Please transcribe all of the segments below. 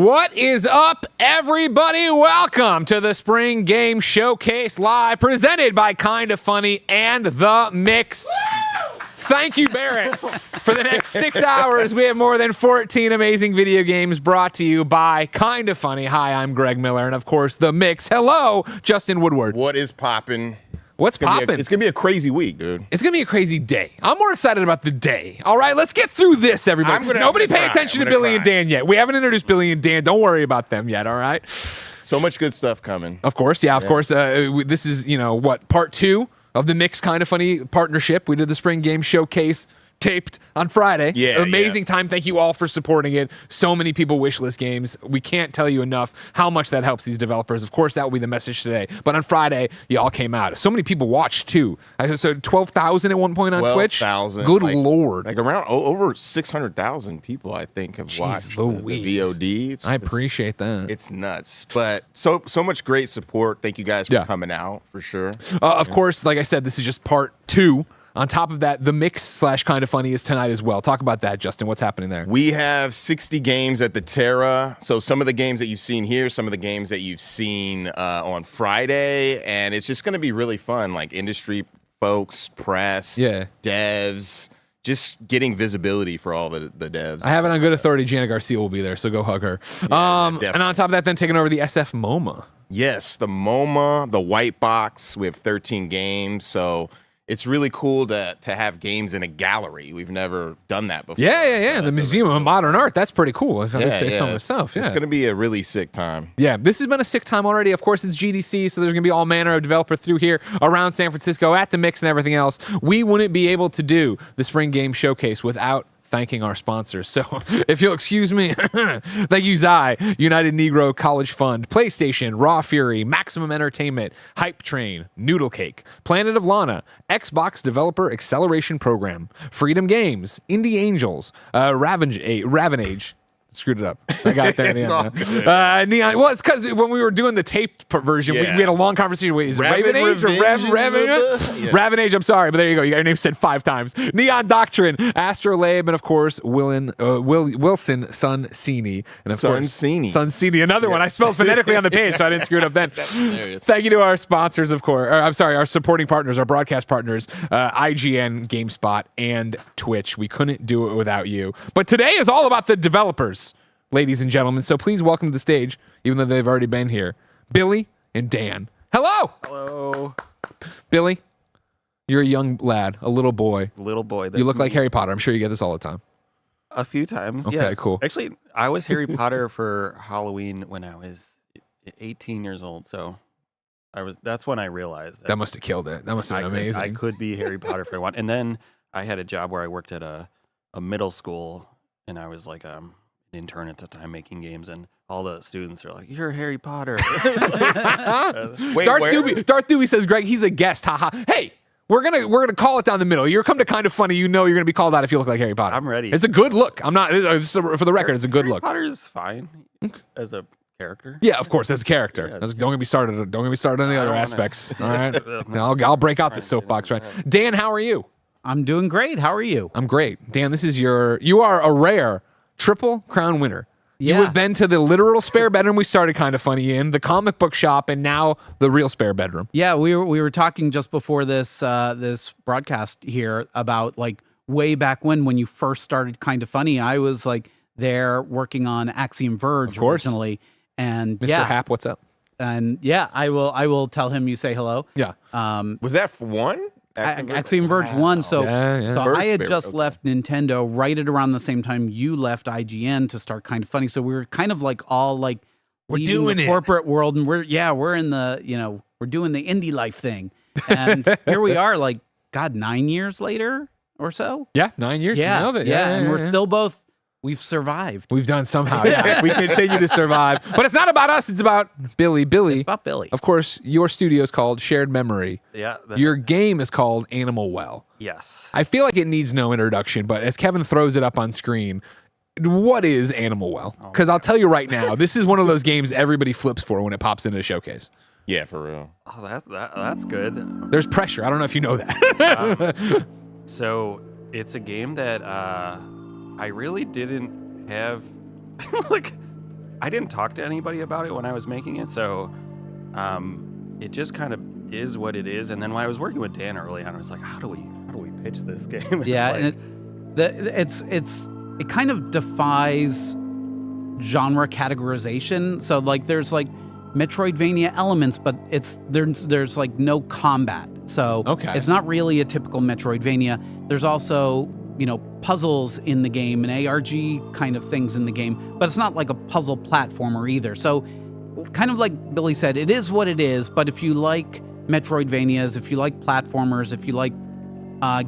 What is up, everybody? Welcome to the Spring Game Showcase Live, presented by Kinda Funny and The Mix. Thank you, Barrett. For the next 6 hours, we have more than 14 amazing video games brought to you by Kinda Funny. Hi, I'm Greg Miller, and of course, The Mix. Hello, Justin Woodward. What is poppin'? What's poppin'? It's going to be a crazy week, dude. It's going to be a crazy day. I'm more excited about the day. All right, let's get through this, everybody. Nobody pay attention to Billy and Dan yet. We haven't introduced Billy and Dan. Don't worry about them yet, all right? So much good stuff coming. Of course, yeah, of course. This is, part 2 of the Mix Kinda Funny partnership. We did the Spring Game Showcase taped on Friday. Yeah, amazing time. Thank you all for supporting it. So many people wishlist games. We can't tell you enough how much that helps these developers. Of course, that will be the message today. But on Friday, you all came out. So many people watched too. I said 12,000 at one point on Twitch. 12,000. Good Lord. Like around over 600,000 people, I think, have watched the VOD. I appreciate that. It's nuts. But so much great support. Thank you guys for coming out, for sure. Of course, like I said, this is just part 2. On top of that, the Mix / Kinda Funny is tonight as well. Talk about that, Justin. What's happening there? We have 60 games at the Terra. So some of the games that you've seen here, some of the games that you've seen on Friday, and it's just going to be really fun. Like industry folks, press, devs, just getting visibility for all the devs. I have it on good authority. Jana Garcia will be there, so go hug her. And on top of that, then taking over the SF MoMA. Yes, the MoMA, the white box. We have 13 games, so it's really cool to have games in a gallery. We've never done that before. Yeah. The Museum of Modern Art. That's pretty cool. If I say so myself. It's going to be a really sick time. Yeah, this has been a sick time already. Of course, it's GDC, so there's going to be all manner of developer through here around San Francisco at the Mix and everything else. We wouldn't be able to do the Spring Game Showcase without thanking our sponsors. So if you'll excuse me, thank you, Zai, United Negro College Fund, PlayStation, Raw Fury, Maximum Entertainment, Hype Train, Noodle Cake, Planet of Lana, Xbox Developer Acceleration Program, Freedom Games, Indie Angels, Ravenage. Screwed it up. I got it there in the end. Neon. Well, it's because when we were doing the taped version, we had a long conversation. Wait, is it Ravenage or Ravenage? Ravenage, I'm sorry, but there you go. You got your name said 5 times. Neon Doctrine, Astrolabe, and of course, Wilson Sunsini. And of course, Sunsini, another one. I spelled phonetically on the page, so I didn't screw it up then. Thank you to our sponsors, of course. Our supporting partners, our broadcast partners, IGN, GameSpot, and Twitch. We couldn't do it without you. But today is all about the developers, ladies and gentlemen. So please welcome to the stage, even though they've already been here, Billy and Dan. Hello. Hello. Billy, you're a young lad, a little boy. Little boy. You look like Harry Potter. I'm sure you get this all the time. A few times. Okay, cool. Actually, I was Harry Potter for Halloween when I was 18 years old. So that's when I realized that must have killed it. That must have been amazing. I could be Harry Potter for one. And then I had a job where I worked at a middle school, and I was like an intern at the time making games, and all the students are like, "You're Harry Potter." Darth Doobie says, "Greg, he's a guest." Haha. Hey, we're gonna call it down the middle. You're come to Kinda Funny. You know you're gonna be called out if you look like Harry Potter. I'm ready. It's a good look. I'm not. Just for the record, it's a good look. Harry Potter's fine as a character. Yeah, of course, as a character. Don't get me started. Don't get me started on the other aspects. All right, I'll break out the soapbox. Right, Dan, how are you? I'm doing great. How are you? I'm great. Dan, you are a rare Triple Crown winner. Yeah. You have been to the literal spare bedroom we started Kinda Funny in, the comic book shop, and now the real spare bedroom. Yeah, we were talking just before this this broadcast here about like way back when you first started Kinda Funny. I was like there working on Axiom Verge originally, and Mr. Happ, what's up? And yeah, I will tell him you say hello. Yeah. Was that for one? Axiom Verge 1. So I had just left Nintendo right at around the same time you left IGN to start Kinda Funny. So we were kind of like all like we're doing the corporate world, and we're in the we're doing the indie life thing. And here we are, like 9 years later or so. Yeah, 9 years. Yeah, you know that. And we're still both. We've survived. We've done somehow. Yeah, we continue to survive. But it's not about us. It's about Billy. It's about Billy. Of course, your studio is called Shared Memory. Yeah. Your game is called Animal Well. Yes. I feel like it needs no introduction, but as Kevin throws it up on screen, what is Animal Well? Because I'll tell you right now, this is one of those games everybody flips for when it pops into a showcase. Yeah, for real. Oh, that's good. There's pressure. I don't know if you know that. So it's a game that I really didn't have like I didn't talk to anybody about it when I was making it, so it just kind of is what it is. And then when I was working with Dan early on, I was like, how do we pitch this game? Yeah, like, and it kind of defies genre categorization. So like there's like Metroidvania elements, but there's like no combat. So it's not really a typical Metroidvania. There's also, puzzles in the game and ARG kind of things in the game, but it's not like a puzzle platformer either. So kind of like Billy said, it is what it is, but if you like Metroidvanias, if you like platformers, if you like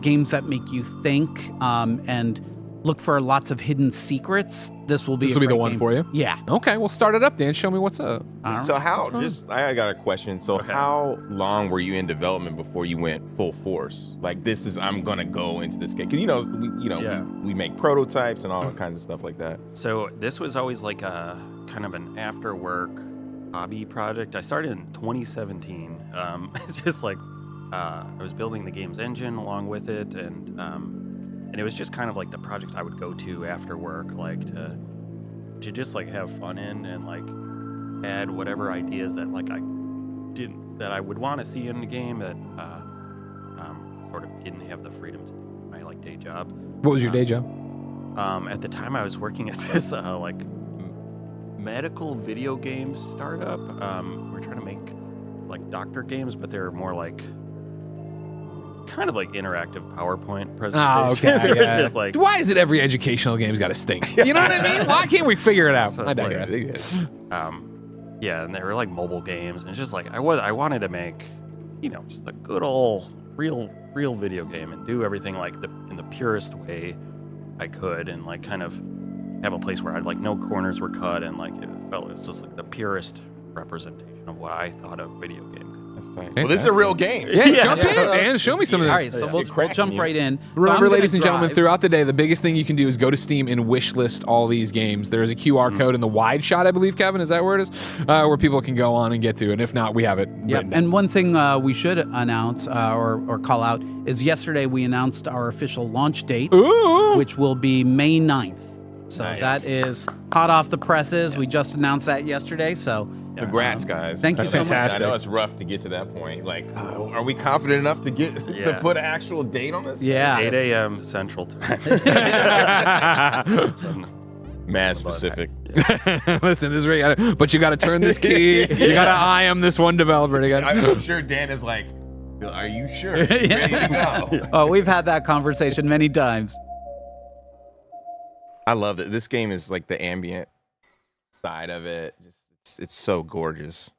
games that make you think and look for lots of hidden secrets, this will be the one for you. Yeah. Okay, we'll start it up, Dan. Show me what's up. So I got a question. So how long were you in development before you went full force? Like I'm gonna go into this game. 'Cause we make prototypes and all kinds of stuff like that. So this was always like a kind of an after work hobby project. I started in 2017. It's just like I was building the game's engine along with it, and it was just kind of like the project I would go to after work, like to just like have fun in and like add whatever ideas that like I would want to see in the game that sort of didn't have the freedom to do my like day job. What was your day job? At the time, I was working at this like medical video games startup. We're trying to make like doctor games, but they're more like kind of like interactive PowerPoint presentations. Oh, okay. They're just like, why is it every educational game's got to stink? You know what I mean? Why can't we figure it out? So I it's digress. yeah, and they were like mobile games, and it's just like I wanted to make, just a good old real video game and do everything like in the purest way I could, and like kind of have a place where I'd like no corners were cut, and like it was just like the purest representation of what I thought a video game could. That's tight. Well, this is a real game. Yeah, jump in, man. Show me some of this. All right, so we'll jump right in. Remember, ladies and gentlemen, throughout the day, the biggest thing you can do is go to Steam and wish list all these games. There is a QR code in the wide shot, I believe, Kevin. Is that where it is? Where people can go on and get to. And if not, we have it. Yeah, and one thing we should announce or call out is yesterday we announced our official launch date, which will be May 9th. So that is hot off the presses. We just announced that yesterday. So congrats, guys. Thank you so much. I know it's rough to get to that point. Like, are we confident enough to get to put an actual date on this? Yeah. 8 a.m. Central Time. Mad specific. Listen, this is where but you got to turn this key. You got to IM this one developer. I'm sure Dan is like, are you sure? Ready to go? Oh, we've had that conversation many times. I love it. This game is like the ambient side of it. It's so gorgeous.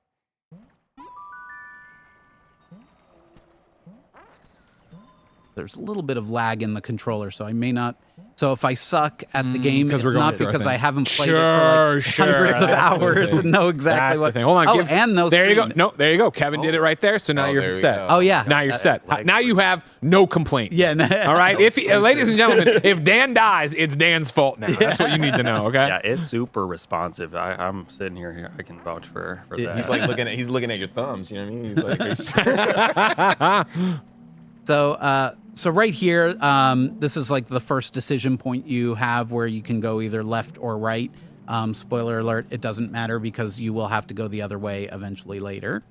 There's a little bit of lag in the controller, so I may not. So if I suck at the game, it's not because I haven't played it for like hundreds of hours and know exactly what. Hold on. And those. There you go. No, there you go. Kevin did it right there. So now you're set. Go. Oh yeah. Now you're set. Now you have no complaint. Yeah. All right. Ladies and gentlemen, if Dan dies, it's Dan's fault now. That's what you need to know. Okay. Yeah, it's super responsive. I'm sitting here. I can vouch for that. He's like looking at your thumbs. You know what I mean? He's like. So right here, this is like the first decision point you have where you can go either left or right. Spoiler alert, it doesn't matter because you will have to go the other way eventually later.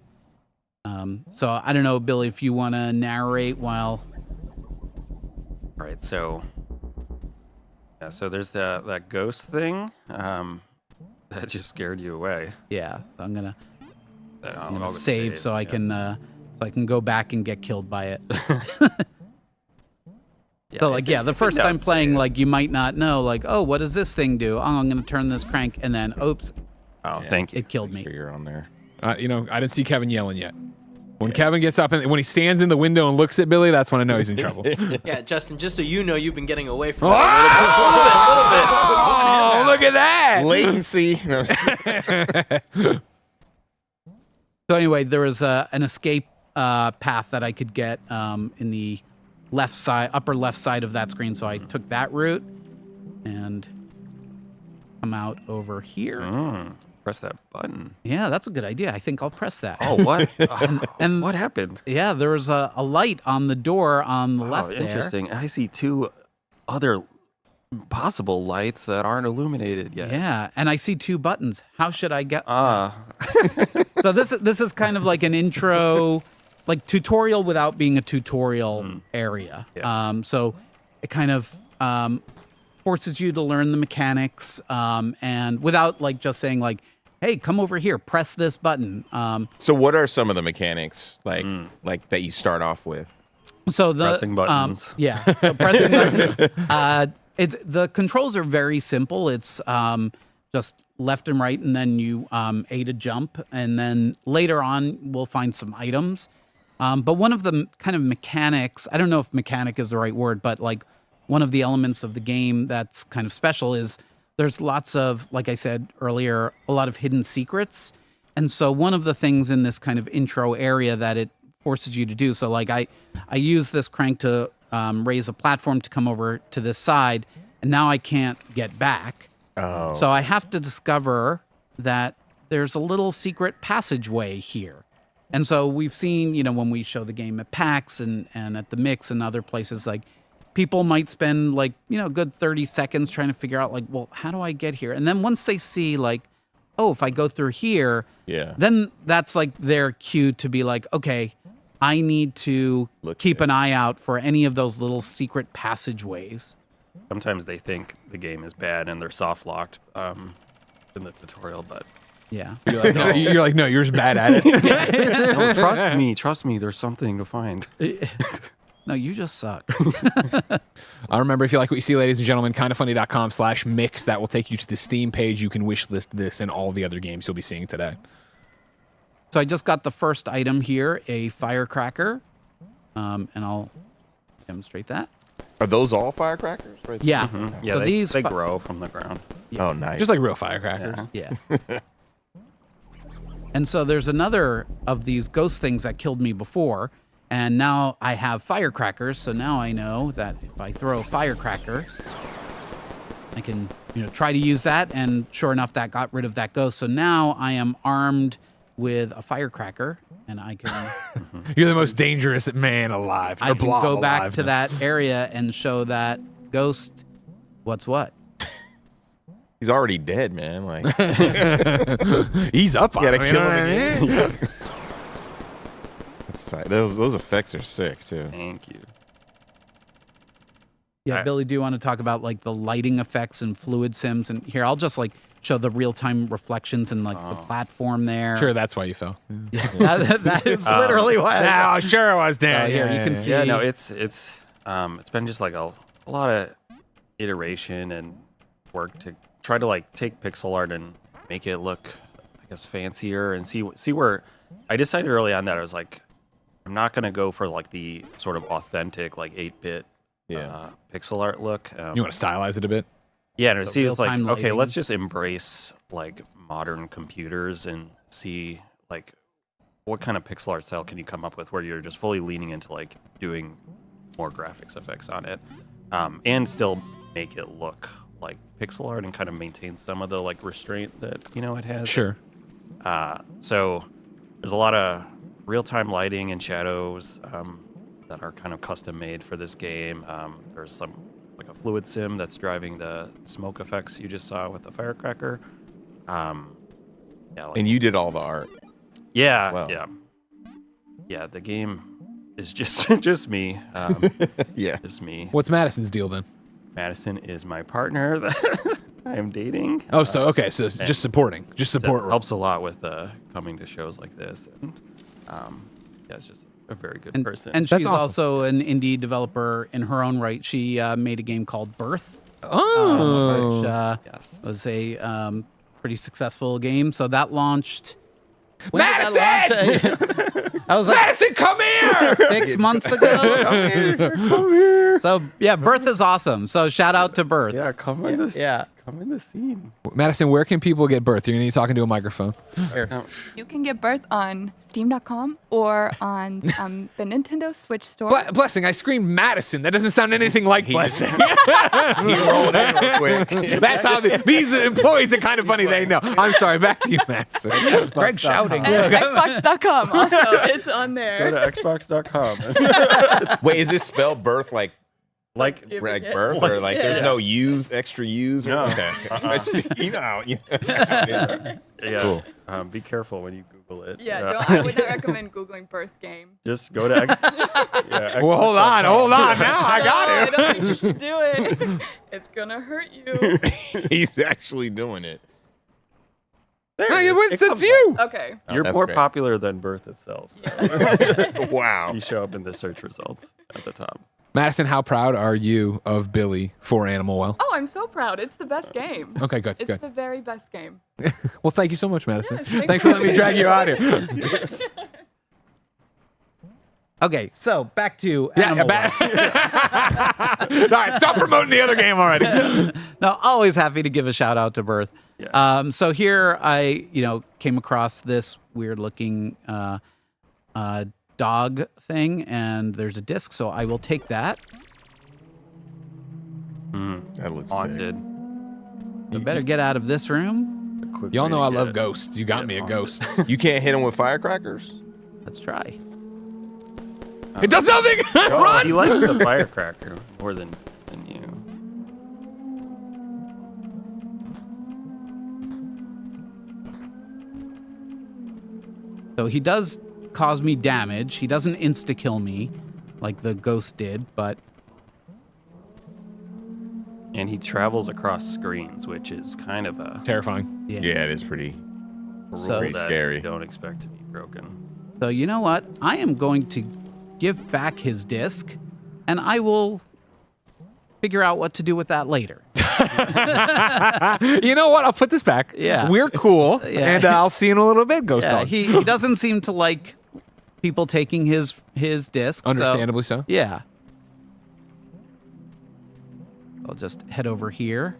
So I don't know, Billy, if you want to narrate while... All right, so there's that ghost thing that just scared you away. Yeah, so I'm gonna I'll save so I can go back and get killed by it. So the first time playing, like you might not know, like, oh, what does this thing do? Oh, I'm gonna turn this crank, and then oops. Oh, thank you. It killed me. You're on there. I didn't see Kevin yelling yet. When Kevin gets up and when he stands in the window and looks at Billy, that's when I know he's in trouble. Yeah, Justin, just so you know, you've been getting away from Oh, it a little bit. look at that! Latency. No. So anyway, there was an escape path that I could get in the upper left side of that screen. So I took that route and come out over here. Press that button. Yeah, that's a good idea. I think I'll press that. Oh, what? And what happened? Yeah, there was a light on the door on the left Oh, there. interesting. I see two other possible lights that aren't illuminated yet. Yeah, and I see 2 buttons. How should I get? Ah, So this is kind of like an intro, like tutorial without being a tutorial area. Yeah. So it kind of forces you to learn the mechanics, and without like just saying like, "Hey, come over here, press this button." So what are some of the mechanics like that you start off with? So the Pressing buttons. Yeah. So pressing buttons. The controls are very simple. It's just left and right, and then you A to jump, and then later on we'll find some items. But one of the kind of mechanics, I don't know if mechanic is the right word, but like one of the elements of the game that's kind of special is there's lots of, like I said earlier, a lot of hidden secrets. And so one of the things in this kind of intro area that it forces you to do, so like I use this crank to raise a platform to come over to this side, and now I can't get back. Oh. So I have to discover that there's a little secret passageway here. And so we've seen, when we show the game at PAX and at the Mix and other places, like people might spend like, a good 30 seconds trying to figure out like, well, how do I get here? And then once they see like, oh, if I go through here, then that's like their cue to be like, okay, I need to keep an eye out for any of those little secret passageways. sometimes they think the game is bad and they're soft locked in the tutorial, but Yeah. You're like, no, you're just bad at it. no, trust me, there's something to find. No, you just suck. Remember, if you like what you see, ladies and gentlemen, kindafunny.com/mix. That will take you to the Steam page. You can wish list this and all the other games you'll be seeing today. So I just got the first item here, a firecracker. And I'll demonstrate that. Are those all firecrackers? Right Yeah. Mm-hmm. Yeah, So they grow from the ground. Oh, nice. Just like real firecrackers. Yeah. Yeah. And so there's another of these ghost things that killed me before. And now I have firecrackers. So now I know that if I throw a firecracker, I can, try to use that. And sure enough, that got rid of that ghost. So now I am armed with a firecracker, and I can. You're the most dangerous man alive. I can go back to that area and show that ghost what's what. He's already dead, man. Like, He's up on gotta him. kill him again. That's tight. Those effects are sick too. Thank you. Yeah, Alright. Billy, do you want to talk about like the lighting effects and fluid sims? And here, I'll just like show the real-time reflections and like the platform there. Sure, that's why you fell. that is literally why. No, sure it was, Dan. Here, you can see. Yeah, no, it's been just like a lot of iteration and work to try to like take pixel art and make it look, I guess, fancier and see where I decided early on that I was like, I'm not gonna go for like the sort of authentic like 8-bit pixel art look. You want to stylize it a bit? Yeah, and see, it's like, real-time okay, lighting. let's just embrace like modern computers and see like what kind of pixel art style can you come up with where you're just fully leaning into like doing more graphics effects on it, and still make it look like pixel art and kind of maintain some of the like restraint that it has. Sure. So there's a lot of real-time lighting and shadows that are kind of custom made for this game. There's some like a fluid sim that's driving the smoke effects you just saw with the firecracker. And you did all the art. Yeah, Wow. yeah. The game is just me. Yeah. Just me. What's Madison's deal then? Madison is my partner that I am dating. Oh, so okay, so it's just supporting, just support. That helps a lot with coming to shows like this. And, yeah, it's just a very good person. And That's she's awesome. also an indie developer in her own right. She made a game called Birth, Oh, which yes. was a pretty successful game. So that launched. When Madison! did that launch? I was like Madison, come here! 6 months ago. Come here. So yeah, Birth is awesome. So shout out to Birth. Yeah, come in the Yeah. come in the scene. Madison, where can people get birth? You're gonna be talking to a microphone. Here. You can get Birth on Steam.com or on the Nintendo Switch store. Blessing, I screamed Madison. That doesn't sound anything like Blessing. He rolled in real quick. That's how these employees are kind of funny. They know. I'm sorry. Back to you, Madison. Greg shouting. And Xbox.com also, it's on Go there. to Xbox.com. Wait, is this spelled birth like Like birth or like there's no extra U's? No. Okay. You know how. Yeah. Cool. Be careful when you Google it. Yeah, I would not recommend Googling birth game. Just go to Well, hold on. Now I got I it. don't think you should do it. It's gonna hurt you. He's actually doing it. It's you. Okay. You're that's more great. popular than birth itself. Wow. You show up in the search results at the top. Madison, how proud are you of Billy for Animal Well? Oh, I'm so proud. It's the best game. Okay, good. It's the very best game. Well, thank you so much, Madison. Yes, Thanks for letting me drag you out here. Okay, so back to Yeah, Animal back. Well. All right, stop promoting the other game already. No, always happy to give a shout out to Birth. Yeah. So here I, came across this weird looking dog thing, and there's a disc, so I will take that. That looks Haunted. You better get out of this room. Y'all know I love ghosts. You got me a ghost. You can't hit him with firecrackers? Let's try. It does nothing. Run. He likes the firecracker more than you. So he does cause me damage. He doesn't insta-kill me like the ghost did, but And he travels across screens, which is kind of a Terrifying. Yeah, it is pretty. So- rule that scary. you don't expect to be broken. So you know what? I am going to give back his disc, and I will figure out what to do with that later. You know what? I'll put this back. Yeah. We're cool. Yeah. And I'll see you in a little bit, Ghost Yeah, Dog. he doesn't seem to like people taking his disc. Understandably so. Yeah. I'll just head over here.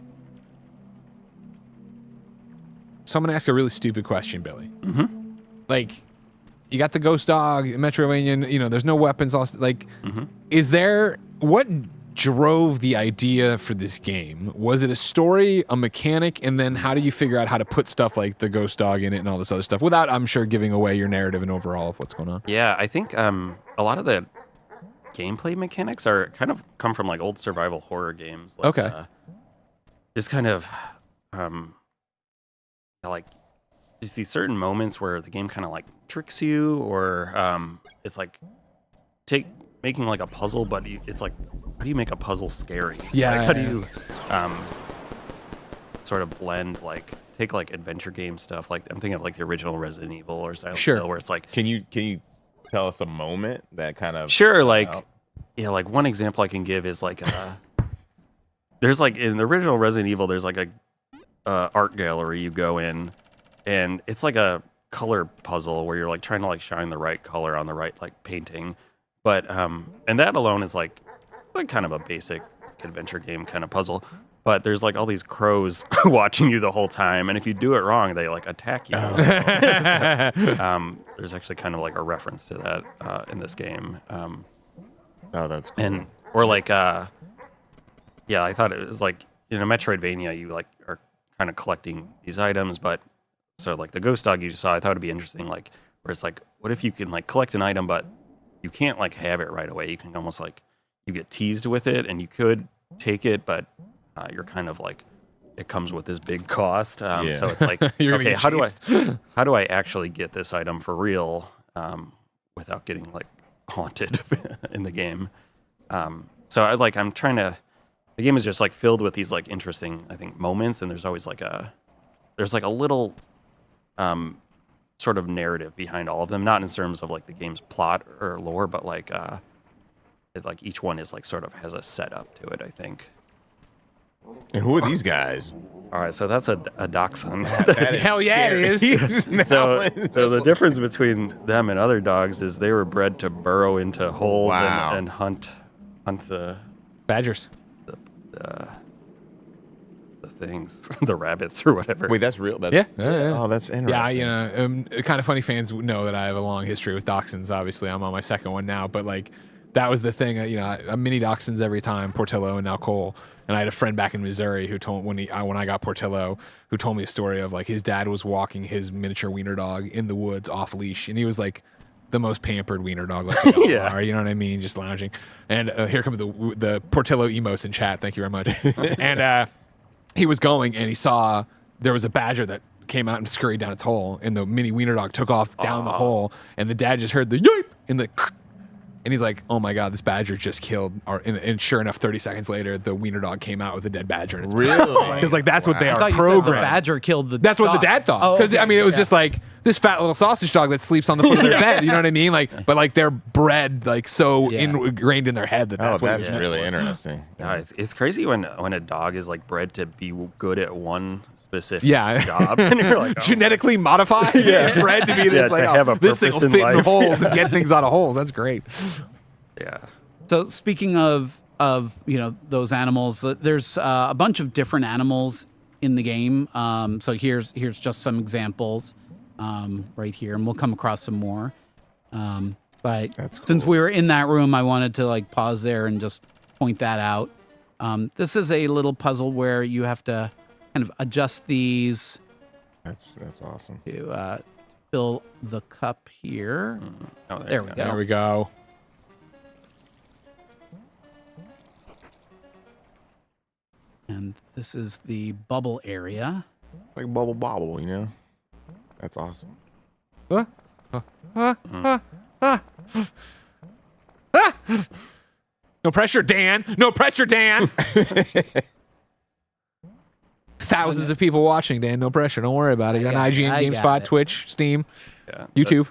So I'm going to ask a really stupid question, Billy. Mm-hmm. Like, you got the Ghost Dog, Metroidvania, there's no weapons. Is there, what drove the idea for this game? Was it a story, a mechanic, and then how do you figure out how to put stuff like the Ghost Dog in it and all this other stuff without, I'm sure, giving away your narrative and overall of what's going on? Yeah, I think a lot of the gameplay mechanics are kind of come from like old survival horror games. Like, Okay. Just kind of like you see certain moments where the game kind of like tricks you, or it's like making like a puzzle, but it's like, how do you make a puzzle scary? Yeah. Like, how do you sort of blend take adventure game stuff? Like I'm thinking of like the original Resident Evil or Silent Hill, where it's like, Can you tell us a moment that kind of sure, like one example I can give is like there's like in the original Resident Evil, there's like a art gallery you go in, and it's like a color puzzle where you're like trying to like shine the right color on the right like painting, but and that alone is like kind of a basic adventure game kind of puzzle, but there's like all these crows watching you the whole time, and if you do it wrong they like attack you. There's actually kind of like a reference to that in this game. Oh, that's cool. And or like I thought it was like in a Metroidvania you like are kind of collecting these items, but so like the Ghost Dog you saw, I thought it'd be interesting, like where it's like, what if you can like collect an item but you can't like have it right away, you can almost like you get teased with it and you could take it, but you're kind of like it comes with this big cost, so it's like okay, how do I actually get this item for real without getting like haunted in the game. So I'm trying to, the game is just like filled with these like interesting, I think, moments, and there's always like a little sort of narrative behind all of them, not in terms of like the game's plot or lore, but like each one is like sort of has a setup to it, I think. And who are these guys? All right, so that's a dachshund. Hell yeah, it is. So the difference between them and other dogs is they were bred to burrow into holes and hunt the Badgers. the things, the rabbits or whatever. Wait, that's real? Yeah. Oh, that's interesting. Yeah, kind of funny fans know that I have a long history with dachshunds. Obviously, I'm on my second one now, but like that was the thing. I mini dachshunds every time, Portillo and now Cole. And I had a friend back in Missouri who told when I got Portillo, who told me a story of like his dad was walking his miniature wiener dog in the woods off leash, and he was like the most pampered wiener dog like they all Yeah. are, you know what I mean? Just lounging. And here comes the Portillo emos in chat. Thank you very much. And he was going and he saw there was a badger that came out and scurried down its hole, and the mini wiener dog took off down the hole, and the dad just heard the yipe and the and he's like, oh my God, this badger just killed and sure enough, 30 seconds later, the wiener dog came out with a dead badger in its Really? Because like that's what they I are thought you said the programmed. badger killed the That's what the dog. dad thought. Oh, Because okay. I mean, it was just like this fat little sausage dog that sleeps on the foot of their bed. You know what I mean? Like, but like they're bred like so ingrained in their head that Oh, that's what that's it's meant really for. interesting. No, it's crazy when a dog is like bred to be good at one specific Yeah. job, and you're like, oh. Genetically modified, bred to be this Yeah, like to have a this thing will purpose fit in in the life. holes and get things out of holes. That's great. Yeah. So speaking of those animals, there's a bunch of different animals in the game. So here's just some examples right here, and we'll come across some more. But That's cool. since we were in that room, I wanted to like pause there and just point that out. This is a little puzzle where you have to kind of adjust these That's awesome. to fill the cup here. Oh, There we go. There we go. And this is the bubble area. Like bubble bobble, you know? That's awesome. No pressure, Dan. No pressure, Dan. Thousands of people watching, Dan. No pressure. Don't worry about it. You're on I IGN, got GameSpot, it. Twitch, Steam, Yeah. YouTube.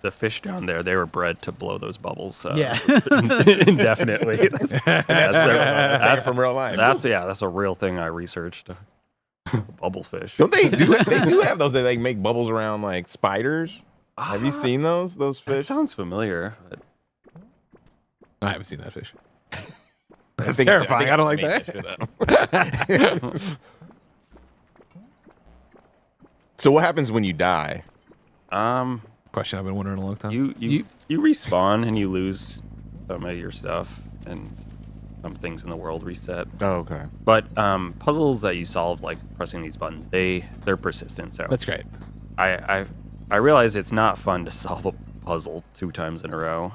The fish down there, they were bred to blow those bubbles. Yeah. Indefinitely. That's from real life. That's a real thing I researched. Bubblefish. Don't they do? They do have those that like make bubbles around like spiders. Have you seen those That fish? sounds familiar. But I haven't seen that fish. That's terrifying. I don't like that. So what happens when you die? Question I've been wondering a long time. you respawn and you lose some of your stuff, and some things in the world reset. Oh, okay. But puzzles that you solve, like pressing these buttons, they're persistent. So That's great. I realize it's not fun to solve a puzzle 2 times in a row,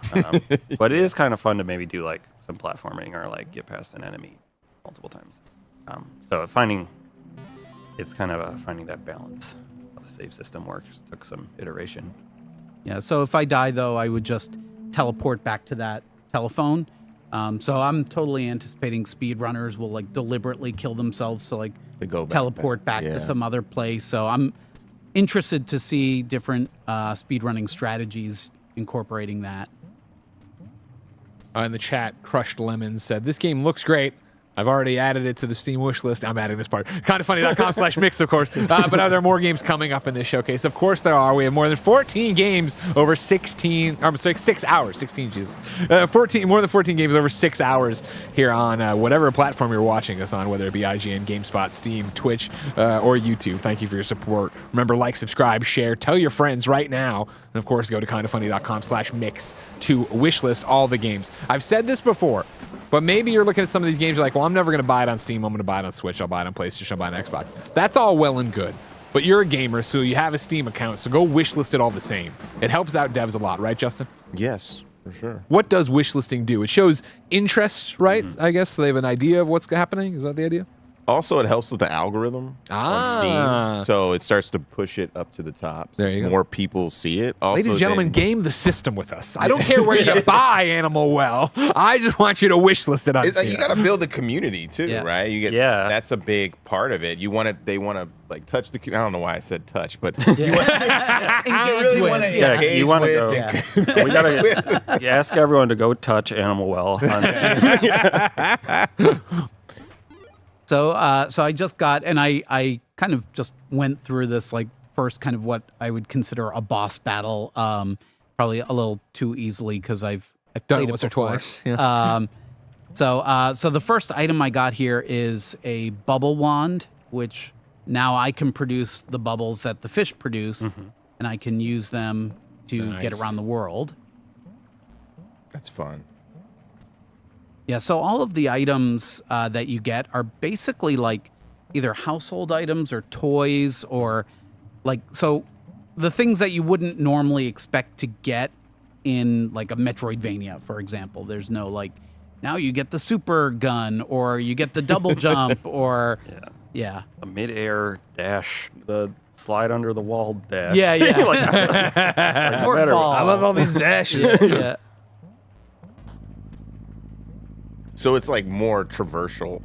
but it is kind of fun to maybe do like some platforming or like get past an enemy multiple times. So finding that balance of the save system works took some iteration. Yeah, so if I die, though, I would just teleport back to that telephone. So I'm totally anticipating speedrunners will like deliberately kill themselves to like They go back teleport there. back Yeah. to some other place. So I'm interested to see different speedrunning strategies incorporating that. In the chat, Crushed Lemons said, this game looks great. I've already added it to the Steam wish list. I'm adding this part. Kindoffunny.com/mix, of course. But are there more games coming up in this showcase? Of course there are. We have more than 14 games over 16, I'm sorry, 6 hours. 16, Jesus. More than 14 games over 6 hours here on whatever platform you're watching us on, whether it be IGN, GameSpot, Steam, Twitch, or YouTube. Thank you for your support. Remember, like, subscribe, share, tell your friends right now. And of course, go to kindoffunny.com/mix to wishlist all the games. I've said this before, but maybe you're looking at some of these games, you're like, well, I'm never going to buy it on Steam. I'm going to buy it on Switch. I'll buy it on PlayStation. I'll buy it on Xbox. That's all well and good. But you're a gamer, so you have a Steam account, so go wishlist it all the same. It helps out devs a lot, right, Justin? Yes, for sure. What does wishlisting do? It shows interest, right? I guess so they have an idea of what's happening. Is that the idea? Also, it helps with the algorithm on Steam, so it starts to push it up to the top. So There you go. more people see it. Also, Ladies and gentlemen, game the system with us. I don't care where you buy Animal Well. I just want you to wishlist it on Steam. you got to build a community too, Yeah. right? You get Yeah. That's a big part of it. They want to like touch the. I don't know why I said touch, but you really want to engage you want to with. go. We gotta ask everyone to go touch Animal Well on Steam. So I just got, and I kind of just went through this like first kind of what I would consider a boss battle, probably a little too easily because I've Done played it once or before. twice. Yeah. So the first item I got here is a bubble wand, which now I can produce the bubbles that the fish produce, and I can use them to get Nice. around the world. That's fun. Yeah, so all of the items that you get are basically like either household items or toys or like, so the things that you wouldn't normally expect to get in like a Metroidvania, for example. There's no like, now you get the super gun or you get the double jump or yeah. A mid-air dash, the slide under the wall dash. Yeah. More fall. I love all these dashes. Yeah. So it's like more traversal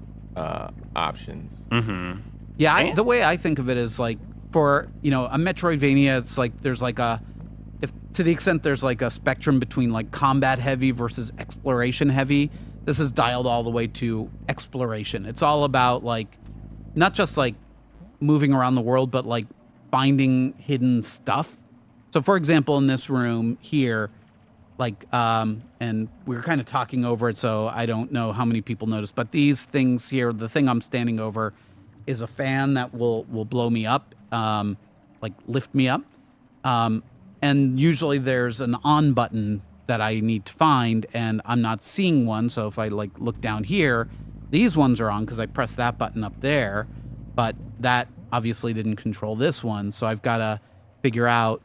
options. Mm-hmm. Yeah, the way I think of it is like for, a Metroidvania, it's like there's like if to the extent there's like a spectrum between like combat heavy versus exploration heavy, this is dialed all the way to exploration. It's all about like not just like moving around the world, but like finding hidden stuff. So for example, in this room here, like, and we were kind of talking over it, so I don't know how many people noticed, but these things here, the thing I'm standing over is a fan that will blow me up, like lift me up. And usually there's an on button that I need to find, and I'm not seeing one. So if I like look down here, these ones are on because I pressed that button up there, but that obviously didn't control this one. So I've got to figure out,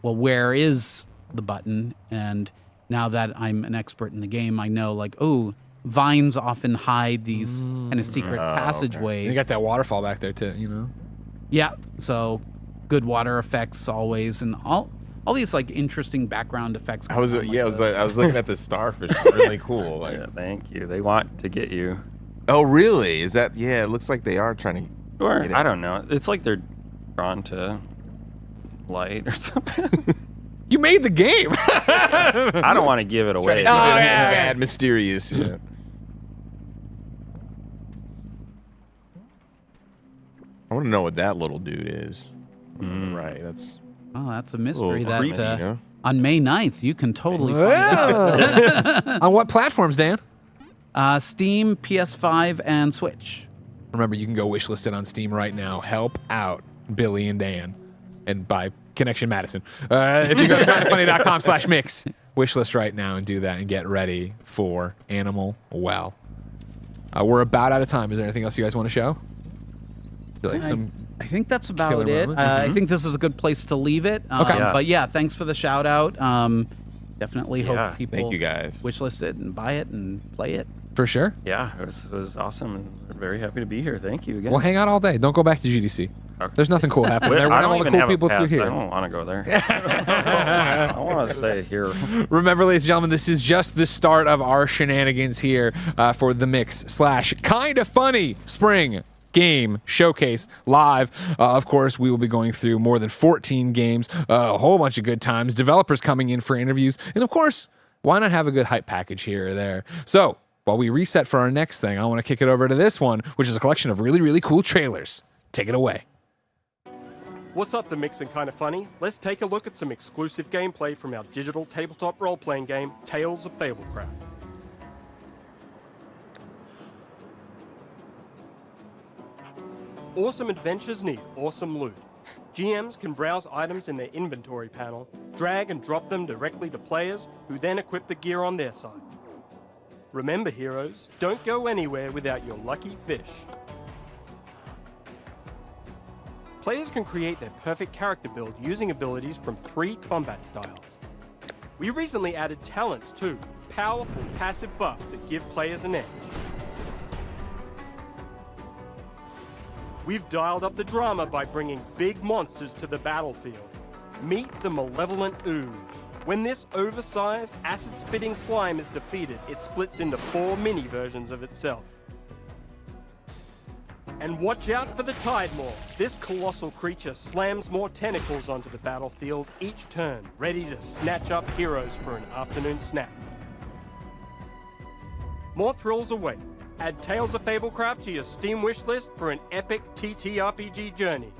well, where is the button? And now that I'm an expert in the game, I know like, oh, vines often hide these kind of secret passageways. You got that waterfall back there too, Yeah, so good water effects always, and all these like interesting background effects. I was looking at the starfish. It's really cool. Like, Yeah, thank you. They want to get you. oh, really? Is that? Yeah, it looks like they are trying to. Or, get it. I don't know. It's like they're drawn to light or something. You made the game. I don't want to give it Trying to away. keep it mad, mysterious. Yeah. I want to know what that little dude is. Right, that's Oh, that's a mystery. little That creepy, huh? on May 9th, you can totally find out. On what platforms, Dan? Steam, PS5, and Switch. Remember, you can go wishlist it on Steam right now. Help out Billy and Dan, and by connection, Madison. If you go to kindoffunny.com/mix, wishlist right now and do that and get ready for Animal Well. We're about out of time. Is there anything else you guys want to show? Feel like I think that's about killer it. moment? I think this is a good place to leave it. Okay. Yeah. But yeah, thanks for the shout out. Definitely Yeah, hope people Thank you guys. wishlist it and buy it and play it. For sure. Yeah, it was awesome. And I'm very happy to be here. Thank you again. We'll hang out all day. Don't go back to GDC. Okay. There's nothing cool happening there. We're I not don't all the even cool have a people through pass. here. I don't want to go there. I want to stay here. Remember, ladies and gentlemen, this is just the start of our shenanigans here for the Mix/Kinda Funny Spring Game Showcase live. Of course, we will be going through more than 14 games, a whole bunch of good times, developers coming in for interviews, and of course, why not have a good hype package here or there? So, while we reset for our next thing, I want to kick it over to this one, which is a collection of really, really cool trailers. Take it away. What's up, the Mix and Kinda Funny? Let's take a look at some exclusive gameplay from our digital tabletop role-playing game, Tales of Fablecraft. Awesome adventures need awesome loot. GMs can browse items in their inventory panel, drag and drop them directly to players, who then equip the gear on their side. Remember, heroes, don't go anywhere without your lucky fish. Players can create their perfect character build using abilities from 3 combat styles. We recently added talents too, powerful passive buffs that give players an edge. We've dialed up the drama by bringing big monsters to the battlefield. Meet the Malevolent Ooze. When this oversized, acid-spitting slime is defeated, it splits into 4 mini versions of itself. And watch out for the Tide Maw. This colossal creature slams more tentacles onto the battlefield each turn, ready to snatch up heroes for an afternoon snack. More thrills await. Add Tales of Fablecraft to your Steam wishlist for an epic TTRPG journey.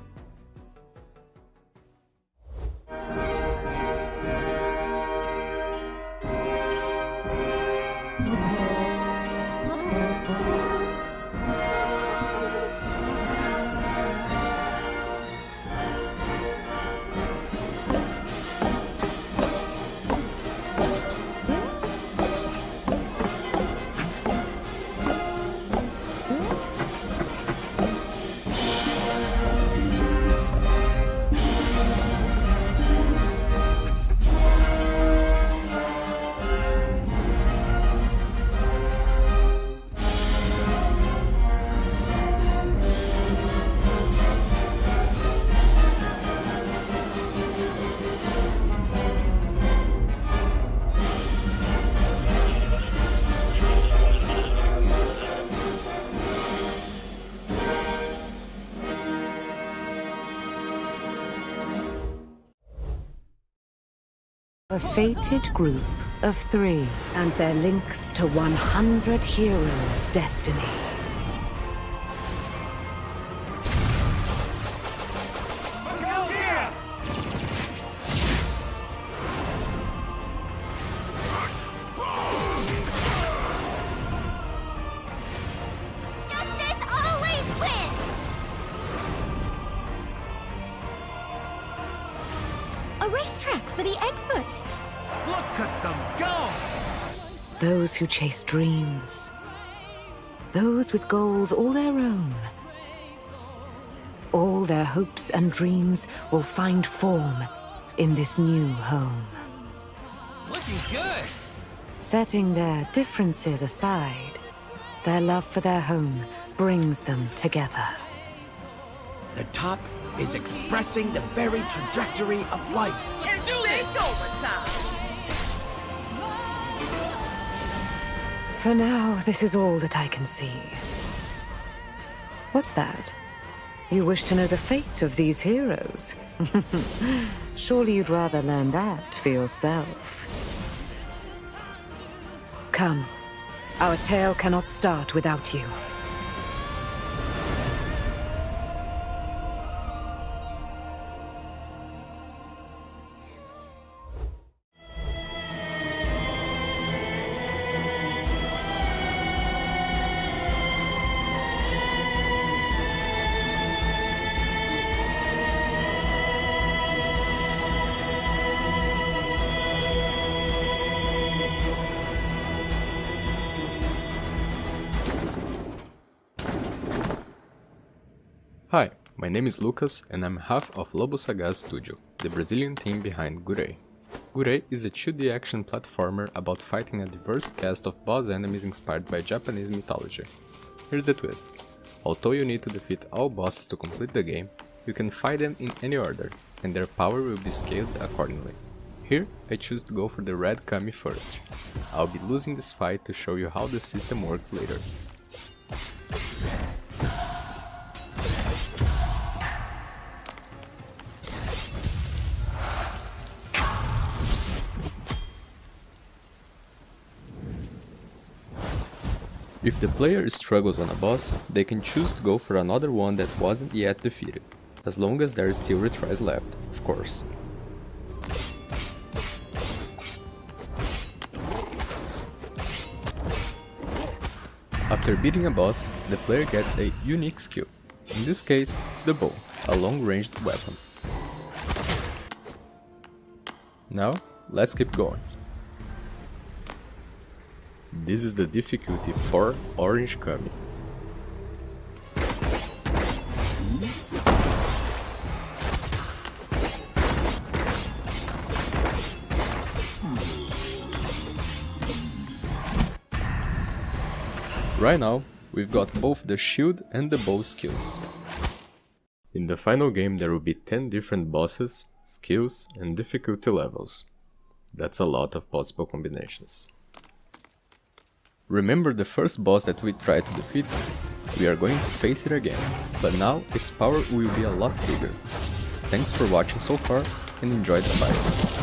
A fated group of 3 and their links to 100 heroes' destiny. Justice always wins! A racetrack for the Eggfoots! Look at them go! Those who chase dreams. Those with goals all their own. All their hopes and dreams will find form in this new home. Looking good! Setting their differences aside, their love for their home brings them together. The top is expressing the very trajectory of life. Let's do this! For now, this is all that I can see. What's that? You wish to know the fate of these heroes? Surely you'd rather learn that for yourself. Come, our tale cannot start without you. Hi, my name is Lucas and I'm half of Lobo Sagaz Studio, the Brazilian team behind Guray. Guray is a 2D action platformer about fighting a diverse cast of boss enemies inspired by Japanese mythology. Here's the twist. Although you need to defeat all bosses to complete the game, you can fight them in any order, and their power will be scaled accordingly. Here, I choose to go for the red Kami first. I'll be losing this fight to show you how the system works later. If the player struggles on a boss, they can choose to go for another one that wasn't yet defeated, as long as there are still retries left, of course. After beating a boss, the player gets a unique skill. In this case, it's the bow, a long-ranged weapon. Now, let's keep going. This is the difficulty 4 Orange Kami. Right now, we've got both the shield and the bow skills. In the final game there will be 10 different bosses, skills and difficulty levels. That's a lot of possible combinations. Remember the first boss that we tried to defeat? We are going to face it again, but now its power will be a lot bigger. Thanks for watching so far and enjoy the fight.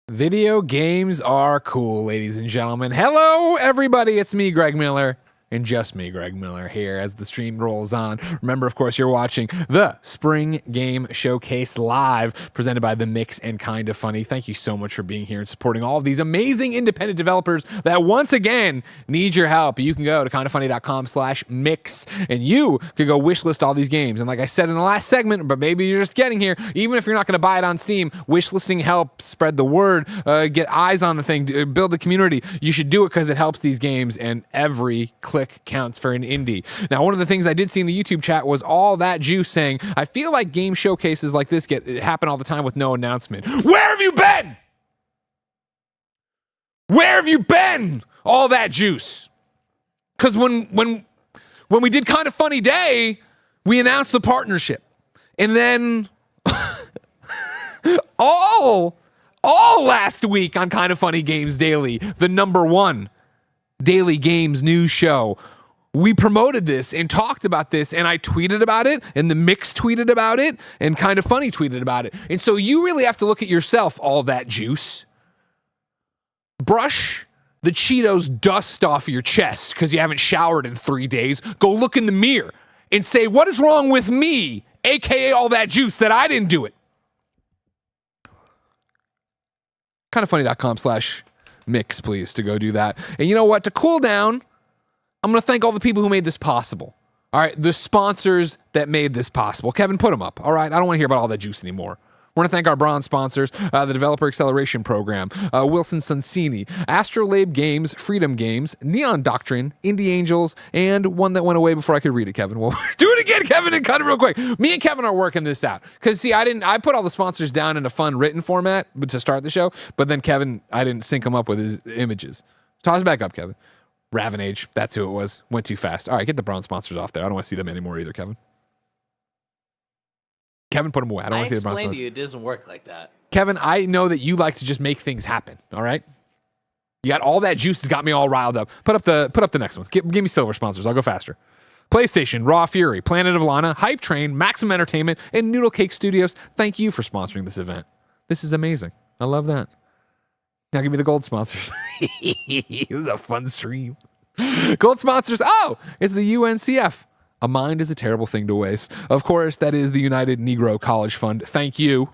Video games are cool, ladies and gentlemen. Hello, everybody. It's me, Greg Miller. And just me, Greg Miller, here as the stream rolls on. Remember, of course, you're watching the Spring Game Showcase live, presented by The Mix and Kinda Funny. Thank you so much for being here and supporting all of these amazing independent developers that, once again, need your help. You can go to kindafunny.com/mix, and you could go wishlist all these games. And like I said in the last segment, but maybe you're just getting here, even if you're not going to buy it on Steam, wishlisting helps spread the word, get eyes on the thing, build a community. You should do it because it helps these games, and every click click counts for an indie. Now, one of the things I did see in the YouTube chat was all that juice saying, I feel like game showcases like this happen all the time with no announcement. Where have you been? Where have you been? All that juice. Because when we did Kind of Funny Day, we announced the partnership. And then all last week on Kind of Funny Games Daily, the #1 daily games news show, we promoted this and talked about this, and I tweeted about it, and the Mix tweeted about it, and Kind of Funny tweeted about it. And so you really have to look at yourself, all that juice. Brush the Cheetos dust off your chest because you haven't showered in 3 days. Go look in the mirror and say, what is wrong with me, aka all that juice, that I didn't do it? Kindoffunny.com/mix, please, to go do that. And you know what? To cool down, I'm going to thank all the people who made this possible. All right, the sponsors that made this possible. Kevin, put them up. All right, I don't want to hear about all that juice anymore. We're going to thank our bronze sponsors, the Developer Acceleration Program, Wilson Sonsini, Astrolabe Games, Freedom Games, Neon Doctrine, Indie Angels, and one that went away before I could read it, Kevin. Well, do it again, Kevin, and cut it real quick. Me and Kevin are working this out. Because, see, I put all the sponsors down in a fun written format to start the show, but then Kevin, I didn't sync them up with his images. Toss it back up, Kevin. Ravenage, that's who it was. Went too fast. All right, get the bronze sponsors off there. I don't want to see them anymore either, Kevin. Kevin, put them away. I don't want to see the bronze sponsors. I explained to you it doesn't work like that. Kevin, I know that you like to just make things happen, all right? You got all that juice has got me all riled up. Put up the next one. Give me silver sponsors. I'll go faster. PlayStation, Raw Fury, Planet of Lana, Hype Train, Maximum Entertainment, and Noodle Cake Studios. Thank you for sponsoring this event. This is amazing. I love that. Now give me the gold sponsors. This is a fun stream. Gold sponsors. Oh, it's the UNCF. A mind is a terrible thing to waste. Of course, that is the United Negro College Fund. Thank you.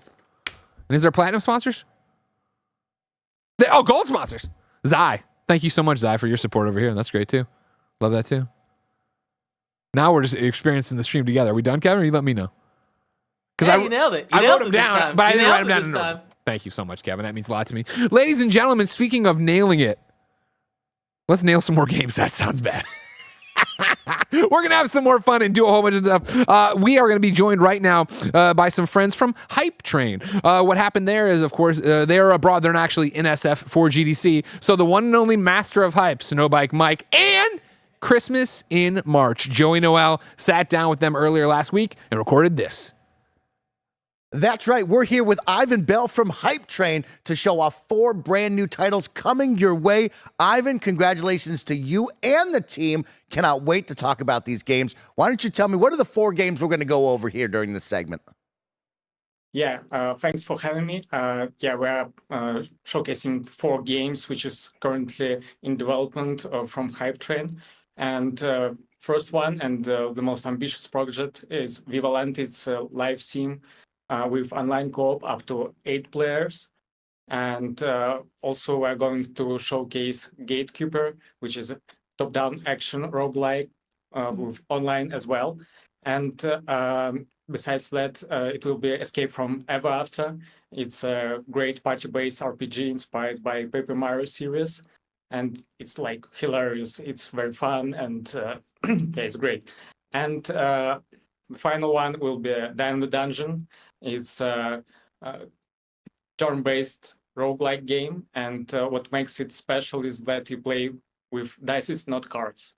And is there platinum sponsors? Gold sponsors. Zai. Thank you so much, Zai, for your support over here. That's great, too. Love that, too. Now we're just experiencing the stream together. Are we done, Kevin, or you let me know? Yeah, you nailed it. I wrote them down, but I didn't write them down. Thank you so much, Kevin. That means a lot to me. Ladies and gentlemen, speaking of nailing it, let's nail some more games. That sounds bad. We're going to have some more fun and do a whole bunch of stuff. We are going to be joined right now by some friends from Hype Train. What happened there is, of course, they are abroad. They're not actually in SF for GDC. So the one and only master of hype, Snowbike Mike, and Christmas in March, Joey Noel, sat down with them earlier last week and recorded this. That's right. We're here with Ivan Bell from Hype Train to show off 4 brand new titles coming your way. Ivan, congratulations to you and the team. Cannot wait to talk about these games. Why don't you tell me, what are the 4 games we're going to go over here during this segment? Yeah, thanks for having me. We're showcasing 4 games, which is currently in development from Hype Train. And first one, and the most ambitious project, is Viva Land. It's a live sim with online co-op up to 8 players. And also we're going to showcase Gatekeeper, which is a top-down action roguelike with online as well. And besides that, it will be Escape from Ever After. It's a great party-based RPG inspired by Paper Mario series. And it's like hilarious. It's very fun and it's great. And the final one will be Die in the Dungeon. It's a turn-based roguelike game, and what makes it special is that you play with dice, not cards.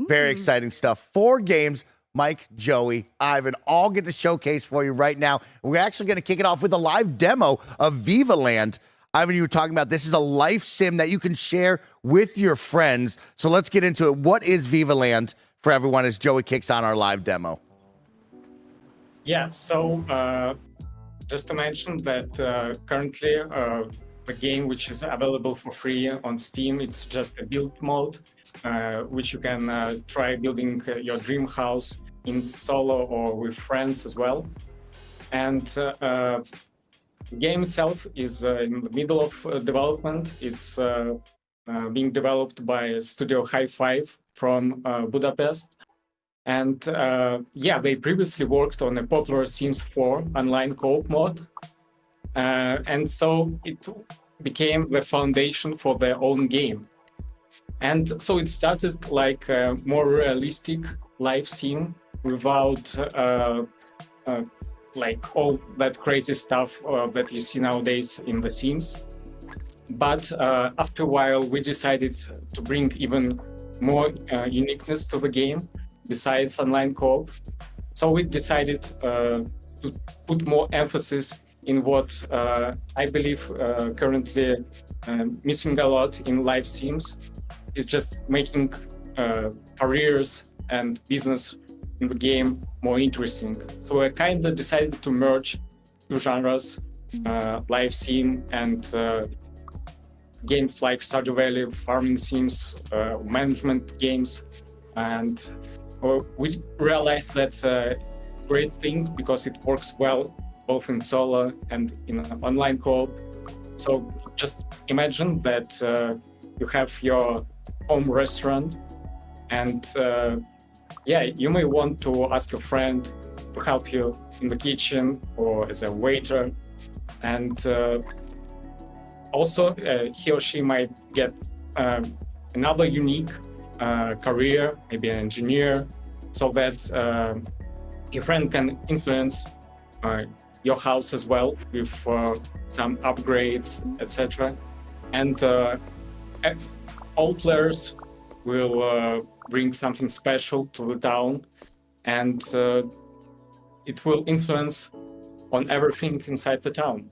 Very exciting stuff. 4 games, Mike, Joey, Ivan, all get to showcase for you right now. We're actually going to kick it off with a live demo of Viva Land. Ivan, you were talking about this is a life sim that you can share with your friends. So let's get into it. What is Viva Land for everyone as Joey kicks on our live demo? Yeah, so just to mention that currently the game, which is available for free on Steam, it's just a build mode, which you can try building your dream house in solo or with friends as well. And the game itself is in the middle of development. It's being developed by Studio High Five from Budapest. And they previously worked on a popular Sims 4 online co-op mod. And so it became the foundation for their own game. And so it started like a more realistic live sim without like all that crazy stuff that you see nowadays in the sims. But after a while, we decided to bring even more uniqueness to the game besides online co-op. So we decided to put more emphasis in what I believe currently missing a lot in live sims is just making careers and business in the game more interesting. So I kind of decided to merge two genres, live sim and games like Stardew Valley, farming sims, management games. And we realized that's a great thing because it works well both in solo and in online co-op. So just imagine that you have your home restaurant and yeah, you may want to ask your friend to help you in the kitchen or as a waiter. And also he or she might get another unique career, maybe an engineer, so that your friend can influence your house as well with some upgrades, etc. And all players will bring something special to the town, and it will influence on everything inside the town.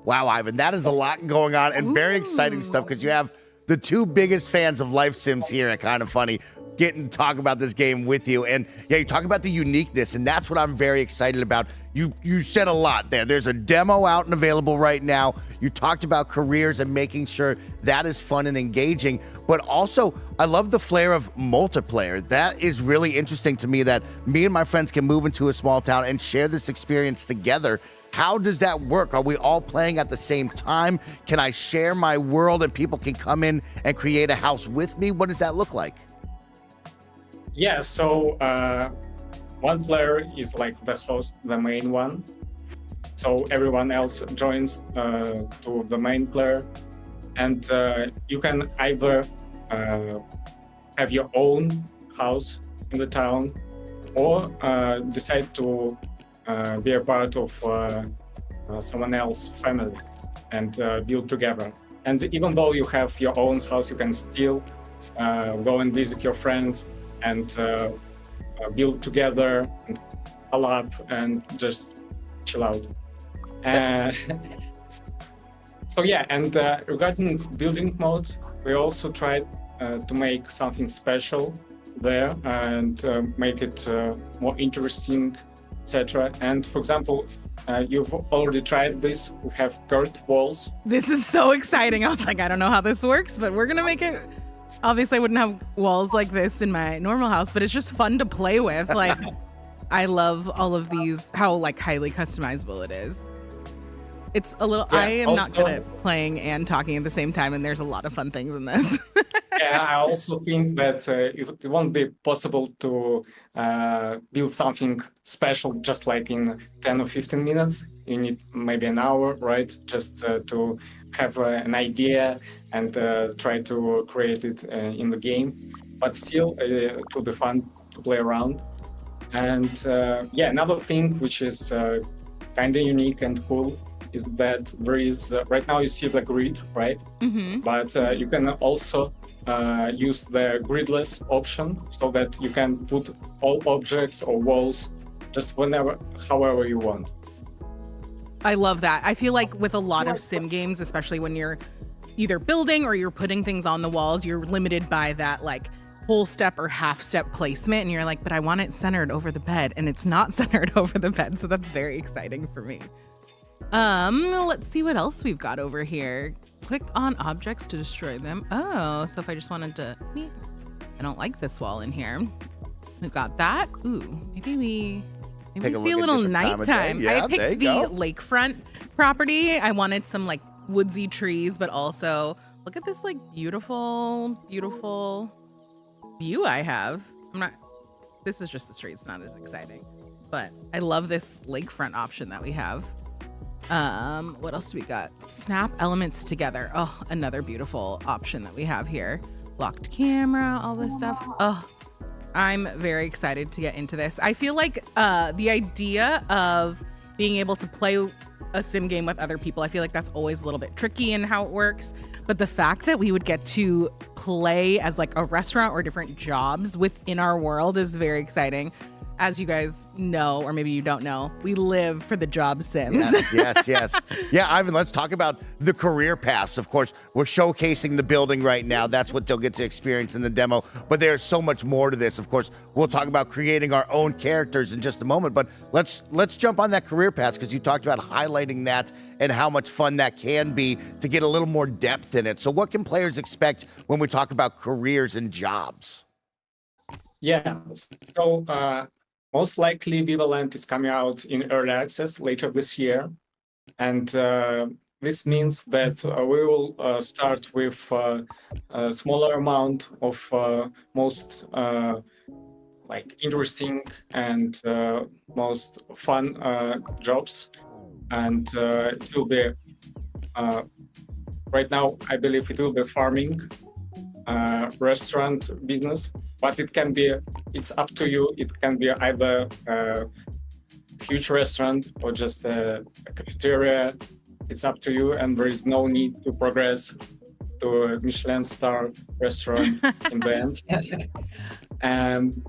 Wow, Ivan, that is a lot going on and very exciting stuff because you have the two biggest fans of life sims here at Kind of Funny getting to talk about this game with you. And yeah, you talk about the uniqueness, and that's what I'm very excited about. You said a lot there. There's a demo out and available right now. You talked about careers and making sure that is fun and engaging, but also I love the flair of multiplayer. That is really interesting to me, that me and my friends can move into a small town and share this experience together. How does that work? Are we all playing at the same time? Can I share my world and people can come in and create a house with me? What does that look like? Yeah, so one player is like the host, the main one. So everyone else joins to the main player. And you can either have your own house in the town or decide to be a part of someone else's family and build together. And even though you have your own house, you can still go and visit your friends and build together, and collab, and just chill out. So yeah, and regarding building mode, we also tried to make something special there and make it more interesting, etc. And for example, you've already tried this. We have curved walls. This is so exciting. I was like, I don't know how this works, but we're gonna make it. Obviously, I wouldn't have walls like this in my normal house, but it's just fun to play with. Like, I love all of these, how like highly customizable it is. It's a little, Yeah, I am also, not good at playing and talking at the same time, and there's a lot of fun things in this. Yeah, I also think that it won't be possible to build something special just like in 10 or 15 minutes. You need maybe an hour, right? Just to have an idea and try to create it in the game. But still, it will be fun to play around. And yeah, another thing which is kind of unique and cool is that there is, right now you see the grid, right? Mm-hmm. But you can also use the gridless option so that you can put all objects or walls just whenever, however you want. I love that. I feel like with a lot of sim games, especially when you're either building or you're putting things on the walls, you're limited by that like whole step or half step placement. And you're like, but I want it centered over the bed, and it's not centered over the bed. So that's very exciting for me. Let's see what else we've got over here. Click on objects to destroy them. Oh, so if I just wanted to, I don't like this wall in here. We've got that. Ooh, maybe we see a little nighttime. Yeah, I picked the lakefront property. I wanted some like woodsy trees, but also look at this like beautiful, beautiful view I have. This is just the street. It's not as exciting, but I love this lakefront option that we have. What else do we got? Snap elements together. Oh, another beautiful option that we have here. locked camera, all this stuff. Oh, I'm very excited to get into this. I feel like the idea of being able to play a sim game with other people, I feel like that's always a little bit tricky in how it works. But the fact that we would get to play as like a restaurant or different jobs within our world is very exciting. As you guys know, or maybe you don't know, we live for the job sims. Yes. Yeah, Ivan, let's talk about the career paths. Of course, we're showcasing the building right now. That's what they'll get to experience in the demo. But there's so much more to this. Of course, we'll talk about creating our own characters in just a moment. But let's jump on that career path, because you talked about highlighting that and how much fun that can be to get a little more depth in it. So what can players expect when we talk about careers and jobs? Yeah, so most likely Vivaland is coming out in early access later this year. And this means that we will start with a smaller amount of most like interesting and most fun jobs. And it will be, right now, I believe it will be farming, restaurant business, but it's up to you. It can be either a huge restaurant or just a cafeteria. It's up to you, and there is no need to progress to a Michelin star restaurant in the end. And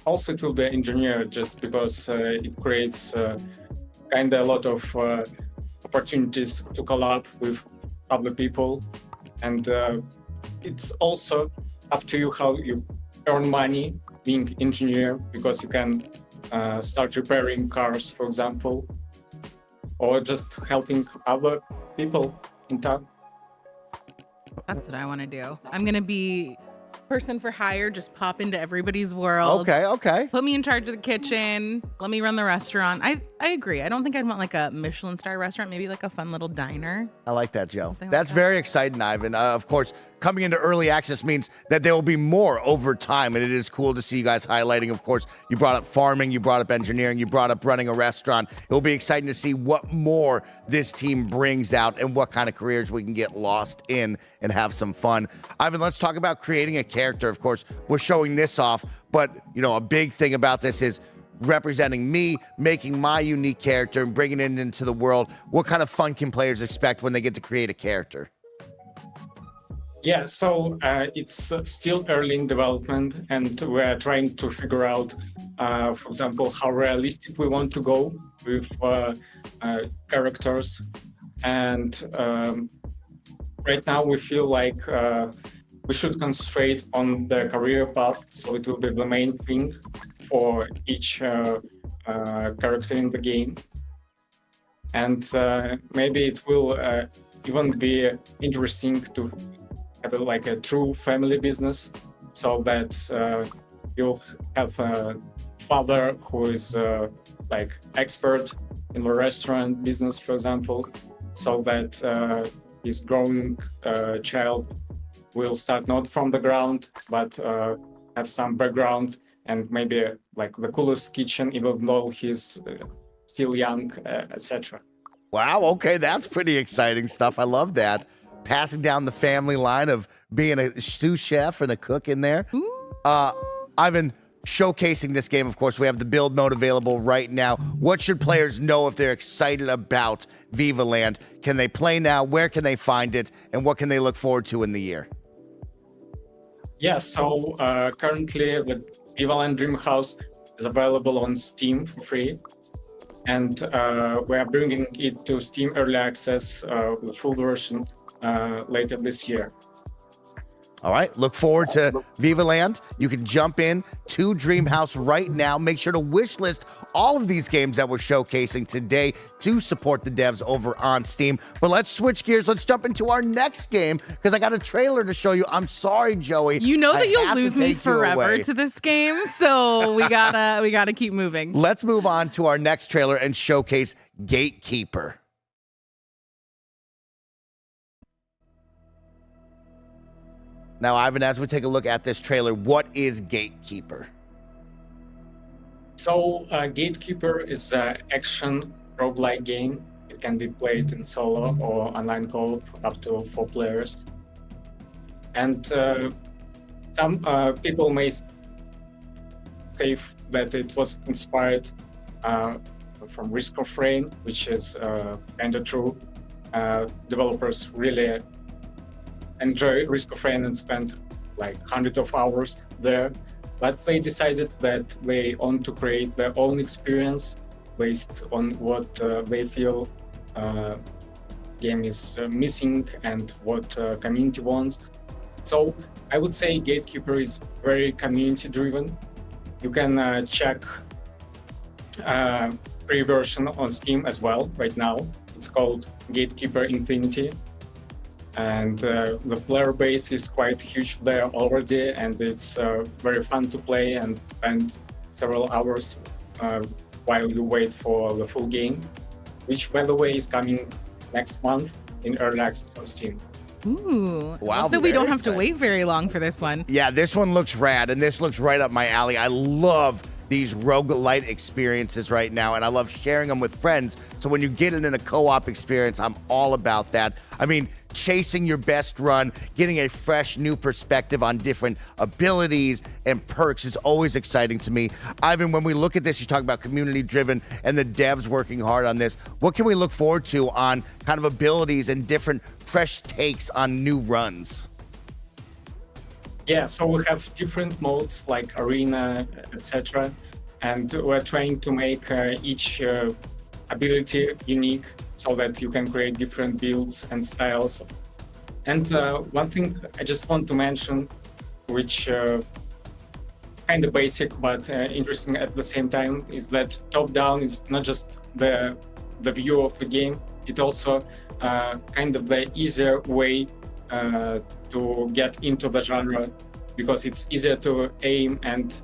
also it will be engineered, just because it creates kind of a lot of opportunities to collab with other people. And it's also up to you how you earn money being engineer, because you can start repairing cars, for example, or just helping other people in town. That's what I want to do. I'm going to be person for hire, just pop into everybody's world. Okay. Put me in charge of the kitchen. Let me run the restaurant. I agree. I don't think I'd want like a Michelin star restaurant, maybe like a fun little diner. I like that, Joe. Something That's like that. very exciting, Ivan. Of course, coming into early access means that there will be more over time, and it is cool to see you guys highlighting. Of course, you brought up farming, you brought up engineering, you brought up running a restaurant. It will be exciting to see what more this team brings out and what kind of careers we can get lost in and have some fun. Ivan, let's talk about creating a character. Of course, we're showing this off, but a big thing about this is representing me, making my unique character and bringing it into the world. What kind of fun can players expect when they get to create a character? Yeah, so it's still early in development, and we're trying to figure out, for example, how realistic we want to go with characters. And right now we feel like we should concentrate on the career path, so it will be the main thing for each character in the game. And maybe it will even be interesting to have like a true family business, so that you'll have a father who is like expert in the restaurant business, for example, so that his growing child will start not from the ground, but have some background and maybe like the coolest kitchen, even though he's still young, etc. Wow, okay, that's pretty exciting stuff. I love that. Passing down the family line of being a sous chef and a cook in there. Ivan, showcasing this game, of course, we have the build mode available right now. What should players know if they're excited about Vivaland? Can they play now? Where can they find it? And what can they look forward to in the year? Yeah, so currently the Vivaland Dream House is available on Steam for free. And we are bringing it to Steam Early Access, the full version, later this year. All right, look forward to Vivaland. You can jump in to Dreamhouse right now. Make sure to wish list all of these games that we're showcasing today to support the devs over on Steam. But let's switch gears. Let's jump into our next game, because I got a trailer to show you. I'm sorry, Joey. You know that I you'll have to lose me take you forever away. to this game, so we gotta keep moving. Let's move on to our next trailer and showcase Gatekeeper. Now, Ivan, as we take a look at this trailer, what is Gatekeeper? So, Gatekeeper is an action roguelike game. It can be played in solo or online co-op up to 4 players. And some people may say that it was inspired from Risk of Rain, which is kind of true. Developers really enjoy Risk of Rain and spend like hundreds of hours there, but they decided that they want to create their own experience based on what they feel game is missing and what community wants. So I would say Gatekeeper is very community driven. You can check pre-version on Steam as well right now. It's called Gatekeeper Infinity. And the player base is quite huge there already, and it's very fun to play and spend several hours while you wait for the full game, which, by the way, is coming next month in early access on Steam. Ooh, Wow, love that we don't very have to exciting. wait very long for this one. Yeah, this one looks rad, and this looks right up my alley. I love these roguelite experiences right now, and I love sharing them with friends. So when you get it in a co-op experience, I'm all about that. I mean, chasing your best run, getting a fresh new perspective on different abilities and perks is always exciting to me. Ivan, when we look at this, you talk about community driven and the devs working hard on this. What can we look forward to on kind of abilities and different fresh takes on new runs? Yeah, so we have different modes like arena, etc. And we're trying to make each ability unique so that you can create different builds and styles. And one thing I just want to mention, which kind of basic but interesting at the same time, is that top-down is not just the view of the game, it also kind of the easier way to get into the genre, because it's easier to aim. And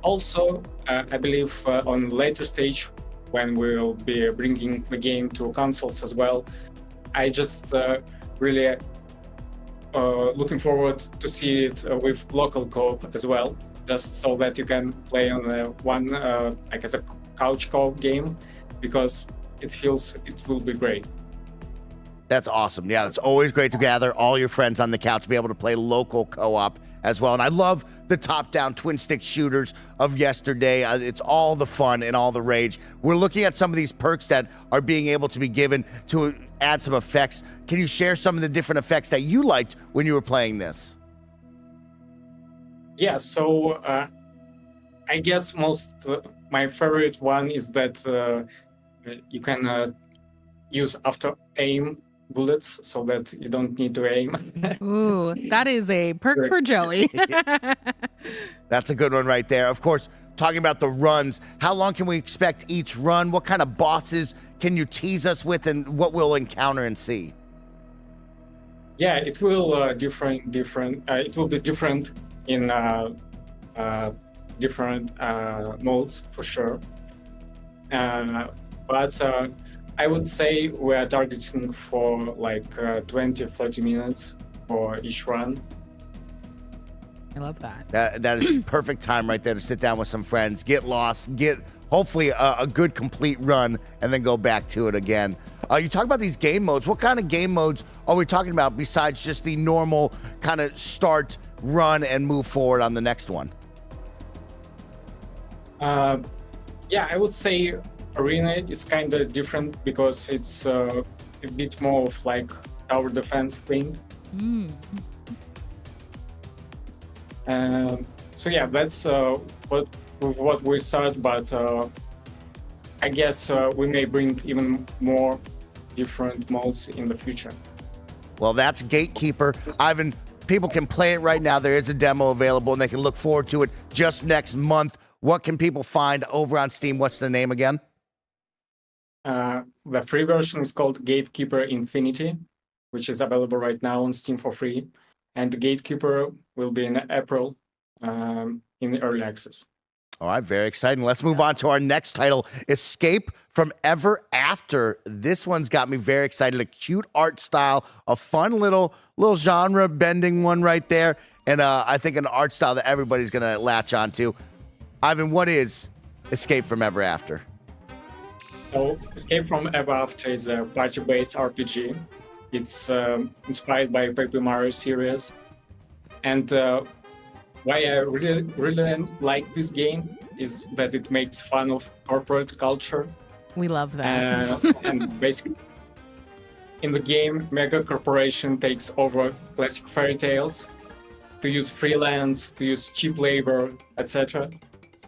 also I believe on later stage when we'll be bringing the game to consoles as well, I just really looking forward to see it with local co-op as well, just so that you can play on one like as a couch co-op game, because it feels it will be great. That's awesome. Yeah, it's always great to gather all your friends on the couch, be able to play local co-op as well. And I love the top-down twin-stick shooters of yesterday. It's all the fun and all the rage. We're looking at some of these perks that are being able to be given to add some effects. Can you share some of the different effects that you liked when you were playing this? Yeah, so I guess my favorite one is that you can use after aim bullets so that you don't need to aim. Ooh, that is a perk for Joey. That's a good one right there. Of course, talking about the runs, how long can we expect each run? What kind of bosses can you tease us with, and what we'll encounter and see? Yeah, it will different. It will be different in different modes for sure. But I would say we are targeting for like 20-30 minutes for each run. I love that. That is perfect time right there to sit down with some friends, get lost, get hopefully a good complete run, and then go back to it again. You talk about these game modes. What kind of game modes are we talking about besides just the normal kind of start, run, and move forward on the next one? Yeah, I would say arena is kind of different because it's a bit more of like tower defense thing. So yeah, that's what we start, but I guess we may bring even more different modes in the future. Well, that's Gatekeeper. Ivan, people can play it right now. There is a demo available, and they can look forward to it just next month. What can people find over on Steam? What's the name again? The free version is called Gatekeeper Infinity, which is available right now on Steam for free. And the Gatekeeper will be in April in early access. All right, very exciting. Let's move on to our next title, Escape from Ever After. This one's got me very excited. A cute art style, a fun little genre bending one right there. And I think an art style that everybody's going to latch onto. Ivan, what is Escape from Ever After? So Escape from Ever After is a party-based RPG. It's inspired by Paper Mario series. And why I really like this game is that it makes fun of corporate culture. We love that. And basically, in the game, mega corporation takes over classic fairy tales to use freelance, to use cheap labor, etc.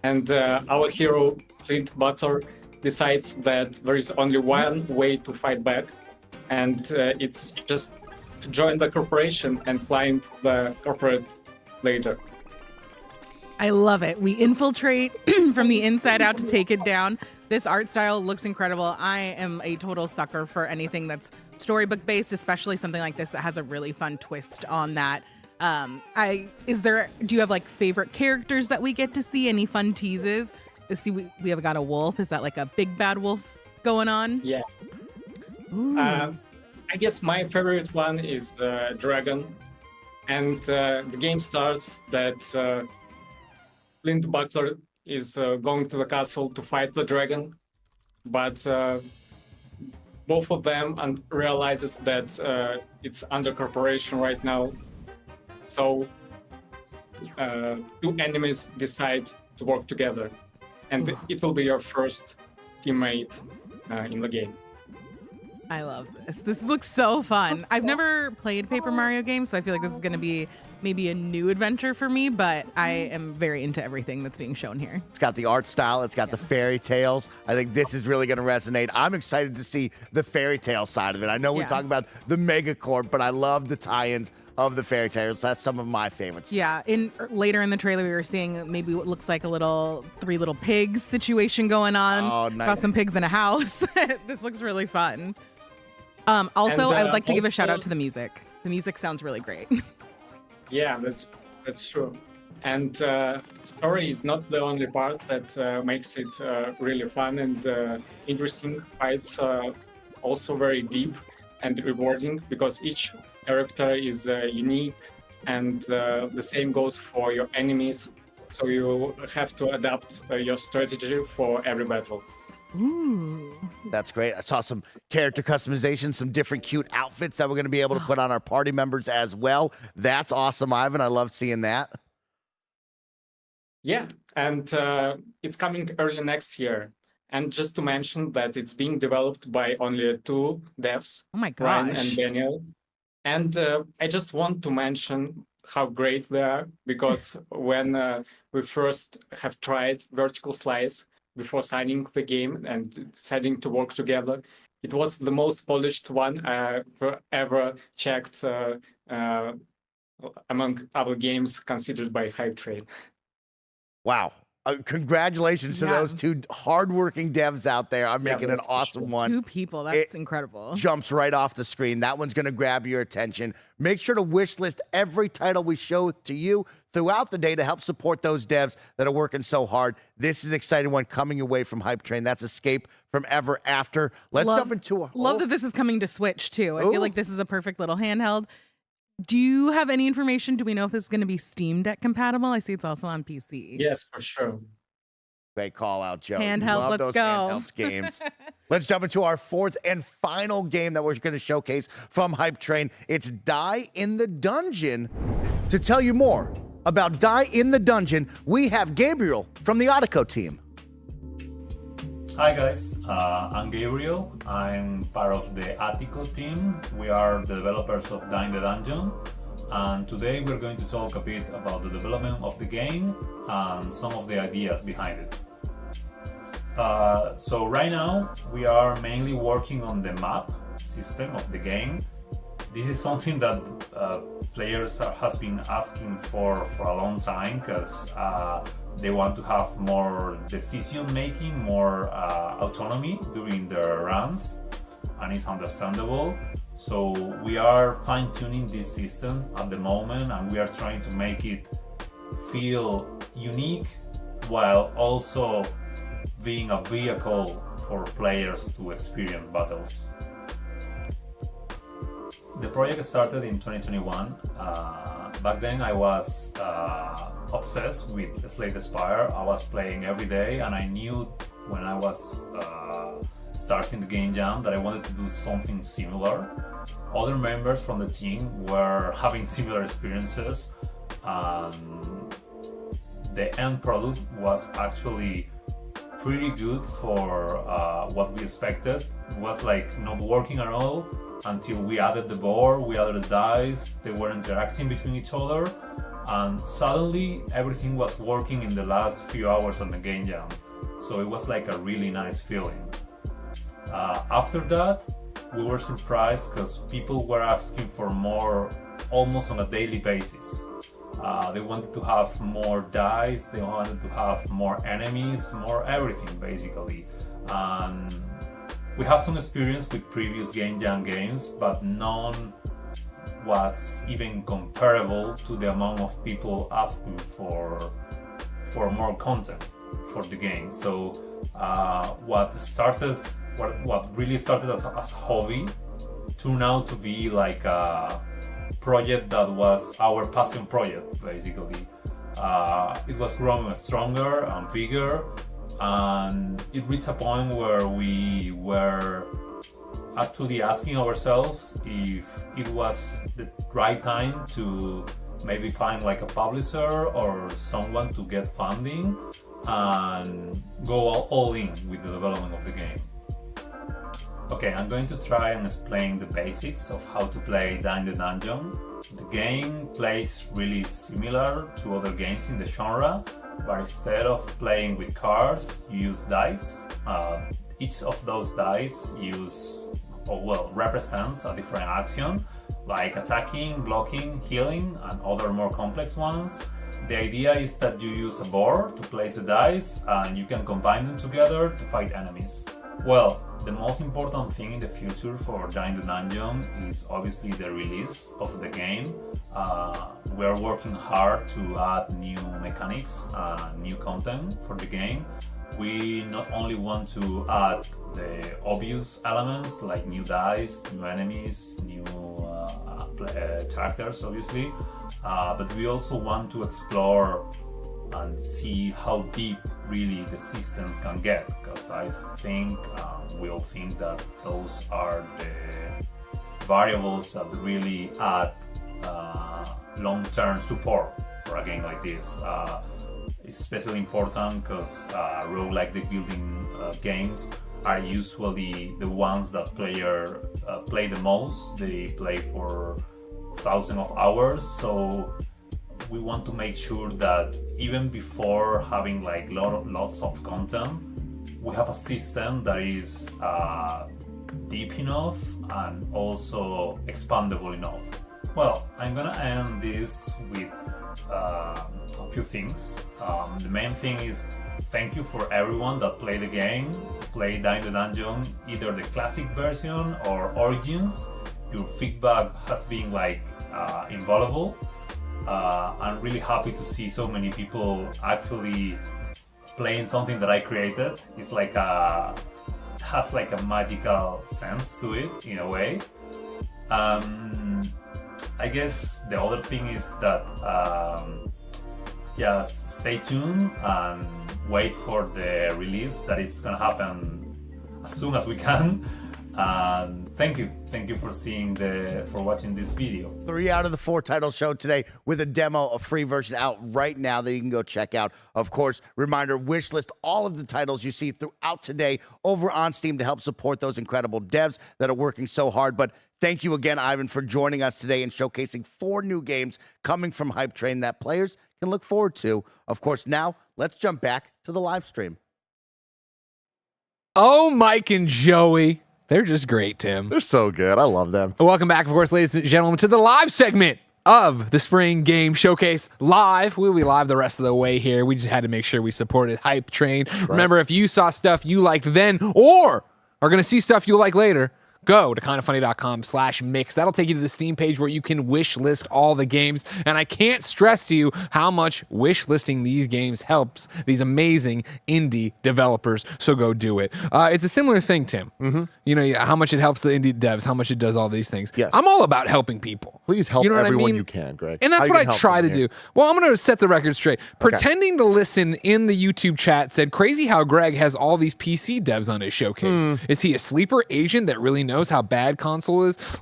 And our hero, Flint Butler, decides that there is only one way to fight back, and it's just to join the corporation and climb the corporate ladder. I love it. We infiltrate from the inside out to take it down. This art style looks incredible. I am a total sucker for anything that's storybook based, especially something like this that has a really fun twist on that. Do you have like favorite characters that we get to see? Any fun teases? See, we have got a wolf. Is that like a big bad wolf going on? Yeah. I guess my favorite one is Dragon. And the game starts that Flint Butler is going to the castle to fight the dragon, but both of them realizes that it's under corporation right now. So two enemies decide to work together, and it will be your first teammate in the game. I love this. This looks so fun. I've never played Paper Mario games, so I feel like this is going to be maybe a new adventure for me, but I am very into everything that's being shown here. It's got the art style. It's got the fairy tales. I think this is really going to resonate. I'm excited to see the fairy tale side of it. I know we're talking about the Megacorp, but I love the tie-ins of the fairy tales. That's some of my favorites. Yeah, later in the trailer, we were seeing maybe what looks like a little Three Little Pigs situation going on. Oh, nice. Saw some pigs in a house. This looks really fun. Also, I would like to give a shout out to the music. The music sounds really great. Yeah, that's true. And story is not the only part that makes it really fun and interesting. Fights also very deep and rewarding because each character is unique, and the same goes for your enemies. So you have to adapt your strategy for every battle. Ooh. That's great. I saw some character customization, some different cute outfits that we're going to be able to put on our party members as well. That's awesome, Ivan. I love seeing that. Yeah, and it's coming early next year. And just to mention that it's being developed by only two devs, oh my gosh, Ryan and Daniel. And I just want to mention how great they are, because when we first have tried Vertical Slice, before signing the game and deciding to work together, it was the most polished one I ever checked among other games considered by Hype Train. Wow. Congratulations to those two hardworking devs out there. I'm making an awesome one. Two people. That's incredible. Jumps right off the screen. That one's going to grab your attention. Make sure to wish list every title we show to you throughout the day to help support those devs that are working so hard. This is an exciting one coming away from Hype Train. That's Escape from Ever After. Let's jump into a Love that this is coming to Switch too. I feel like this is a perfect little handheld. Do you have any information? Do we know if this is going to be Steam Deck compatible? I see it's also on PC. Yes, for sure. Great call out, Joe. Handheld, Love let's those go. handhelds games. Let's jump into our fourth and final game that we're going to showcase from Hype Train. It's Die in the Dungeon. To tell you more about Die in the Dungeon, we have Gabriel from the Audico team. Hi guys, I'm Gabriel. I'm part of the Attico team. We are the developers of Die in the Dungeon. And today we're going to talk a bit about the development of the game and some of the ideas behind it. So right now we are mainly working on the map system of the game. This is something that players has been asking for a long time, because they want to have more decision making, more autonomy during their runs, and it's understandable. So we are fine-tuning these systems at the moment, and we are trying to make it feel unique while also being a vehicle for players to experience battles. The project started in 2021. Back then I was obsessed with Slay the Spire. I was playing every day, and I knew when I was starting the game jam that I wanted to do something similar. Other members from the team were having similar experiences, The end product was actually pretty good for what we expected. It was like not working at all until we added the board, we added the dice, they were interacting between each other, and suddenly everything was working in the last few hours on the game jam. So it was like a really nice feeling. After that, we were surprised because people were asking for more almost on a daily basis. They wanted to have more dice, they wanted to have more enemies, more everything basically. We have some experience with previous Game Jam games, but none was even comparable to the amount of people asking for more content for the game. So what really started as a hobby turned out to be like a project that was our passion project basically. It was growing stronger and bigger, and it reached a point where we were actually asking ourselves if it was the right time to maybe find like a publisher or someone to get funding and go all in with the development of the game. Okay, I'm going to try and explain the basics of how to play Die in the Dungeon. The game plays really similar to other games in the genre, but instead of playing with cards, you use dice. Each of those dice represents a different action, like attacking, blocking, healing, and other more complex ones. The idea is that you use a board to place the dice, and you can combine them together to fight enemies. Well, the most important thing in the future for Die in the Dungeon is obviously the release of the game. We're working hard to add new mechanics, new content for the game. We not only want to add the obvious elements like new dice, new enemies, new characters obviously, but we also want to explore and see how deep really the systems can get, because I think we all think that those are the variables that really add long-term support for a game like this. It's especially important because roguelike deck building games are usually the ones that player play the most. They play for thousands of hours, so we want to make sure that even before having like lots of content, we have a system that is deep enough and also expandable enough. Well, I'm gonna end this with a few things. The main thing is thank you for everyone that played the game, played Die in the Dungeon, either the classic version or Origins. Your feedback has been like invaluable. I'm really happy to see so many people actually playing something that I created. It's like it has like a magical sense to it in a way. I guess the other thing is that just stay tuned and wait for the release that is gonna happen as soon as we can. And thank you for watching this video. 3 out of the 4 titles showed today with a demo, a free version out right now that you can go check out. Of course, reminder, wish list all of the titles you see throughout today over on Steam to help support those incredible devs that are working so hard. But thank you again, Ivan, for joining us today and showcasing 4 new games coming from Hype Train that players can look forward to. Of course, now let's jump back to the live stream. Oh, Mike and Joey. They're just great, Tim. They're so good. I love them. Welcome back, of course, ladies and gentlemen, to the live segment of the Spring Game Showcase live. We'll be live the rest of the way here. We just had to make sure we supported Hype Train. Right. Remember, if you saw stuff you liked then or are going to see stuff you'll like later, go to kindafunny.com/mix. That'll take you to the Steam page where you can wish list all the games. And I can't stress to you how much wish listing these games helps these amazing indie developers. So go do it. It's a similar thing, Tim. Mm-hmm. You know, how much it helps the indie devs, how much it does all these things. Yes. I'm all about helping people. Please help everyone you can, Greg. And that's what I try to do. Well, I'm going to set the record straight. Pretending to listen in the YouTube chat said, crazy how Greg has all these PC devs on his showcase. Is he a sleeper agent that really knows how bad console is?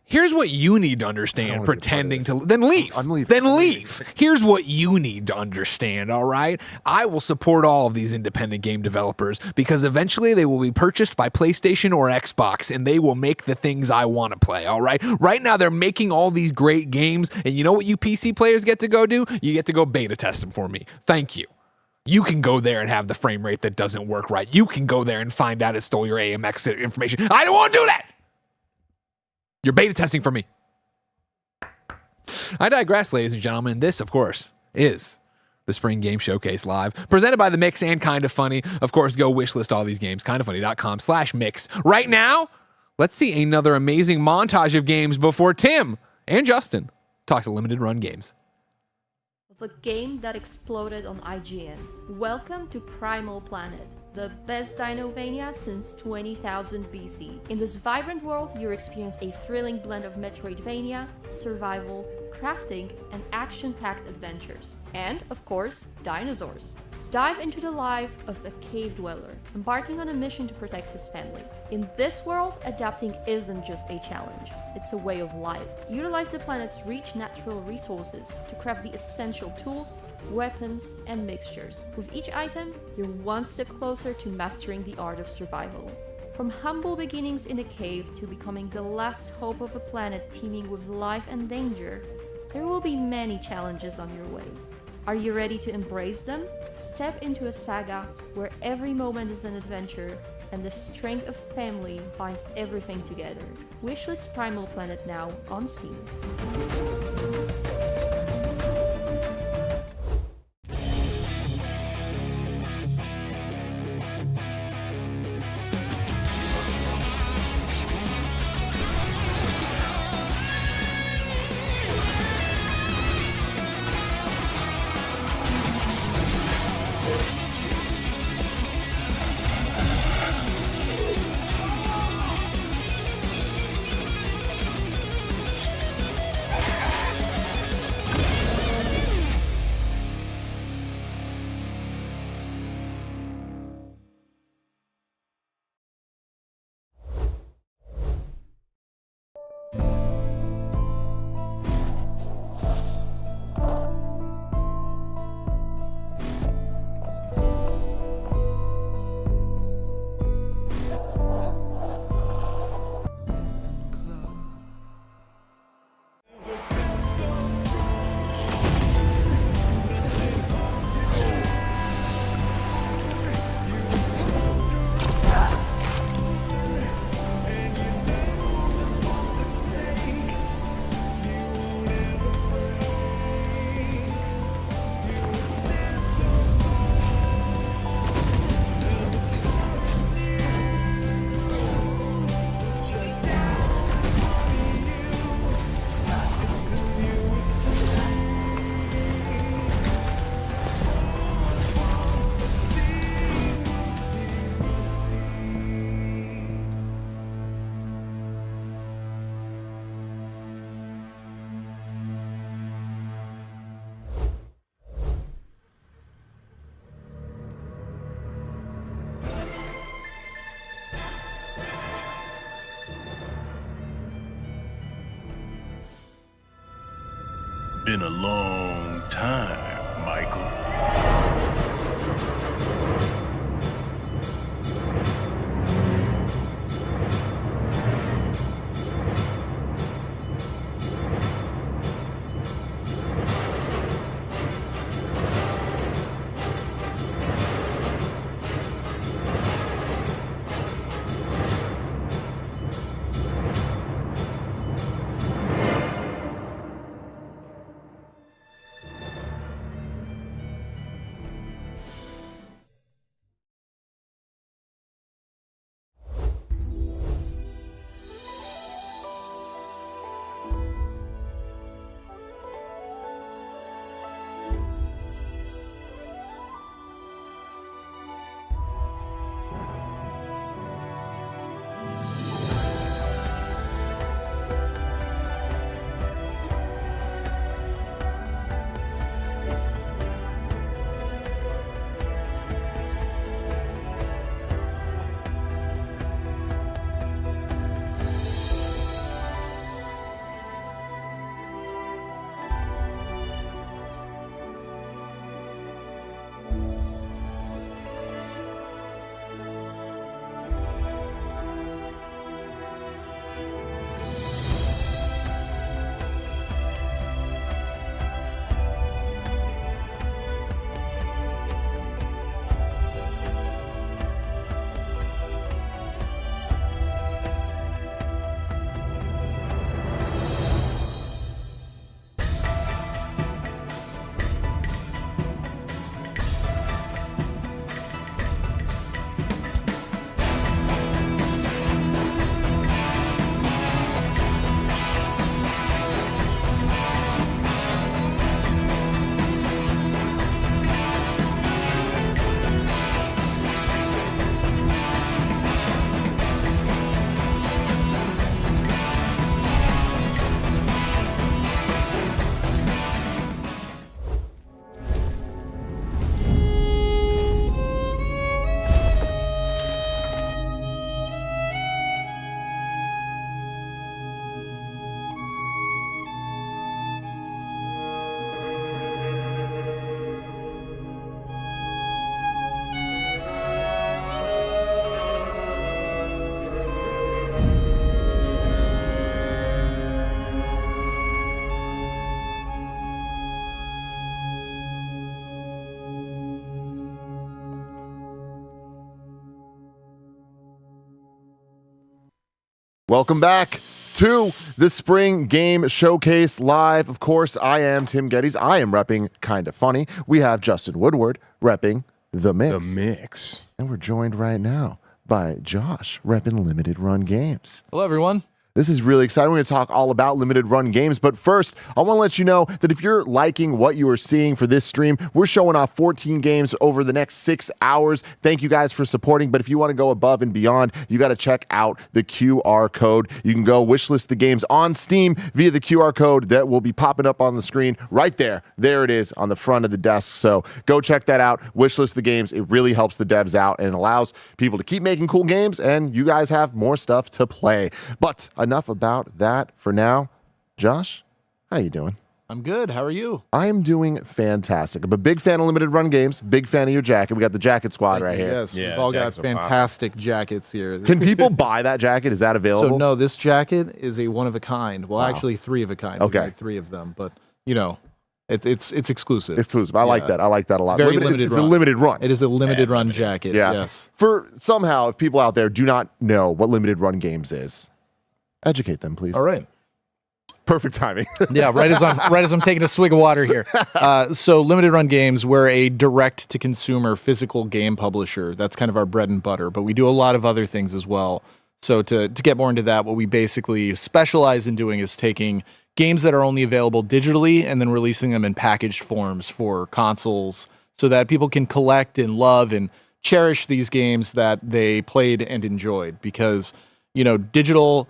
Here's what you need to understand, pretending to then leave. I'm leaving. Then leave. Here's what you need to understand, all right? I will support all of these independent game developers because eventually they will be purchased by PlayStation or Xbox and they will make the things I want to play, all right? Right now they're making all these great games, and you know what you PC players get to go do? You get to go beta test them for me. Thank you. You can go there and have the frame rate that doesn't work right. You can go there and find out it stole your AMX information. I don't want to do that. You're beta testing for me. I digress, ladies and gentlemen. This, of course, is the Spring Game Showcase Live, presented by The Mix and Kinda Funny. Of course, go wishlist all these games, kindafunny.com/mix. Right now, let's see another amazing montage of games before Tim and Justin talk to Limited Run Games. The game that exploded on IGN. Welcome to Primal Planet, the best Dinovania since 20,000 BC. In this vibrant world, you experience a thrilling blend of Metroidvania, survival, crafting, and action-packed adventures. And, of course, dinosaurs. Dive into the life of a cave dweller, embarking on a mission to protect his family. In this world, adapting isn't just a challenge, it's a way of life. Utilize the planet's rich natural resources to craft the essential tools, weapons, and mixtures. With each item, you're one step closer to mastering the art of survival. From humble beginnings in a cave to becoming the last hope of a planet teeming with life and danger, there will be many challenges on your way. Are you ready to embrace them? Step into a saga where every moment is an adventure and the strength of family binds everything together. Wishlist Primal Planet now on Steam. Been a long time, Michael. Welcome back to the Spring Game Showcase live. Of course, I am Tim Geddes. I am repping Kinda Funny. We have Justin Woodward repping The Mix. And we're joined right now by Josh repping Limited Run Games. Hello, everyone. This is really exciting. We're going to talk all about limited run games. But first, I want to let you know that if you're liking what you are seeing for this stream, we're showing off 14 games over the next 6 hours. Thank you guys for supporting. But if you want to go above and beyond, you got to check out the QR code. You can go wishlist the games on Steam via the QR code that will be popping up on the screen right there. There it is on the front of the desk. So go check that out. Wishlist the games. It really helps the devs out and allows people to keep making cool games. And you guys have more stuff to play. But enough about that for now. Josh, how you doing? I'm good. How are you? I'm doing fantastic. I'm a big fan of limited run games. Big fan of your jacket. We got the jacket squad right here. Yes, we've all got fantastic jackets here. Can people buy that jacket? Is that available? So no, this jacket is a one of a kind. Well, actually 3 of a kind. Okay. We've got 3 of them, but you know, it's exclusive. Exclusive. I like that. I like that a lot. Very limited It's run. a limited run. It is a limited run jacket. Yeah. Yes. For somehow, if people out there do not know what limited run games is, educate them, please. All right. Perfect timing. Yeah, right as I'm taking a swig of water here. So limited run games, we're a direct to consumer physical game publisher. That's kind of our bread and butter, but we do a lot of other things as well. So to get more into that, what we basically specialize in doing is taking games that are only available digitally and then releasing them in packaged forms for consoles so that people can collect and love and cherish these games that they played and enjoyed. Because, you know, digital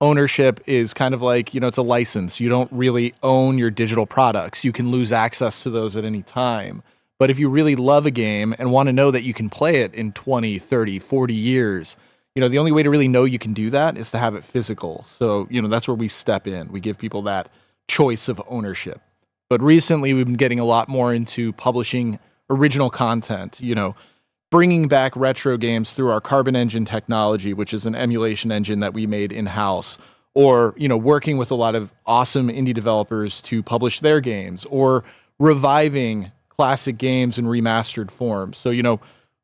ownership is kind of like, you know, it's a license. You don't really own your digital products. You can lose access to those at any time. But if you really love a game and want to know that you can play it in 20, 30, 40 years, you know, the only way to really know you can do that is to have it physical. So, you know, that's where we step in. We give people that choice of ownership. But recently we've been getting a lot more into publishing original content, you know, bringing back retro games through our Carbon Engine technology, which is an emulation engine that we made in-house, or, you know, working with a lot of awesome indie developers to publish their games, or reviving classic games in remastered form. So, you know,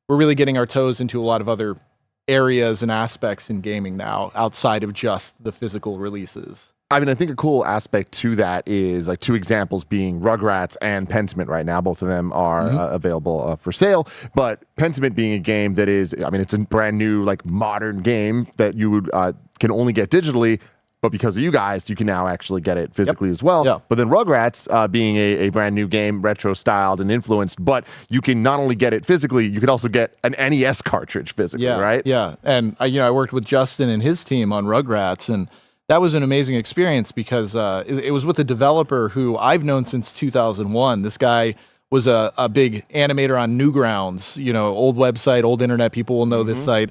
we're really getting our toes into a lot of other areas and aspects in gaming now outside of just the physical releases. I mean, I think a cool aspect to that is like 2 examples being Rugrats and Pentiment right now. Both of them are available for sale, but Pentiment being a game that is, I mean, it's a brand new, like modern game that you would can only get digitally, but because of you guys, you can now actually get it physically as well. Yeah. But then Rugrats being a brand new game, retro styled and influenced, but you can not only get it physically, you can also get an NES cartridge physically, right? Yeah. And I worked with Justin and his team on Rugrats, and that was an amazing experience because it was with a developer who I've known since 2001. This guy was a big animator on Newgrounds, you know, old website, old internet. People will know this site.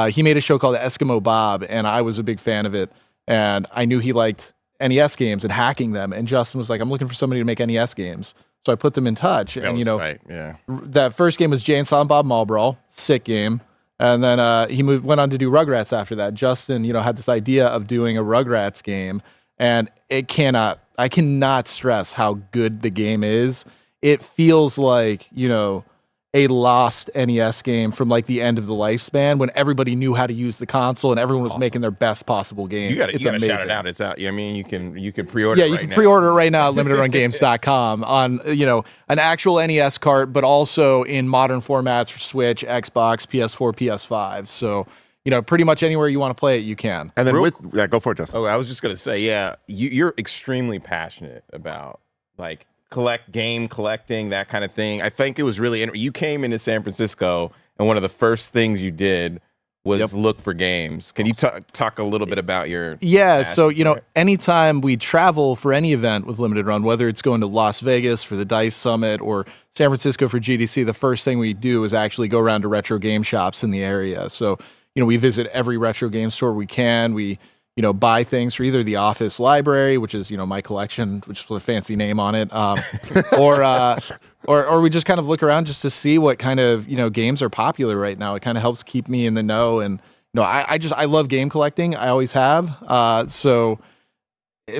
He made a show called Eskimo Bob, and I was a big fan of it. And I knew he liked NES games and hacking them. And Justin was like, I'm looking for somebody to make NES games. So I put them in touch. That and, was you know, tight, yeah. that first game was Jay and Silent Bob Mall Brawl, sick game. And then he went on to do Rugrats after that. Justin, you know, had this idea of doing a Rugrats game, and I cannot stress how good the game is. It feels like, you know, a lost NES game from like the end of the lifespan when everybody knew how to use the console and everyone was making their best possible game. You got to amazing. shout it out. It's out. I mean, you can pre-order. Yeah, it you right can now. pre-order it right now at limitedrungames.com on, you know, an actual NES cart, but also in modern formats for Switch, Xbox, PS4, PS5. So, you know, pretty much anywhere you want to play it, you can. And then go for it, Justin. Oh, I was just gonna say, yeah, you're extremely passionate about like game collecting, that kind of thing. I think it was really you came into San Francisco and one of the first things you did was look for games. Can you talk a little bit about your so you know, anytime we travel for any event with Limited Run, whether it's going to Las Vegas for the DICE Summit or San Francisco for GDC, the first thing we do is actually go around to retro game shops in the area. So, you know, we visit every retro game store we can. We, you know, buy things for either the office library, which is, you know, my collection, which is with a fancy name on it, or we just kind of look around just to see what kind of, you know, games are popular right now. It kind of helps keep me in the know. And, you know, I love game collecting. I always have. So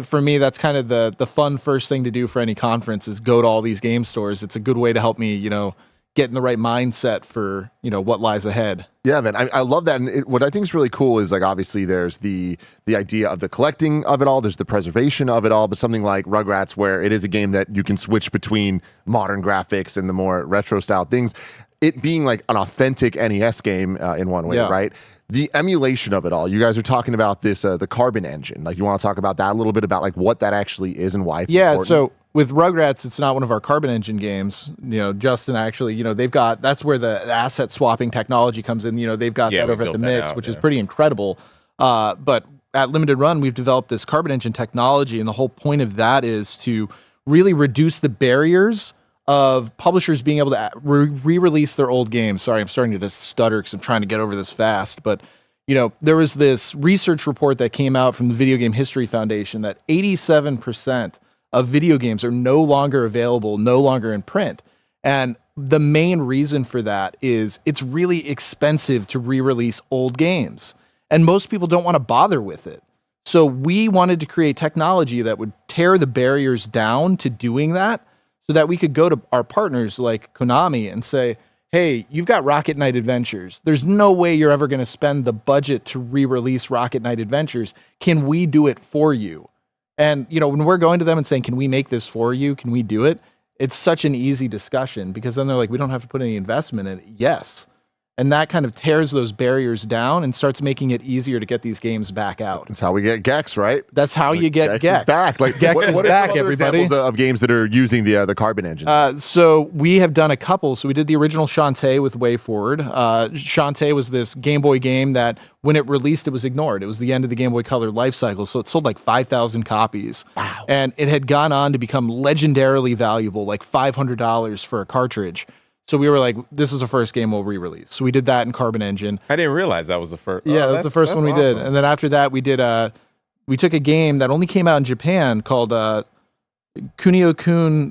for me, that's kind of the fun first thing to do for any conference is go to all these game stores. It's a good way to help me, you know, get in the right mindset for, what lies ahead. Yeah, man, I love that. And what I think is really cool is, like, obviously there's the idea of the collecting of it all, there's the preservation of it all, but something like Rugrats, where it is a game that you can switch between modern graphics and the more retro style things, it being like an authentic NES game in one way, right? The emulation of it all. You guys are talking about this, the Carbon engine. Like, you want to talk about that a little bit, about like what that actually is and why it's important? So with Rugrats, it's not one of our Carbon engine games. Justin actually, they've got, that's where the asset swapping technology comes in. They've got that over at the Mix, which is pretty incredible. But at Limited Run, we've developed this Carbon engine technology, and the whole point of that is to really reduce the barriers of publishers being able to re-release their old games. Sorry, I'm starting to just stutter because I'm trying to get over this fast. But, there was this research report that came out from the Video Game History Foundation that 87% of video games are no longer available, no longer in print. And the main reason for that is it's really expensive to re-release old games. And most people don't want to bother with it. So we wanted to create technology that would tear the barriers down to doing that, so that we could go to our partners like Konami and say, hey, you've got Rocket Knight Adventures. There's no way you're ever going to spend the budget to re-release Rocket Knight Adventures. Can we do it for you? And, when we're going to them and saying, can we make this for you? Can we do it? It's such an easy discussion, because then they're like, we don't have to put any investment in it. Yes. And that kind of tears those barriers down and starts making it easier to get these games back out. That's how we get Gex, right? That's how you get Gex. Is back. Like, Gex is what back, are some other everybody. examples of games that are using the Carbon engine? So we have done a couple. So we did the original Shantae with Way Forward. Shantae was this Game Boy game that when it released, it was ignored. It was the end of the Game Boy Color life cycle. So it sold like 5,000 copies. Wow. And it had gone on to become legendarily valuable, like $500 for a cartridge. So we were like, this is the first game we'll re-release. So we did that in Carbon Engine. I didn't realize that was the first. Yeah, that was the first one we did. And then after that, we did we took a game that only came out in Japan called Kunio-kun.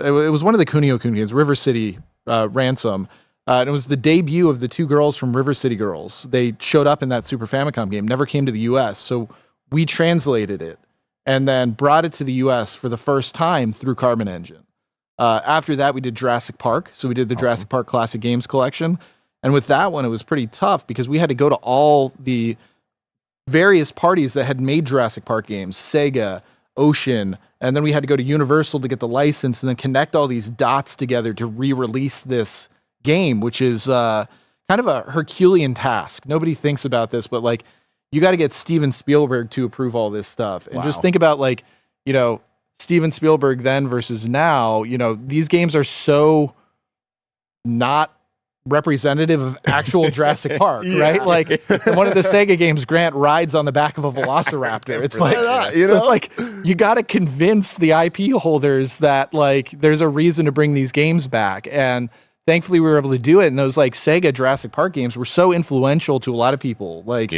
It was one of the Kunio-kun games, River City Ransom. And it was the debut of the two girls from River City Girls. They showed up in that Super Famicom game, never came to the US. So we translated it and then brought it to the US for the first time through Carbon Engine. After that, we did Jurassic Park. So we did the Jurassic Park Classic Games Collection. And with that one, it was pretty tough because we had to go to all the various parties that had made Jurassic Park games, Sega, Ocean, and then we had to go to Universal to get the license and then connect all these dots together to re-release this game, which is kind of a Herculean task. Nobody thinks about this, but like, you got to get Steven Spielberg to approve all this stuff. And just think about like, Steven Spielberg then versus now, these games are so not representative of actual Jurassic Park, right? Like one of the Sega games, Grant rides on the back of a Velociraptor. It's like, so it's like you got to convince the IP holders that like there's a reason to bring these games back. And thankfully we were able to do it. And those like Sega Jurassic Park games were so influential to a lot of people. Like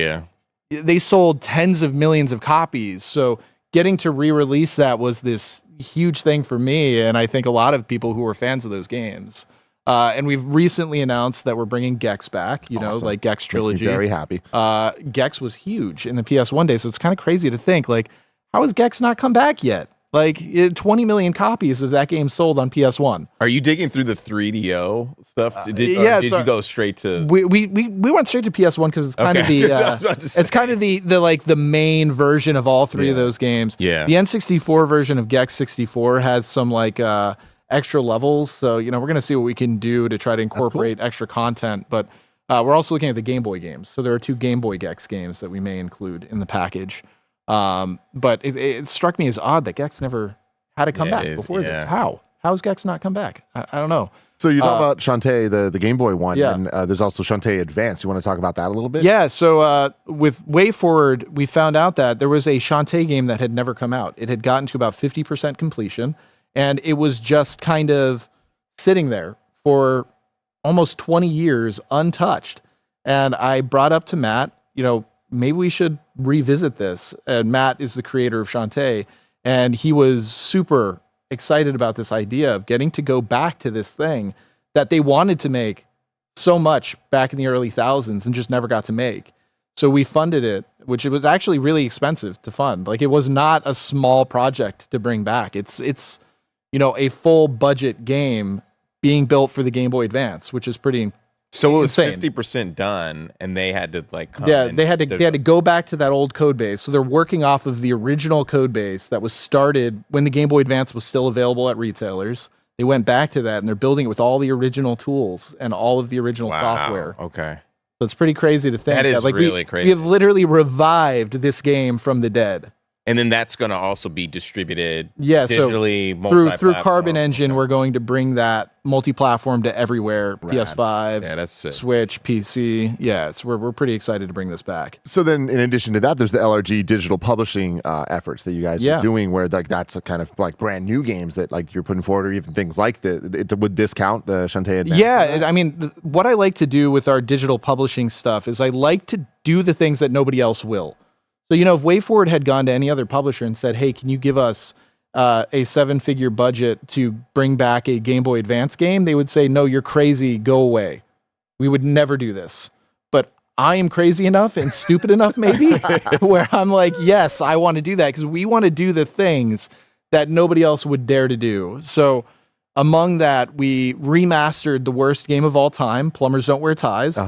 they sold tens of millions of copies. So getting to re-release that was this huge thing for me, and I think a lot of people who were fans of those games. And we've recently announced that we're bringing Gex back, like Gex Trilogy. Makes me very happy. Gex was huge in the PS1 days, so it's kind of crazy to think, like, how has Gex not come back yet? Like 20 million copies of that game sold on PS1. Are you digging through the 3DO stuff? Did you go straight to? We went straight to PS1 because it's kind of the main version of all three of those games. Yeah. The N64 version of Gex 64 has some like extra levels, so we're gonna see what we can do to try to incorporate extra content. But we're also looking at the Game Boy games. So there are 2 Game Boy Gex games that we may include in the package. But it struck me as odd that Gex never had a comeback before this. How has Gex not come back? I don't know. So you talk about Shantae, the Game Boy one, yeah. and there's also Shantae Advance. You want to talk about that a little bit? Yeah. So with Way Forward, we found out that there was a Shantae game that had never come out. It had gotten to about 50% completion, and it was just kind of sitting there for almost 20 years untouched. And I brought up to Matt, maybe we should revisit this. And Matt is the creator of Shantae, and he was super excited about this idea of getting to go back to this thing that they wanted to make so much back in the early thousands and just never got to make. So we funded it, which it was actually really expensive to fund. Like it was not a small project to bring back. It's a full budget game being built for the Game Boy Advance, which is pretty So it was insane. 50% done, and they had to like come Yeah, and they had to go back to that old code base. So they're working off of the original code base that was started when the Game Boy Advance was still available at retailers. They went back to that, and they're building it with all the original tools and all of the original software. Okay. So it's pretty crazy to think That is like really crazy. We have literally revived this game from the dead. And then that's going to also be distributed Yeah, digitally, so through multi-platform. Carbon Engine, we're going to bring that multi-platform to everywhere: Rad. PS5, Yeah, that's sick. Switch, PC. Yeah, so we're pretty excited to bring this back. So then, in addition to that, there's the LRG digital publishing efforts that you guys are doing, where like that's a kind of like brand new games that like you're putting forward, or even things like would this count the Shantae Advance? Yeah, I mean, what I like to do with our digital publishing stuff is I like to do the things that nobody else will. So, you know, if WayForward had gone to any other publisher and said, hey, can you give us a 7-figure budget to bring back a Game Boy Advance game, they would say, no, you're crazy, go away. We would never do this. But I am crazy enough and stupid enough, maybe, where I'm like, yes, I want to do that, because we want to do the things that nobody else would dare to do. So among that, we remastered the worst game of all time, Plumbers Don't Wear Ties.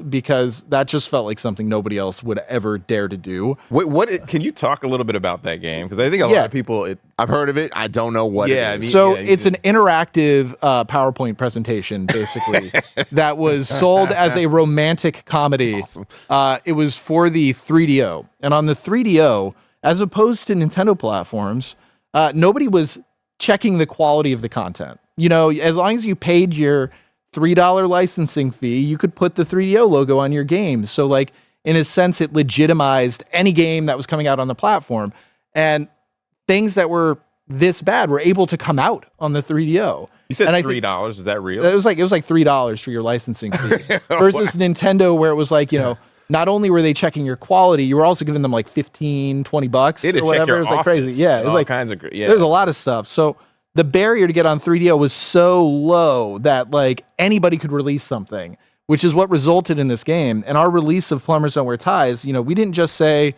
Because that just felt like something nobody else would ever dare to do. What can you talk a little bit about that game? Because I think a lot of people, I've heard of it. I don't know what it is. So it's an interactive PowerPoint presentation, basically, that was sold as a romantic comedy. Awesome. It was for the 3DO. And on the 3DO, as opposed to Nintendo platforms, nobody was checking the quality of the content. You know, as long as you paid your $3 licensing fee, you could put the 3DO logo on your game. So like, in a sense, it legitimized any game that was coming out on the platform. And things that were this bad were able to come out on the 3DO. You said and $3. Is that real? It was like $3 for your licensing fee versus Nintendo, where it was like, you know, not only were they checking your quality, you were also giving them like $15, $20 or whatever. It was like crazy. Yeah. It was like kinds of there's a lot of stuff. So the barrier to get on 3DO was so low that like anybody could release something, which is what resulted in this game. And our release of Plumbers Don't Wear Ties, you know, we didn't just say,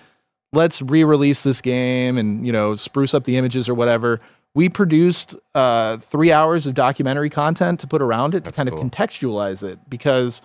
let's re-release this game and, you know, spruce up the images or whatever. We produced 3 hours of documentary content to put around it to kind of contextualize it, because,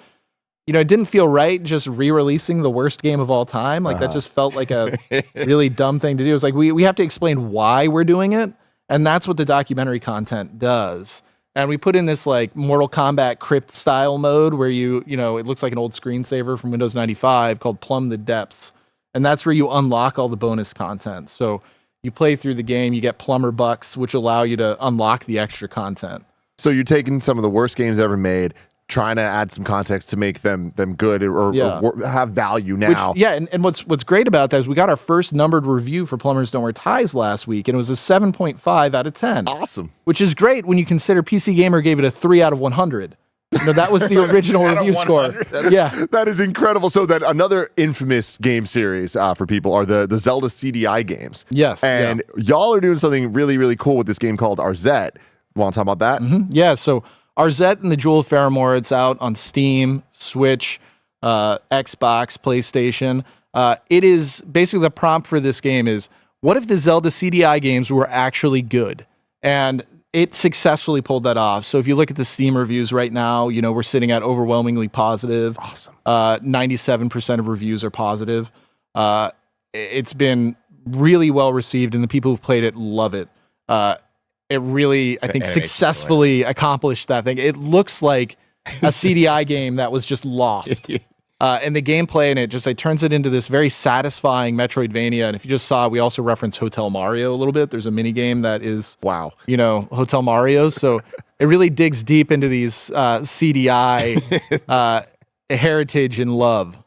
you know, it didn't feel right just re-releasing the worst game of all time. Like that just felt like a really dumb thing to do. It's like we have to explain why we're doing it. And that's what the documentary content does. And we put in this like Mortal Kombat crypt style mode where you know, it looks like an old screensaver from Windows 95 called Plumb the Depths. And that's where you unlock all the bonus content. So you play through the game, you get plumber bucks, which allow you to unlock the extra content. So you're taking some of the worst games ever made, trying to add some context to make them good or have value now. And what's great about that is we got our first numbered review for Plumbers Don't Wear Ties last week, and it was a 7.5 out of 10. Awesome. Which is great when you consider PC Gamer gave it a 3 out of 100. You know, that was the original review score. That is incredible. So that another infamous game series for people are the Zelda CDI games. Yes. And y'all are doing something really, really cool with this game called Arzette. Want to talk about that? Mm-hmm. Yeah, so Arzette and the Jewel of Faramore, it's out on Steam, Switch, Xbox, PlayStation. It is basically the prompt for this game is, what if the Zelda CDI games were actually good? And it successfully pulled that off. So if you look at the Steam reviews right now, you know, we're sitting at overwhelmingly positive. Awesome. 97% of reviews are positive. It's been really well received, and the people who've played it love it. It really, I think, successfully accomplished that thing. It looks like a CDI game that was just lost. And the gameplay in it just turns it into this very satisfying Metroidvania. And if you just saw, we also reference Hotel Mario a little bit. There's a mini game that is, you know, Hotel Mario. So it really digs deep into these CDI heritage and love.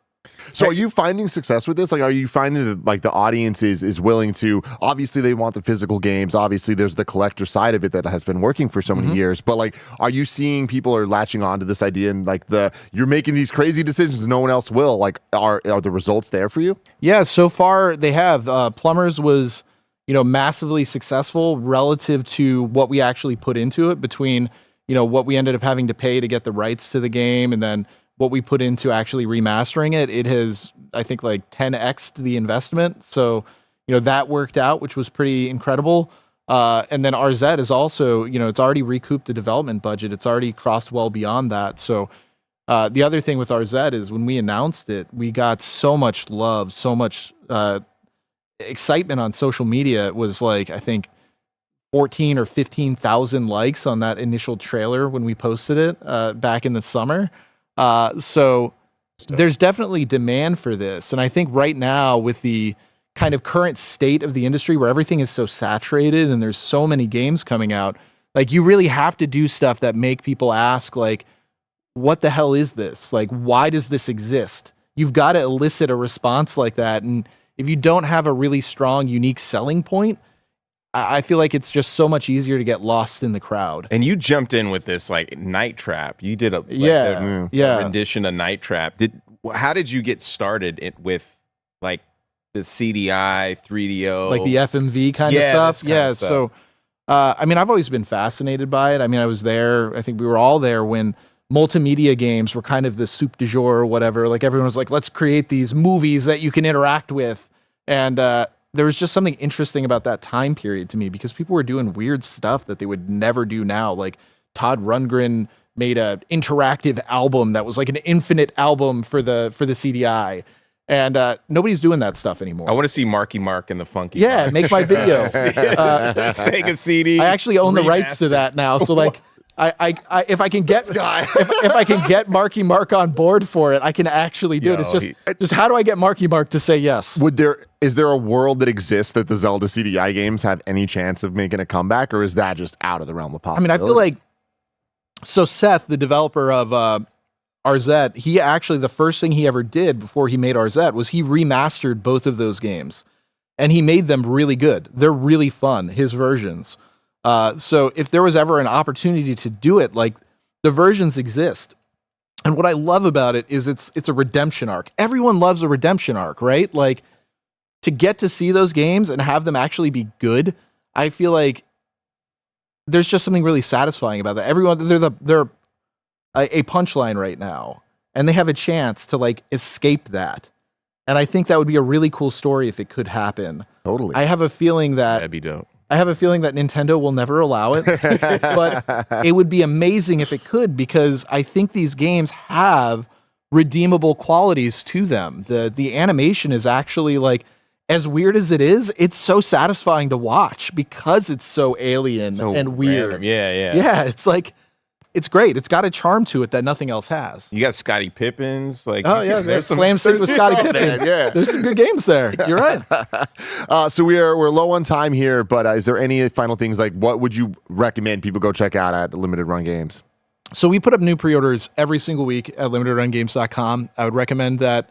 So are you finding success with this? Like, are you finding that like the audience is willing to, obviously they want the physical games. Obviously there's the collector side of it that has been working for so many years, but like, are you seeing people are latching on to this idea and like you're making these crazy decisions no one else will, like are the results there for you? Yeah, so far they have. Plumbers was, you know, massively successful relative to what we actually put into it, between, you know, what we ended up having to pay to get the rights to the game and then what we put into actually remastering it. It has, I think, like 10x'd the investment. So, you know, that worked out, which was pretty incredible. And then RZ is also, it's already recouped the development budget. It's already crossed well beyond that. So the other thing with RZ is when we announced it, we got so much love, so much excitement on social media. It was like, I think 14 or 15,000 likes on that initial trailer when we posted it back in the summer. So there's definitely demand for this. And I think right now with the kind of current state of the industry where everything is so saturated and there's so many games coming out, like you really have to do stuff that make people ask, like, what the hell is this? Like, why does this exist? You've got to elicit a response like that. And if you don't have a really strong, unique selling point, I feel like it's just so much easier to get lost in the crowd. And you jumped in with this like Night Trap. You did a rendition of Night Trap. How did you get started with like the CDI, 3DO, like the FMV kind of stuff? Yeah. So, I mean, I've always been fascinated by it. I mean, I was there. I think we were all there when multimedia games were kind of the soup du jour or whatever. Like everyone was like, let's create these movies that you can interact with. And there was just something interesting about that time period to me because people were doing weird stuff that they would never do now. Like Todd Rundgren made an interactive album that was like an infinite album for the CDI. And nobody's doing that stuff anymore. I want to see Marky Mark and the Funky. Yeah, Mark. make my video. Sega CD. I actually own the rights to that now. So like, if I can get if I can get Marky Mark on board for it, I can actually do it. It's just how do I get Marky Mark to say yes? Is there a world that exists that the Zelda CDI games have any chance of making a comeback, or is that just out of the realm of possibility? I mean, I feel like Seth, the developer of RZ, he actually, the first thing he ever did before he made RZ was he remastered both of those games, and he made them really good. They're really fun, his versions. So if there was ever an opportunity to do it, like the versions exist. And what I love about it is it's a redemption arc. Everyone loves a redemption arc, right? Like to get to see those games and have them actually be good, I feel like there's just something really satisfying about that. Everyone, they're a punchline right now, and they have a chance to like escape that. And I think that would be a really cool story if it could happen. Totally. I have a feeling that that'd be dope. I have a feeling that Nintendo will never allow it, but it would be amazing if it could, because I think these games have redeemable qualities to them. The animation is actually like, as weird as it is, it's so satisfying to watch because it's so alien and weird. Random. Yeah. Yeah, it's like, it's great. It's got a charm to it that nothing else has. You got Scottie Pippins. Like, oh yeah, there's Slam City with Scottie Pippen. Yeah, there's some good games there. You're right. So we're low on time here, but is there any final things, like what would you recommend people go check out at Limited Run Games? So we put up new pre-orders every single week at limitedrungames.com. I would recommend that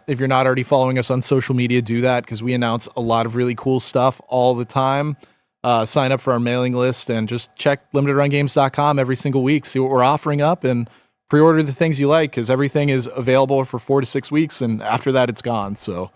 if you're not already following us on social media, do that, because we announce a lot of really cool stuff all the time. Sign up for our mailing list and just check limitedrungames.com every single week, see what we're offering up, and pre-order the things you like, because everything is available for 4 to 6 weeks, and after that it's gone. So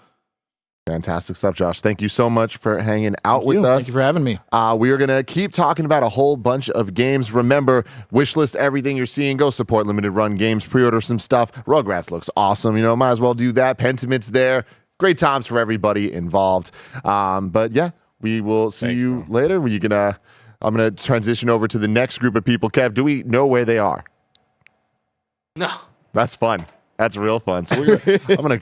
fantastic stuff, Josh. Thank you so much for hanging out with us. Thank you for having me. We are going to keep talking about a whole bunch of games. Remember, wishlist everything you're seeing. Go support Limited Run Games. Pre-order some stuff. Rugrats looks awesome. Might as well do that. Pentiment's there. Great times for everybody involved. But yeah, we will see you later. I'm gonna transition over to the next group of people. Kev, do we know where they are? No. That's fun. That's real fun. So I'm gonna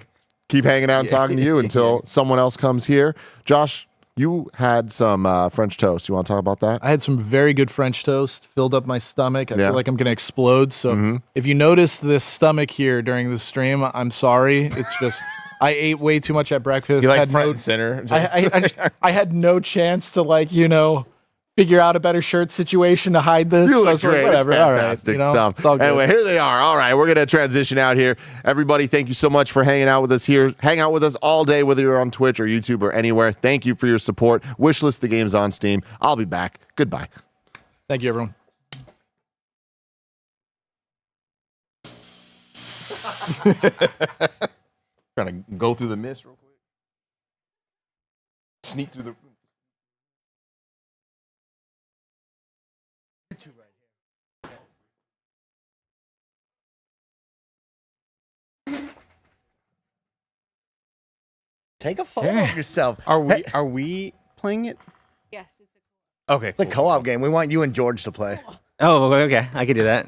keep hanging out and talking to you until someone else comes here. Josh, you had some French toast. You want to talk about that? I had some very good French toast. Filled up my stomach. I feel like I'm gonna explode. So if you notice this stomach here during the stream, I'm sorry. It's just I ate way too much at breakfast. You like front and center? I had no chance to figure out a better shirt situation to hide this. You look so great. Whatever. Fantastic stuff. It's all good. Anyway, here they are. All right, we're going to transition out here. Everybody, thank you so much for hanging out with us here. Hang out with us all day, whether you're on Twitch or YouTube or anywhere. Thank you for your support. Wishlist the games on Steam. I'll be back. Goodbye. Thank you, everyone. Trying to go through the mist real quick. Sneak through the... Take a photo of yourself. Are we playing it? Yes, it's Okay. It's a co-op game. We want you and George to play. Oh, okay. I could do that.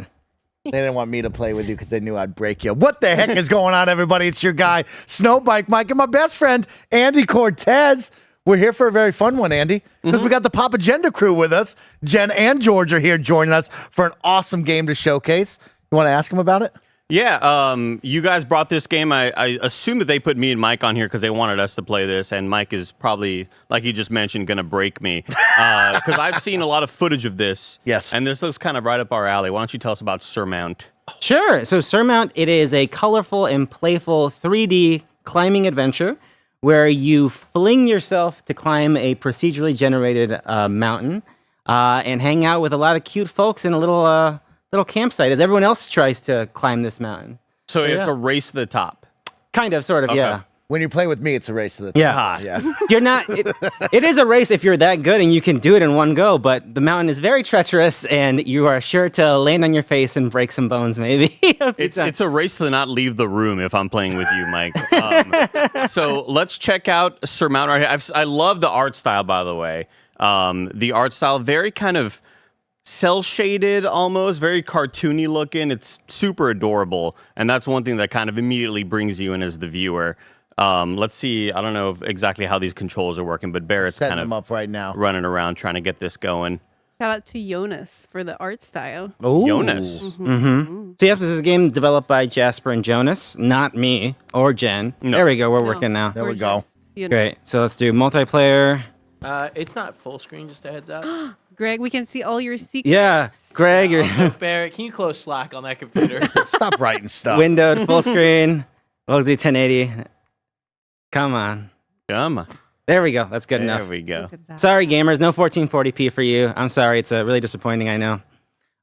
They didn't want me to play with you because they knew I'd break you. What the heck is going on, everybody? It's your guy, Snowbike Mike, and my best friend, Andy Cortez. We're here for a very fun one, Andy, because we got the Pop Agenda crew with us. Jen and George are here joining us for an awesome game to showcase. You want to ask them about it? Yeah, you guys brought this game. I assume that they put me and Mike on here because they wanted us to play this, and Mike is probably, like you just mentioned, going to break me. Because I've seen a lot of footage of this. Yes. And this looks kind of right up our alley. Why don't you tell us about Surmount? Sure. So Surmount, it is a colorful and playful 3D climbing adventure where you fling yourself to climb a procedurally generated mountain and hang out with a lot of cute folks in a little campsite as everyone else tries to climb this mountain. So it's yeah. a race to the top. Kind of, sort of, Okay. yeah. When you play with me, it's a race to the top. Yeah. Yeah. You're not. It is a race if you're that good and you can do it in one go. But the mountain is very treacherous, and you are sure to land on your face and break some bones, maybe. It's a race to not leave the room if I'm playing with you, Mike. So let's check out Surmount right here. I love the art style, by the way. The art style, very kind of cell shaded, almost very cartoony looking. It's super adorable, and that's one thing that kind of immediately brings you in as the viewer. Let's see. I don't know exactly how these controls are working, but Barrett's Setting kind of them up right now. running around trying to get this going. Shout out to Jonas for the art style. Ooh. Jonas. Mm-hmm. So yes, this is a game developed by Jasper and Jonas, not me or Jen. No. There we go. We're working now. There we go. Great. So let's do multiplayer. It's not full screen, just a heads up. Greg, we can see all your secrets. Yeah, Greg, you're Barrett, can you close Slack on that computer? Stop writing stuff. windowed full screen. We'll do 1080. Come on. Come on. There we go. That's good enough. There we go. Sorry, gamers. No 1440p for you. I'm sorry. It's really disappointing. I know.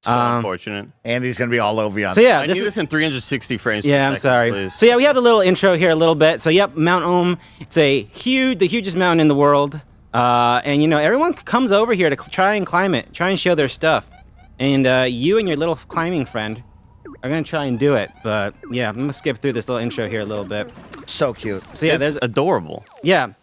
So unfortunate. Andy's going to be all over you on So yeah, I need this in 360 frames Yeah, per I'm second, sorry. please. So yeah, we have the little intro here a little bit. So yep, Mount Ohm. It's the hugest mountain in the world. And everyone comes over here to try and climb it, try and show their stuff. And you and your little climbing friend are gonna try and do it. But yeah, I'm gonna skip through this little intro here a little bit. So cute. So yeah, It's there's adorable. yeah.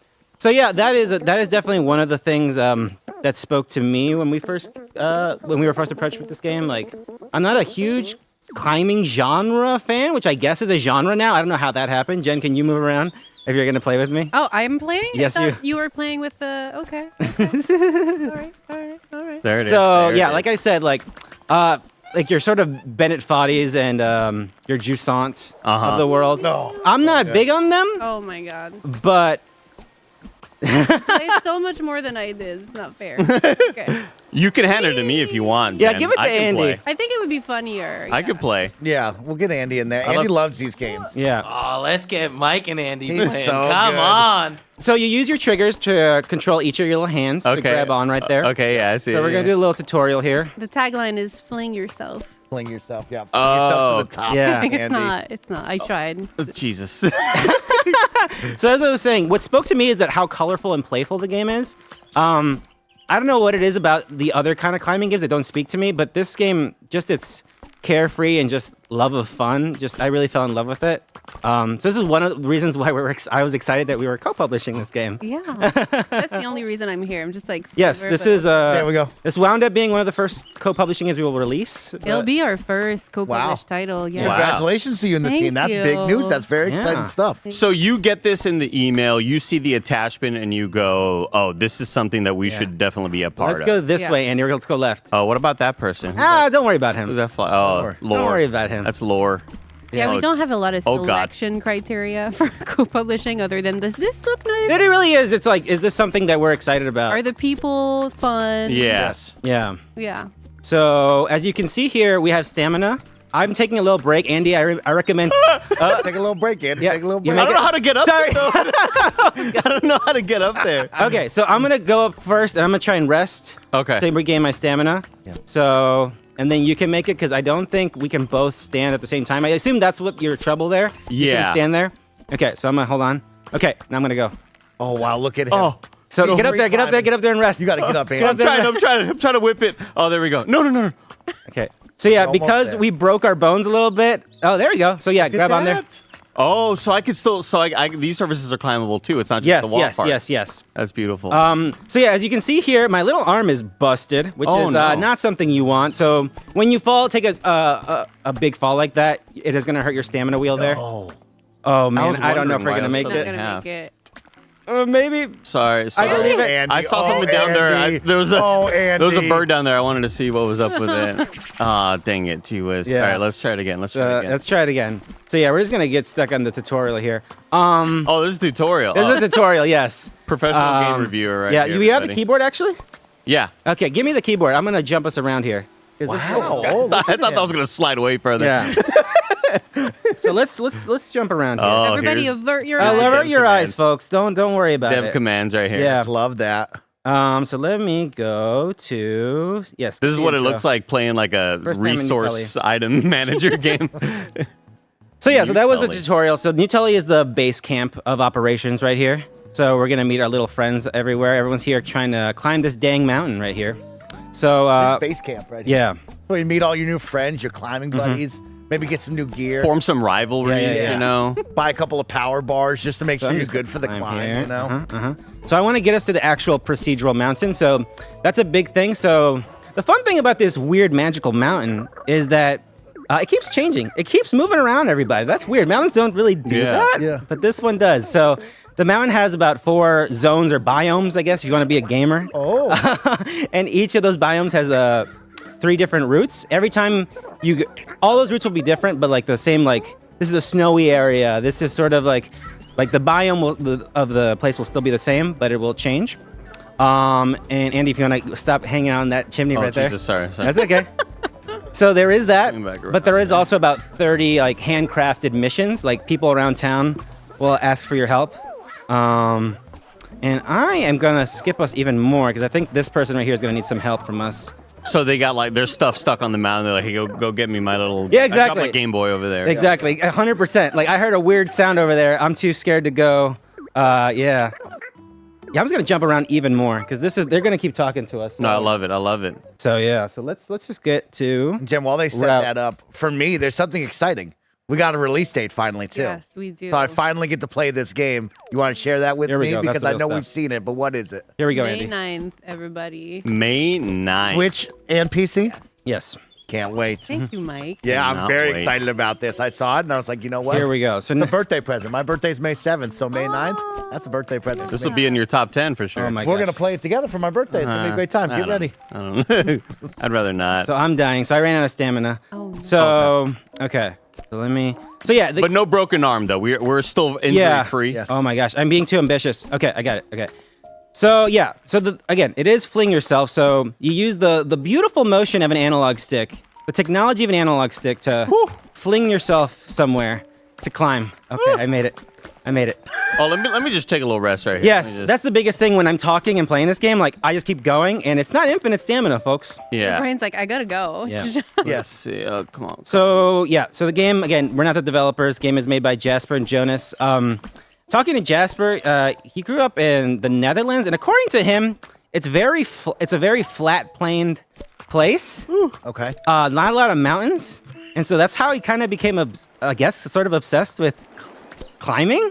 So yeah, that is definitely one of the things that spoke to me when we were first approached with this game. Like, I'm not a huge climbing genre fan, which I guess is a genre now. I don't know how that happened. Jen, can you move around if you're gonna play with me? Oh, I'm playing? Yes, I you. thought you were playing with the. Okay. All right. There it is. So There yeah, it like is. I said, like your sort of Bennett Foddies and your Jouissants of the world. No. I'm not big on them, Oh my god. but Played so much more than I did. It's not fair. Okay. You can hand it to me if you want. Yeah, Jen. give it to I can Andy. play. I think it would be funnier. I could play. Yeah, we'll get Andy in there. I Andy love- loves these games. yeah. Oh, let's get Mike and Andy He's playing. so Come good. on. So you use your triggers to control each of your little hands to Okay. grab on right there. Okay, yeah, I see. So we're gonna do a little tutorial here. The tagline is "Fling yourself." Fling yourself, yeah. Fling Oh, yourself to the top. yeah. It's not. I tried. Jesus. So as I was saying, what spoke to me is that how colorful and playful the game is. I don't know what it is about the other kind of climbing games that don't speak to me, but this game, just its carefree and just love of fun, I really fell in love with it. So this is one of the reasons why I was excited that we were co-publishing this game. Yeah. That's the only reason I'm here. I'm just like. Yes, forever, this but- is. There we go. This wound up being one of the first co-publishing games we will release. It'll be our first co-published title. Yeah. Wow. Congratulations to you and the Thank team. That's big you. news. That's very Yeah. exciting stuff. So you get this in the email, you see the attachment, and you go, "Oh, this is something that we should definitely be a part Let's of." go this Yeah. way, Andy. Let's go left. Oh, what about that person? Don't worry about him. Who's that fly? Oh, Lore. Don't worry about him. That's Lore. Yeah, we Oh, don't have a lot of oh, God. selection criteria for co-publishing other than this look nice? It really is. It's like, is this something that we're excited about? Are the people fun? Yes. Yeah. Yeah. So as you can see here, we have stamina. I'm taking a little break. Andy, I recommend. Take a little break, Andy. Yeah, Take a little you break. I don't know how to get up Sorry. there, though. I don't know how to get up there. Okay, so I'm gonna go up first, and I'm gonna try and rest Okay. to regain my stamina. Yeah. So, and then you can make it, because I don't think we can both stand at the same time. I assume that's what your trouble there. You Yeah. can stand there. Okay, so I'm gonna hold on. Okay, now I'm gonna go. Oh, wow. Look at him. Oh. So He's get up there, get up there, get up there and rest. You got to get up, Andy. Get up there. I'm trying to whip it. Oh, there we go. No. Okay. So yeah, Almost because there. we broke our bones a little bit. Oh, there we go. So yeah, grab on there. Oh, so I could still. So these surfaces are climbable too. It's not just the wall part. Yes. That's beautiful. So yeah, as you can see here, my little arm is busted, which is not something you want. So when you fall, take a big fall like that, it is gonna hurt your stamina wheel there. Oh man, I don't know if we're gonna make it. Not gonna make it. Maybe. Sorry. I believe it. Andy, I saw something down there. There was a bird down there. I wanted to see what was up with it. Ah, dang it. Gee whiz. Yeah. All right, let's try it again. Let's try it again. So yeah, we're just gonna get stuck on the tutorial here. Oh, this is a tutorial. This is a tutorial, yes. Professional game reviewer, right? Yeah, here, you have the everybody. keyboard actually? Yeah. Okay, give me the keyboard. I'm gonna jump us around here. Wow. I thought that was gonna slide away further. Yeah. So let's jump around here. Oh, Everybody here's avert your eyes. Avert your eyes, commands. folks. Don't worry about Dev it. commands right here. Yeah. Love that. So let me go to This is what it looks like playing like a First time in resource item manager game. So yeah, so that was the Tully. tutorial. So New Tully is the base camp of operations right here. So we're gonna meet our little friends everywhere. Everyone's here trying to climb this dang mountain right here. So This is base camp right here. yeah. So you meet all your new friends, your climbing buddies. Maybe get some new gear. Form some rivalries, Yeah. you know. Buy a couple of power bars just to make So sure I'm you're just good for the gonna climb, here. you know? So I want to get us to the actual procedural mountain. So that's a big thing. So the fun thing about this weird magical mountain is that it keeps changing. It keeps moving around everybody. That's weird. Mountains don't really do that. Yeah. But this one does. So the mountain has about 4 zones or biomes, I guess, if you want to be a gamer. Oh. And each of those biomes has 3 different routes. Every time all those routes will be different, but like the same, like this is a snowy area. This is sort of like the biome of the place will still be the same, but it will change. And Andy, if you want to stop hanging out on that chimney right there. Jesus, sorry. That's okay. So there is that, back around. but there is also about 30 like handcrafted missions. Like people around town will ask for your help. And I am gonna skip us even more because I think this person right here is gonna need some help from us. So they got like their stuff stuck on the mountain. They're like, hey, go get me my little. Yeah, I exactly. got my Game Boy over there. Exactly, 100%. Like I heard a weird sound over there. I'm too scared to go. Yeah, I'm just gonna jump around even more because they're gonna keep talking to us. No, I love it. I love it. So yeah, so let's just get to Jim, while they set that up, for me, there's something exciting. We got a release date finally, too. Yes, we do. So I finally get to play this game. You want to share that with Here we me? go. That's Because the I real know stuff. we've seen it, but what is it? Here we go, May Andy. 9th, everybody. May 9th. Switch and PC? Yes. Can't wait. Thank you, Mike. Yeah, I'm Cannot very wait. excited about this. I saw it and I was like, you know what? Here we go. So It's a birthday present. My birthday's May 7th, so May 9th, that's a birthday present. This will be in your top 10 for sure. Oh my We're gosh. going to play it together for my birthday. It's going to be a great time. I Get don't- ready. I don't know. I'd rather not. So I'm dying. So I ran out of stamina. Oh, no. So okay. So let me. So yeah. But no broken arm though. We're still injury free. Yes. Oh my gosh, I'm being too ambitious. Okay, I got it. Okay. So yeah. So again, it is fling yourself. So you use the beautiful motion of an analog stick, the technology of an analog stick to fling yourself somewhere to climb. Okay, I made it. Oh, let me just take a little rest right here. Yes, that's the biggest thing when I'm talking and playing this game. Like I just keep going, and it's not infinite stamina, folks. Yeah. Brian's like, I gotta go. Yeah. Yes. Yeah, come on. So yeah, so the game again, we're not the developers. The game is made by Jasper and Jonas. Talking to Jasper, he grew up in the Netherlands, and according to him, it's a very flat-planed place. Okay. Not a lot of mountains, and so that's how he kind of became, I guess, sort of obsessed with climbing.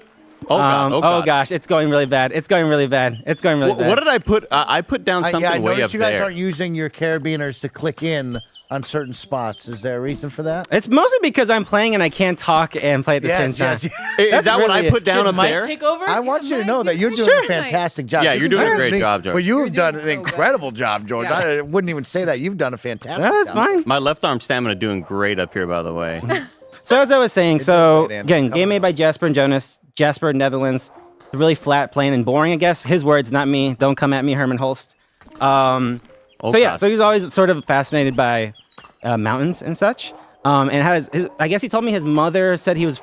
Oh god. Oh god. gosh, it's going really bad. It's going really bad. What did I put? I put down something I way up noticed you guys there. aren't using your carabiners to click in on certain spots. Is there a reason for that? It's mostly because I'm playing and I can't talk and play at the same time. Is that what I put down Should up Mike there? take over? I want you to know that you're doing Sure. a fantastic job. Yeah, You you're can doing a agree great with me, job, George. Well, you've You're done doing an so good. incredible job, George. Yeah. I wouldn't even say that. You've done a fantastic That's job. fine. My left arm stamina doing great up here, by the way. So as I was saying, so great, Andy. again, Come game on. made by Jasper and Jonas. Jasper, Netherlands. It's really flat, plain, and boring, I guess. His words, not me. Don't come at me, Herman Holst. Oh, So yeah, God. so he's always sort of fascinated by mountains and such. And I guess he told me his mother said he was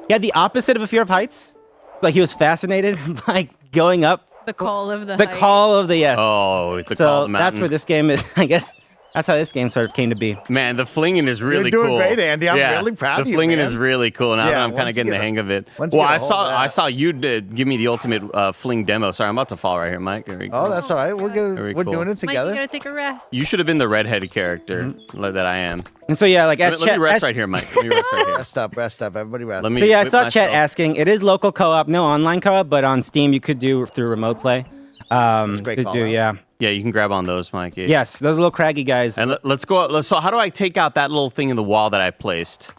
he had the opposite of a fear of heights. Like he was fascinated by going up The call of the the height. call of the yes. Oh, the So call of the that's mountain. where this game is, I guess, That's how this game sort of came to be. Man, the flinging is really You're doing cool. great, Andy. I'm really proud of you, The flinging man. is really cool. Now Yeah, that I'm kind once of getting you the hang of it. once you Well, get a hold of I that. saw you give me the ultimate fling demo. Sorry, I'm about to fall right here, Mike. There we go. Oh, that's all right. We're Very doing it Mike, together. you gotta take a rest. You should have been the redheaded character that I am. And so yeah, like as Let me rest right here, Mike. Let me rest right here. Rest up. Everybody rest. Let me So yeah, I whip saw myself. Chet asking. It is local co-op, no online co-op, but on Steam you could do through remote play. great to call do, out. yeah. Yeah, you can grab on those, Mike. Yeah. Yes, those little craggy guys. And let's go. So how do I take out that little thing in the wall that I placed?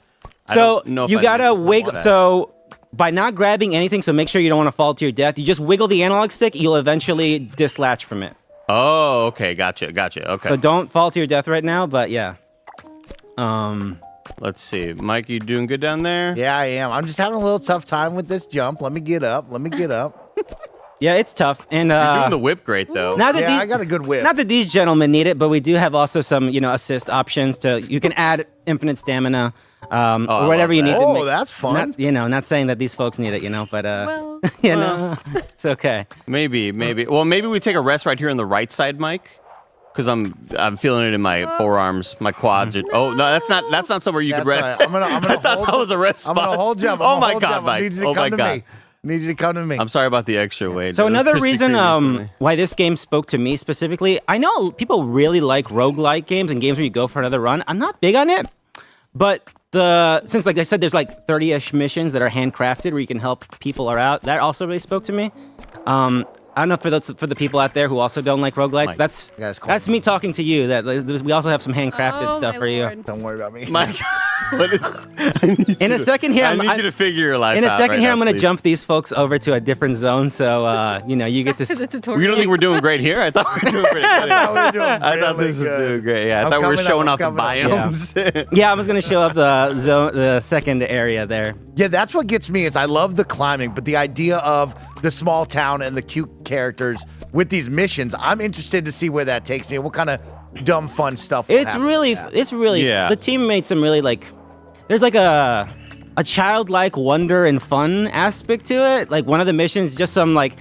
I So don't know if you I gotta know wiggle. that. So by not grabbing anything, so make sure you don't want to fall to your death. You just wiggle the analog stick. You'll eventually dislatch from it. Oh, okay. Gotcha. Okay. So don't fall to your death right now. But yeah. Let's see. Mike, you doing good down there? Yeah, I am. I'm just having a little tough time with this jump. Let me get up. Yeah, it's tough. And You're doing the whip great though. Now that Yeah, these, I got a good whip. Not that these gentlemen need it, but we do have also some, assist options to. You can add infinite stamina, I or whatever love you need. that. To Oh, make, that's fun. Not saying that these folks need it, but Well, it's okay. Maybe. Well, maybe we take a rest right here on the right side, Mike. Because I'm feeling it in my forearms, my quads. Oh no, that's not somewhere you could That's rest. all right. I'm gonna I thought hold- that was a rest I'm spot. gonna hold jump. Oh my God, Mike. I need you to Oh my come to God. me. Need you to come to me. I'm sorry about the extra weight. So It was another Krispy reason Kreme recently. why this game spoke to me specifically, I know people really like roguelike games and games where you go for another run. I'm not big on it, but since like I said, there's like 30-ish missions that are handcrafted where you can help people out. That also really spoke to me. I don't know for the people out there who also don't like roguelites. Mike. That's me talking to you. That we also have some handcrafted Oh, stuff my for you. Lord. Don't worry about me. Mike, what is? In a second here, I need you to figure your life In a out second right here, now, I'm gonna please. jump these folks over to a different zone. So you get to. The tutorial. You don't think we're doing great here? I thought we were doing great. I thought this was doing great. Yeah, I thought we were showing off the biomes. Yeah, I was gonna show up the second area there. Yeah, that's what gets me is I love the climbing, but the idea of the small town and the cute characters with these missions, I'm interested to see where that takes me and what kind of dumb fun stuff will It's happen really, with that. it's really. Yeah. The team made some really there's like a childlike wonder and fun aspect to it. Like one of the missions, just some like.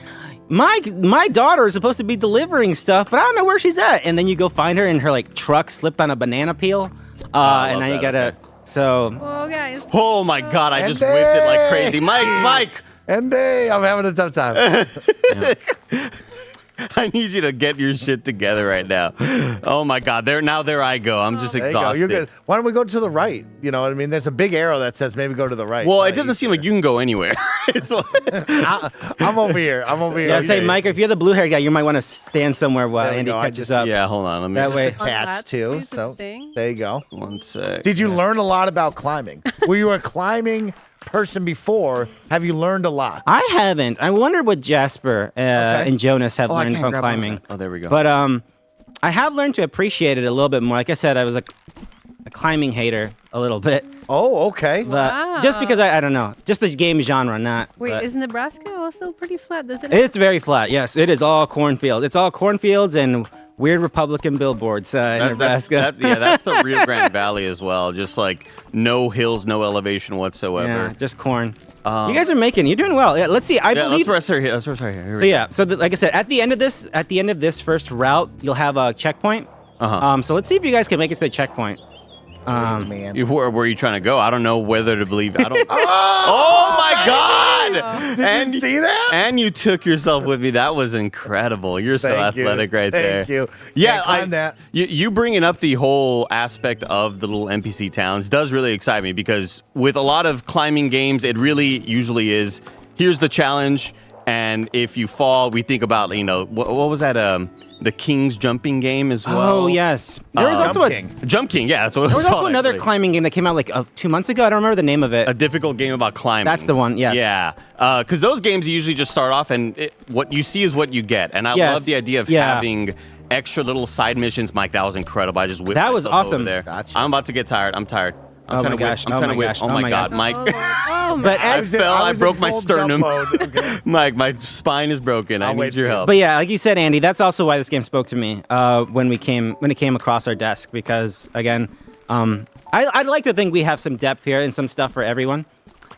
My daughter is supposed to be delivering stuff, but I don't know where she's at. And then you go find her, and her truck slipped on a banana peel, and now you that, gotta. okay. So Oh, guys. Oh my God, I just And whipped it like they- crazy. Mike. And I'm having a tough time. I need you to get your shit together right now. Oh my God, there I go. I'm just There you go. exhausted. You're good. Why don't we go to the right? You know what I mean? There's a big arrow that says maybe go to the right. Well, it doesn't seem like you can go anywhere. I'm over here. yeah, say Mike, if you're the blue hair guy, you might want to stand somewhere while There we Andy go. I catches just- up. Yeah, hold on. Let me That just way. attached too. Use the So thing. there you go. 1 sec. Did you learn a lot about climbing? Were you a climbing person before? Have you learned a lot? I haven't. I wonder what Jasper and Jonas have Oh, I learned can't from grab climbing. on that. Oh, there we go. But I have learned to appreciate it a little bit more. Like I said, I was a climbing hater a little bit. Oh, okay. But just because I don't know, just the game genre, not. Wait, but- is Nebraska also pretty flat? Does it? It's very flat. Yes, it is all cornfield. It's all cornfields and weird Republican billboards in Nebraska. That's the Rio Grande Valley as well. Just like no hills, no elevation whatsoever. Yeah, just corn. You guys are you're doing well. Yeah, let's see. I believe. Let's rest right here. Let's rest right here. Here So we yeah, so like I said, at the end of this first route, you'll have a checkpoint. So let's see if you guys can make it to the checkpoint. Man. Where are you trying to go? I don't know whether to believe. I don't. Oh my God! Did you see that? And you took yourself with me. That was incredible. You're so Thank you. athletic right there. Thank you. Yeah, Can't climb that. You bringing up the whole aspect of the little NPC towns does really excite me because with a lot of climbing games, it really usually is. Here's the challenge, and if you fall, we think about what was that? The King's jumping game as well. Oh yes, there was also Jump King. Yeah, that's what it there was was also called, another actually. climbing game that came out like 2 months ago. I don't remember the name of it. A difficult game about climbing. That's the one, yes. Yeah, because those games usually just start off, and what you see is what you get. And I Yes. love the idea of Yeah. having extra little side missions. Mike, that was incredible. I just whipped That was myself over awesome. there. Gotcha. I'm about to get tired. I'm tired. I'm Oh trying my to whip. gosh. I'm Oh trying my to whip. gosh. Oh Oh my my God, gosh. Mike. Oh, But I as fell. I was broke in my full sternum. jump mode. Okay. Mike, my spine is broken. I need your help. But yeah, like you said, Andy, that's also why this game spoke to me when it came across our desk. Because again, I'd like to think we have some depth here and some stuff for everyone.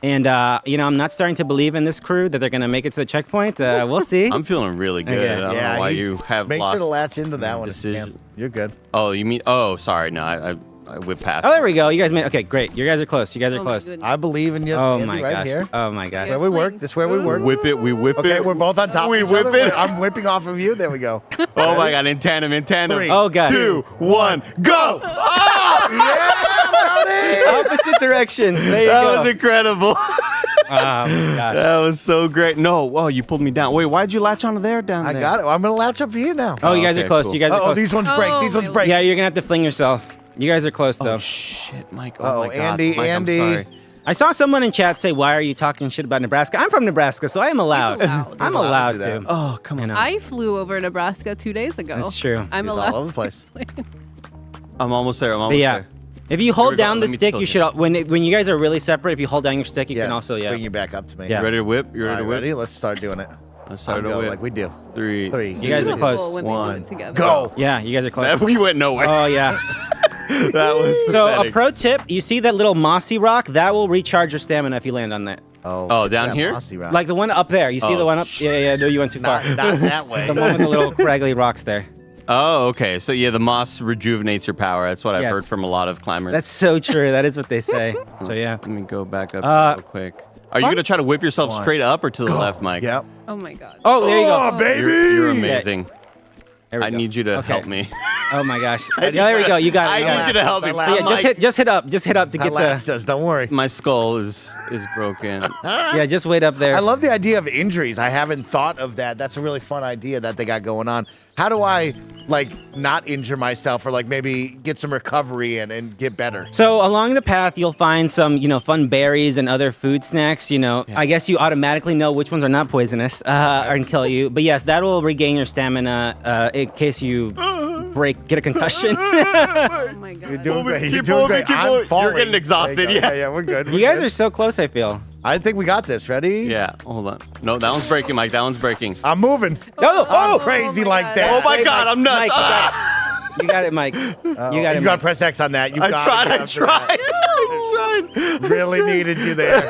And I'm not starting to believe in this crew that they're gonna make it to the checkpoint. We'll see. I'm feeling really good. Okay. I don't know why you have Make lost sure to latch into that one. decision. You're good. Oh, you mean? Oh, sorry. No, I whipped past. Oh, there we go. You guys made. Okay, great. You guys are close. You guys are Oh my close. goodness. I believe in you, Oh Andy, my right gosh. here. Oh my gosh. Where we work. This is where we work. Whip it. We whip Okay, it. we're both on top We of each whip other. it. I'm whipping off of you. There we go. Oh my God! In tandem. 3, Oh God. 2, 1, go! Opposite direction. There you That go. was incredible. Oh my gosh. That was so great. No, whoa, you pulled me down. Wait, why'd you latch onto there down I there? got it. I'm gonna latch up for you now. Oh, you guys Okay, are close. cool. You guys are Oh, close. these ones break. Oh, These ones my break. Yeah, you're gonna have to fling yourself. You guys are close though. Oh shit, Mike. Uh-oh, Oh my God, Andy, Mike, Andy. I'm sorry. I saw someone in chat say, "Why are you talking shit about Nebraska?" I'm from Nebraska, so I am allowed. I'm allowed to do to. that. Oh come on. I flew over Nebraska 2 days ago. That's true. I'm He's allowed. all over the place. I'm almost there. I'm But almost yeah, there. if you Here we hold go. down the Let me stick, tilt you should. When you guys are really separate, if you hold down your stick, you can also bring you back up to me. Yeah. You ready to whip? You All ready right, to whip? ready? Let's start doing it. Let's start to Go whip. like we do. 3. 3. You guys are close. When they do One. it together. Go. Yeah, you guys are close. We went nowhere. Oh yeah. That was So a pathetic. pro tip: you see that little mossy rock? That will recharge your stamina if you land on that. Oh, down that here? mossy rock. Like the one up there. You see Oh, the one up? Yeah. No, you went too far. Not that way. The one with the little craggly rocks there. Oh, okay. So yeah, the moss rejuvenates your power. That's what I've Yes. heard from a lot of climbers. That's so true. That is what they say. So yeah. Let me go back up real quick. Are you fun- gonna try to whip yourself straight up or to the left, Mike? Yep. Oh my god. Oh, there you go. baby. You're amazing. There we I go. need you to Okay. help me. Oh my gosh. Yeah, there we go. You got it. I You got need it. you to help me. So So yeah, I'm like- just hit up to That get latch to. does. Don't worry. My skull is broken. Yeah, just wait up there. I love the idea of injuries. I haven't thought of that. That's a really fun idea that they got going on. How do I not injure myself or maybe get some recovery and get better? So along the path, you'll find some, fun berries and other food snacks. I guess you automatically know which ones are not poisonous and kill you. But yes, that will regain your stamina in case you get a concussion. Oh my god. You're doing great. You're keep doing moving, great. keep I'm moving. falling. You're getting exhausted, There you go. yeah. Yeah, we're good. You guys are so close, I feel. I think we got this. Ready? Yeah, hold on. No, that one's breaking, Mike. That one's breaking. I'm moving. No, I'm crazy my like God. that. Oh my God, I'm nuts. Mike, you got it, Mike. You got it, You got to Mike. press X on that. You I got tried. it. I tried. I tried. Really needed you there.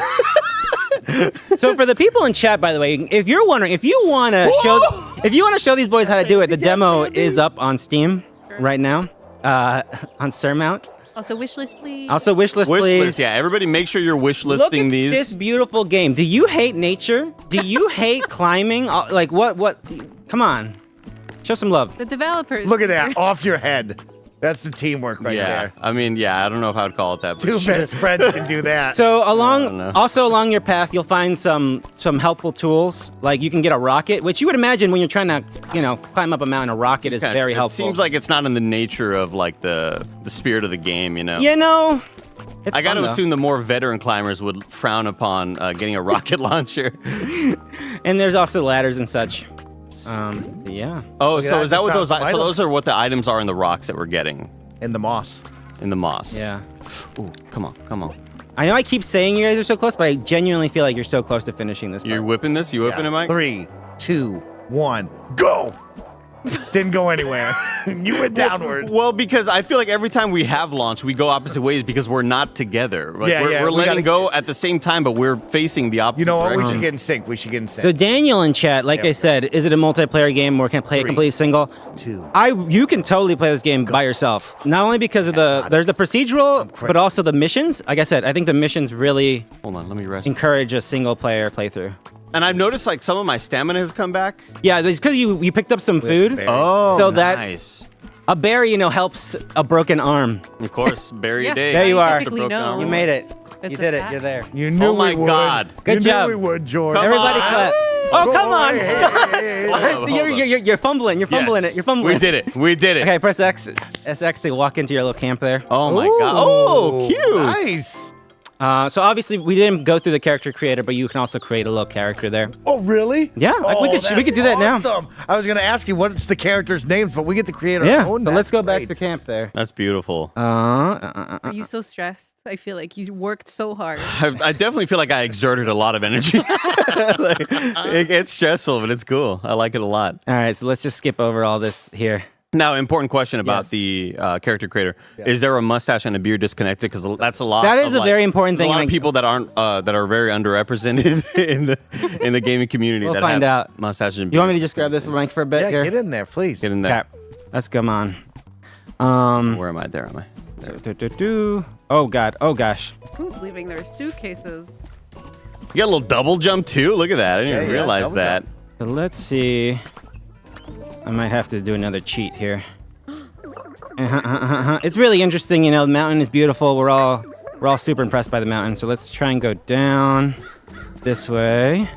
So for the people in chat, by the way, if you're wondering, if you want to show these boys how to do it, the demo is up on Steam right now on Surmount. Also, wishlist, please. Also, wishlist, Wish please. list, yeah. Everybody, make sure you're wish listing Look at these. this beautiful game. Do you hate nature? Do you hate climbing? What? Come on, show some love. The developers. Look at that. Off your head. That's the teamwork right yeah, there. I mean, yeah. I don't know if I would call it that. But Two sure. best friends can do that. So don't know. along your path, you'll find some helpful tools. Like you can get a rocket, which you would imagine when you're trying to, climb up a mountain. A rocket is very helpful. It seems like it's not in the nature of the spirit of the game, it's I got fun, to though. assume the more veteran climbers would frown upon getting a rocket launcher. And there's also ladders and such. Yeah. Oh, Look at so that, is that just what found those? some So items. those are what the items are in the rocks that we're getting In the moss. in the moss. Yeah. Ooh, come on, come on. I know I keep saying you guys are so close, but I genuinely feel like you're so close to finishing this. You're part. whipping this? You whipping it, Mike? 3, 2, 1, go. Didn't go anywhere. You went downward. Well, because I feel like every time we have launched, we go opposite ways because we're not together. Like, Yeah, we're yeah, we're we letting gotta- go at the same time, but we're facing the opposite You know what? We direction. should get in sync. We should get in sync. So Daniel in chat, like I said, is it a multiplayer game or can I play it 3, completely single? 2. You can totally play this game by yourself. Not only because of there's the procedural, but also the missions. Like I said, I think the missions really Hold on, let me rest. encourage a single player playthrough. And I've noticed some of my stamina has come back. Yeah, it's because you picked up some food. berries. Oh, So that- nice. A berry, helps a broken arm. Of course, berry Yeah, day. There you are. typically Broken know. arm. You made it. It's You a did it. fact. You're there. You knew Oh my we would. God. Good you job. Knew we would, George. Come Everybody on. clap. Oh, come on. Hey, hey, hey. Hold on. You're fumbling. You're fumbling Yes. it. You're fumbling. We did it. We did it. Okay, press X. SX to walk into your little camp there. Oh my God. Oh, cute. Nice. So obviously we didn't go through the character creator, but you can also create a little character there. Oh, really? Yeah, we could that's do that now. awesome. I was going to ask you what's the characters' names, but we get to create our Yeah, own. so let's That's go back great. to camp there. That's beautiful. Are you so stressed? I feel like you worked so hard. I definitely feel like I exerted a lot of energy. It's stressful, but it's cool. I like it a lot. All right, so let's just skip over all this here. Now, important question about the character creator: is there a mustache and a beard disconnected? Because that's a lot. That is a very important thing. A lot of people that aren't that are very underrepresented in the gaming community. We'll that find have out. Mustaches and beards. You want me to just grab this mic for a bit? Yeah, here? get in there, please. Get in there. Okay, let's come on. Where am I? There am I. Oh God. Oh gosh. Who's leaving their suitcases? You got a little double jump too. Look at that. I didn't even realize that. So let's see. I might have to do another cheat here. It's really interesting, you know. The mountain is beautiful. We're all super impressed by the mountain. So let's try and go down this way.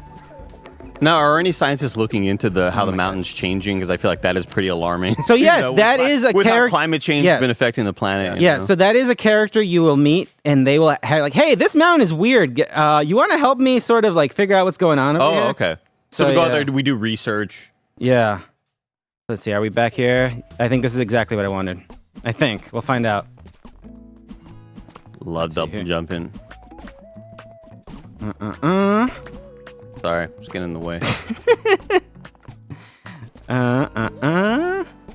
Now, are any scientists looking into how the mountain's changing? Because I feel like that is pretty alarming. So yes, that is a with how character. climate change has been affecting the planet. you Yeah, know? so that is a character you will meet, and they will have like, "Hey, this mountain is weird. You want to help me sort of like figure out what's going on over here?" Oh, okay. So we go out there. Do we do research? Yeah. Let's see. Are we back here? I think this is exactly what I wanted. I think we'll find out. Love double jumping. Sorry, just getting in the way.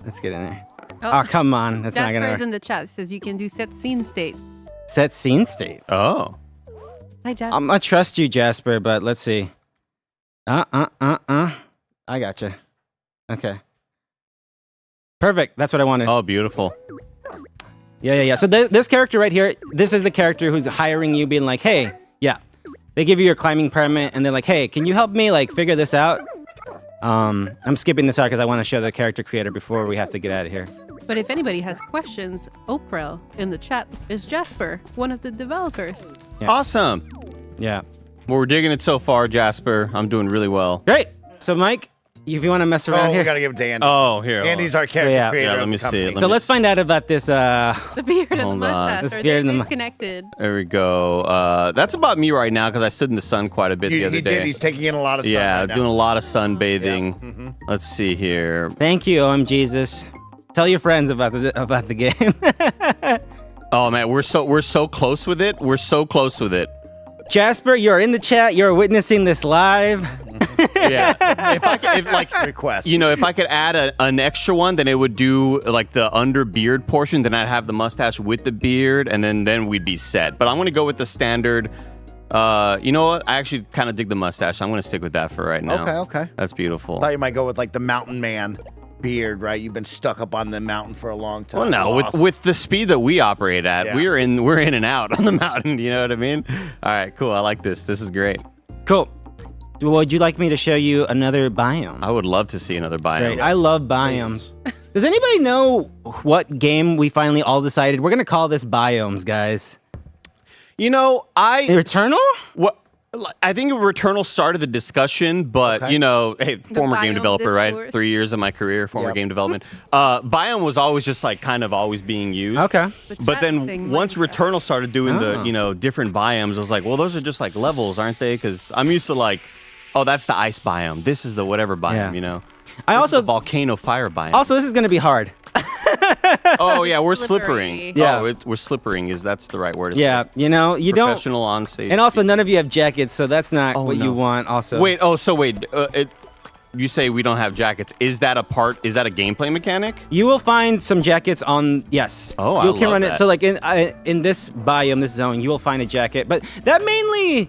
Let's get in there. Oh, come on. That's not Jasper gonna is work. in the chat. Says you can do set scene state. Set scene state. Oh. Hi, Jasper. I'm gonna trust you, Jasper, but let's see. I gotcha. Okay. Perfect. That's what I wanted. Oh, beautiful. Yeah. So this character right here, this is the character who's hiring you, being like, "Hey, yeah." They give you your climbing permit, and they're like, "Hey, can you help me like figure this out?" I'm skipping this out because I want to show the character creator before we have to get out of here. But if anybody has questions, Oprah in the chat is Jasper, one of the developers. Yeah. Awesome. Yeah. Well, we're digging it so far, Jasper. I'm doing really well. Great. So, Mike, if you want to mess around Oh, here, we gotta give it to Andy. Oh, here. Andy's our character Yeah. creator. Yeah, of let me the company. see. So let's find out about this. The beard and the Hold on. mustache. This Are beard they and the mu- disconnected? There we go. That's about me right now because I stood in the sun quite a bit the other He day. did. He's taking in a lot of sun Yeah, right now. doing a lot of sunbathing. Let's see here. Thank you, Jesus. Tell your friends about the game. Oh man, we're so close with it. We're so close with it. Jasper, you're in the chat. You're witnessing this live. Yeah. if like request. You know, if I could add an extra one, then it would do like the under beard portion. Then I'd have the mustache with the beard, and then we'd be set. But I'm gonna go with the standard. You know what? I actually kind of dig the mustache. I'm gonna stick with that for right now. Okay. That's beautiful. Thought you might go with like the mountain man beard, right? You've been stuck up on the mountain for a long time. Well, no, Lost. with the speed that we operate at, Yeah. we're in and out on the mountain. You know what I mean? All right, cool. I like this. This is great. Cool. Would you like me to show you another biome? I would love to see another biome. Great. I love biomes. Does anybody know what game we finally all decided? We're gonna call this biomes, guys. You know, Returnal? What? I think Returnal started the discussion, but you know, hey, former game biome developer, right? discourse. 3 years of my career, former game development. Biome was always just like kind of always being used. Okay. But then once Returnal started doing the different biomes, I was like, well, those are just like levels, aren't they? Because I'm used to like, oh, that's the ice biome. This is the whatever biome, Yeah. you know. I This also is the volcano fire biome. Also, this is gonna be hard. Oh yeah, we're Slippery. slippering. Yeah. Oh, we're slippering. That's the right word? to Yeah, say. you know, you don't. Professional on stage. And also, none of you have jackets, so that's not what you want. Also, Wait. Oh, so wait. You say we don't have jackets. Is that a part? Is that a gameplay mechanic? you will find some jackets on. Yes. Oh, you I can love run it. that. So, like in this biome, this zone, you will find a jacket, but that mainly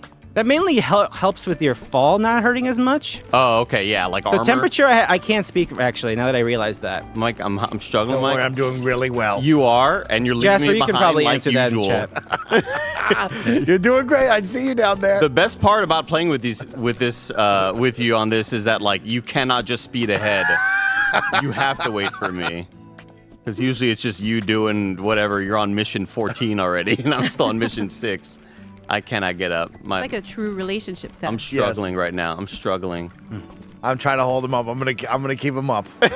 helps with your fall not hurting as much. Oh, okay. Yeah, like So armor. temperature, I can't speak actually. Now that I realize that, Mike, I'm struggling. Don't Mike, worry, I'm doing really well. You are, and you're leaving Jasper, me you can behind probably like answer that in usual. chat. You're doing great. I see you down there. The best part about playing with with you on this is that like you cannot just speed ahead. You have to wait for me. Because usually it's just you doing whatever. You're on mission 14 already, and I'm still on mission 6. I cannot get up. Like a true relationship test. I'm struggling right now. I'm struggling. I'm trying to hold him up. I'm gonna keep him up. Nope.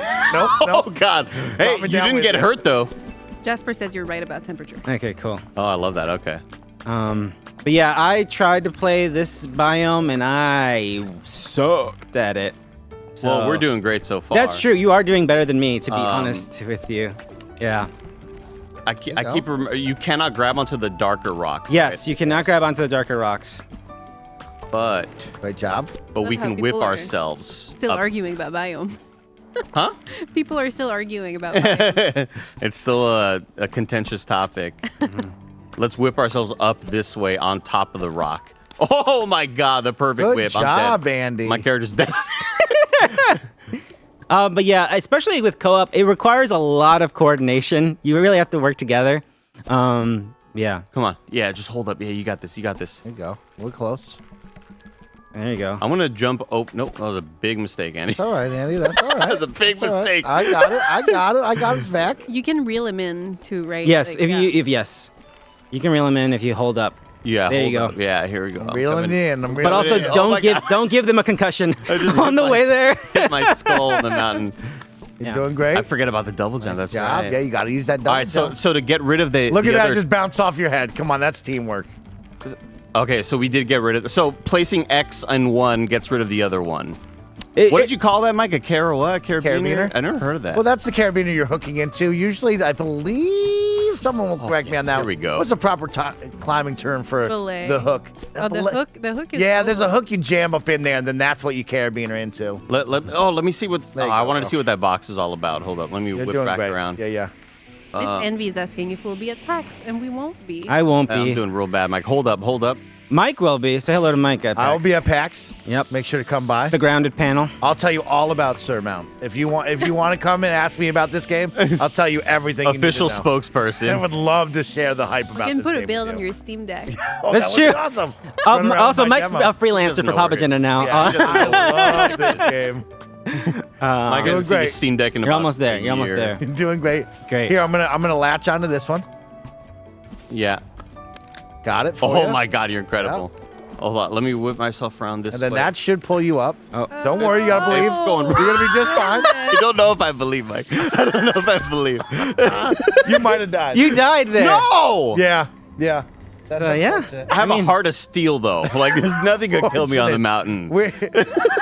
Oh God! Hey, me you down didn't with get it. hurt though. Jasper says you're right about temperature. Okay, cool. Oh, I love that. Okay. But yeah, I tried to play this biome and I sucked at it. So Well, we're doing great so far. That's true. You are doing better than me, to be honest with you. Yeah. I keep you cannot grab onto the darker rocks. Yes, you cannot grab onto the darker rocks. But great job. But we Love how can whip people are ourselves. Still up. arguing about biome. Huh? People are still arguing about it. It's still a contentious topic. Let's whip ourselves up this way on top of the rock. Oh my God, the perfect Good whip. job, I'm dead. Andy. My character's dead. But yeah, especially with co-op, it requires a lot of coordination. You really have to work together. Yeah. Come on. Yeah, just hold up. Yeah, you got this. You got this. There you go. We're close. There you go. I'm going to jump. Oh, nope. That was a big mistake, Andy. It's all right, Andy. That's all right. That was a big That's all right. mistake. I got it. I got it. I got his back. You can reel him in too, right? Yes, Like, if yes. You can reel them in if you hold up. Yeah, there you go. hold up. Yeah, here we go. I'm reeling in. I'm reeling But also, in. don't give them a concussion just on the hit way there. hit my skull in the mountain. You're doing great. I forget about the double jump. That's job. right. Yeah, you got to use that double All right, jump. so to get rid of the Look at the that other- just bounce off your head. Come on, that's teamwork. Okay, so we did get rid of. So placing X on one gets rid of the other one. What did you call that, Mike? A carabiner? I never heard of that. Well, that's the carabiner you're hooking into. Usually, I believe someone will correct me on that. here we go. What's the proper climbing term for Belay. the hook? Oh, the hook is. Yeah, there's a hook you jam up in there, and then that's what you carabiner into. Let me see what. There you I go, wanted to bro. see what that box is all about. Hold up, let me You're whip doing back great. around. Yeah. Miss Envy is asking if we'll be at PAX, and we won't be. I won't be. I'm doing real bad, Mike. Hold up. Mike will be. Say hello to Mike at PAX. I'll be at PAX. Yep. Make sure to come by. The grounded panel. I'll tell you all about Surmount. If you want to come and ask me about this game, I'll tell you everything. Official you need to know. sponsor. I would love to share the hype about You can this put a game build with on you. your Steam Deck. Oh, That's that would true. be awesome. Run around Also, with my Mike's demo. a freelancer for Papa Jenna now. Yeah, I love this game. Mike, doing I see the great. Steam Deck in You're about almost there. a You're almost year. there. You're doing great. Great. Here, I'm gonna latch onto this one. Yeah. Got it. For Oh ya. my God, you're incredible. Hold on, let me whip myself around this And then way. that should pull you up. Oh. Don't worry, you gotta believe. It's going. You're gonna be just fine. I don't know if I believe, Mike. I don't know if I believe. You might have died. You died there. No. Yeah. That's yeah. unfortunate. I have a heart of steel, though. Like, there's nothing could kill me on the mountain. We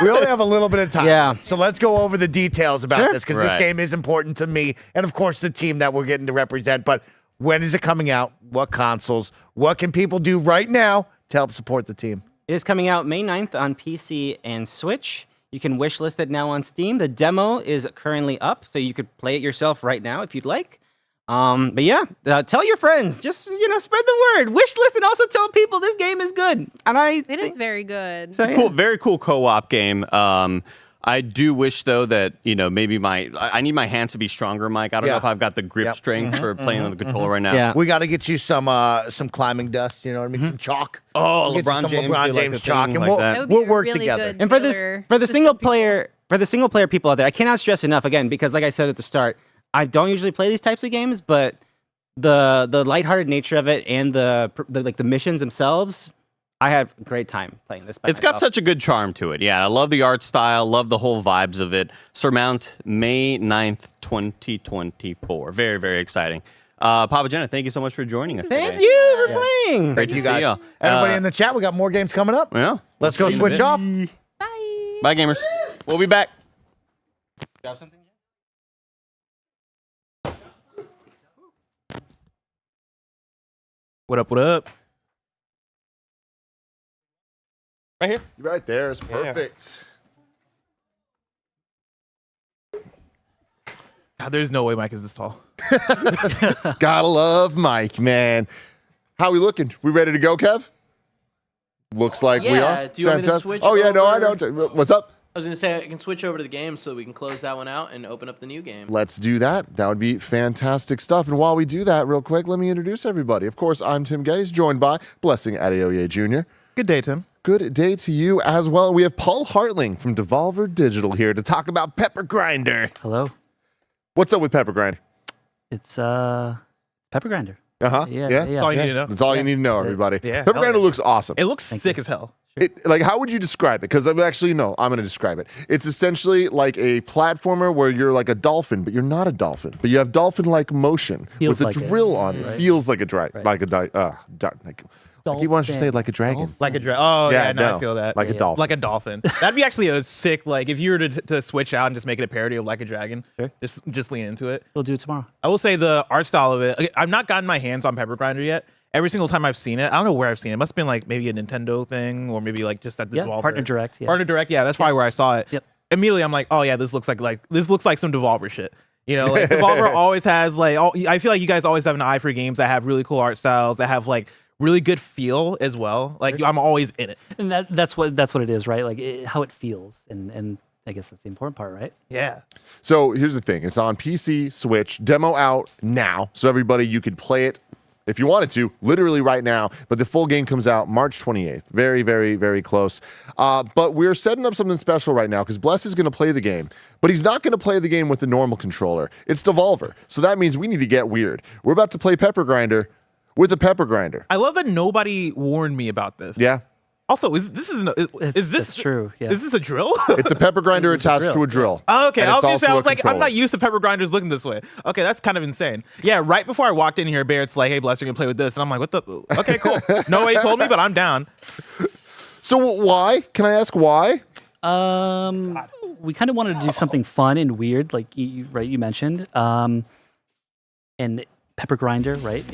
only have a little bit of time. Yeah. So let's go over the details about Sure. this because this Right. game is important to me and, of course, the team that we're getting to represent. But when is it coming out? What consoles? What can people do right now to help support the team? It is coming out May 9th on PC and Switch. You can wishlist it now on Steam. The demo is currently up, so you could play it yourself right now if you'd like. But yeah, tell your friends. Just, spread the word. Wishlist and also tell people this game is good. And It is very good. Cool, very cool co-op game. I do wish though that maybe I need my hands to be stronger, Mike. I don't know if I've got the grip strength for playing on the controller right now. Yeah. We got to get you some climbing dust. You know what I mean? Some chalk. Oh, We'll get you LeBron some James, LeBron do, like, James the chalk, thing and like that. That would be we'll a work really together. good And for filler the to single some player people out there, I cannot stress enough again because like I said at the start, I don't usually play these types of games, but the lighthearted nature of it and the missions themselves, I have a great time playing this. It's got such a good charm to it. Yeah, I love the art style, love the whole vibes of it. Surmount, May 9th, 2024. Very, very exciting. Papa Jenna, thank you so much for joining us Thank today. you for playing. Great to you see guys. you. Everybody in the chat, we got more games coming up. Yeah. Let's go see you in a switch bit. off. Bye, gamers. We'll be back. Got something? What up? Right here. Right there is perfect. God, there's no way Mike is this tall. Gotta love Mike, man. How we looking? We ready to go, Kev? Looks like we Yeah, are. do you want me to Fantastic. switch Oh yeah, no, I over? don't. What's up? I was gonna say I can switch over to the game so we can close that one out and open up the new game. Let's do that. That would be fantastic stuff. And while we do that, real quick, let me introduce everybody. Of course, I'm Tim Geddes, joined by Blessing Adeoye Jr. Good day, Tim. Good day to you as well. We have Paul Hartling from Devolver Digital here to talk about Pepper Grinder. Hello. What's up with Pepper Grinder? It's Pepper Grinder. Uh-huh. Yeah. That's all you need to know. That's all you need to know, everybody. Yeah. Pepper Hell Grinder yeah. looks awesome. It looks sick as hell. Like, how would you describe it? Because I'm going to describe it. It's essentially like a platformer where you're like a dolphin, but you're not a dolphin. But you have dolphin-like motion Feels with like a it, drill on it. right? Feels like a I keep wanting to say like a dragon. Like a dragon. Oh, yeah, no, no. I feel that. Like a dolphin. Like a dolphin. That'd be actually a sick, like, if you were to switch out and just make it a parody of Like a Dragon, Sure. just lean into it. We'll do it tomorrow. I will say the art style of it, I've not gotten my hands on Pepper Grinder yet. Every single time I've seen it, I don't know where I've seen it. It must have been like maybe a Nintendo thing or maybe like just at the Devolver. Partner Direct. Yeah. Partner Direct, yeah, that's probably where I saw it. Yep. immediately I'm like, oh yeah, this looks like some Devolver shit. You know, like Devolver always has like, I feel like you guys always have an eye for games that have really cool art styles, that have like really good feel as well. Like I'm always in it. And that's what it is, right? Like how it feels, and I guess that's the important part, right? Yeah. So here's the thing: it's on PC, Switch, demo out now, so everybody you could play it if you wanted to, literally right now. But the full game comes out March 28th. Very, very, very close. But we're setting up something special right now because Bless is going to play the game, but he's not going to play the game with the normal controller. It's Devolver, so that means we need to get weird. We're about to play Pepper Grinder with a Pepper Grinder. I love that nobody warned me about this. Yeah. Also, is this true? Yeah. Is this a drill? It's a pepper grinder attached to a drill. Oh, okay. And I was it's gonna say, I also was a like, I'm controller. not used to pepper grinders looking this way. Okay, that's kind of insane. Yeah, right before I walked in here, Barrett's like, hey, Bless, you're gonna play with this. And I'm like, what the? Okay, cool. Nobody told me, but I'm down. So why? Can I ask why? We kind of wanted to do something fun and weird, like you mentioned. And pepper grinder, right?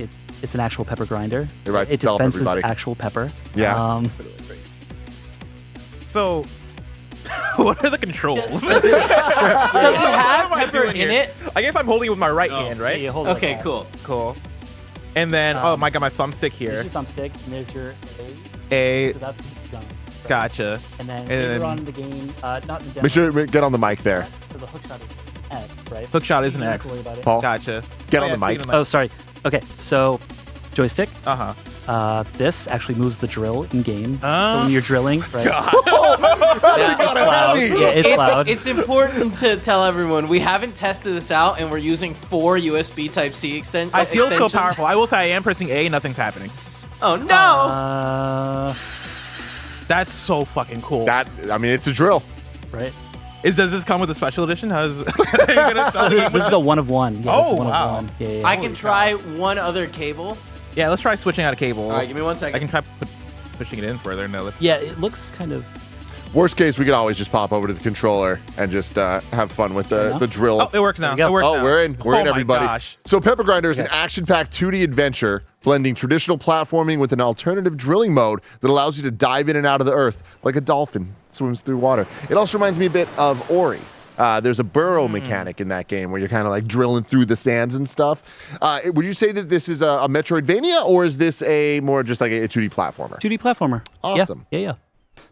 It's an actual pepper grinder. You're right, It tell dispenses everybody. actual pepper. Yeah. So, what are the controls? Does it have pepper in it? I guess I'm holding it with my right hand, right? Yeah, you hold it like Okay, that. cool. Cool. And then, oh my god, my thumbstick There's here. your thumbstick, and there's your A. So that's jump. Gotcha. And then And later then- on in the game, not in the demo. Make sure you get on the mic there. So the hook shot is X, right? Hook shot is You an don't have X. to worry about it. Paul, Gotcha. get Oh, on yeah, the mic. speaking of Oh, sorry. Okay, so joystick. Uh-huh. This actually moves the drill in game. So when you're drilling, right? It's loud. Yeah, it's loud. It's important to tell everyone we haven't tested this out, and we're using 4 USB Type-C extensions. I feel so powerful. I will say I am pressing A, nothing's happening. Oh no! That's so fucking cool. It's a drill. Right. Does this come with a special edition? Are you gonna So this is a one of one. Yeah, this is Oh, one wow. of one. Yeah, yeah. I can try one other cable. Yeah, let's try switching out a cable. All right, give me 1 second. I can try pushing it in further. No, let's. Yeah, it looks kind of. Worst case, we could always just pop over to the controller and just have fun with the drill. Oh, it works now. There It you works Oh, now. we're in, Oh my everybody. gosh. So Pepper Grinder is an action-packed 2D adventure blending traditional platforming with an alternative drilling mode that allows you to dive in and out of the earth like a dolphin swims through water. It also reminds me a bit of Ori. There's a burrow mechanic in that game where you're kind of like drilling through the sands and stuff. Would you say that this is a Metroidvania, or is this a more just like a 2D platformer? 2D platformer. Awesome. Yeah.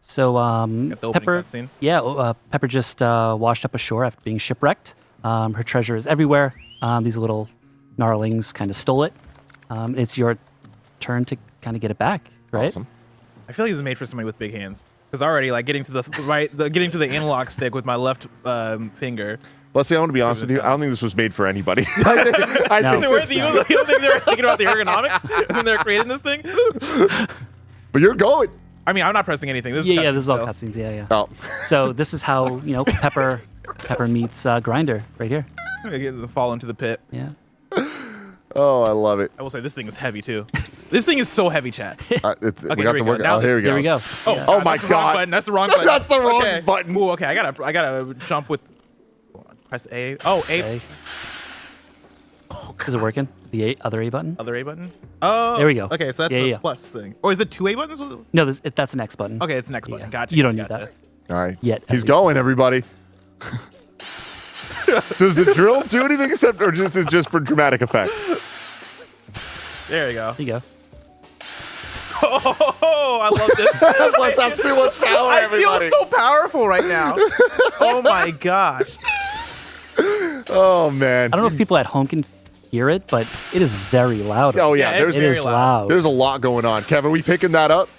So Got the opening Pepper, cutscene. yeah, Pepper just washed up ashore after being shipwrecked. Her treasure is everywhere. These little gnarlings kind of stole it. It's your turn to kind of get it back, right? Awesome. I feel like this is made for somebody with big hands. Because already, like getting to the analog stick with my left finger. Leslie, I want to be honest with you. I don't think this was made for anybody. I think You don't think they were thinking about the ergonomics when they're creating this thing? But you're going. I mean, I'm not pressing anything. This Yeah, is this is all cutscenes. Yeah. Oh. So this is how Pepper meets Grinder right here. I'm gonna get fall into the pit. Yeah. Oh, I love it. I will say this thing is heavy too. This thing is so heavy, chat. We got here the we work. go. Now Oh, here we go. There we go. Oh, my that's the wrong God. button. That's the wrong button. That's the wrong Okay. button. Ooh, okay. I gotta jump with. Press A. Oh, A. Okay. Is it working? The other A button? Other A button. Oh. There we go. Okay, so that's the plus thing. Or is it 2 A buttons? No, that's an X button. Okay, it's an X button. Gotcha. You don't need gotcha. that. All right. Yet. He's going, everybody. Does the drill do anything except, or just is just for dramatic effect? There you go. There you go. Oh, I love this. Let's have too much power, I everybody. feel so powerful right now. Oh my gosh. Oh man. I don't know if people at home can hear it, but it is very loud. Oh yeah, it's it is loud. There's a lot going on. Kevin, we picking that up?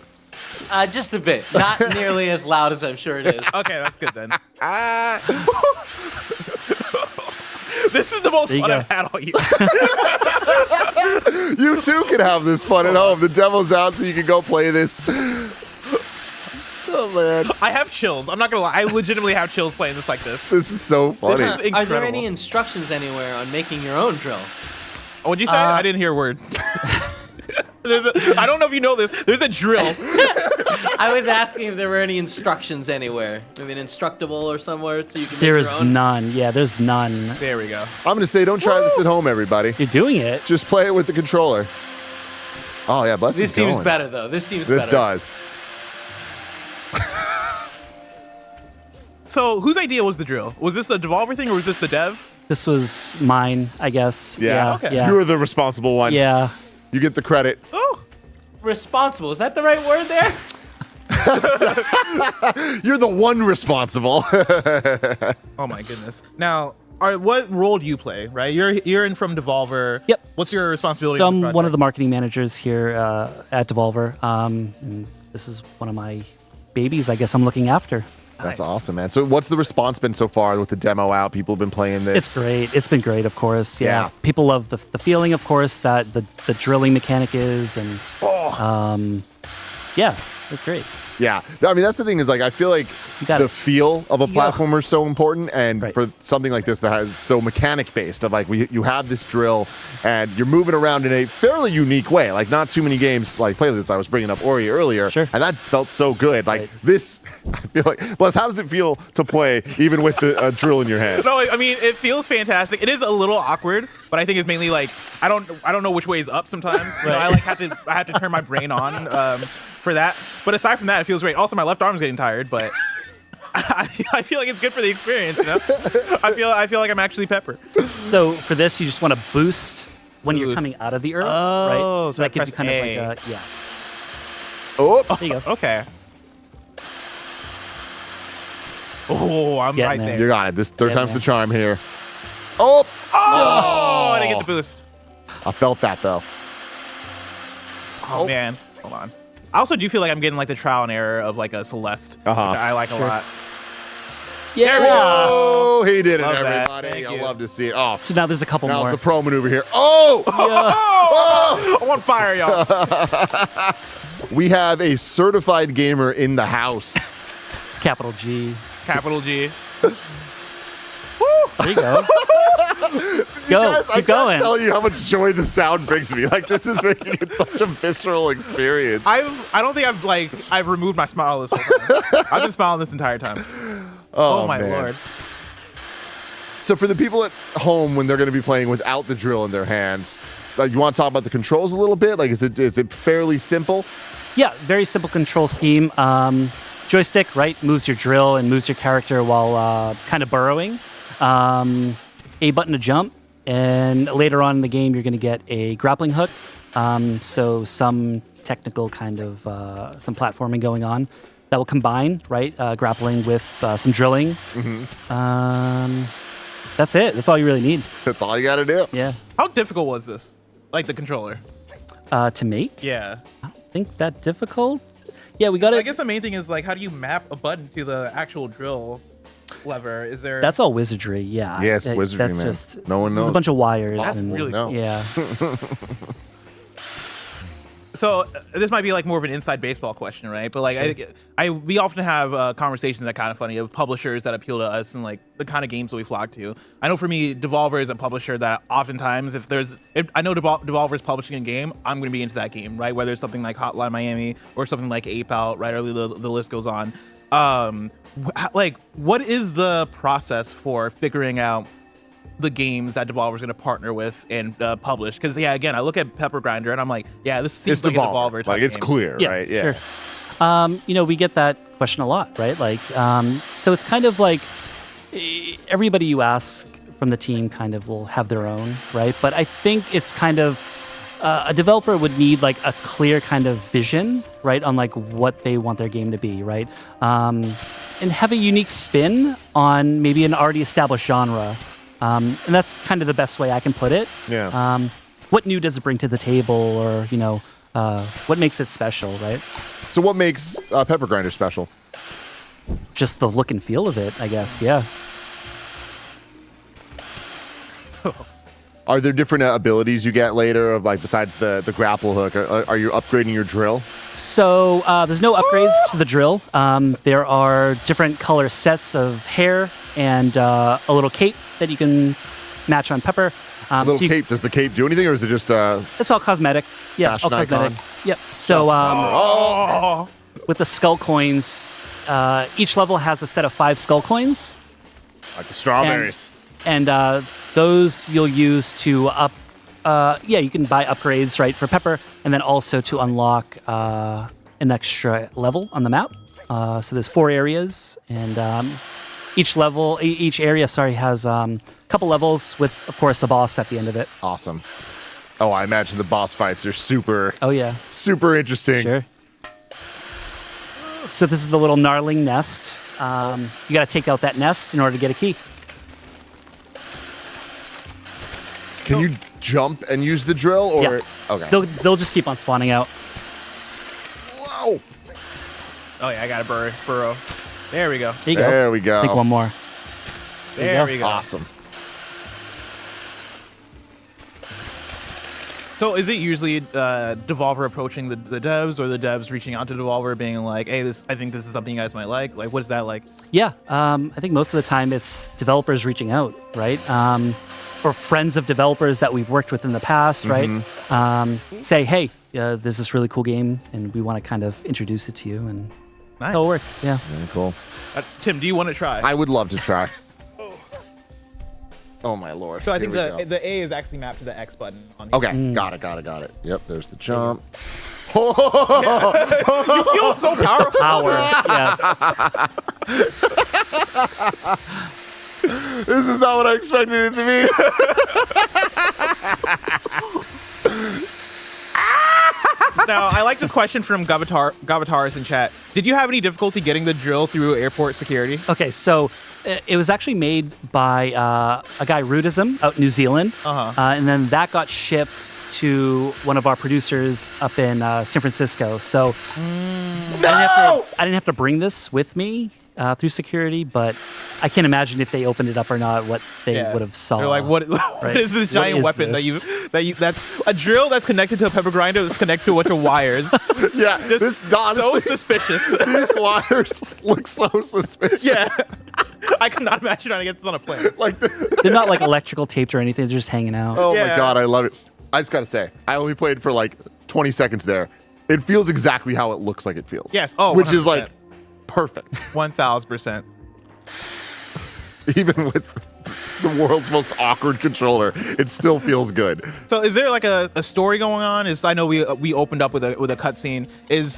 Just a bit. Not nearly as loud as I'm sure it is. Okay, that's good then. This is the most There you fun go. I've had all year. You too can have this fun at home. The demo's out, so you can go play this. Oh man, I have chills. I'm not gonna lie. I legitimately have chills playing this like this. this is so funny. This is incredible. Are there any instructions anywhere on making your own drill? Oh, what'd you say? I didn't hear a word. I don't know if you know this. There's a drill. I was asking if there were any instructions anywhere. Maybe an Instructable or somewhere so you can make There your is own. none. Yeah, there's none. There we go. I'm gonna say, don't try this at home, everybody. You're doing it. Just play it with the controller. Oh yeah, bless. This seems better though. This seems better. This does. So whose idea was the drill? Was this a Devolver thing or was this the dev? This was mine, I guess. Yeah. Okay. Yeah. You were the responsible one. Yeah. You get the credit. Responsible. Is that the right word there? You're the one responsible. Oh my goodness. Now, what role do you play? Right, you're in from Devolver. Yep. What's your responsibility? So in the I'm one of the marketing managers here at Devolver. And this is one of my babies, I guess I'm looking after. That's awesome, man. So what's the response been so far with the demo out? People have been playing this. It's great. It's been great, of course. Yeah. People love the feeling, of course, that the drilling mechanic is. And yeah, it's great. Yeah, I mean that's the thing is like I feel like the feel of a platformer is so important, and for something like this that has so mechanic based of like you have this drill and you're moving around in a fairly unique way. Like not too many games like play this. I was bringing up Ori earlier, and that felt so good. Like this, I feel like. Plus, how does it feel to play even with the drill in your hand? No, I mean it feels fantastic. It is a little awkward, but I think it's mainly like I don't know which way is up sometimes. You know, I have to turn my brain on. For that, but aside from that, it feels great. Also, my left arm's getting tired, but I feel like it's good for the experience. You know, I feel like I'm actually Pepper. So for this, you just want to boost when you're coming out of the earth, right? So that gives you kind of like a Oh, there you go. Okay. Oh, I'm right there. You got it. This third time's the charm here. Oh, I didn't get the boost. I felt that though. Oh man, hold on. I also do feel like I'm getting like the trial and error of like a Celeste, which I like a lot. Yeah. There we go. Oh, he did it, Love that. everybody. Thank I you. love to see it. Oh, So now there's a couple now more. the pro maneuver here. Oh, I'm on fire, y'all. we have a certified gamer in the house. It's capital G. Capital G. There you go. Go. Guys, I Keep going. can't tell you how much joy the sound brings me. Like this is making it such a visceral experience. I don't think I've removed my smile this whole time. I've been smiling this entire time. Oh my man. lord. So for the people at home when they're going to be playing without the drill in their hands, you want to talk about the controls a little bit? Like is it fairly simple? Yeah, very simple control scheme. Joystick, right, moves your drill and moves your character while kind of burrowing. A button to jump, and later on in the game, you're going to get a grappling hook. So some technical kind of some platforming going on that will combine, right, grappling with some drilling. That's it. That's all you really need. That's all you got to do. Yeah. How difficult was this? Like the controller? To make? Yeah. I don't think that difficult. Yeah, we got it. I guess the main thing is like, how do you map a button to the actual drill lever? Is there? That's all wizardry. Yeah. Yeah, it's wizardry, that's man. Just, No one There's knows. a bunch of wires. That's and, really cool. Yeah. So this might be like more of an inside baseball question, right? But like, we often have conversations that kind of funny of publishers that appeal to us and like the kind of games that we flock to. I know for me, Devolver is a publisher that oftentimes, if I know Devolver is publishing a game, I'm going to be into that game, right? Whether it's something like Hotline Miami or something like Ape Out, right? Or the list goes on. Like, what is the process for figuring out the games that Devolver is going to partner with and publish? Because again, I look at Pepper Grinder and I'm like, this seems It's like Devolver. a Devolver type Like it's game. clear, right? Yeah. Sure. We get that question a lot, right? Like, so it's kind of like everybody you ask from the team kind of will have their own, right? But I think it's kind of a developer would need like a clear kind of vision, right, on like what they want their game to be, right? And have a unique spin on maybe an already established genre. And that's kind of the best way I can put it. Yeah. What new does it bring to the table, or what makes it special, right? So what makes Pepper Grinder special? Just the look and feel of it, I guess. Yeah. Are there different abilities you get later of like besides the grapple hook? Are you upgrading your drill? So there's no upgrades to the drill. There are different color sets of hair and a little cape that you can match on Pepper. Cape. Does the cape do anything, or is it just It's all cosmetic. Yeah, all fashion cosmetic. icon? Yep. So with the skull coins, each level has a set of 5 skull coins. Like the strawberries. And those you'll use to you can buy upgrades, right, for Pepper, and then also to unlock an extra level on the map. So there's 4 areas, and Each level, each area, has a couple levels with, of course, a boss at the end of it. Awesome. Oh, I imagine the boss fights are super. Oh yeah, super interesting. Sure. So this is the little gnarling nest. You got to take out that nest in order to get a key. Can you jump and use the drill, or Yeah. okay? They'll just keep on spawning out. Whoa! Oh yeah, I got a burrow. There we go. There you go. There we go. I think one more. There we go. Awesome. So is it usually Devolver approaching the devs, or the devs reaching out to Devolver being like, hey, I think this is something you guys might like? Like, what is that like? Yeah, I think most of the time it's developers reaching out, right? Or friends of developers that we've worked with in the past, right? Say, hey, there's this really cool game, and we want to kind of introduce it to you, and Nice. so it works. Yeah. Very cool. Tim, do you want to try? I would love to try. Oh my lord. So I think Here we go. the A is actually mapped to the X button on here. Okay, got it. Yep, there's the jump. You feel so powerful. Power. Yeah. This is not what I expected it to be. Now, I like this question from Gavataris in chat. Did you have any difficulty getting the drill through airport security? Okay, so it was actually made by a guy, Rudism, out in New Zealand. And then that got shipped to one of our producers up in San Francisco. So I didn't have to bring this with me through security, but I can't imagine if they opened it up or not what they would have saw. They're like, what is this giant weapon that's a drill that's connected to a pepper grinder that's connected to a bunch of wires? Yeah, this so suspicious. These wires look so suspicious. Yeah. I could not imagine trying to get this on a plane. Like they're not like electrical taped or anything. They're just hanging out. Oh my god, I love it. I just gotta say, I only played for like 20 seconds there. It feels exactly how it looks like it feels. Yes. Oh, which is 100%. like perfect. 1000%. Even with the world's most awkward controller, it still feels good. So, is there like a story going on? I know we opened up with a cutscene. Is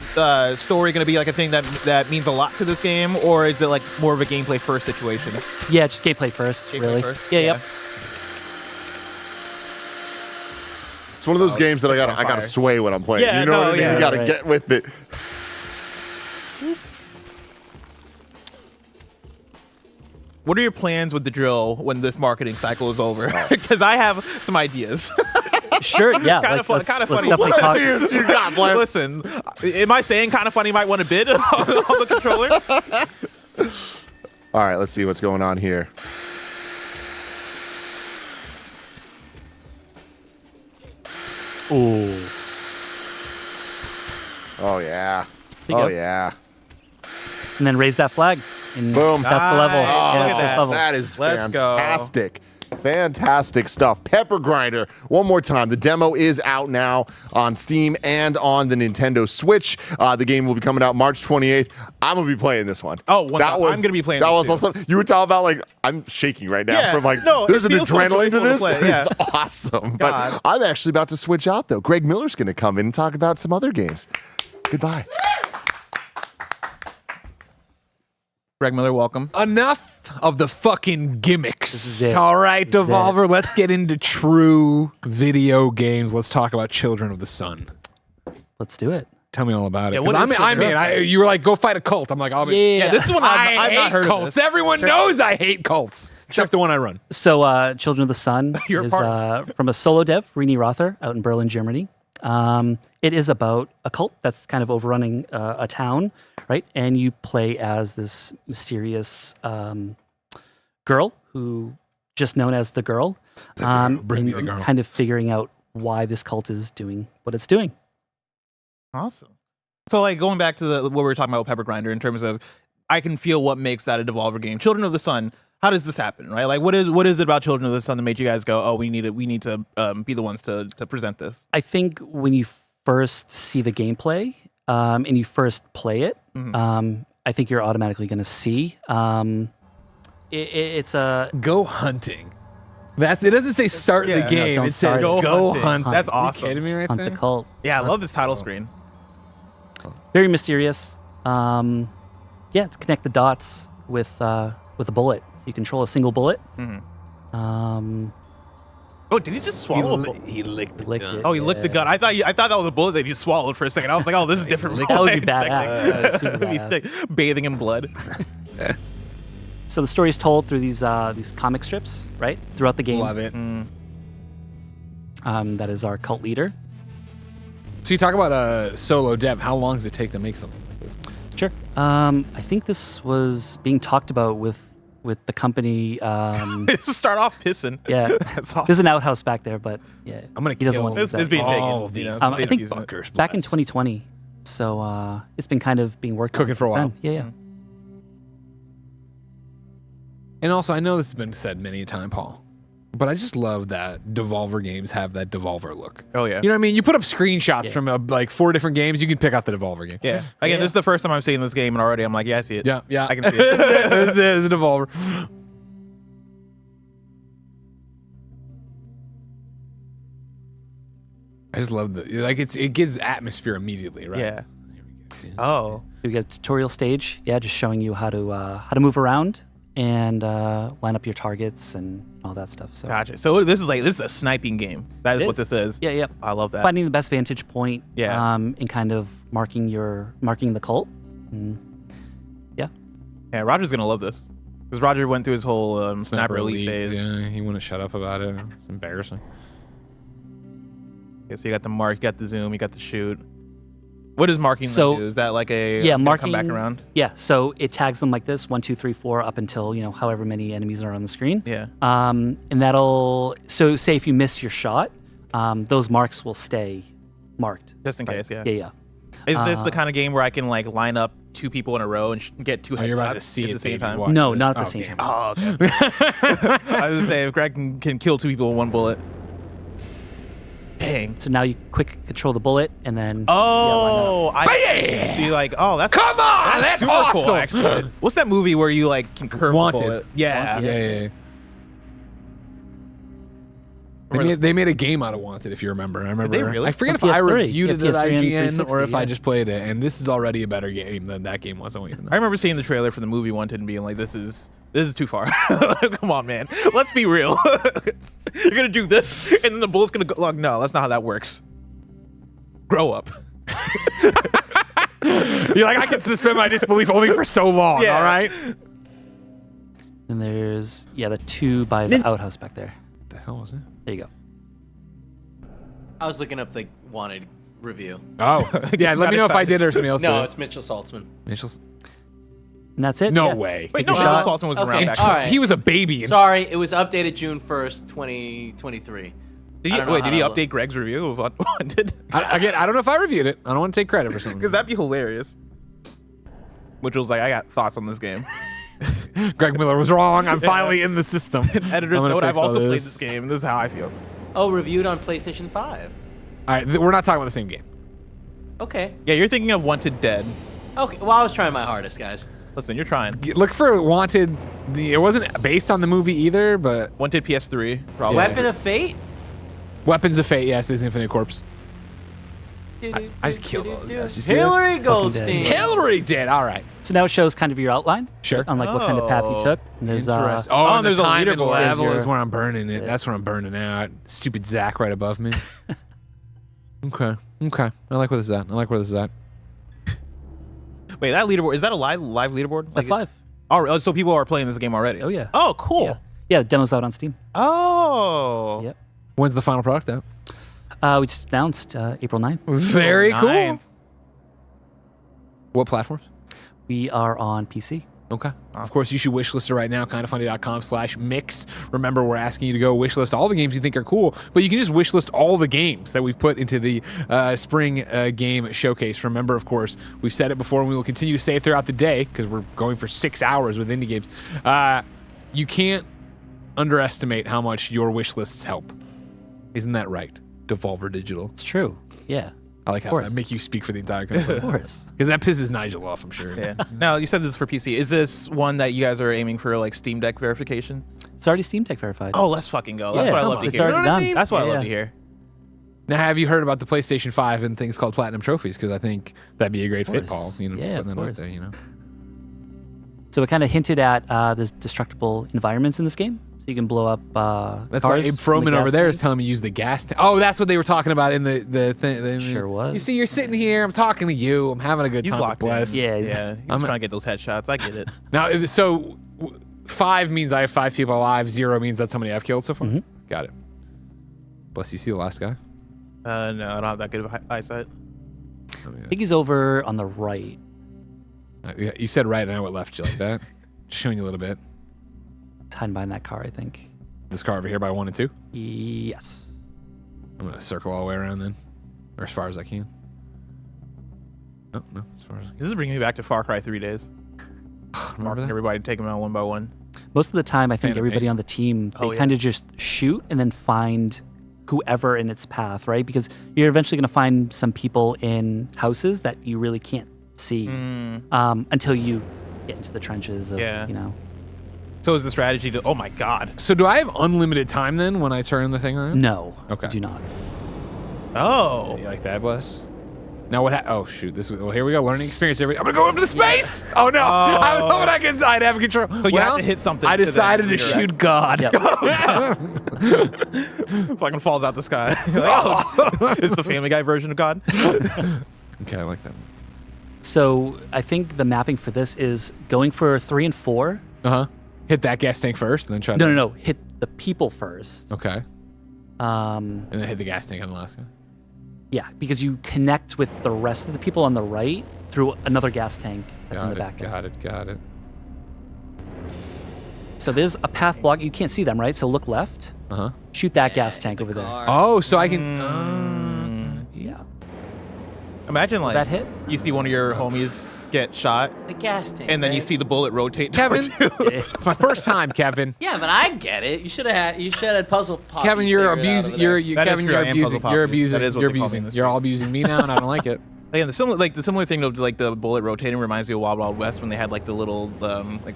story going to be like a thing that means a lot to this game, or is it like more of a gameplay first situation? Yeah, just gameplay first. Really. Yeah. Yep. It's one of those games that I gotta sway when I'm playing. Yeah, you know what I mean? yeah, you gotta right. get with it. What are your plans with the drill when this marketing cycle is over? Because I have some ideas. Sure, yeah. Kind of funny. definitely What talk- ideas you got, Blair? Listen, am I saying kind of funny might want to bid on the controller? All right, let's see what's going on here. Ooh. Oh yeah. There you Oh go. yeah. And then raise that flag. And Boom. That's the level. Nice. Yeah, Look at that's that. level. That is Let's go. fantastic. Fantastic stuff. Pepper Grinder. One more time. The demo is out now on Steam and on the Nintendo Switch. The game will be coming out March 28th. I'm going to be playing this one. Oh, I'm going to be playing That this was too. awesome. You were talking about, like, I'm shaking right now Yeah. from, like, No, there's it an feels so adrenaline to joyful to this. play, yeah. It's awesome. God. But I'm actually about to switch out, though. Greg Miller's going to come in and talk about some other games. Goodbye. Greg Miller, welcome. Enough of the fucking gimmicks. This is it. All right, This is Devolver, let's get into true video games. Let's talk about Children of the Sun. Let's do it. Tell me all about it. Yeah, 'Cause what is I'm Children in. of the Sun? You were like, go fight a cult. I'm like, I'll be. Yeah, this is one I've hate not heard cults. of this. Everyone knows I hate cults, except the one I run. So, Children of the Sun You're a is part from a solo dev, Rini Rother, out in Berlin, Germany. It is about a cult that's kind of overrunning a town, right? And you play as this mysterious girl who just known as the girl. Bring me the and girl. Kind of figuring out why this cult is doing what it's doing. Awesome. So, like, going back to what we were talking about with Pepper Grinder in terms of, I can feel what makes that a Devolver game. Children of the Sun. How does this happen, right? Like, what is it about Children of the Sun that made you guys go, oh, we need to be the ones to present this? I think when you first see the gameplay and you first play it, I think you're automatically going to see. It's a Go hunting. It doesn't say start the game. don't It says start. go hunting. hunt. That's Are you awesome. kidding me right hunt there? the cult. Yeah, I love this title screen. Very mysterious. Yeah, to connect the dots with with a bullet. So you control a single bullet. Oh, did he just swallow? He licked the gun. Oh, he licked the gun. I thought that was a bullet that he swallowed for a second. I was like, oh, this is different. That would be badass. That is super That would be badass. sick. Bathing in blood. So the story is told through these comic strips, right? Throughout the game. Love it. That is our cult leader. So you talk about a solo dev. How long does it take to make something like this? Sure. I think this was being talked about with the company. Just start off pissing. Yeah. That's awesome. There's an outhouse back there, but yeah, I'm gonna he doesn't kill want to use It's that. being all taken. these I think fuckers. back in bless. 2020. So it's been kind of being worked Cooking on for a since while. then. Yeah. And also, I know this has been said many a time, Paul, but I just love that Devolver games have that Devolver look. Oh yeah. You know what I mean? You put up screenshots from like 4 different games, you can pick out the Devolver game. Yeah. Again, this is the first time I'm seeing this game, and already I'm like, yeah, I see it. Yeah, yeah. I can see it. This is a Devolver. I just love it gives atmosphere immediately, right? Yeah. Oh. We got a tutorial stage. Yeah, just showing you how to move around and line up your targets and all that stuff. So Gotcha. So this is a sniping game. That is what this is. Yeah, yeah. I love that. Finding the best vantage point. Yeah. And kind of marking the cult. Yeah. Yeah, Roger's gonna love this because Roger went through his whole Sniper Elite phase. Yeah, he wouldn't shut up about it. It's embarrassing. Okay, so you got the mark, you got the zoom, you got the shoot. What does marking So- do? Is that like a Yeah, gonna marking. come back around? Yeah, so it tags them like this: 1, 2, 3, 4, up until however many enemies are on the screen. Yeah. And that'll say if you miss your shot, those marks will stay marked. Just in case, yeah. Yeah, yeah. Is this the kind of game where I can like line up 2 people in a row and get 2 you're about to headshots see at it, the same baby. time? Watch No, it. not at the Oh, same damn. time. Oh, okay. I was gonna say if Greg can kill 2 people with 1 bullet. Dang. So now you quick control the bullet and then. Oh, line up. I see. Like, oh, that's Come on, that's super awesome. cool. Actually, what's that movie where you like can curve Wanted. the bullet? Yeah. Yeah. They made a game out of Wanted, if you remember. I remember. they really? I forget It's if on I PS3. reviewed it Yeah, at PS3 and IGN or 360, if I yeah. just played it, and this is already a better game than that game was. I won't even know. I remember seeing the trailer for the movie Wanted and being like, this is too far. Come on, man. Let's be real. You're gonna do this, and then the bullet's gonna go. Like, no, that's not how that works. Grow up. You're like, I can suspend my disbelief only for so long. Yeah. All right. And there's the 2 by the outhouse back there. What the hell was it? There you go. I was looking up the wanted review. Oh, yeah. Let me know if I did or somebody else. No, did. it's Mitchell Saltzman. Mitchell's. And that's it. No yeah. way. Wait, Take no, a Mitchell shot. Saltzman was Okay, around back all then. right. He was a baby. Sorry, it was updated June 1st, 2023. Did I he, don't know wait, how did he to update Greg's review of Wanted? I don't know if I reviewed it. I don't want to take credit for something. Because that'd be hilarious. Which was like, I got thoughts on this game. Greg Miller was wrong. I'm finally in the system. Editor's I'm gonna note, I've fix all also played this. this game, and this is how I feel. Oh, reviewed on PlayStation 5. All right, we're not talking about the same game. Okay. Yeah, you're thinking of Wanted Dead. Okay. Well, I was trying my hardest, guys. Listen, you're trying. Look for Wanted. It wasn't based on the movie either, but Wanted PS3, probably. Weapon of Fate. Weapons of Fate. Yes, is Infinite Corpse. I just killed all those guys. You see that? Hillary Goldstein. Hillary did. All right. So now it shows kind of your outline. Sure. On like what kind of path you took. And there's Interesting. oh, and there's a time and leaderboard. level There's is your- where I'm burning it. That's where I'm burning out. Stupid Zach right above me. Okay. I like where this is at. Wait, that leaderboard, is that a live leaderboard? That's live. Oh, so people are playing this game already? Oh yeah. Oh, cool. Yeah, the demo's out on Steam. Oh. Yep. When's the final product out? We just announced April 9th. Very cool. 9th. What platforms? We are on PC. Okay. Of course, you should wishlist it right now, kindafunny.com/mix. Remember, we're asking you to go wishlist all the games you think are cool, but you can just wishlist all the games that we've put into the spring game showcase. Remember, of course, we've said it before and we will continue to say it throughout the day because we're going for 6 hours with indie games. You can't underestimate how much your wishlists help. Isn't that right? Devolver Digital. It's true. Yeah. I like how I make you speak for the entire company. Of course. Because that pisses Nigel off, I'm sure. Yeah. Now, you said this is for PC. Is this one that you guys are aiming for like Steam Deck verification? It's already Steam Deck verified. Oh, let's fucking go. That's Yeah, what I come love on. to It's hear. already done. That's what I Yeah, love to yeah. hear. Now, have you heard about the PlayStation 5 and things called Platinum Trophies? Because I think that'd be a great fit, Paul. course. You know, Yeah, putting of that out course. there, you know. So it kind of hinted at the destructible environments in this game. So you can blow up That's why cars Abe from the Froman over gas there tank. is telling me to use the gas tank. Oh, that's what they were talking about in the thing. Sure was. You see, you're sitting here. I'm talking to you. I'm having a good He's time. locked in. Bless. Yeah, He's trying to get those headshots. I get it. Now, so 5 means I have 5 people alive. 0 means that's somebody I've killed so far. Got it. Bless. You see the last guy? No, I don't have that good of eyesight. I think he's over on the right. Yeah, you said right, and I went left. You like that? Just showing you a little bit. It's hiding behind that car, I think. This car over here by 1 and 2. Yes. I'm gonna circle all the way around then, or as far as I can. Oh no, as far as I can. This is bringing me back to Far Cry 3 days. Remember that? Everybody take them out one by one. Most of the time, I think Phantom everybody Pain. on the team, they Oh, yeah. kind of just shoot and then find whoever in its path, right? Because you're eventually going to find some people in houses that you really can't see until you get into the trenches of, you know. So is the strategy to, oh my God. So do I have unlimited time then when I turn the thing around? No. Okay. Do not. Oh. You like that, Bless? Now what? Oh shoot! This. Well, here we go. Learning experience. I'm gonna go up to space. Oh no! I was hoping I'd have control. So you have to hit something. I decided to shoot God. Fucking falls out the sky. It's the Family Guy version of God. Okay, I like that. So I think the mapping for this is going for 3 and 4. Hit that gas tank first, and then try. No. Hit the people first. Okay. And then hit the gas tank on the last guy. Yeah, because you connect with the rest of the people on the right through another gas tank that's in the back. Got it. So there's a path block. You can't see them, right? So look left. Shoot that gas tank over there. Oh, so I can. Yeah. Imagine like that hit? You see one of your homies get shot, The gas tank. and then you right? see the bullet rotate. Kevin, towards you. it's my first time, Kevin. Yeah, but I get it. You should have had puzzle pop. Kevin, you're abusing. Kevin, you're abusing. You're abusing. That is what You're they call me in abusing. this You're all abusing me now, and I don't like it. Again, the similar thing to like the bullet rotating reminds me of Wild Wild West when they had like the little like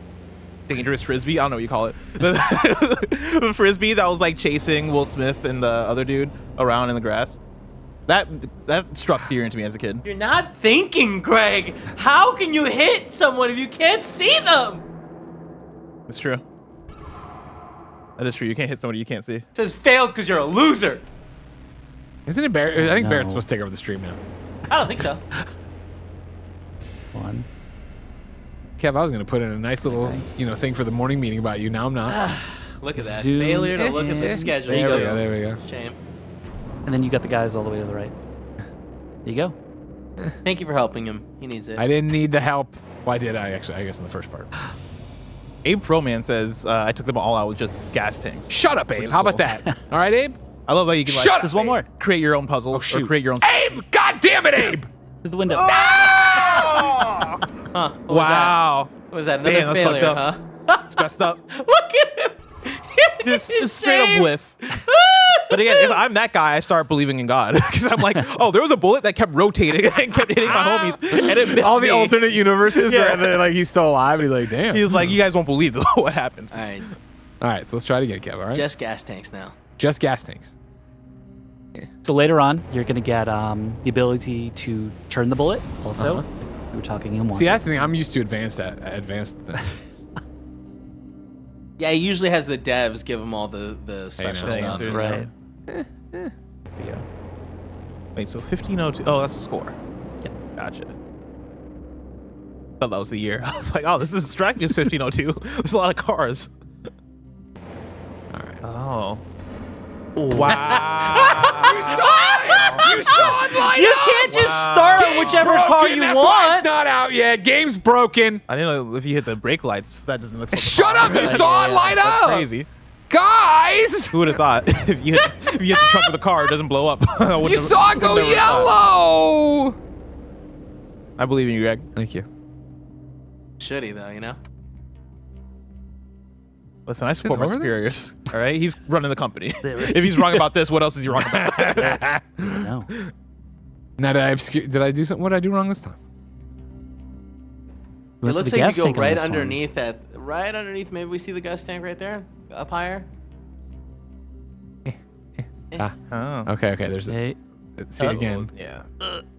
dangerous frisbee. I don't know what you call it. The frisbee that was like chasing Will Smith and the other dude around in the grass. That struck fear into me as a kid. You're not thinking, Greg. How can you hit someone if you can't see them? It's true. That is true. You can't hit somebody you can't see. It says failed because you're a loser. Isn't it Barrett? I think No. Barrett's supposed to take over the stream now. I don't think so. 1. Kev, I was gonna put in a nice little, thing for the morning meeting about you. Now I'm not. Look at that. Zoom Failure to look at the schedule. There we go. Shame. And then you got the guys all the way to the right. There you go. Thank you for helping him. He needs it. I didn't need the help. Well, I did. I guess in the first part. Abe Froman says I took them all out with just gas tanks. Shut up, Abe. How about that? All right, Abe. I love that you can Shut up. there's one more. Create your own puzzle or create your own. Abe, God damn it, Abe! Through the window. Huh. What Wow. What was that? Another Damn, that's failure, fucked huh? up. It's messed up. Look at him. This is straight up whiff. But again, if I'm that guy, I start believing in God because I'm like, oh, there was a bullet that kept rotating and kept hitting my homies, and it missed All the me. alternate universes, Yeah. where then, like he's still alive, and he's like, damn. He's like, you guys won't believe what happened. All right. All right, so let's try it again, Kev. All right. Just gas tanks now. Just gas tanks. So later on, you're going to get the ability to turn the bullet also. We were talking in one. See, that's the thing. I'm used to advanced things. Yeah, he usually has the devs give him all the special Hey, stuff. answer, Right. There you go. Wait, so 1502. Oh, that's the score. Yep. Gotcha. Thought that was the year. I was like, oh, this is distracting. It's 1502. There's a lot of cars. All right. Oh. Wow. You saw it light You up! can't just start on whichever car you That's why want. it's not out yet. Game's broken. I didn't know if you hit the brake lights. That doesn't look so Shut up! You saw it light That's up. crazy. Guys! Who would have thought if you hit the trunk of the car, it doesn't blow up? You saw it go yellow! I believe in you, Greg. Thank you. Should he though? You know. Listen, I support my over there? superiors. All right, he's running the company. If he's wrong about this, what else is he wrong about? No. Now did I do something? What did I do wrong this time? It Went for looks the like gas you go tank on right this one. underneath that. Right underneath. Maybe we see the gas tank right there, up higher. Oh. Okay. There's Hey. see again. Yeah.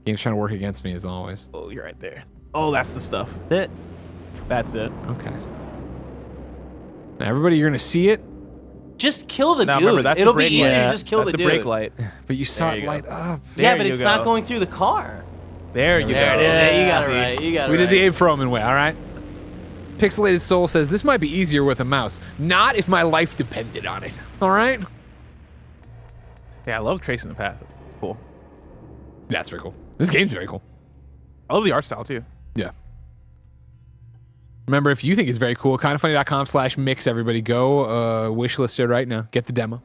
Game's trying to work against me as always. Oh, you're right there. Oh, that's the stuff. It. That's it. Okay. Now, everybody, you're going to see it. Just kill the Now, dude. remember, that's the It'll be brake easier light. to just kill That's the the dude. brake light. But you saw There it you light go. up. Yeah, There but you it's go. not going through the car. There you go. There it is. Yeah, you got it See? right. You got it We right. did the Abe Froman way, all right? Pixelated Soul says, this might be easier with a mouse. Not if my life depended on it. All right? Yeah, I love tracing the path. It's cool. That's very cool. This game's very cool. I love the art style too. Yeah. Remember, if you think it's very cool, kindoffunny.com/mix, everybody. Go wishlist it right now. Get the demo.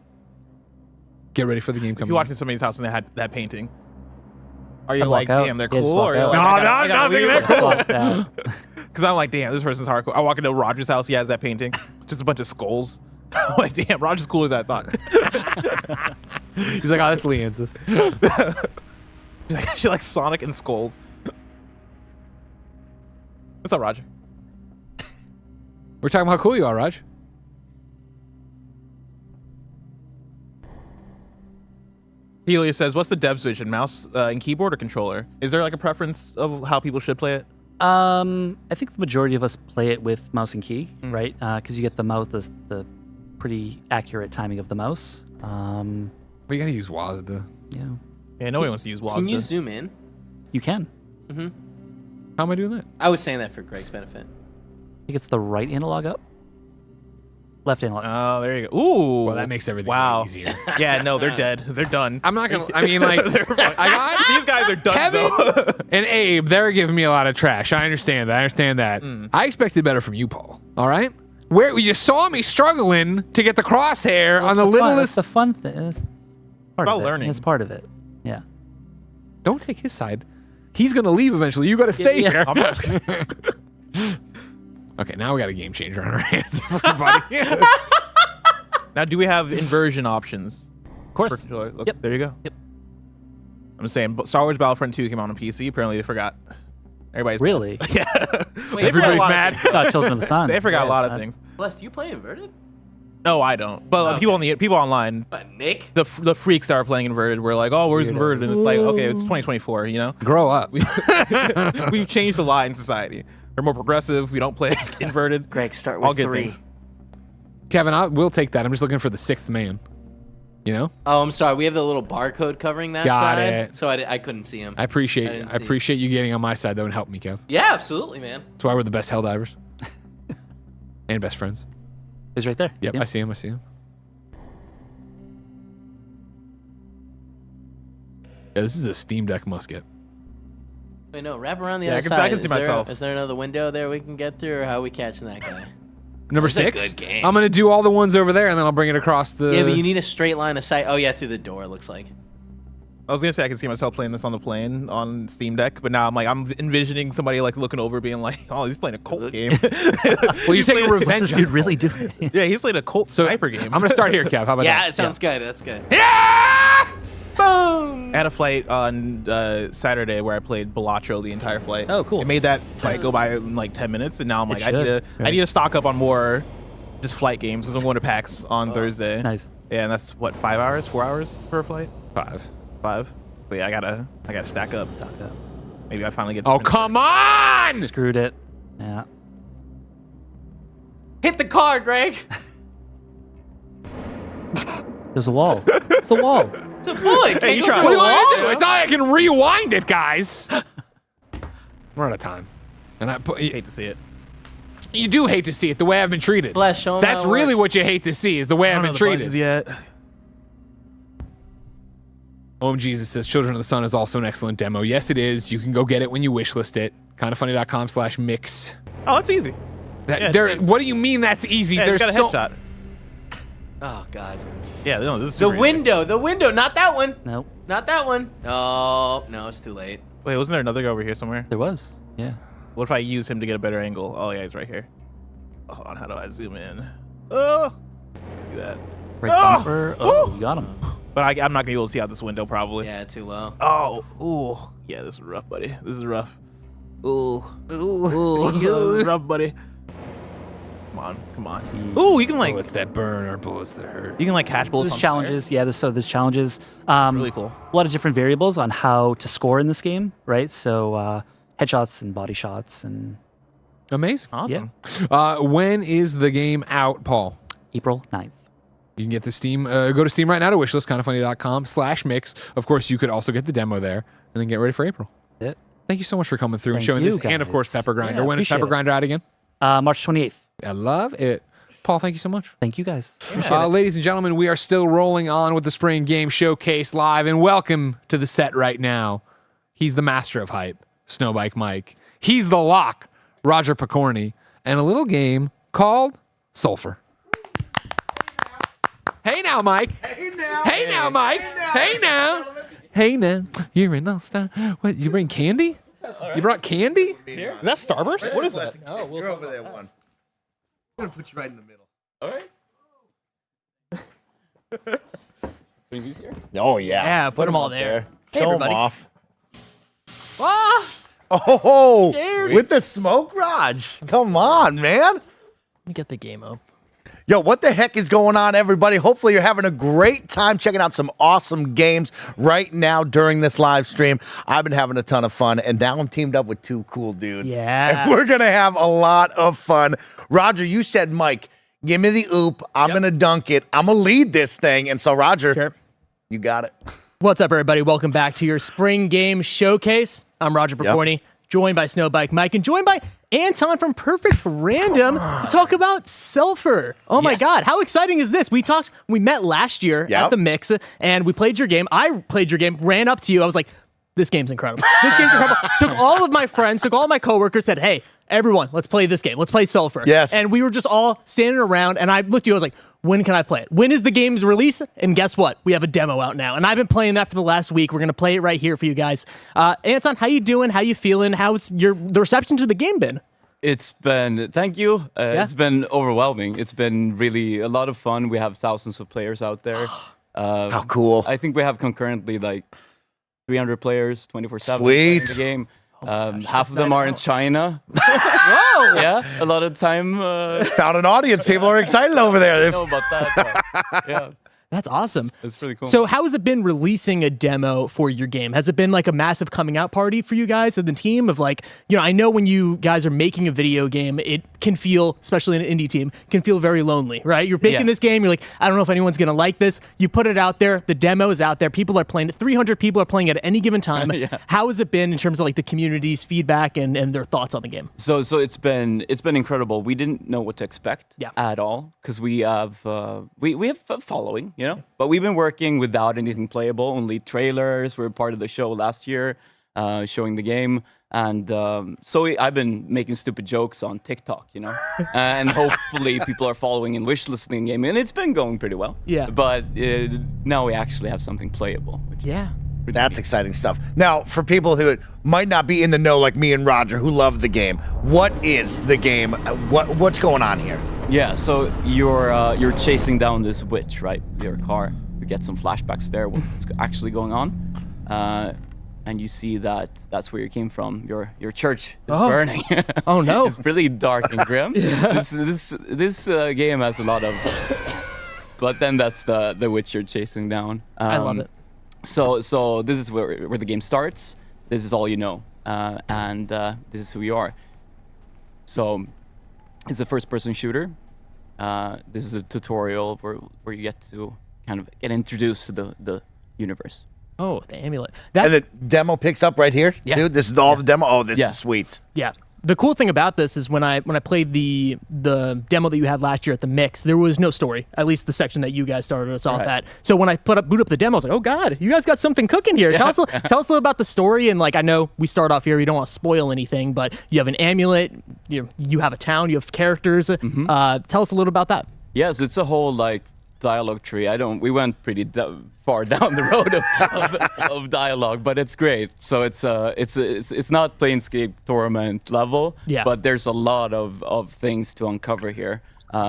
Get ready for the game If coming. you're watching somebody's house and they had that painting, are you I'd like, walk out. damn, they're Yeah, just cool? walk Or you're out. like, No, I no, I'm not thinking leave? they're cool. Walk out. Because I'm like, damn, this person's hardcore. I walk into Roger's house, he has that painting. Just a bunch of skulls. I'm like, damn, Roger's cooler than I thought. He's like, oh, that's Leance's. She likes Sonic and skulls. What's up, Roger? We're talking about how cool you are, Raj. Helia says, what's the dev's vision? Mouse and keyboard or controller? Is there like a preference of how people should play it? I think the majority of us play it with mouse and key, right? Because you get the pretty accurate timing of the mouse. We gotta use WASD. Yeah. Yeah, nobody wants to use WASD. Can you zoom in? You can. Mm-hmm. How am I doing that? I was saying that for Greg's benefit. I think it's the right analog up. Left analog. Oh, there you go. Ooh. Well, that makes everything easier. Yeah, no, they're dead. They're done. I'm not gonna. I mean, like, I got These guys are done. Kevin and Abe. They're giving me a lot of trash. I understand that. I expected better from you, Paul. All right. Where you just saw me struggling to get the crosshair on the littlest. That's the fun thing. It's part about of it. learning. It's part of it. Yeah. Don't take his side. He's gonna leave eventually. You got to stay Yeah. here. Okay, now we got a game changer on our hands, everybody. Now, do we have inversion options? Of course. For controllers? Okay, Yep. There you go. Yep. I'm just saying, Star Wars Battlefront 2 came out on PC. Apparently, they forgot. Everybody's Really? Yeah. Wait, Everybody's mad. It's not Children of the Sun. They forgot a Yeah, lot it's of not. things. Bless, do you play inverted? No, I don't. But Okay. people online, But Nick? the freaks that are playing inverted were like, oh, where's inverted? And it's like, okay, it's 2024, you know? Grow up. We've changed a lot in society. We're more progressive. We don't play inverted. Greg, start All with good 3. things. Kevin, we'll take that. I'm just looking for the sixth man. You know? Oh, I'm sorry. We have the little barcode covering that Got side. it. So I couldn't see him. I appreciate didn't I see. appreciate you getting on my side though and help me, Kev. Yeah, absolutely, man. That's why we're the best hell divers. And best friends. He's right there. Yep, I see him. Yeah, this is a Steam Deck musket. Wait, no, wrap around the Yeah, other I side. can see myself. Is there another window there we can get through, or how are we catching that guy? Number That's a 6. good game. I'm gonna do all the ones over there and then I'll bring it across the Yeah, but you need a straight line of sight. Oh, yeah, through the door, it looks like. I was gonna say I can see myself playing this on the plane on Steam Deck, but now I'm envisioning somebody like looking over, being like, "Oh, he's playing a Colt game." Well, you're taking revenge. What's this dude really doing? Yeah, he's playing a Colt sniper game. I'm gonna start here, Kev. How about Yeah, that? it sounds good. That's good. Boom! I had a flight on Saturday where I played Balatro the entire flight. Oh, cool. It made that flight go by in like 10 minutes, and now I'm It like, I need to stock up on more just flight games because I'm going to PAX on Thursday. Nice. Yeah, and that's what 5 hours, 4 hours for a flight. 5. So yeah, I gotta stack up. Maybe I finally get. Oh, come on! Screwed it. Yeah. Hit the car, Greg. There's a wall. It's a wall. It's a bullet. Hey, you Can't go try. through What do a you want wall? me to do? It's not like I can rewind it, guys. We're out of time. And Hate to see it. You do hate to see it the way I've been treated. Bless, show 'em That's how it really works. what you hate to see is the way I I've don't been know the treated. buttons yet. Jesus says Children of the Sun is also an excellent demo. Yes, it is. You can go get it when you wishlist it. Kindoffunny.com/mix. Oh, that's easy. What do you mean that's easy? Yeah, There's got a so headshot. Oh, God. Yeah, no, this is The super easy. window, not that one. Nope. Not that one. Oh, no, it's too late. Wait, wasn't there another guy over here somewhere? There was. Yeah. What if I use him to get a better angle? Oh yeah, he's right here. Hold on, how do I zoom in? Oh, do that. Right bumper. Oh, you got him. But I'm not gonna be able to see out this window probably. Yeah, too low. Oh, ooh, yeah, this is rough, buddy. This is rough. Ooh, this is rough, buddy. Come on. Ooh, you can like. bullets that burn or bullets that hurt. You can like catch bullets. There's on challenges. Yeah, there's challenges. really cool. A lot of different variables on how to score in this game, right? So headshots and body shots and Amazing. Awesome. When is the game out, Paul? April 9th. You can get the Steam. Go to Steam right now to wishlist.kindafunny.com/mix. Of course, you could also get the demo there and then get ready for April. Thank you so much for coming through and Thank showing you, this. And of course, guys. Pepper Grinder. Yeah, When is appreciate Pepper it. Grinder out again? March 28th. I love it. Paul, thank you so much. Thank you, guys. Ladies and gentlemen, we are still rolling on with the Spring Game Showcase live, and welcome to the set right now. He's the master of hype, Snowbike Mike. He's the lock, Roger Picorni, and a little game called Sulfur. Hey now, Mike. Hey now. Hey now, Mike. Hey now. Hey now. You're an all-star. What, you bring candy? You brought candy? Is that Starburst? What is that? Oh, you're over there, one. I'm going to put you right in the middle. All right. Bring these here? Oh, yeah. Yeah, put 'em all there. Hey, Show them everybody. off. Ah! Oh, Scared. with the smoke, Raj. Come on, man. Let me get the game up. Yo, what the heck is going on, everybody? Hopefully you're having a great time checking out some awesome games right now during this live stream. I've been having a ton of fun, and now I'm teamed up with two cool dudes. Yeah. And we're going to have a lot of fun. Roger, you said, Mike, give me the oop. I'm going to dunk it. I'm going to lead this thing. And so, Roger, you got it. What's up, everybody? Welcome back to your Spring Game Showcase. I'm Roger Picorni, joined by Snowbike Mike, and joined by Anton from Perfect Random to talk about Sulfur. Oh my God, how exciting is this? We met last year at the Mix, and we played your game. I played your game, ran up to you. I was like, this game's incredible. This game's incredible. Took all of my friends, took all of my coworkers, said, hey, everyone, let's play this game. Let's play Sulfur. Yes. And we were just all standing around, and I looked at you, I was like, when can I play it? When is the game's release? And guess what? We have a demo out now. And I've been playing that for the last week. We're going to play it right here for you guys. Anton, how you doing? How you feeling? How's the reception to the game been? It's been, thank you. It's been overwhelming. It's been really a lot of fun. We have thousands of players out there. How cool. I think we have concurrently like 300 players, 24/7 Sweet. in the game. Half of them are in China. Whoa! Yeah, a lot of time. Found an audience. People are excited over there. I don't know about that. But, yeah. That's awesome. It's pretty cool. So how has it been releasing a demo for your game? Has it been like a massive coming out party for you guys and the team of like, I know when you guys are making a video game, it can feel, especially an indie team, can feel very lonely, right? You're making this game, you're like, I don't know if anyone's going to like this. You put it out there, the demo is out there, people are playing it, 300 people are playing it at any given time. How has it been in terms of like the community's feedback and their thoughts on the game? So it's been incredible. We didn't know what to expect at all because we have we have a following, but we've been working without anything playable, only trailers. We were part of the show last year, showing the game, and I've been making stupid jokes on TikTok, and hopefully people are following and wishlisting the game, and it's been going pretty well. Yeah. But now we actually have something playable. That's exciting stuff. Now, for people who might not be in the know like me and Roger, who love the game, what is the game? What's going on here? Yeah, so you're chasing down this witch, right? Your car. You get some flashbacks there. What's actually going on? And you see that that's where you came from. Your church is burning. Oh no! It's really dark and grim. This game has a lot of. But then that's the witch you're chasing down. I love it. So this is where the game starts. This is all you know, and this is who you are. So it's a first-person shooter. This is a tutorial where you get to kind of get introduced to the universe. Oh, the amulet. And the demo picks up right here, dude. This is all the demo. Oh, this is sweet. Yeah. The cool thing about this is when I played the demo that you had last year at the Mix, there was no story, at least the section that you guys started us off at. So when I boot up the demo, I was like, oh God, you guys got something cooking here. Tell us a little about the story. And like, I know we start off here, you don't want to spoil anything, but you have an amulet, you have a town, you have characters. Tell us a little about that. Yeah, so it's a whole like dialogue tree. We went pretty far down the road of dialogue, but it's great. So it's not Planescape Torment level, but there's a lot of things to uncover here.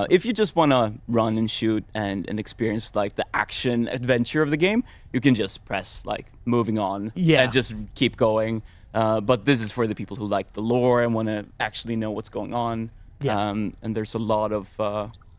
If you just want to run and shoot and experience like the action adventure of the game, you can just press like moving on and just keep going. But this is for the people who like the lore and want to actually know what's going on. And there's a lot of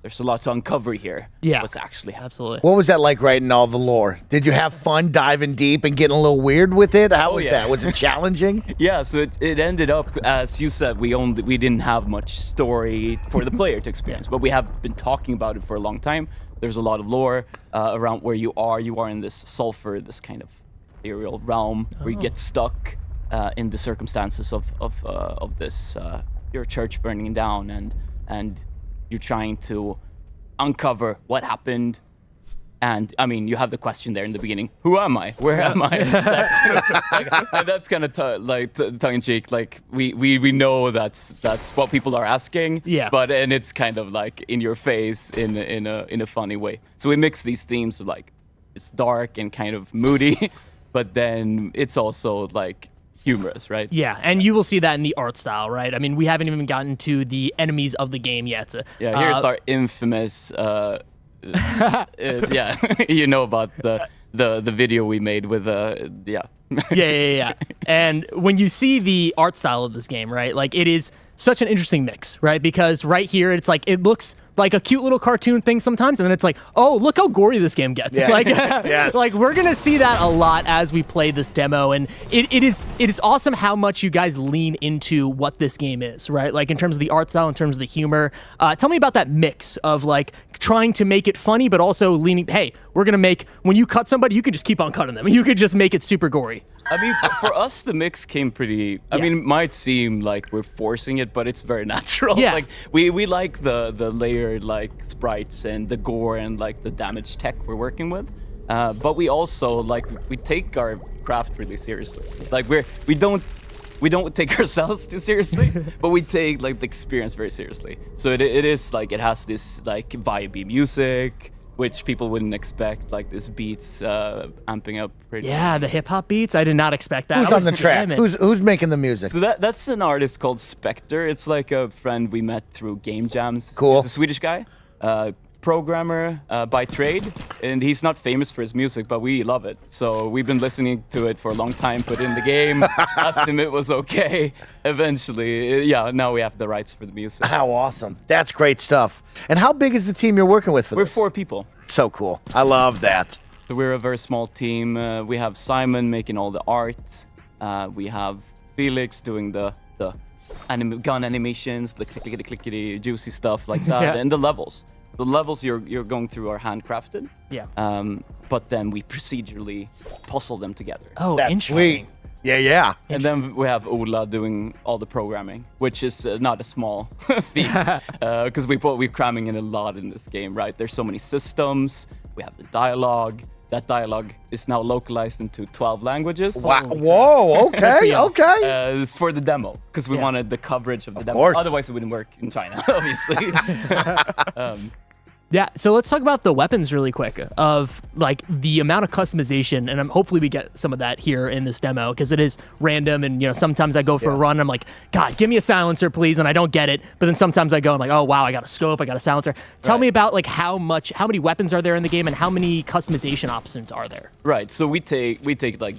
there's a lot to uncover here. Yeah. What's actually happening. Absolutely. What was that like writing all the lore? Did you have fun diving deep and getting a little weird with it? How was that? Was it challenging? Yeah, so it ended up, as you said, we didn't have much story for the player to experience, but we have been talking about it for a long time. There's a lot of lore around where you are. You are in this sulfur, this kind of ethereal realm where you get stuck in the circumstances of this your church burning down, and you're trying to uncover what happened. And I mean, you have the question there in the beginning: who am I? Where am I? And that's kind of tongue in cheek. Like we know that's what people are asking. Yeah. But it's kind of like in your face in a funny way. So we mix these themes of like it's dark and kind of moody, but then it's also like humorous, right? Yeah, and you will see that in the art style, right? I mean, we haven't even gotten to the enemies of the game yet. Yeah, here's our infamous. Yeah, you know about the video we made with yeah. And when you see the art style of this game, right? Like it is such an interesting mix, right? Because right here, it's like it looks like a cute little cartoon thing sometimes, and then it's like, oh, look how gory this game gets. Yeah. Like, Yes. like we're gonna see that a lot as we play this demo, and it is awesome how much you guys lean into what this game is, right? Like in terms of the art style, in terms of the humor. Tell me about that mix of like trying to make it funny, but also leaning. Hey, we're gonna make when you cut somebody, you can just keep on cutting them. You could just make it super gory. I mean, for us, the mix came pretty. I mean, it might seem like we're forcing it, but it's very natural. Yeah. Like we like the layered like sprites and the gore and like the damage tech we're working with, but we also like we take our craft really seriously. Like we don't take ourselves too seriously, but we take like the experience very seriously. So it is like it has this like vibey music, which people wouldn't expect, like this beats amping up pretty. Yeah, the hip hop beats. I did not expect that. Who's I on the was track? jamming. Who's making the music? So that's an artist called Spectre. It's like a friend we met through game jams. Cool. He's a Swedish guy, programmer by trade, and he's not famous for his music, but we love it. So we've been listening to it for a long time, put in the game, asked him it was okay. Eventually, now we have the rights for the music. How awesome. That's great stuff. And how big is the team you're working with for We're this? 4 people. So cool. I love that. So we're a very small team. We have Simon making all the art. We have Felix doing the gun animations, the clickety juicy stuff like that, and the levels. The levels you're going through are handcrafted. Yeah. But then we procedurally puzzle them together. Oh, That's interesting. sweet. Yeah. And then we have Ola doing all the programming, which is not a small feat, because we're cramming in a lot in this game, right? There's so many systems. We have the dialogue. That dialogue is now localized into 12 languages. Wow. Whoa. Okay. Okay. It's for the demo, because we wanted the coverage of the demo. course. Otherwise, it wouldn't work in China, obviously. Yeah, so let's talk about the weapons really quick, of like the amount of customization, and hopefully we get some of that here in this demo, because it is random, and sometimes I go for a run and I'm like, God, give me a silencer please, and I don't get it, but then sometimes I go, I'm like, oh wow, I got a scope, I got a silencer. Tell me about like how many weapons are there in the game, and how many customization options are there? Right, so we take like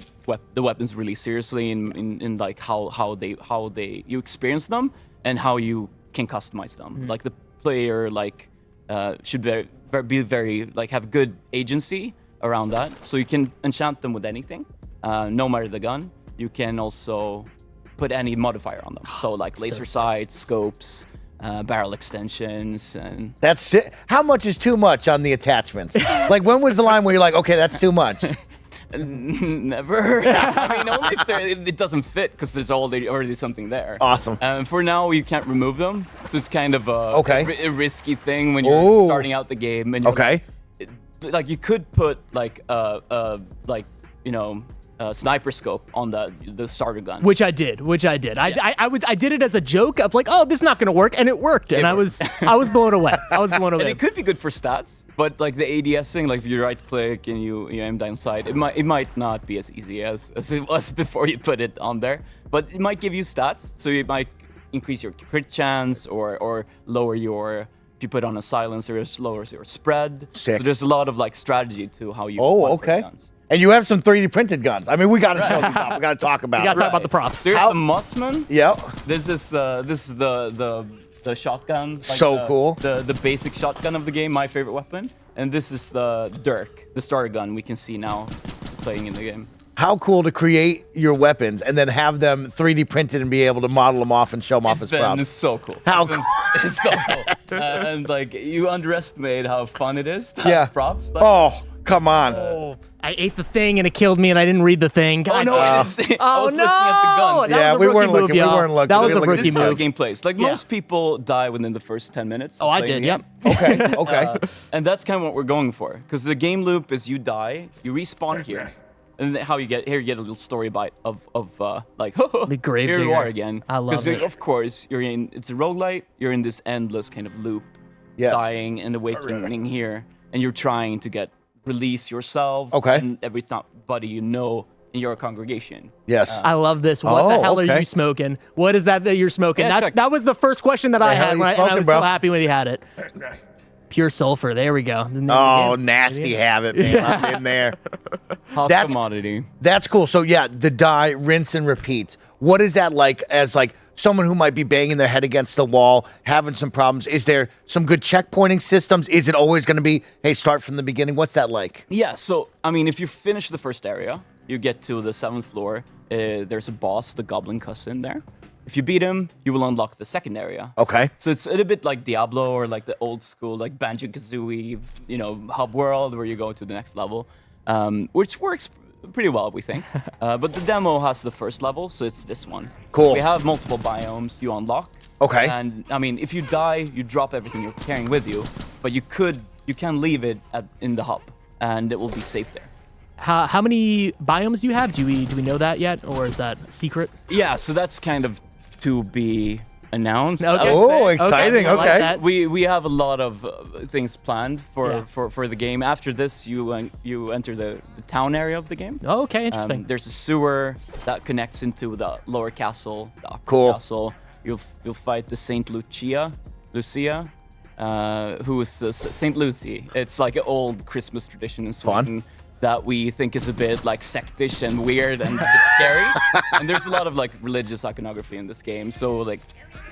the weapons really seriously in like how they you experience them and how you can customize them. Like the player should be very like have good agency around that, so you can enchant them with anything, no matter the gun. You can also put any modifier on them, so like laser sights, scopes, barrel extensions, and That's it. How much is too much on the attachments? Like, when was the line where you're like, okay, that's too much? never. I mean, only if it doesn't fit, because there's already something there. Awesome. For now, you can't remove them, so it's kind of a risky thing when you're Ooh. starting out the game. And like you could put like sniper scope on the starter gun, Which I did. I did it as a joke of like, oh, this is not gonna work, and it worked, and I was blown away. And it could be good for stats, but like the ADSing, like if you right click and you aim down sight, it might not be as easy as it was before you put it on there. But it might give you stats, so it might increase your crit chance or lower your. If you put on a silencer, it lowers your spread. Sick. So there's a lot of like strategy to how you. Oh, okay. Guns. And you have some 3D printed guns. I mean, we got to show these off. We got to talk about. We got to talk about the props. There's the Mossman. Yep. This is the the shotgun. Like So cool. The basic shotgun of the game, my favorite weapon. And this is the Dirk, the starter gun we can see now playing in the game. How cool to create your weapons and then have them 3D printed and be able to model them off and show them off as props. It's so cool. How cool. It's so cool. And like, you underestimate how fun it is to have Yeah. props. Like, Oh, come on. Oh, I ate the thing and it killed me and I didn't read the thing. God. no, I didn't see. I Oh was no! looking at the guns. That Yeah, was a we rookie weren't move, looking. We y'all. weren't looking. That We was a were looking rookie at This is how move. the game plays. Like, Yeah. most people die within the first 10 minutes. Oh, of I playing did. the game. Yep. Okay, okay. And that's kind of what we're going for. Because the game loop is you die, you respawn here. And then how you get here, you get a little story bite of like, The grave here you digger. are again. I love it. Of course, it's a roguelite. You're in this endless kind of loop, Yes. dying and awakening here, and you're trying to release yourself. Okay. And everybody you know in your congregation. Yes. I love this. What the hell are you smoking? What is that you're smoking? Yeah, That was the first question that I hell had, are you and I smoking, was bro? so happy when he had it. Pure sulfur. There we go. The name of the Oh, game. nasty habit, man. I'm in there. Hot That's- commodity. That's cool. So yeah, the die, rinse and repeat. What is that like as like someone who might be banging their head against the wall, having some problems? Is there some good checkpointing systems? Is it always going to be, hey, start from the beginning? What's that like? Yeah, so, I mean, if you finish the first area, you get to the 7th floor, there's a boss, the goblin cousin there. If you beat him, you will unlock the second area. Okay. So it's a little bit like Diablo or like the old school, like Banjo-Kazooie, hub world where you go to the next level, which works pretty well, we think. But the demo has the first level, so it's this one. Cool. We have multiple biomes you unlock. Okay. And I mean, if you die, you drop everything you're carrying with you, but you can leave it in the hub, and it will be safe there. How many biomes do you have? Do we know that yet, or is that secret? Yeah, so that's kind of to be announced. Okay. Oh, exciting. I like Okay. that. We have a lot of things planned Yeah. for the game. After this, you enter the town area of the game. Oh, okay, interesting. There's a sewer that connects into the lower castle, the upper Cool. castle. You'll fight the Saint Lucia, who is Saint Lucy. It's like an old Christmas tradition in Sweden. That we think is a bit like sectish and weird and a bit scary. And there's a lot of like religious iconography in this game, so like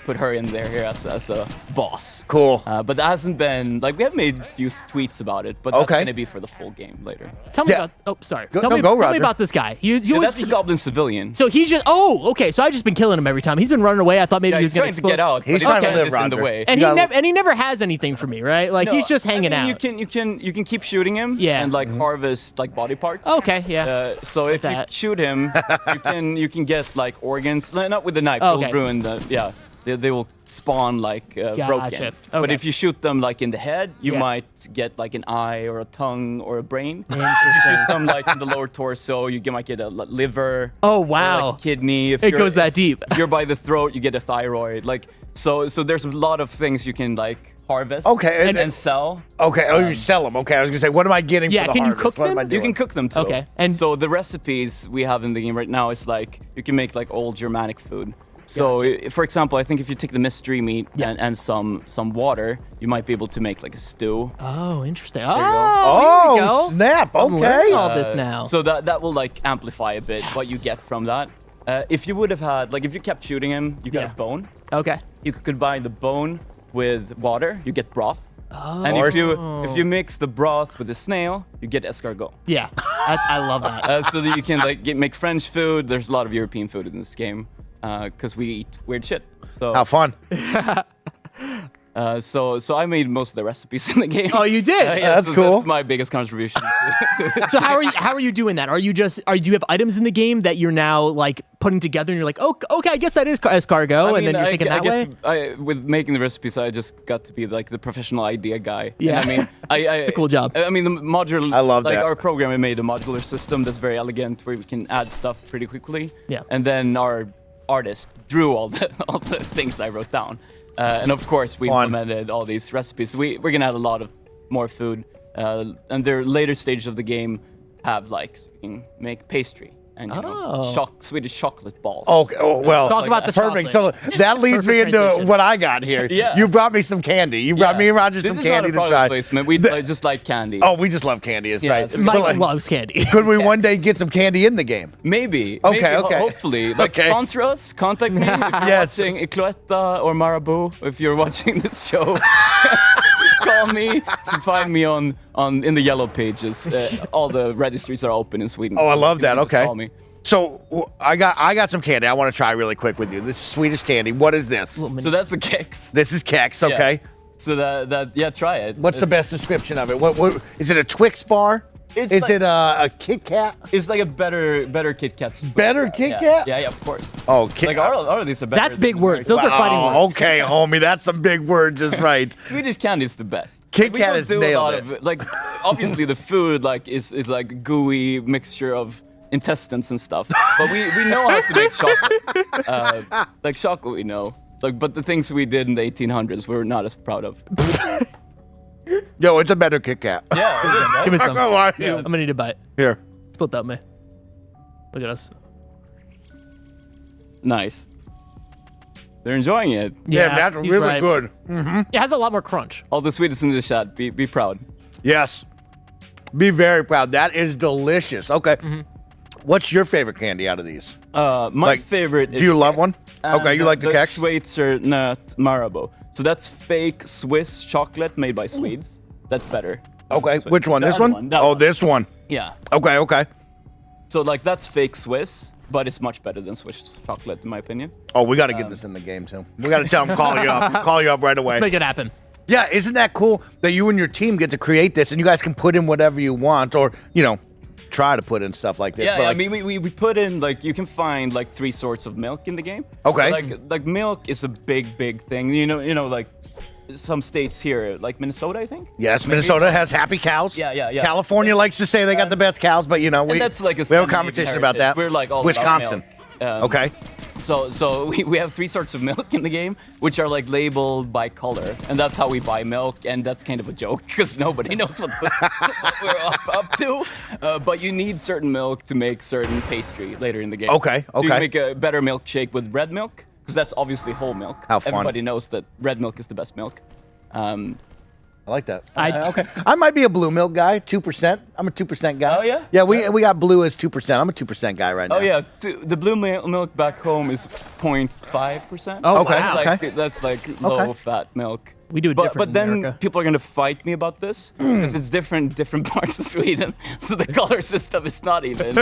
put her in there here as a boss. Cool. But that hasn't been like we have made a few tweets about it, but that's Okay. gonna be for the full game later. Tell me Yeah. about. Oh, sorry. Go- tell no, me, go, tell me Roger. about this guy. He Yeah, always, that's the goblin civilian. So he's just. Oh, okay. So I just been killing him every time. He's been running away. I thought maybe Yeah, he was he's gonna trying to explode. get out. He's but trying to his live, hand is in the Roger. way. And You he gotta- never has anything for me, right? Like No, he's just I hanging mean, out. You can keep shooting him. Yeah. And like harvest like body parts. Okay, yeah. So if you that. shoot him, you can get like organs. Not with the knife. Oh, It'll okay. ruin the. Yeah. They will spawn like broken. Gotcha. But Okay. if you shoot them like in the head, you Yeah. might get like an eye or a tongue or a brain. If you shoot them like in the lower torso, you might get a liver. Oh or, wow. like, a kidney. If It you're- goes that deep. If you're by the throat, you get a thyroid. Like so there's a lot of things you can like harvest. Okay, and sell. Okay. Oh, you sell them. Okay. I was going to say, what am I getting Yeah, for the can you harvest? cook What am them? I You doing? can cook them too. Okay, and- so the recipes we have in the game right now is like you can make like old Germanic food. So for example, I think if you take the mystery meat and some water, you might be able to make like a stew. Oh, interesting. you go. Oh, here we go. snap. I'm Okay. learning all this now. So that will like amplify a bit what you get from that. If you would have had like if you kept shooting him, you got Yeah. a bone. Okay. You could combine the bone with water, you get broth. Oh. And if you mix the broth with the snail, you get escargot. Yeah, I love that. So that you can like make French food. There's a lot of European food in this game because we eat weird shit. So How fun. so I made most of the recipes in the game. Oh, you did? Yeah, That's so cool. That's my biggest contribution. So how are you doing that? Do you have items in the game that you're now like putting together and you're like, oh, okay, I guess that is escargot, and then you're thinking that way? With making the recipes, I just got to be like the professional idea guy. Yeah. And I mean, It's a cool job. I mean, the modular. I love like that. our program, we made a modular system that's very elegant, where we can add stuff pretty quickly. Yeah. And then our artist drew all the things I wrote down. And of course, we implemented all these recipes. We're gonna add a lot of more food. And the later stages of the game have like you can make pastry and Swedish chocolate balls. Okay. Oh, well, Talk about the perfect. chocolate. So that leads me Perfect into transition. what I got here. Yeah. You brought me some candy. You brought me and Roger This some is candy not a to product try. placement. We just like candy. Oh, we just love candy. Is Yeah, right. so Mike But, loves candy. could we one day get some candy in the game? Maybe. Okay, Maybe, okay. Hopefully. Like, Okay. sponsor us. Contact me if you're Yes. watching Cloetta or Marabou. If you're watching this show, call me. You can find me on in the yellow pages. All the registries are open in Sweden. Oh, I love You that. can just Okay. Call me. So I got some candy. I want to try really quick with you. This is Swedish candy. What is this? So that's the Kex. This is Kex. Okay. Yeah. So that try it. What's the best description of it? What is it? A Twix bar? It's Is like- it a Kit Kat? It's like a better Kit Kat. Better Kit Yeah. Kat? Yeah, of course. Oh, Kit. Like all of these are better. That's big than words. Those are fighting Wow, words. okay, homie, that's some big words. Is right. Swedish candy is the best. Kit We Kat don't has do a nailed lot it. of like obviously the food like is like a gooey mixture of intestines and stuff. But we know how to make chocolate. Like chocolate we know. Like but the things we did in the 1800s we're not as proud of. Yo, it's a better Kit Kat. Yeah. Give me some. I'm gonna lie to I'm you. gonna need a bite. Here. Split that, me. Look at us. Nice. They're enjoying it. Yeah, that's he's really right. good. Mm-hmm. It has a lot more crunch. All the Swedes in the chat, be proud. Yes. Be very proud. That is delicious. Okay. Mm-hmm. What's your favorite candy out of these? My Like, favorite is Do you love Kex. one? Okay, you like the Kex? Schweizer nut Marabou. So that's fake Swiss chocolate made by Swedes. That's better. Okay, So which one? This that one? that Oh, one. this one. Yeah. Okay, okay. So like that's fake Swiss, but it's much better than Swiss chocolate in my opinion. Oh, we got to get this in the game too. We got to tell them call you up, call you up right away. Make it happen. Yeah, isn't that cool that you and your team get to create this and you guys can put in whatever you want or, try to put in stuff like this. Yeah, but I like, mean we put in like you can find like 3 sorts of milk in the game. Okay. Like milk is a big thing. You know like some states here, like Minnesota, I think. yes, Maybe- Minnesota has happy cows. Yeah. California likes to say they got the best cows, but we And that's like we have a Scandinavian competition about heritage. that. We're like all Wisconsin. About milk. Okay. So we have 3 sorts of milk in the game, which are like labeled by color, and that's how we buy milk, and that's kind of a joke because nobody knows what we're up to. But you need certain milk to make certain pastry later in the game. Okay, So you okay. can make a better milkshake with red milk because that's obviously whole milk. How fun. Everybody knows that red milk is the best milk. I like that. Okay. I might be a blue milk guy, 2%. I'm a 2% guy. Oh, yeah? Yeah, we got blue as 2%. I'm a 2% guy right now. Oh yeah, the blue milk back home is 0.5%. Oh, Okay, wow. okay. That's like low fat milk. We do it different But in then America. people are gonna fight me about this because it's different parts of Sweden. So the color system is not even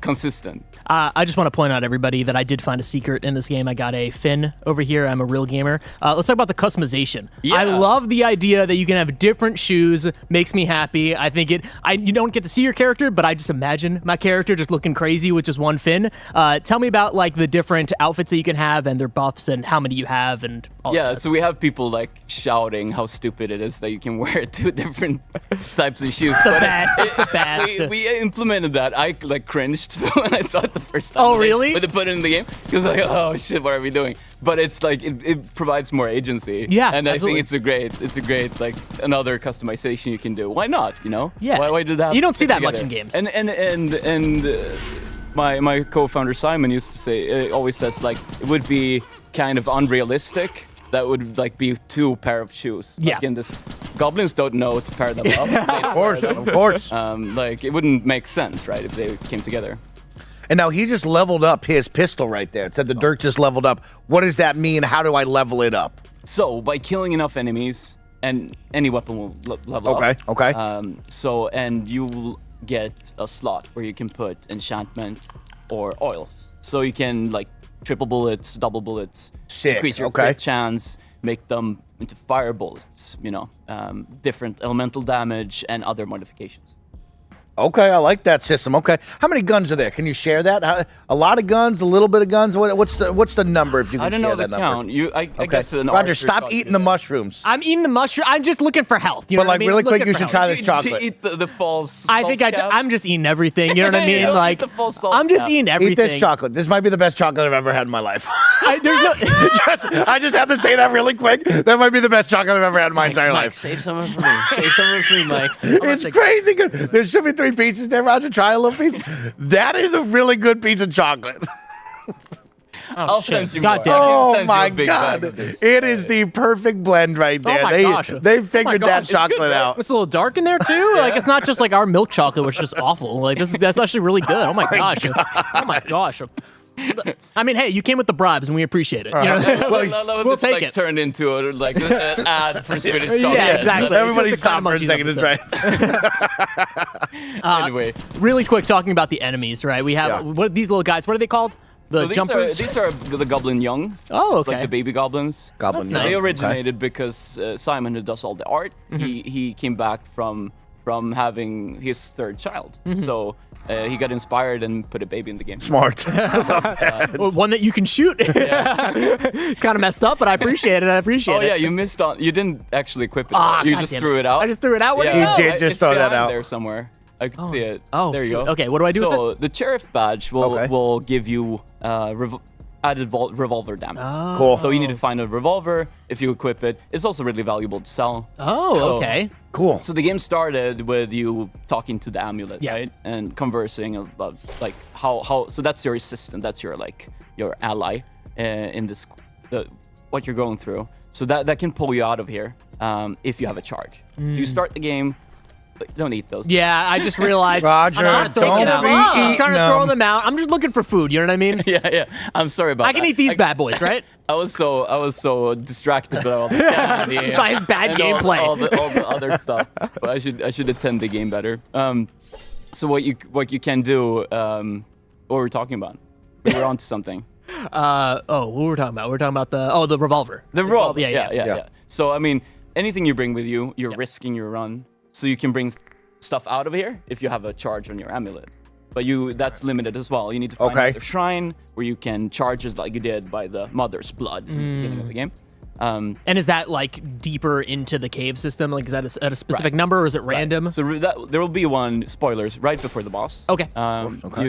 consistent. I just want to point out, everybody, that I did find a secret in this game. I got a Finn over here. I'm a real gamer. Let's talk about the customization. Yeah. I love the idea that you can have different shoes. Makes me happy. I think you don't get to see your character, but I just imagine my character just looking crazy with just one Finn. Tell me about like the different outfits that you can have and their buffs and how many you have and all Yeah, that. so we have people like shouting how stupid it is that you can wear 2 different types of shoes. The But best. It's the best. we implemented that. I like cringed when I saw it the first time. Oh, really? When they put it in the game, because like, oh shit, what are we doing? But it's like it provides more agency. Yeah, and absolutely. I think it's a great like another customization you can do. Why not? Yeah. Why do that? You don't see that together? much in games. And my co-founder Simon used to say always says like it would be kind of unrealistic. That would like be 2 pair of shoes. Yeah. Like in this, goblins don't know to pair them up. Of course. Like it wouldn't make sense, right, if they came together. And now he just leveled up his pistol right there. It said the Dirk just leveled up. What does that mean? How do I level it up? So by killing enough enemies, and any weapon will level up. Okay. And you will get a slot where you can put enchantment or oils. So you can like triple bullets, double bullets, Sick, increase your okay. crit chance, make them into fire bullets. Different elemental damage and other modifications. Okay, I like that system. Okay, how many guns are there? Can you share that? A lot of guns, a little bit of guns. What's the number? If you can I don't share know the that number. count. I guess an Roger, archer stop shot eating you the mushrooms. I'm eating the mushroom. I'm just looking for health. You know But, what like, I mean? really quick, Looking you for should health. try this chocolate. Eat the false. I think I'm just eating everything. You know what I mean? Don't eat Like the full salt I'm just cap. eating everything. Eat this chocolate. This might be the best chocolate I've ever had in my life. There's no. I just have to say that really quick. That might be the best chocolate I've ever had in my entire Mike, life. save some of it for me. Save some of it for me, Mike. It's crazy good. There should be 3 pieces there, Roger? Try a little piece. That is a really good piece of chocolate. I'll send you God more. damn. Oh my God! It is the perfect blend right there. Oh my gosh. They figured that chocolate out. It's a little dark in there too. Like it's not just like our milk chocolate, which is just awful. Like that's actually really good. Oh my gosh. Oh my gosh. I mean, hey, you came with the bribes, and we appreciate it. You know? We'll take it. Turned into an ad for Swedish chocolate. Yeah, exactly. Everybody stop for a second. Is right. Anyway, really quick, talking about the enemies, right? We have what these little guys. What are they called? The jumpers. These are the goblin young. Oh, okay. Like the baby goblins. Goblin young. They originated because Simon, who does all the art, he came back from having his 3rd child. So he got inspired and put a baby in the game. Smart. One that you can shoot. Kind of messed up, but I appreciate it. Oh yeah, you missed on. You didn't actually equip it. You just threw it out. I just threw it out. Where yeah. You did just throw that out there somewhere. I can see it. Oh, there you go. Okay, what do I do with it? So the sheriff badge will give you added revolver damage. Oh. Cool. So you need to find a revolver. If you equip it, it's also really valuable to sell. Oh, okay. Cool. So the game started with you talking to the amulet, right, and conversing about like how. So that's your assistant. That's your your ally in this what you're going through. So that can pull you out of here if you have a charge. So you start the game. But don't eat those. Yeah, I just realized. Roger, I'm trying to throw them out. I'm just looking for food. You know what I mean? Yeah. I'm sorry about that. I can eat these bad boys, right? I was so distracted by all the candy by his bad gameplay, all the other stuff. But I should attend the game better. So what you can do? What were we talking about? We were onto something. What were we talking about? We were talking about the revolver. The revolver. Yeah. So I mean, anything you bring with you, you're risking your run. So you can bring stuff out of here if you have a charge on your amulet. But that's limited as well. You need to find a shrine where you can charge it like you did by the mother's blood in the beginning of the game. And is that like deeper into the cave system? Like is that at a specific number or is it random? So there will be one, spoilers, right before the boss. Okay.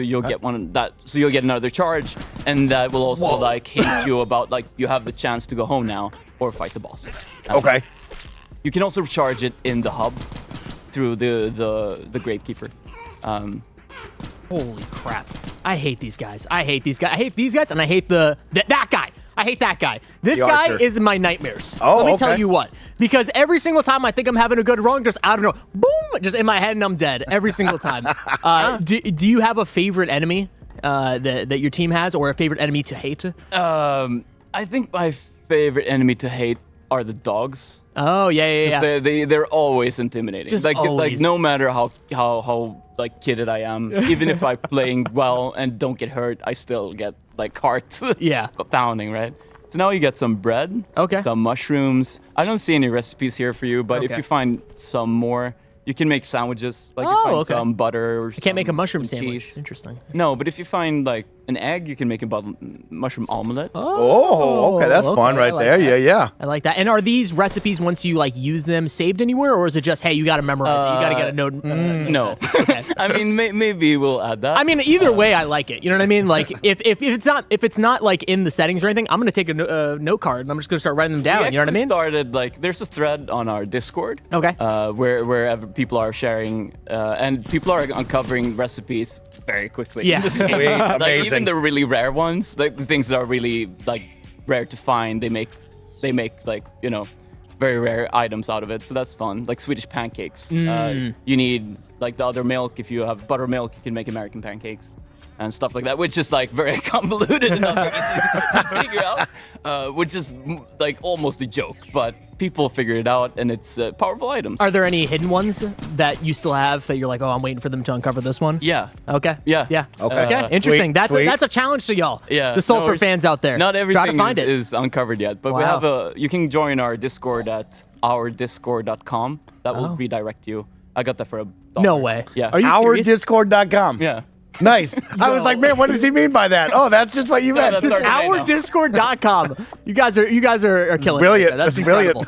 You'll get one so you'll get another charge, and that will also hint you about you have the chance to go home now or fight the boss. Okay. You can also charge it in the hub through the Gravekeeper. Holy crap. I hate these guys. I hate these guys, and I hate that guy. I hate that guy. This guy is in my nightmares. Let me tell you what. Because every single time I think I'm having a good run, just I don't know, boom, just in my head and I'm dead every single time. Do you have a favorite enemy that your team has, or a favorite enemy to hate? I think my favorite enemy to hate are the dogs. Oh yeah. They're always intimidating. Just like always. No matter how kidded I am, even if I'm playing well and don't get hurt, I still get heart pounding, right? So now you get some bread, some mushrooms. I don't see any recipes here for you, but if you find some more, you can make sandwiches. You find some butter or you can't make a mushroom sandwich. Cheese. Interesting. No, but if you find an egg, you can make a mushroom omelet. Oh, okay, that's fun right there. That. Yeah. I like that. And are these recipes, once you use them, saved anywhere, or is it just, hey, you got to memorize it, you got to get a note? No. Okay. I mean, maybe we'll add that. I mean, either way, I like it. You know what I mean? If it's not in the settings or anything, I'm gonna take a note card and I'm just gonna start writing them down. You know what I mean? Started there's a thread on our Discord. Okay. Where people are sharing and people are uncovering recipes very quickly. Yeah. Amazing. Even the really rare ones, the things that are really rare to find, they make very rare items out of it. So that's fun. Like Swedish pancakes. You need the other milk. If you have buttermilk, you can make American pancakes and stuff like that, which is very convoluted and not very easy to figure out, which is almost a joke, but people figure it out, and it's powerful items. Are there any hidden ones that you still have that you're like, oh, I'm waiting for them to uncover this one? Yeah. Okay. Yeah. Okay. Interesting. Sweet. That's a challenge to y'all. Yeah. The Sulfur fans out there. Not everything Try to find is uncovered yet, but we have you can join our Discord at ourdiscord.com. That will redirect you. I got that for $1. No way. Yeah. Are you serious? Ourdiscord.com. Yeah. Nice. I was like, man, what does he mean by that? Oh, that's just what you meant. that's our domain now. Ourdiscord.com. You guys are killing it. Brilliant. That's brilliant.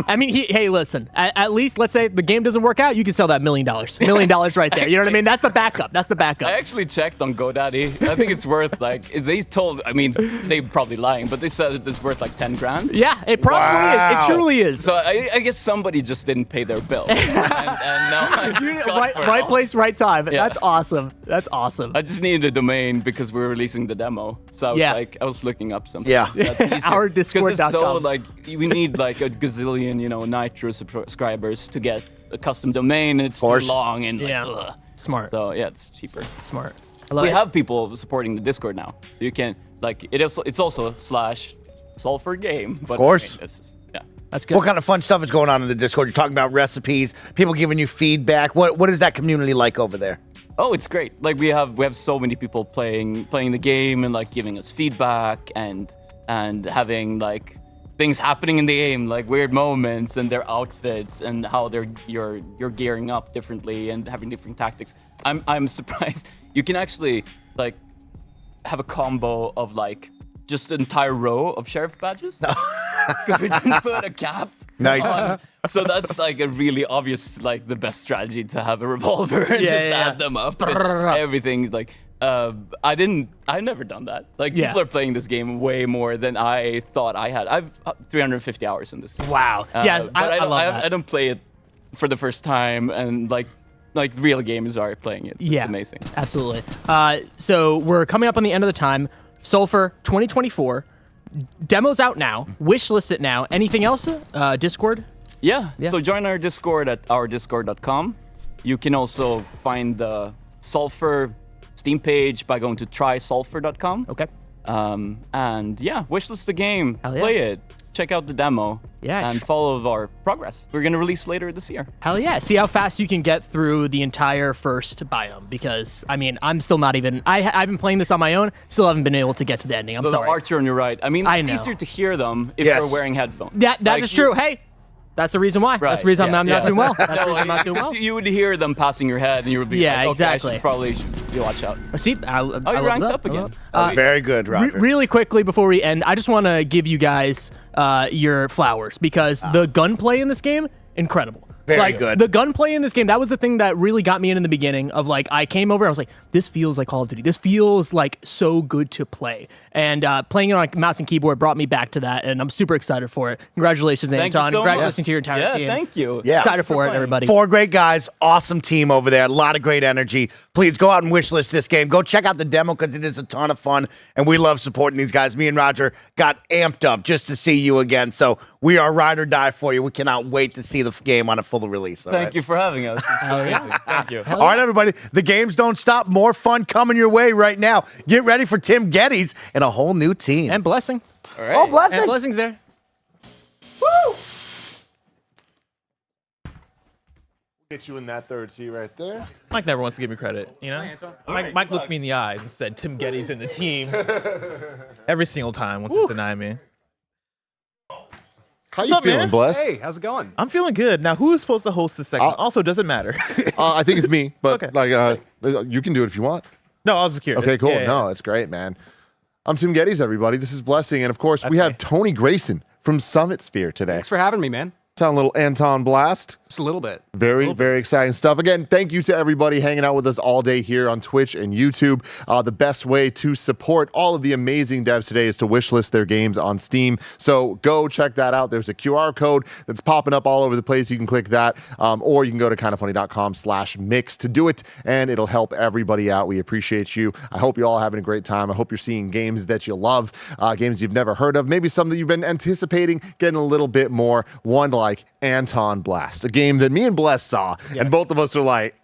I mean, hey, listen. At least, let's say the game doesn't work out, you can sell that $1 million. $1 million right there. You know what I mean? That's the backup. That's the backup. I actually checked on GoDaddy. I think it's worth like they told. I mean, they probably lying, but they said it's worth like 10 grand. Yeah, it probably is. It truly is. So I guess somebody just didn't pay their bill. and now right place, right time. Yeah. That's awesome. That's awesome. I just needed a domain because we're releasing the demo. So I was looking up something. Yeah. Our Discord.com. Because it's so like we need like a gazillion, Nitro subscribers to get a custom domain. It's too long and ugh. Smart. So yeah, it's cheaper. Smart. We have people supporting the Discord now, so you can like it's also / Sulfur game. But of course. That's good. What kind of fun stuff is going on in the Discord? You're talking about recipes, people giving you feedback. What is that community like over there? Oh, it's great. Like we have so many people playing the game and like giving us feedback and having like things happening in the game, like weird moments and their outfits and how you're gearing up differently and having different tactics. I'm surprised you can actually like have a combo of like just an entire row of sheriff badges because we didn't put a cap. Nice. On. So that's like a really obvious, like the best strategy to have a revolver and add them up. Everything's like, I've never done that. Like people are playing this game way more than I thought I had. I've 350 hours in this game. Wow. Yes, I love that. I don't play it for the first time, and like real gamers are playing it. So it's amazing. Absolutely. So we're coming up on the end of the time. Sulfur 2024. Demo's out now. Wishlist it now. Anything else? Discord? Yeah. So join our Discord at ourdiscord.com. You can also find the Sulfur Steam page by going to trysulfur.com. Okay. And wishlist the game. Play it. Check out the demo. Yeah. And follow our progress. We're going to release later this year. Hell yeah. See how fast you can get through the entire first biome, because, I mean, I'm still not even... I've been playing this on my own, still haven't been able to get to the ending. I'm sorry. The archer on your right. I mean, it's easier to hear them if you're wearing headphones. That is true. Hey, that's the reason why. That's the reason I'm not doing well. That's the reason I'm not doing well. You would hear them passing your head, and you would be like, okay, exactly. I should probably watch out. See, you ranked up again. Very good, Roger. Really quickly before we end, I just want to give you guys your flowers, because the gunplay in this game, incredible. Very good. The gunplay in this game, that was the thing that really got me in the beginning of like, I came over, I was like, this feels like Call of Duty. This feels like so good to play. And playing it on mouse and keyboard brought me back to that, and I'm super excited for it. Congratulations, Anton. Congratulations to your entire team. Thank you. Yeah. Excited for it, everybody. 4 great guys, awesome team over there, a lot of great energy. Please go out and wishlist this game. Go check out the demo because it is a ton of fun, and we love supporting these guys. Me and Roger got amped up just to see you again, so we are ride or die for you. We cannot wait to see the game on a full release. Thank you for having us. Thank you. All right, everybody. The games don't stop. More fun coming your way right now. Get ready for Tim Geddes and a whole new team. And Blessing. All right. Oh, Blessing. And Blessing's there. Woo! Get you in that third seat right there. Mike never wants to give me credit, you know? Mike looked me in the eyes and said, Tim Geddes in the team. Every single time wants to deny me. How you feeling, Bless? Hey, how's it going? I'm feeling good. Now, who is supposed to host this segment? Also, doesn't matter. I think it's me, but you can do it if you want. No, I was just curious. Okay, cool. Yeah. No, it's great, man. I'm Tim Geddes, everybody. This is Blessing, and of course, we have Tony Grayson from Summit Sphere today. Thanks for having me, man. Sound a little Antonblast. Just a little bit. Very exciting stuff. Again, thank you to everybody hanging out with us all day here on Twitch and YouTube. The best way to support all of the amazing devs today is to wishlist their games on Steam. So go check that out. There's a QR code that's popping up all over the place. You can click that, or you can go to kindafunny.com/mix to do it, and it'll help everybody out. We appreciate you. I hope you're all having a great time. I hope you're seeing games that you love, games you've never heard of, maybe some that you've been anticipating getting a little bit more. One like Antonblast, a game that me and Bless saw, and both of us are like,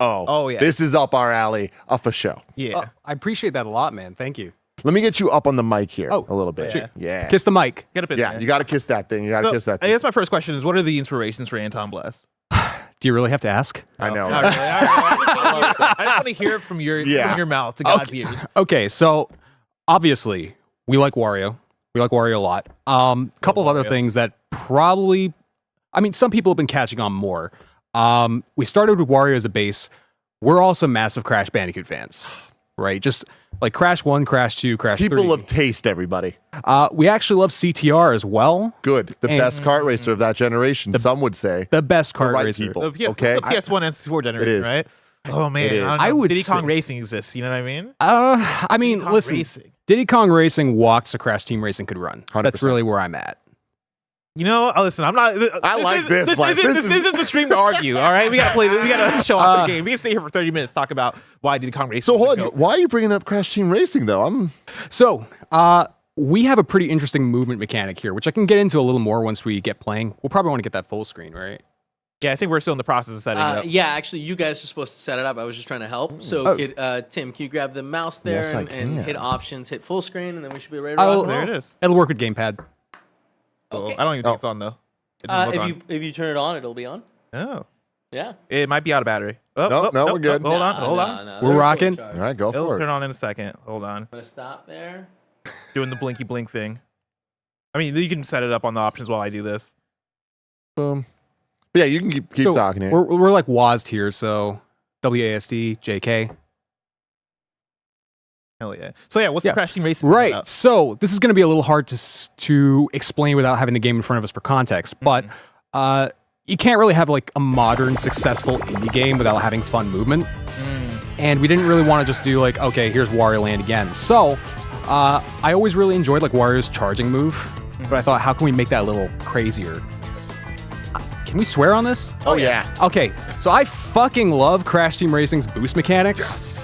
this is up our alley, for show. Yeah. I appreciate that a lot, man. Thank you. Let me get you up on the mic here a little bit. Yeah. Kiss the mic. Get up in there. You got to kiss that thing. You got to kiss that I thing. guess my first question is, what are the inspirations for Antonblast? Do you really have to ask? I know. Not really. I just want to hear it from your mouth to God's ears. Okay, so obviously we like Wario. We like Wario a lot. Couple of other things that probably, I mean, some people have been catching on more. We started with Wario as a base. We're also massive Crash Bandicoot fans. right? Just like Crash 1, Crash 2, Crash 3. People of taste, everybody. We actually love CTR as well. Good. The best kart racer of that generation, some would say. The best kart right racer. people. Okay. The PS1 and PS4 generation, right? Oh man, It is. I would Diddy say- Kong Racing exists. You know what I mean? I mean, Kong listen, Racing. Diddy Kong Racing walks so Crash Team Racing could run. 100%. That's really where I'm at. You know, listen, I'm not. This isn't the stream to argue. All right, we gotta show off the game. We can stay here for 30 minutes talk about why Diddy Kong Racing. So hold on, why are you bringing up Crash Team Racing though? So, we have a pretty interesting movement mechanic here, which I can get into a little more once we get playing. We'll probably want to get that full screen, right? Yeah, I think we're still in the process of setting it up. Yeah, actually, you guys are supposed to set it up. I was just trying to help. So, Tim, can you grab the mouse there Yes, I and can. hit options, hit full screen, and then we should be ready to rock and There roll. it is. It'll work with gamepad. Okay. I don't even think it's on though. It doesn't look on. If you turn it on, it'll be on. Oh. Yeah. It might be out of battery. No, we're good. Hold on. No, We're they're rocking. fully All charged. right, go It'll for turn it. on in a second. Hold on. I'm gonna stop there. Doing the blinky blink thing. I mean, you can set it up on the options while I do this. Boom. But yeah, you can keep So talking here. We're like WASD here, so WASD, JK. Hell yeah. So yeah, what's the Crash Team Racing? Right. about? So this is going to be a little hard to explain without having the game in front of us for context, but you can't really have like a modern, successful indie game without having fun movement. And we didn't really want to just do like, okay, here's Wario Land again. So I always really enjoyed like Wario's charging move, but I thought, how can we make that a little crazier? Can we swear on this? Oh yeah. Okay, so I fucking love Crash Team Racing's boost mechanics.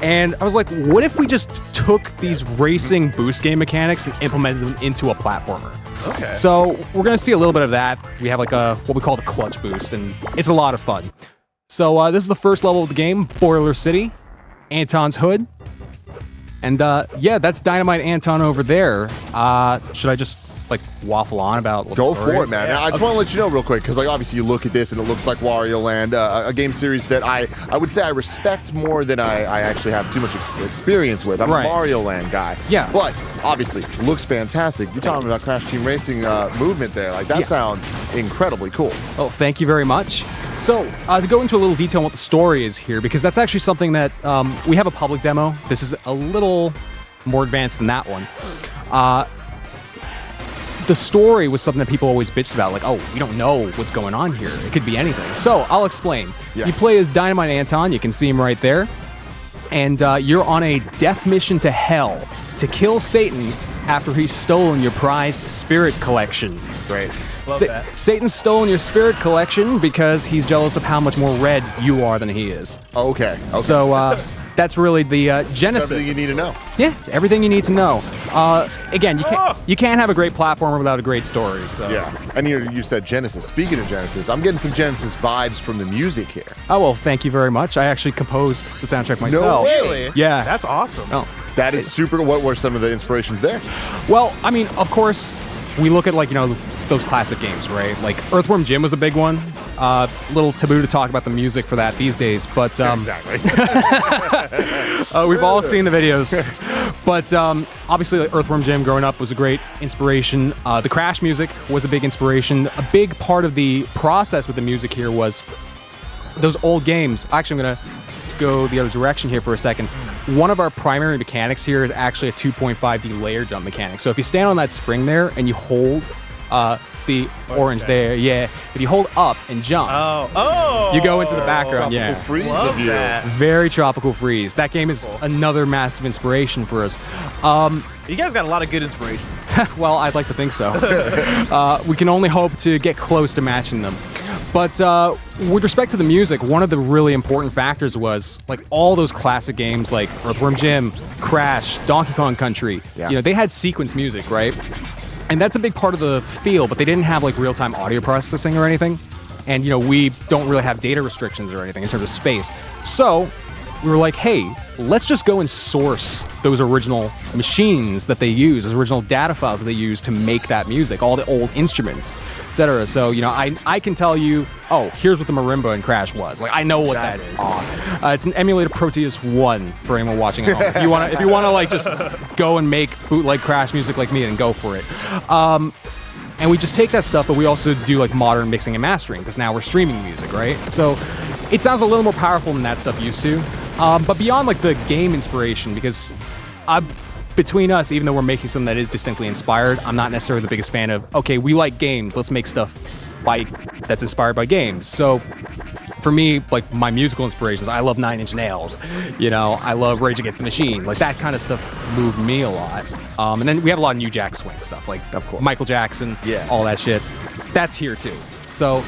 And I was like, what if we just took these racing boost game mechanics and implemented them into a platformer? Okay. So we're gonna see a little bit of that. We have like what we call the clutch boost, and it's a lot of fun. So this is the first level of the game, Boiler City, Anton's Hood. And yeah, that's Dynamite Anton over there. Should I just like waffle on about what Go the story for is? it, man. Now, I just want to let you know real quick, because like obviously you look at this and it looks like Wario Land, a game series that I would say I respect more than I actually have too much experience with. I'm Right. a Mario Land guy. Yeah. But obviously looks fantastic. You're talking about Crash Team Racing movement there. Like that Yeah. sounds incredibly cool. Oh, thank you very much. So, to go into a little detail on what the story is here, because that's actually something that we have a public demo. This is a little more advanced than that one. The story was something that people always bitched about, like, oh, we don't know what's going on here. It could be anything. So, I'll explain. Yeah. You play as Dynamite Anton. You can see him right there. And you're on a death mission to hell to kill Satan after he's stolen your prized spirit collection. Great. Love that. Satan's stolen your spirit collection because he's jealous of how much more red you are than he is. Okay. So that's really the genesis. Everything you need to know. Yeah, everything you need to know. Again, you can't have a great platformer without a great story. So Yeah. And you said Genesis. Speaking of Genesis, I'm getting some Genesis vibes from the music here. Oh well, thank you very much. I actually composed the soundtrack myself. way. Yeah. That's awesome. Oh. That is super. What were some of the inspirations there? Well, I mean, of course, we look at like those classic games, right? Like Earthworm Jim was a big one. Little taboo to talk about the music for that these days, but Exactly. we've all seen the videos. But obviously, like, Earthworm Jim growing up was a great inspiration. The Crash music was a big inspiration. A big part of the process with the music here was those old games. Actually, I'm gonna go the other direction here for a second. One of our primary mechanics here is actually a 2.5D layer jump mechanic. So if you stand on that spring there and you hold the orange there, yeah, if you hold up and jump, you go into the background. Tropical Yeah, freeze Love of you. that. very tropical freeze. That game is another massive inspiration for us. You guys got a lot of good inspirations. Well, I'd like to think so. We can only hope to get close to matching them. But with respect to the music, one of the really important factors was like all those classic games like Earthworm Jim, Crash, Donkey Kong Country. Yeah. They had sequence music, right? And that's a big part of the feel, but they didn't have like real-time audio processing or anything. And we don't really have data restrictions or anything in terms of space. So we were like, hey, let's just go and source those original machines that they use, those original data files that they use to make that music, all the old instruments, etc. So, I can tell you, oh, here's what the marimba in Crash was. Like, I know what that is. Awesome. It's an emulated Proteus 1 for anyone watching at home. If you wanna like just go and make bootleg Crash music like me, then go for it. And we just take that stuff, but we also do like modern mixing and mastering because now we're streaming music, right? So it sounds a little more powerful than that stuff used to. But beyond like the game inspiration, because between us, even though we're making something that is distinctly inspired, I'm not necessarily the biggest fan of, okay, we like games, let's make stuff that's inspired by games. So for me, like my musical inspirations, I love Nine Inch Nails, I love Rage Against the Machine, like that kind of stuff moved me a lot. And then we have a lot of New Jack Swing stuff, like of course. Michael Jackson, all that shit. That's here too. So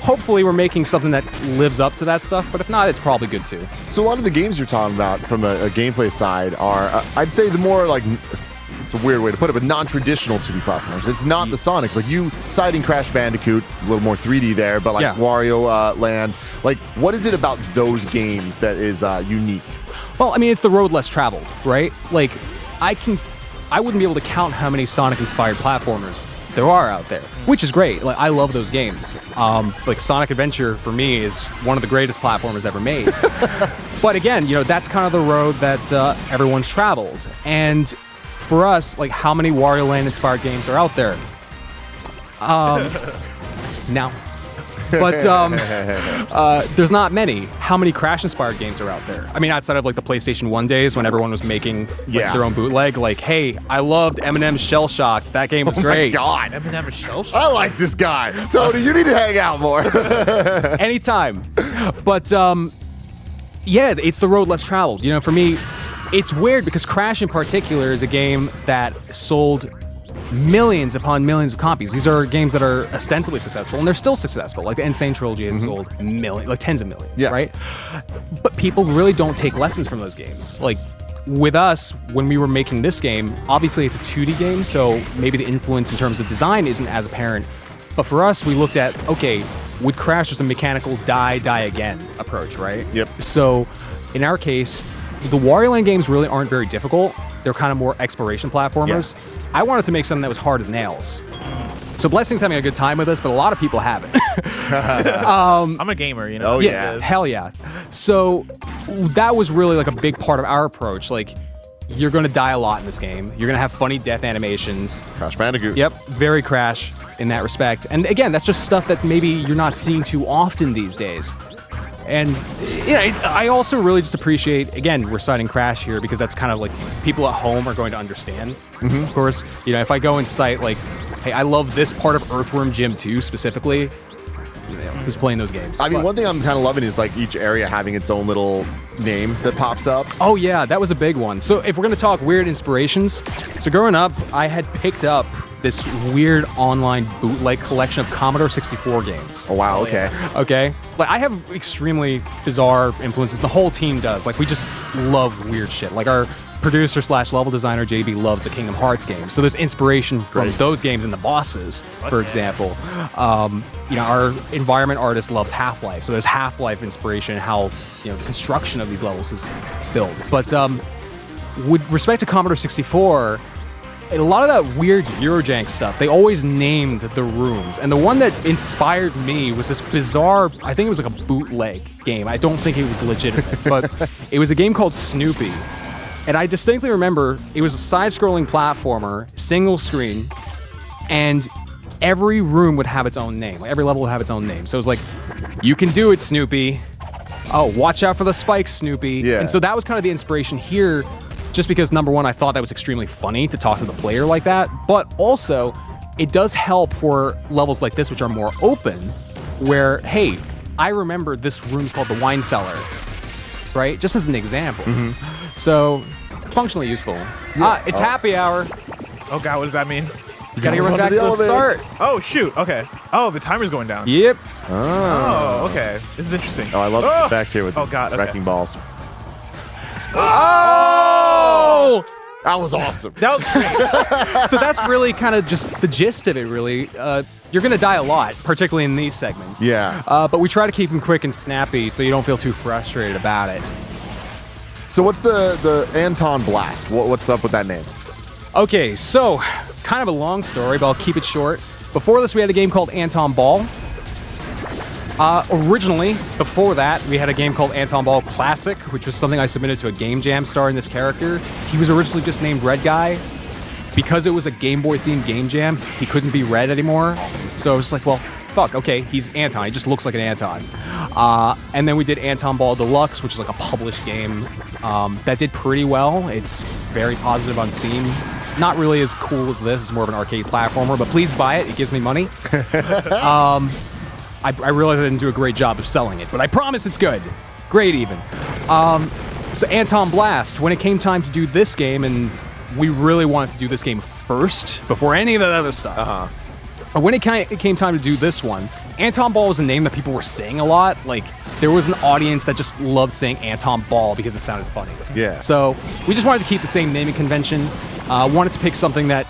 hopefully we're making something that lives up to that stuff, but if not, it's probably good too. So a lot of the games you're talking about from a gameplay side are, I'd say the more like, it's a weird way to put it, but non-traditional 2D platformers. It's not the Sonics. Like you citing Crash Bandicoot, a little more 3D there, but like Wario Land. Like what is it about those games that is unique? Well, I mean, it's the road less traveled, right? Like I wouldn't be able to count how many Sonic-inspired platformers there are out there, which is great. Like I love those games. Like Sonic Adventure for me is one of the greatest platformers ever made. But again, that's kind of the road that everyone's traveled. And for us, like how many Wario Land inspired games are out there? Now. But there's not many. How many Crash-inspired games are out there? I mean, outside of like the PlayStation 1 days when everyone was making their own bootleg. Like, hey, I loved Eminem's Shell Shocked. That game was great. Oh my God. Eminem Shell Shocked? I like this guy. Tony, you need to hang out more. Anytime. But it's the road less traveled. For me, it's weird because Crash in particular is a game that sold millions upon millions of copies. These are games that are ostensibly successful, and they're still successful. Like the Insane Trilogy has sold tens of millions, right? But people really don't take lessons from those games. Like with us, when we were making this game, obviously it's a 2D game, so maybe the influence in terms of design isn't as apparent. But for us, we looked at, okay, would Crash just a mechanical die again approach, right? Yep. So in our case, the Wario Land games really aren't very difficult. They're kind of more exploration platformers. Yeah. I wanted to make something that was hard as nails. So Blessing's having a good time with us, but a lot of people haven't. I'm a gamer, Oh yeah. Hell yeah. So that was really like a big part of our approach. Like, you're going to die a lot in this game. You're going to have funny death animations. Crash Bandicoot. Yep, very Crash in that respect. And again, that's just stuff that maybe you're not seeing too often these days. And I also really just appreciate, again, we're citing Crash here because that's kind of like people at home are going to understand. Of course, if I go and cite like, hey, I love this part of Earthworm Jim 2 specifically, who's playing those games. I mean, one thing I'm kind of loving is like each area having its own little name that pops up. Oh yeah, that was a big one. So if we're going to talk weird inspirations, so growing up, I had picked up this weird online bootleg collection of Commodore 64 games. Oh wow, okay. Okay. Like I have extremely bizarre influences. The whole team does. Like we just love weird shit. Like our producer / level designer JB loves the Kingdom Hearts games. So there's inspiration from those games in the bosses, for example. Our environment artist loves Half-Life. So there's Half-Life inspiration, how the construction of these levels is built. But with respect to Commodore 64, a lot of that weird Eurojank stuff, they always named the rooms. And the one that inspired me was this bizarre, I think it was like a bootleg game. I don't think it was legitimate, but it was a game called Snoopy. And I distinctly remember it was a side-scrolling platformer, single screen, and every room would have its own name. Like every level would have its own name. So it was like, you can do it, Snoopy. Oh, watch out for the spikes, Snoopy. Yeah. And so that was kind of the inspiration here. Just because, number one, I thought that was extremely funny to talk to the player like that, but also, it does help for levels like this, which are more open, where, hey, I remember this room's called the wine cellar, right? Just as an example. So, functionally useful. It's happy hour. Oh God, what does that mean? Gotta get run back to the start. Oh shoot, okay. Oh, the timer's going down. Yep. Oh, okay. This is interesting. Oh, I love the effect here with wrecking balls. Oh! That was awesome. That was great. So that's really kind of just the gist of it, really. You're going to die a lot, particularly in these segments. Yeah. But we try to keep them quick and snappy so you don't feel too frustrated about it. So what's the Antonblast? What's up with that name? Okay, so kind of a long story, but I'll keep it short. Before this, we had a game called Anton Ball. Originally, before that, we had a game called Anton Ball Classic, which was something I submitted to a Game Jam starring this character. He was originally just named Red Guy. Because it was a Game Boy themed Game Jam, he couldn't be Red anymore. So I was just like, well, fuck, okay, he's Anton. He just looks like an Anton. And then we did Anton Ball Deluxe, which is like a published game that did pretty well. It's very positive on Steam. Not really as cool as this. It's more of an arcade platformer, but please buy it. It gives me money. I realize I didn't do a great job of selling it, but I promise it's good. Great even. So Antonblast, when it came time to do this game, and we really wanted to do this game first before any of that other stuff. When it came time to do this one, Anton Ball was a name that people were saying a lot. Like, there was an audience that just loved saying Anton Ball because it sounded funny. Yeah. So we just wanted to keep the same naming convention. Wanted to pick something that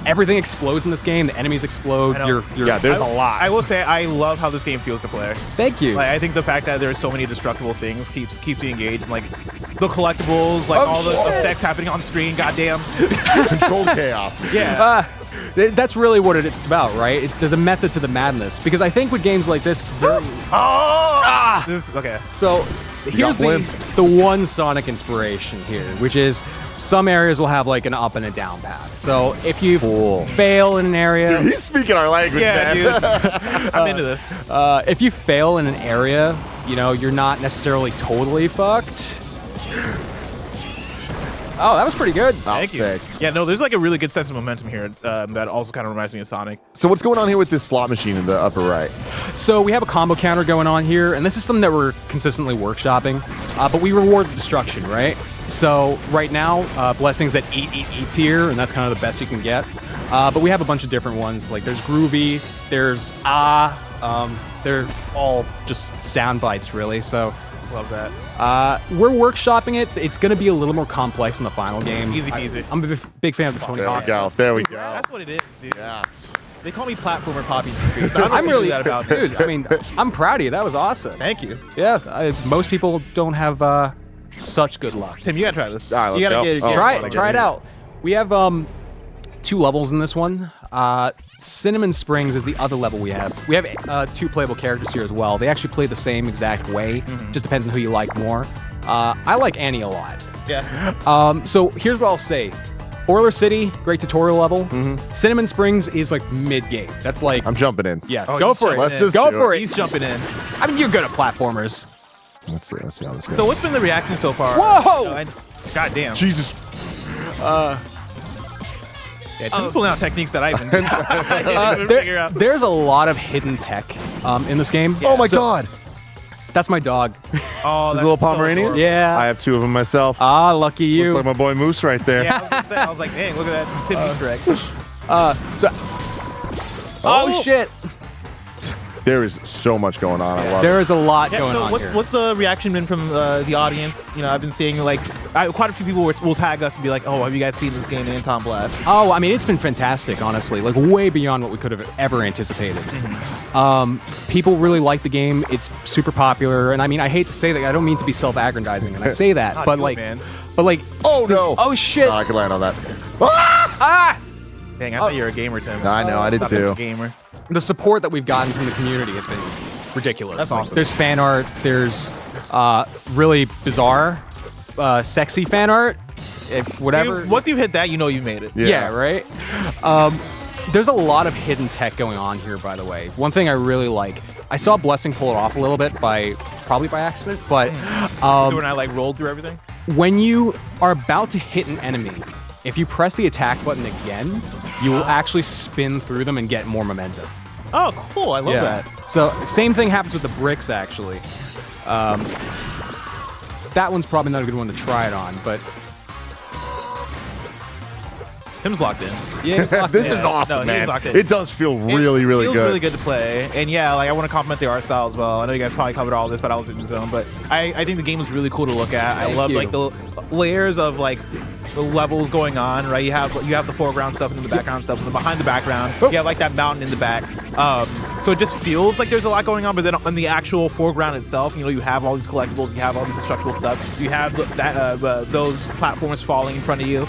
everything explodes in this game. The enemies explode. Yeah, there's a lot. I will say I love how this game feels to play. Thank you. Like, I think the fact that there's so many destructible things keeps me engaged. Like the collectibles, like all the effects happening on screen. Goddamn. Controlled chaos. Yeah. That's really what it's about, right? There's a method to the madness. Because I think with games like this, Okay. So here's the one Sonic inspiration here, which is some areas will have like an up and a down path. So if you fail in an area, Dude, he's speaking our language, man. Dude. I'm into this. If you fail in an area, you know, you're not necessarily totally fucked. Oh, that was pretty good. Thank you. Yeah, no, there's like a really good sense of momentum here that also kind of reminds me of Sonic. So what's going on here with this slot machine in the upper right? So we have a combo counter going on here, and this is something that we're consistently workshopping, but we reward destruction, right? So right now, Blessing's at 8 tier, and that's kind of the best you can get. But we have a bunch of different ones. Like there's Groovy, there's they're all just sound bites, really. So love that. We're workshopping it. It's going to be a little more complex in the final game. Easy peasy. I'm a big fan of the Tony Hawk. There we go. That's what it is, dude. Yeah. They call me platformer Poppy. So I'm really that about dude. I mean, I'm proud of you. That was awesome. Thank you. Yeah, most people don't have such good luck. Tim, you gotta try this. All right, let's you gotta go. Try it out. We have 2 levels in this one. Cinnamon Springs is the other level we have. We have 2 playable characters here as well. They actually play the same exact way. Just depends on who you like more. I like Annie a lot. Yeah. So here's what I'll say. Boiler City, great tutorial level. Cinnamon Springs is like mid-game. That's like... I'm jumping in. Yeah, Oh, go he's for it. jumping in. Go for it. He's jumping in. I mean, you're good at platformers. Let's see how this goes. So what's been the reaction so far? Whoa! God damn. Jesus. Yeah, Tim's pulling out techniques that I even figure out. There's a lot of hidden tech in this game. Oh my god. That's my dog. Oh, This little Pomeranian? Yeah. I have 2 of them myself. Ah, lucky you. Looks like my boy Moose right there. Yeah, I was gonna say, I was like, dang, look at that Tim Easter egg. Oh shit. There is so much going on. I love There it. is a lot Yeah, going so on what's, here. what's the reaction been from the audience? You know, I've been seeing like quite a few people will tag us and be like, "Oh, have you guys seen this game, Antonblast?" Oh, I mean, it's been fantastic, honestly. Like, way beyond what we could have ever anticipated. People really like the game. It's super popular. And I mean, I hate to say that. I don't mean to be self-aggrandizing, and I say that. Not but good, like, man. Oh no. oh shit. I could land on that. Dang, I thought you were a gamer, Tim. I know, I did Thought you were too. a gamer. The support that we've gotten from the community has been ridiculous. That's awesome. There's fan art. There's really bizarre, sexy fan art. Whatever. Once you hit that, you know you made it. Yeah, right? There's a lot of hidden tech going on here, by the way. One thing I really like, I saw Blessing pull it off a little bit probably by accident, but So when I like rolled through everything. when you are about to hit an enemy, if you press the attack button again, you will actually spin through them and get more momentum. Oh, cool! I love that. So same thing happens with the bricks, actually. That one's probably not a good one to try it on, but Tim's locked in. yeah, it's locked This in. is awesome, he's man. locked in. It does feel really, really feels good. really good to play. And yeah, like I want to compliment the art style as well. I know you guys probably covered all this, but I was in the zone. But I think the game is really cool to look at. I love like the layers of like the levels going on, right? You have the foreground stuff and then the background stuff, and then behind the background, you have like that mountain in the back. So it just feels like there's a lot going on, but then on the actual foreground itself, you know, you have all these collectibles, you have all this destructible stuff, you have those platforms falling in front of you.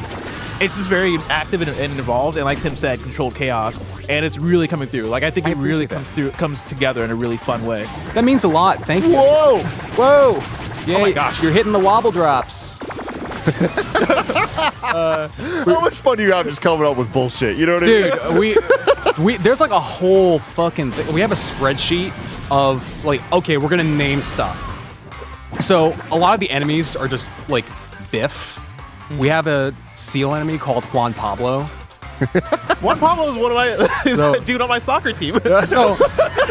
It's just very active and involved, and like Tim said, controlled chaos, and it's really coming through. Like I think it really comes together in a really fun way. That means a lot. Thank you. Whoa! Whoa! Yay, Oh my gosh. you're hitting the wobble drops. How much fun do you have just coming up with bullshit? You know what I mean? Dude, There's like a whole fucking thing. We have a spreadsheet of like, okay, we're gonna name stuff. So a lot of the enemies are just like Biff. We have a seal enemy called Juan Pablo. Juan Pablo is one of my a dude on my soccer team. So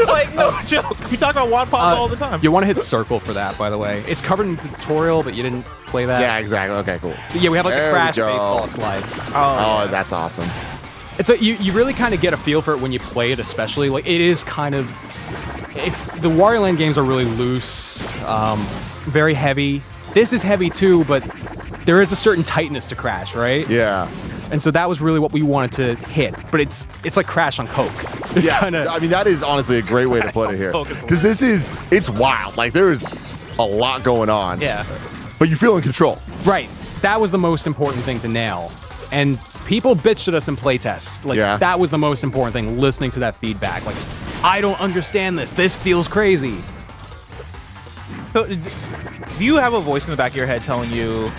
like no joke. We talk about Juan Pablo all the time. You want to hit circle for that, by the way. It's covered in the tutorial, but you didn't play that. Yeah, exactly. Okay, cool. So yeah, we have like There the we crash go. baseball slide. Oh, that's awesome. And so you really kind of get a feel for it when you play it, especially. Like, it is kind of... the Wario Land games are really loose, very heavy. This is heavy too, but there is a certain tightness to Crash, right? Yeah. And so that was really what we wanted to hit. But it's like Crash on Coke. It's Yeah, kinda, I mean, that is honestly a great way to put it here. Because it's wild. Like, there is a lot going on. Yeah. But you feel in control. Right. That was the most important thing to nail. And people bitched at us in playtests. Like, that was the most important thing, listening to that feedback. Like, I don't understand this. This feels crazy. So, do you have a voice in the back of your head telling you,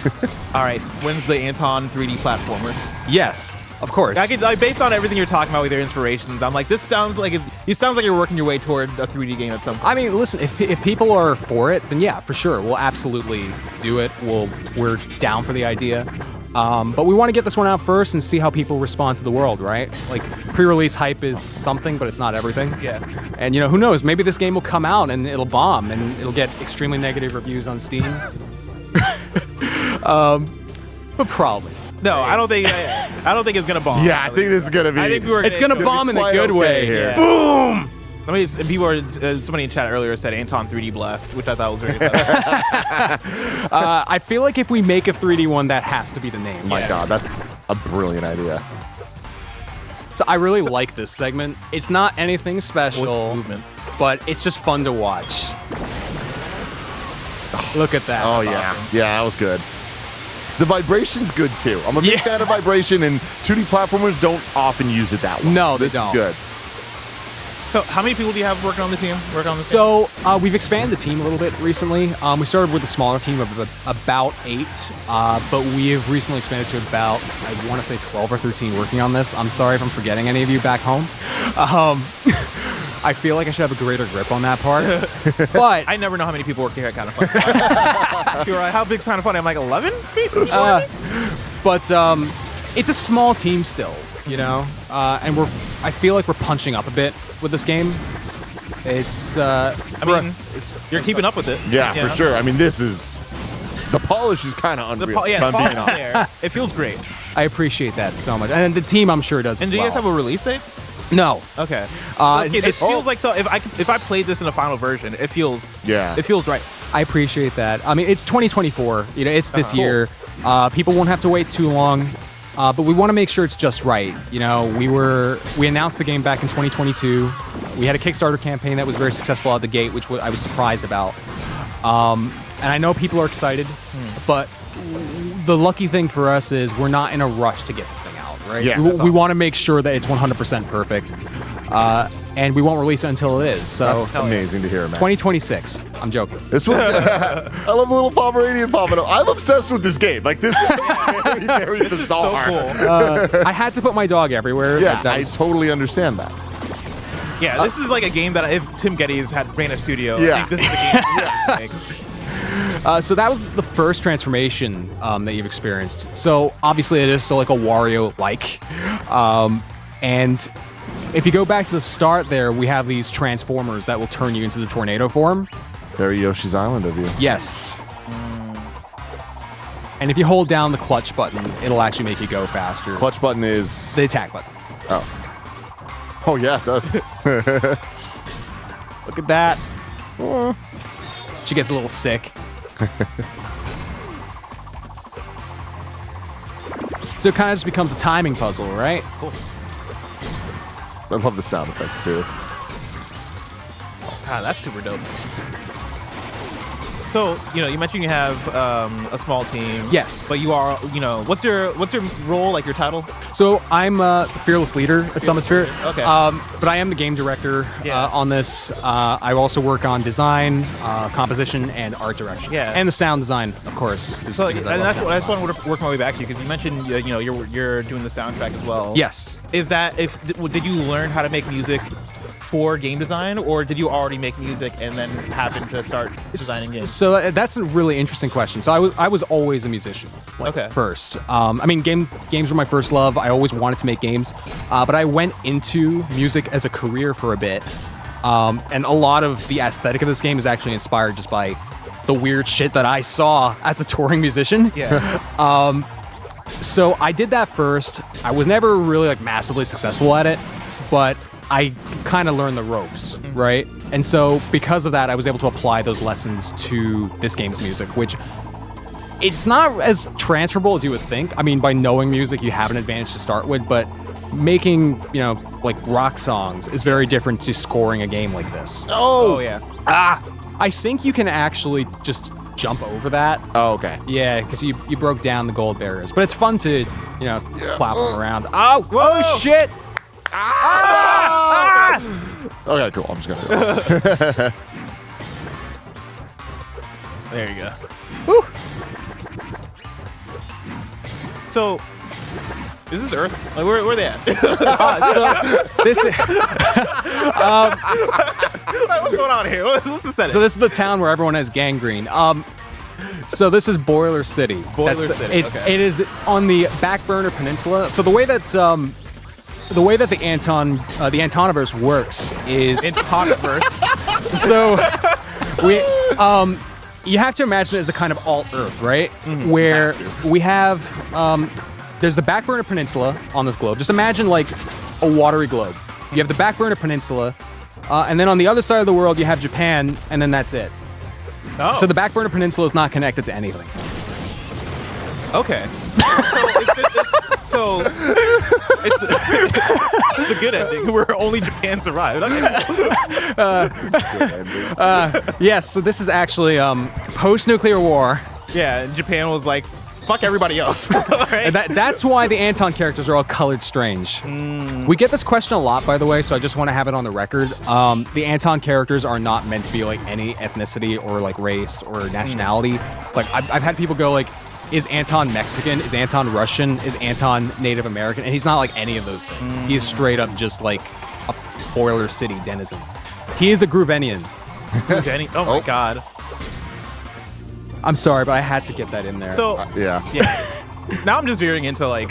all right, when's the Anton 3D platformer? Yes, of course. Based on everything you're talking about with your inspirations, I'm like, this sounds like it sounds like you're working your way toward a 3D game at some point. I mean, listen, if people are for it, then yeah, for sure. We'll absolutely do it. We're down for the idea. But we want to get this one out first and see how people respond to the world, right? Like, pre-release hype is something, but it's not everything. Yeah. And, who knows? Maybe this game will come out and it'll bomb and it'll get extremely negative reviews on Steam. But probably. No, I don't think it's gonna bomb. Yeah, I think this is gonna be. I think it's gonna bomb in a good way. Yeah. Boom! Somebody in chat earlier said Anton 3D Blast, which I thought was very funny. I feel like if we make a 3D one, that has to be the name. My God, that's a brilliant idea. So I really like this segment. It's not anything special, movements, but it's just fun to watch. Look at that. Oh, yeah. Yeah, that was good. The vibration's good, too. I'm a big fan of vibration, and 2D platformers don't often use it that way. No, they this don't. is good. So, how many people do you have working on the team? So we've expanded the team a little bit recently. We started with a smaller team of about 8, but we have recently expanded to about, I want to say 12 or 13 working on this. I'm sorry if I'm forgetting any of you back home. I feel like I should have a greater grip on that part. But I never know how many people work here at Kind of Funny. You're right. How big's Kind of Funny? I'm like 11 people. But it's a small team still, and I feel like we're punching up a bit with this game. It's you're keeping up with it. Yeah, for sure. I mean, the polish is kind of unreal. The polish is there. It feels great. I appreciate that so much, and the team I'm sure does. And do you guys have a release date? No. Okay. It feels like so. If I played this in a final version, it feels right. I appreciate that. I mean, it's 2024. It's this year. People won't have to wait too long. But we want to make sure it's just right. We announced the game back in 2022. We had a Kickstarter campaign that was very successful out the gate, which I was surprised about. And I know people are excited, but the lucky thing for us is we're not in a rush to get this thing out, right? Yeah, we want to make sure that it's 100% perfect. And we won't release it until it is. So That's amazing to hear, man. 2026. I'm joking. This was. I love the little Pomeranian popping up. I'm obsessed with this game. Like, this is very, very This is so bizarre. cool. I had to put my dog everywhere. Yeah, I totally understand that. Yeah, this is like a game that if Tim Geddes ran a studio, I think this is the game. So that was the first transformation that you've experienced. So obviously it is still like a Wario-like. And if you go back to the start there, we have these transformers that will turn you into the tornado form. Very Yoshi's Island of you. Yes. And if you hold down the clutch button, it'll actually make you go faster. Clutch button is... The attack button. Oh, yeah, it does. Look at that. She gets a little sick. So it kind of just becomes a timing puzzle, right? Cool. I love the sound effects, too. God, that's super dope. So, you mentioned you have a small team. Yes. But you are, what's your role, like your title? So I'm a fearless leader at Summit Sphere. Okay. But I am the game director on this. I also work on design, composition, and art direction. Yeah. And the sound design, of course. So, and that's what I just want to work my way back to you, because you mentioned, you're doing the soundtrack as well. Yes. Is that, did you learn how to make music for game design, or did you already make music and then happen to start designing games? So that's a really interesting question. So I was always a musician. First. Games were my first love. I always wanted to make games, but I went into music as a career for a bit. And a lot of the aesthetic of this game is actually inspired just by the weird shit that I saw as a touring musician. Yeah. So I did that first. I was never really massively successful at it, but I kind of learned the ropes, right? And so because of that, I was able to apply those lessons to this game's music, which it's not as transferable as you would think. I mean, by knowing music, you have an advantage to start with, but making, rock songs is very different to scoring a game like this. Oh yeah. I think you can actually just jump over that. Oh, okay. Yeah, because you broke down the gold barriers. But it's fun to, clap them around. Oh, shit! Okay, cool. I'm just gonna. There you go. Woo. So, is this Earth? Where are they at? What's going on here? What's the setting? So this is the town where everyone has gangrene. So this is Boiler City. It is on the Back Burner Peninsula. So the way that the Antonoverse works is Antonoverse. So you have to imagine it as a kind of alt-Earth, right? Where we have there's the Back Burner Peninsula on this globe. Just imagine like a watery globe. You have the Back Burner Peninsula, and then on the other side of the world you have Japan, and then that's it. Oh. So the Back Burner Peninsula is not connected to anything. Okay. So it's the good ending where only Japan survived. Yes, so this is actually post-nuclear war. Yeah, and Japan was like, fuck everybody else. Right? And that's why the Anton characters are all colored strange. We get this question a lot, by the way, so I just want to have it on the record. The Anton characters are not meant to be like any ethnicity or like race or nationality. Like I've had people go like, is Anton Mexican? Is Anton Russian? Is Anton Native American? And he's not like any of those things. He is straight up just like a Boiler City denizen. He is a Groovenian. Groovenian? Oh my god. I'm sorry, but I had to get that in there. So yeah. Now I'm just veering into like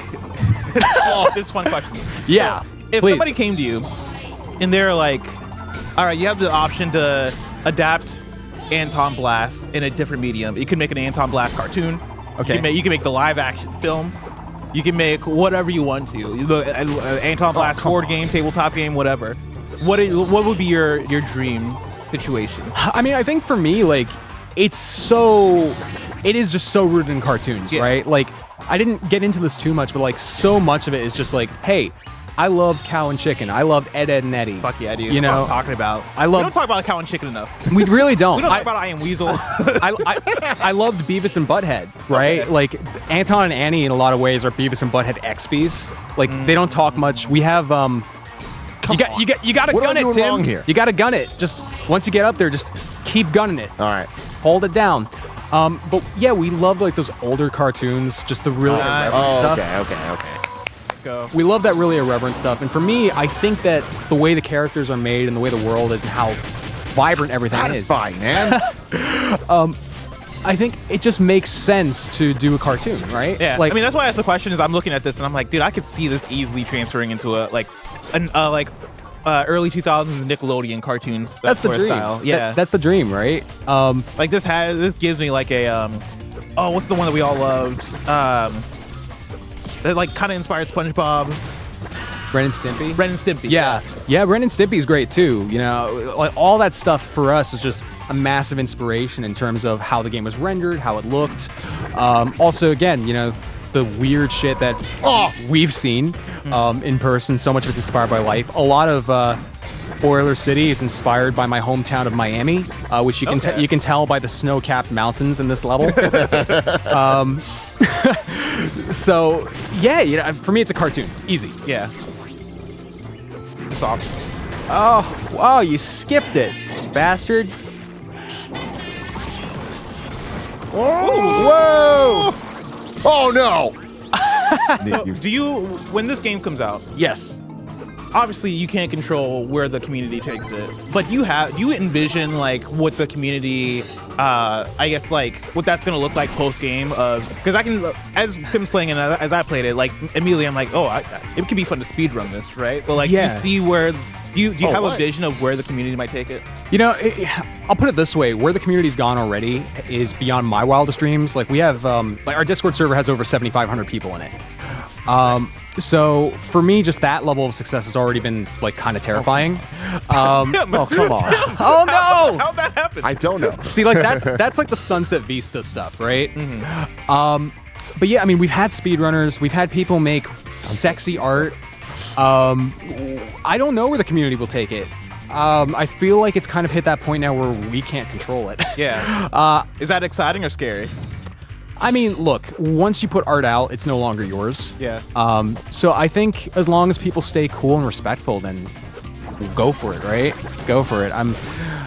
this fun questions. Yeah. So, if somebody came to you and they're like, all right, you have the option to adapt Antonblast in a different medium. You can make an Antonblast cartoon. Okay. You can make the live action film. You can make whatever you want to. Antonblast board game, tabletop game, whatever. What would be your dream situation? I mean, I think for me, like, it is just so rooted in cartoons, right? Like, I didn't get into this too much, but like so much of it is just like, hey, I loved Cow and Chicken. I loved Ed, Edd and Eddy. Fuck yeah, dude. You That's know, what I'm talking about. We don't talk about Cow and Chicken enough. We really don't. We don't talk about I Am Weasel. I loved Beavis and Butthead, right? Okay. Like Anton and Annie in a lot of ways are Beavis and Butthead XPs. Like they don't talk much. We have you gotta What gun am I it, doing Tim. wrong here? You gotta gun it. Just once you get up there, just keep gunning it. All right. Hold it down. But yeah, we loved like those older cartoons, just the really irreverent stuff. Okay. Let's go. We love that really irreverent stuff. And for me, I think that the way the characters are made and the way the world is and how vibrant everything Satisfying, man. I think it just makes sense to do a cartoon, right? Yeah. Like, I mean, that's why I asked the question. Is I'm looking at this and I'm like, dude, I could see this easily transferring into early 2000s Nickelodeon cartoons. That's the sort of dream. Style. Yeah. That's the dream, right? Like this gives me like a what's the one that we all loved? That like kind of inspired SpongeBob. Ren and Stimpy. Ren and Stimpy. Yeah. Ren and Stimpy's great too. You know, like all that stuff for us was just a massive inspiration in terms of how the game was rendered, how it looked. Also, again, you know, the weird shit that we've seen in person. So much of it's inspired by life. A lot of Boiler City is inspired by my hometown of Miami, which you can tell by the snow-capped mountains in this level. So yeah, for me it's a cartoon, easy. Yeah, it's awesome. Oh, you skipped it, bastard. Whoa! Oh no! Do you, when this game comes out? Yes. Obviously, you can't control where the community takes it, but you envision like what the community, I guess like what that's gonna look like post game. Because I can, as Tim's playing and as I played it, like immediately I'm like, it could be fun to speed run this, right? But like, you see where. Do you have a vision of where the community might take it? You know, I'll put it this way: where the community's gone already is beyond my wildest dreams. Like we have, like our Discord server has over 7,500 people in it. So for me, just that level of success has already been like kind of terrifying. Oh come on! Oh no! How'd that happen? I don't know. See, like that's like the Sunset Vista stuff, right? But yeah, I mean, we've had speedrunners, we've had people make sexy art. I don't know where the community will take it. I feel like it's kind of hit that point now where we can't control it. Yeah. Is that exciting or scary? I mean, look, once you put art out, it's no longer yours. Yeah. So I think as long as people stay cool and respectful, then go for it, right? Go for it.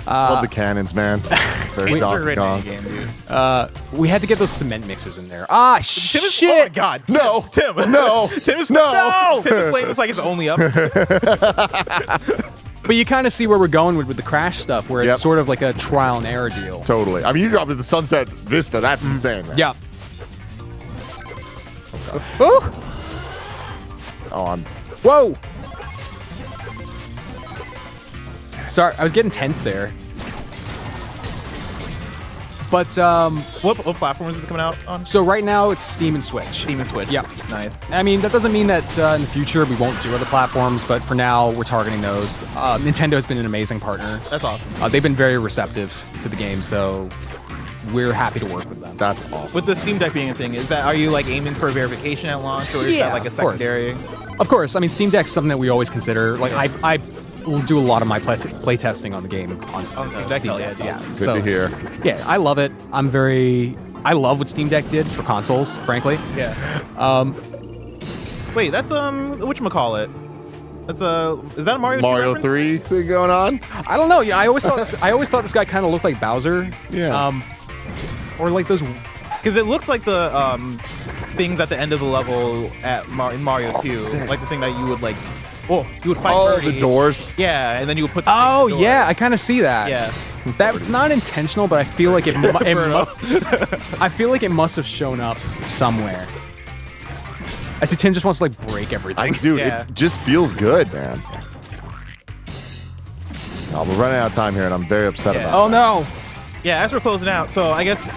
Love the cannons, man. Very Donkey Kong. We had to get those cement mixers in there. Shit! Oh my God! No, Tim! No, Tim is no. Tim is playing this like it's only up. But you kind of see where we're going with the Crash stuff, where it's sort of like a trial and error deal. Totally. I mean, you dropped it the Sunset Vista. That's insane, man. Yeah. Oh, I'm. Whoa! Sorry, I was getting tense there. But what platforms is it coming out on? So right now it's Steam and Switch. Steam and Switch. Yep. Nice. I mean, that doesn't mean that in the future we won't do other platforms, but for now we're targeting those. Nintendo has been an amazing partner. That's awesome. They've been very receptive to the game, so we're happy to work with them. That's awesome. With the Steam Deck being a thing, are you like aiming for verification at launch, or is that like a secondary? Of course. I mean, Steam Deck's something that we always consider. Like I will do a lot of my play testing on the game on Steam Deck. Yeah. Good to hear. Yeah, I love it. I love what Steam Deck did for consoles, frankly. Yeah. Wait, that's whatchamacallit? That's is that a Mario 3 thing going on? I don't know. Yeah, I always thought this guy kind of looked like Bowser. Yeah. Or like those, because it looks like the things at the end of the level in Mario 2, like the thing that you would like. Oh, you would fight Birdie. The doors. Yeah, and then you would put. Oh yeah, I kind of see that. Yeah. That's not intentional, but I feel like I feel like it must have shown up somewhere. I see Tim just wants to like break everything. Dude, it just feels good, man. Oh, we're running out of time here, and I'm very upset about it. Oh no. Yeah, as we're closing out, so I guess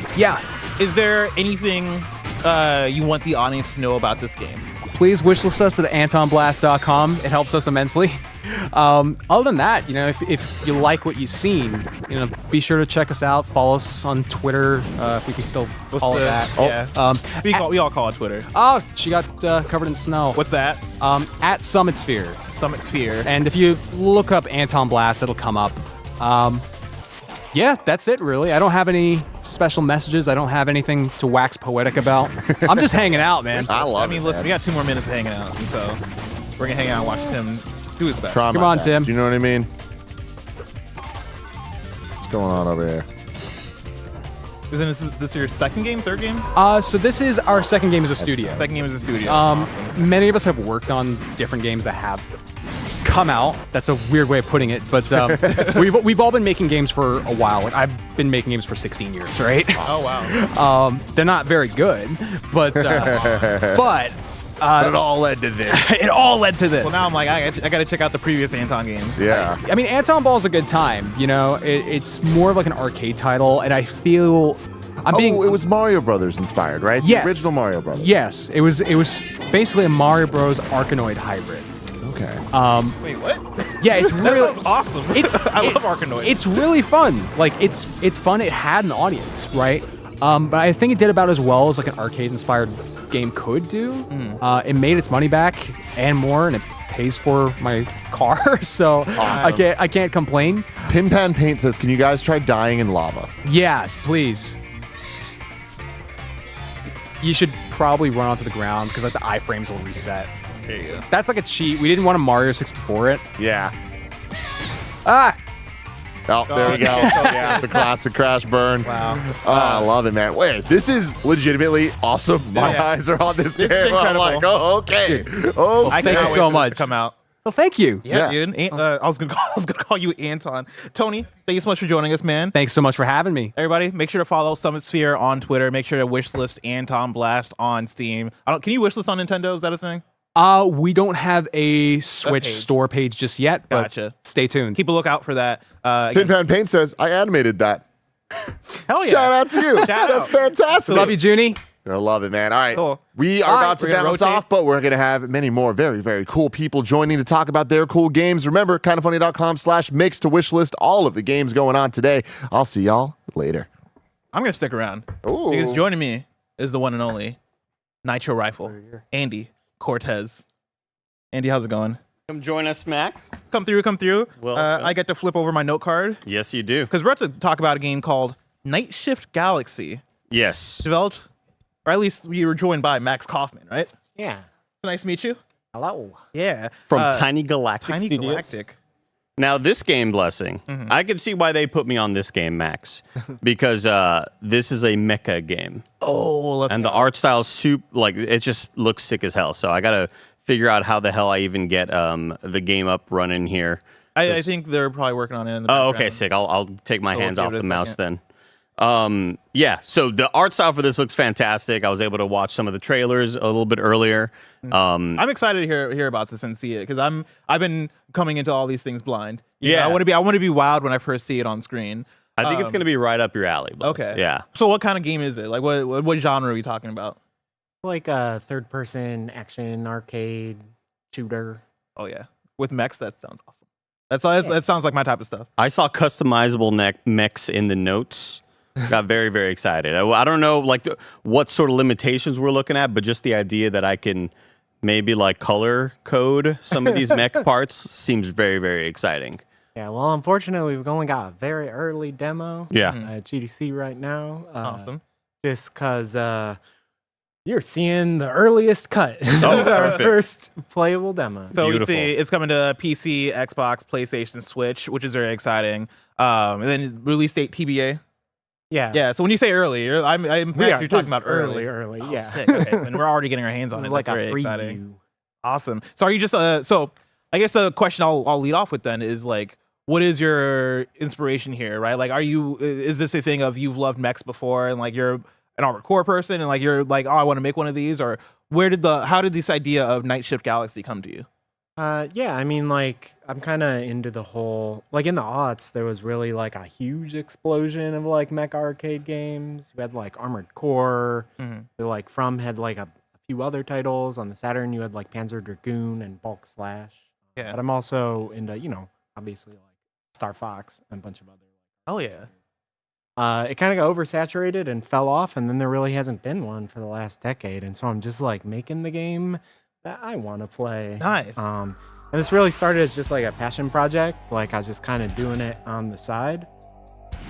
is there anything you want the audience to know about this game? Please wishlist us at antonblast.com. It helps us immensely. Other than that, if you like what you've seen, be sure to check us out. Follow us on Twitter, if we can still call it that. Yeah. We all call it Twitter. Oh, she got covered in snow. What's that? At Summit Sphere. Summit Sphere. And if you look up Anton Blast, it'll come up. Yeah, that's it, really. I don't have any special messages. I don't have anything to wax poetic about. I'm just hanging out, man. I mean, listen, we got 2 more minutes of hanging out, and so we're going to hang out and watch Tim do his best. Come on, Tim. Do you know what I mean? What's going on over here? Is this your second game, third game? So this is our second game as a studio. Second game as a studio. Awesome. Many of us have worked on different games that have come out. That's a weird way of putting it, but we've all been making games for a while. Like, I've been making games for 16 years, right? Oh wow. They're not very good, but But it all led to this. It all led to this. Well, now I'm like, I got to check out the previous Anton game. Yeah. I mean, Anton Ball's a good time. It's more of like an arcade title, and I feel it was Mario Brothers inspired, right? Yes. The original Mario Brothers. Yes, it was basically a Mario Bros. Arkanoid hybrid. Okay. Wait, what? Yeah, it's really that sounds awesome. I love Arkanoid. It's really fun. Like it's fun. It had an audience, right? But I think it did about as well as like an arcade-inspired game could do. It made its money back and more, and it pays for my car, so I can't complain. Pin Pan Paint says, "Can you guys try dying in lava?" Yeah, please. You should probably run onto the ground because like the iframes will reset. There you go. That's like a cheat. We didn't want to Mario 64 it. Yeah. Ah. Oh, there we go. Yeah, the classic crash burn. Wow. Oh, I love it, man. Wait, this is legitimately awesome. My eyes are on this game. is incredible. I'm like, oh, okay. Oh, I thank you cannot so wait for this much. to come out. Well, thank you. Yeah, dude. I was gonna call you Anton. Tony, thank you so much for joining us, man. Thanks so much for having me. Everybody, make sure to follow Summit Sphere on Twitter. Make sure to wishlist Antonblast on Steam. Can you wishlist on Nintendo? Is that a thing? We don't have a Switch store page just yet, but Gotcha. stay tuned. Keep a lookout for that. Pin Pan Paint says, "I animated that." Hell yeah. Shout out to you. That's fantastic. Love you, Junie. I love it, man. All right. Cool. We are about to we're gonna bounce rotate. off, but we're going to have many more very, very cool people joining to talk about their cool games. Remember, kindafunny.com/mix to wishlist all of the games going on today. I'll see y'all later. I'm gonna stick around Ooh. because joining me is the one and only Nitro Rifle, Andy Cortez. Andy, how's it going? Come join us, Max. Come through. Well, I get to flip over my note card Yes, you do. because we're about to talk about a game called Night Shift Galaxy, Yes. developed, or at least you were joined by Max Kaufman, right? Yeah. So nice to meet you. Hello. Yeah. From Tiny Galactic Tiny Studios. Galactic. Now, this game, Blessing, I can see why they put me on this game, Max, because this is a mecha game. Oh, let's And go. the art style soup, like, it just looks sick as hell. So I got to figure out how the hell I even get the game up running here. I think they're probably working on it in the Oh, background. okay, sick. I'll take my So we'll hands give off it a the mouse second. then. Yeah, so the art style for this looks fantastic. I was able to watch some of the trailers a little bit earlier. I'm excited to hear about this and see it because I've been coming into all these things blind. You know, Yeah. I want to be wowed when I first see it on screen. I think it's going to be right up your alley. Bless. Okay. Yeah. So what kind of game is it? Like what genre are we talking about? Like a third-person action arcade shooter. Oh yeah, with mechs. That sounds awesome. That sounds like my type of stuff. I saw customizable mechs in the notes. Got very, very excited. I don't know like what sort of limitations we're looking at, but just the idea that I can maybe like color code some of these mech parts seems very, very exciting. Yeah, well, unfortunately, we've only got a very early demo Yeah. at GDC right now. Awesome. Just because you're seeing the earliest cut. Oh, This is our perfect. first playable demo. So Beautiful. we see it's coming to PC, Xbox, PlayStation, Switch, which is very exciting. And then release date TBA. Yeah. Yeah. So when you say early, I'm We are you're talking about early. early, Oh, yeah. sick. Okay. And we're already getting our hands on This it. is like That's a very exciting. preview. Awesome. So are you just so I guess the question I'll lead off with then is like, what is your inspiration here, right? Like, is this a thing of you've loved mechs before and like you're an Armored Core person and like you're like, oh, I want to make one of these, or how did this idea of Night Shift Galaxy come to you? Yeah, I mean, like, I'm kind of into the whole, like, in the aughts, there was really, like, a huge explosion of, like, mech arcade games. You had, like, Armored Core. Like, From had, like, a few other titles. On the Saturn, you had, like, Panzer Dragoon and Bulk Slash. Yeah. But I'm also into, obviously, like, Star Fox and a bunch of other. Oh, yeah. It kind of got oversaturated and fell off, and then there really hasn't been one for the last decade. And so I'm just, like, making the game that I want to play. Nice. And this really started as just like a passion project. Like I was just kind of doing it on the side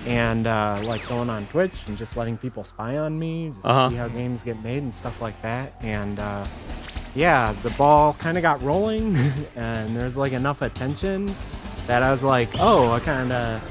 and like going on Twitch and just letting people spy on me, just to see how games get made and stuff like that. And yeah, the ball kind of got rolling and there's like enough attention that I was like, oh, I kind of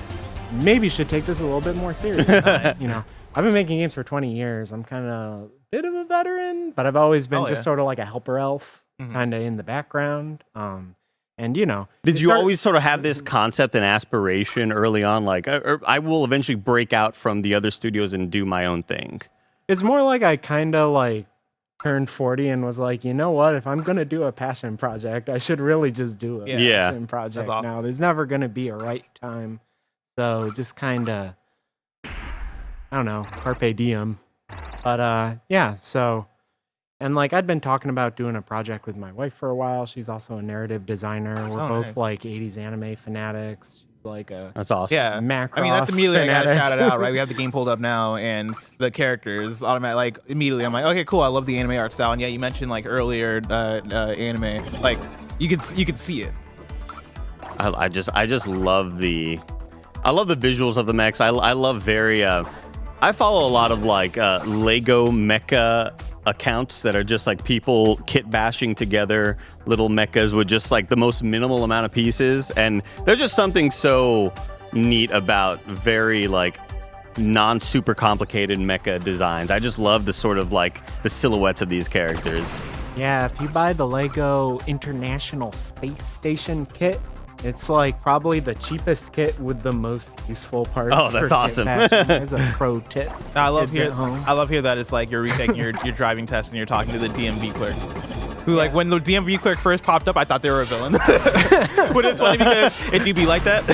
maybe should take this a little bit more serious. Nice. I've been making games for 20 years. I'm kind of a bit of a veteran, but I've always been just sort of like a helper elf, kind of in the background. And did you always sort of have this concept and aspiration early on, like I will eventually break out from the other studios and do my own thing? It's more like I kind of like turned 40 and was like, you know what? If I'm gonna do a passion project, I should really just do a passion project. That's awesome. Now. There's never gonna be a right time, so just kind of, I don't know, carpe diem. But yeah, so. And like I'd been talking about doing a project with my wife for a while. She's also a narrative designer. We're both nice. like 80s anime fanatics. She's like a That's awesome. Yeah, Macross I mean that's immediately I gotta fanatic. shout it out, right? We have the game pulled up now, and the characters automatic. Like immediately, I'm like, okay, cool. I love the anime art style. And yeah, you mentioned like earlier anime. Like you could see it. I just love the visuals of the mechs. I love very I follow a lot of like Lego mecha accounts that are just like people kit bashing together little mechas with just like the most minimal amount of pieces, and there's just something so neat about very like non-super complicated mecha designs. I just love the sort of like the silhouettes of these characters. Yeah, if you buy the Lego International Space Station kit, it's like probably the cheapest kit with the most useful parts. Oh, that's for awesome. kit bashing. There's a pro tip. I love Kids at home. here that it's like you're retaking your driving test and you're talking to the DMV clerk. Who like when the DMV clerk first popped up, I thought they were a villain. But it's funny because it do be like that.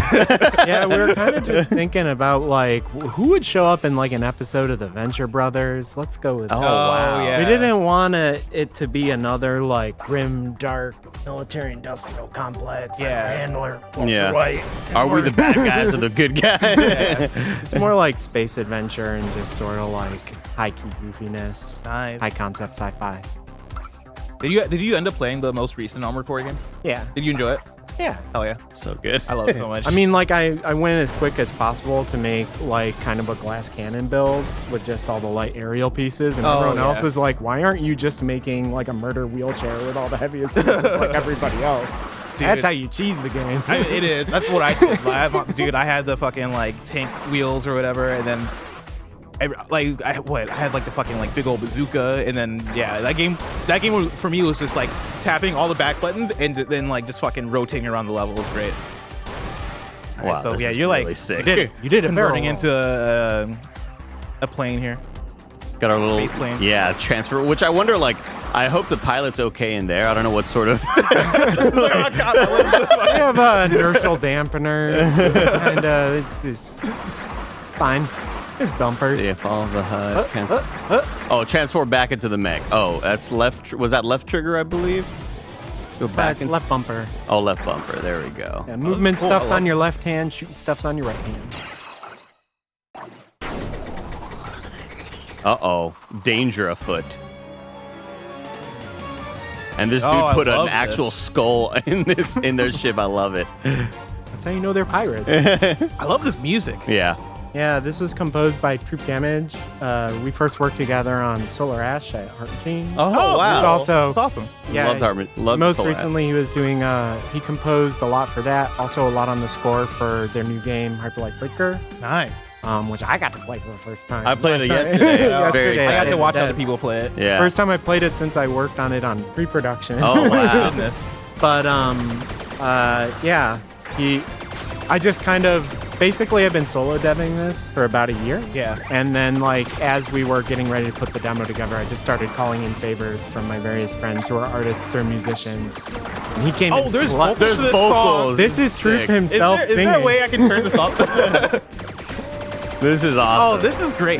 Yeah, we were kind of just thinking about like who would show up in like an episode of the Venture Brothers. Let's go with that. wow. Yeah. We didn't want it to be another like grim, dark military-industrial complex. Yeah. Yeah. White. Are we the bad guys or the good guys? It's more like space adventure and just sort of like high-key goofiness. Nice. High-concept sci-fi. Did you end up playing the most recent Armored Core game? Yeah. Did you enjoy it? Yeah. Hell yeah. So good. I love it so much. I mean, like, I went as quick as possible to make, like, kind of a glass cannon build with just all the light aerial pieces, and everyone else is like, why aren't you just making, like, a murder wheelchair with all the heaviest pieces like everybody else? Dude. That's how you cheese the game. It is. That's what I did. Dude, I had the fucking, like, tank wheels or whatever, and then I had like the fucking like big old bazooka, and then yeah, that game for me was just like tapping all the back buttons and then like just fucking rotating around the level was great. All Wow, right, so this yeah, is you're really like sick. You did it. Converting Converting into a plane here. Got our little Space plane. transfer, which I wonder like I hope the pilot's okay in there. I don't know what sort of They have inertial dampeners, and it's fine. It's bumpers. Yeah, follow the HUD. Oh, transform back into the mech. Oh, that's left. Was that left trigger, I believe? Let's go back. It's left bumper. Oh, left bumper. There we go. Yeah, movement stuff's on your left hand, shooting stuff's on your right hand. Uh-oh. Danger afoot. And this dude I put an love actual this. skull in their ship. I love it. That's how you know they're pirates. I love this music. Yeah. Yeah, this was composed by Troop Damage. We first worked together on Solar Ash at Heart Machine. Oh, wow. He's also, That's awesome. yeah, Loved Heart Ma- loved most Solar Ash. recently he was doing, he composed a lot for that. Also a lot on the score for their new game, Hyperlight Breaker, Nice. which I got to play for the first time. I played it last night. yesterday. Yesterday, I got to did watch that. other people play it. Yeah. First time I played it since I worked on it on pre-production. Oh, wow. Goodness. But yeah, I just kind of basically I've been solo deving this for about a year. Yeah. And then like as we were getting ready to put the demo together, I just started calling in favors from my various friends who are artists or musicians. And he came. Oh, in there's clutch. vocals. There's vocals. This is Troop Sick. himself Is singing. there a way I can turn this up? This is Oh, awesome. this is great.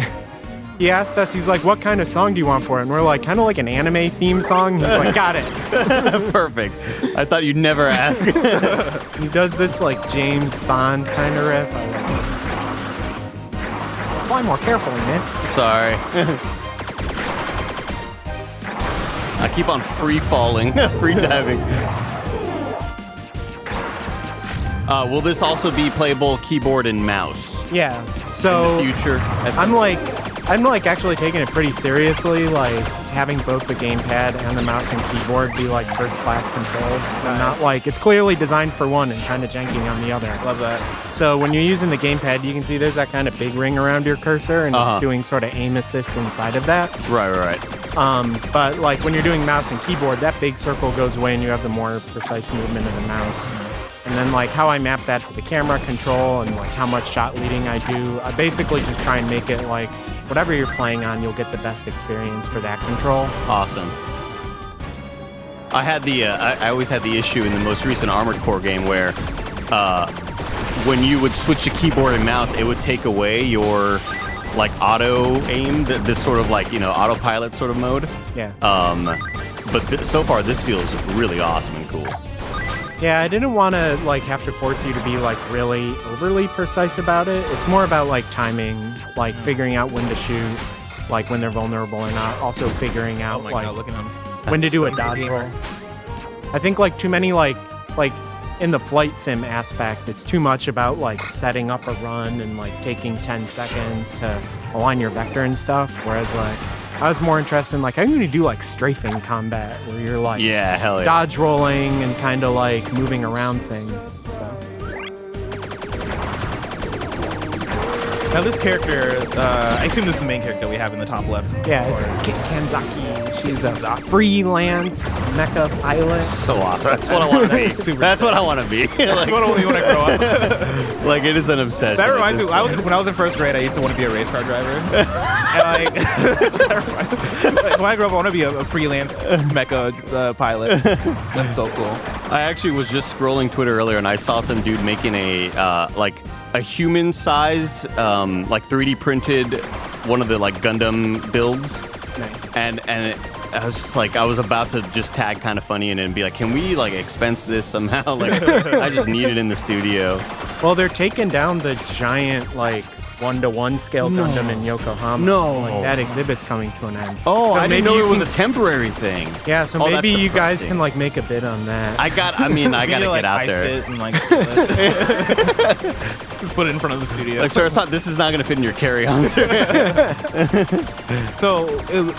He asked us, he's like, "What kind of song do you want for it?" And we're like, "Kind of like an anime theme song." He's like, "Got it." Perfect. I thought you'd never ask. He does this like James Bond kind of riff. I like it. Apply more carefully, miss. Sorry. I keep on free falling, free diving. Will this also be playable keyboard and mouse Yeah. So in the future? I'm like actually taking it pretty seriously, like having both the gamepad and the mouse and keyboard be like first class controls. And not like it's clearly designed for one and kind of janky on the other. Love that. So when you're using the gamepad, you can see there's that kind of big ring around your cursor, and it's doing sort of aim assist inside of that. Right. But like when you're doing mouse and keyboard, that big circle goes away and you have the more precise movement of the mouse. And then like how I map that to the camera control and like how much shot leading I do, I basically just try and make it like whatever you're playing on, you'll get the best experience for that control. Awesome. I had the I always had the issue in the most recent Armored Core game where when you would switch to keyboard and mouse, it would take away your like auto aim, this sort of like, you know, autopilot sort of mode. Yeah. But so far this feels really awesome and cool. Yeah, I didn't want to like have to force you to be like really overly precise about it. It's more about like timing, like figuring out when to shoot, like when they're vulnerable or not. Also figuring out Oh my like God, look at him. when to That's do a so dodge gamer. roll. I think like too many like in the flight sim aspect, it's too much about like setting up a run and like taking 10 seconds to align your vector and stuff. Whereas like I was more interested in like I'm going to do like strafing combat where you're like hell yeah. dodge rolling and kind of like moving around things. So. Now this character, I assume this is the main character we have in the top left. Yeah, this is Kanzaki. She's a freelance mecha pilot. So awesome. That's what I want to be. That's what I want to be. That's what I want to grow up. Like, it is an obsession. That reminds me, when I was in first grade, I used to want to be a race car driver. And when I grow up, I want to be a freelance mecha pilot. That's so cool. I actually was just scrolling Twitter earlier, and I saw some dude making a human-sized, like 3D printed one of the like Gundam builds. Nice. And I was just like, I was about to just tag kind of funny in it and be like, can we like expense this somehow? Like, I just need it in the studio. Well, they're taking down the giant like 1-to-1 scale Gundam in Yokohama. No. Like, that exhibit's coming to an end. Oh, So I didn't know it was a temporary thing. Yeah, so Oh, maybe that's you guys depressing. can like make a bid on that. I gotta get out there. And, like, just put it in front of the studio. Like, sir, this is not gonna fit in your carry-on. So,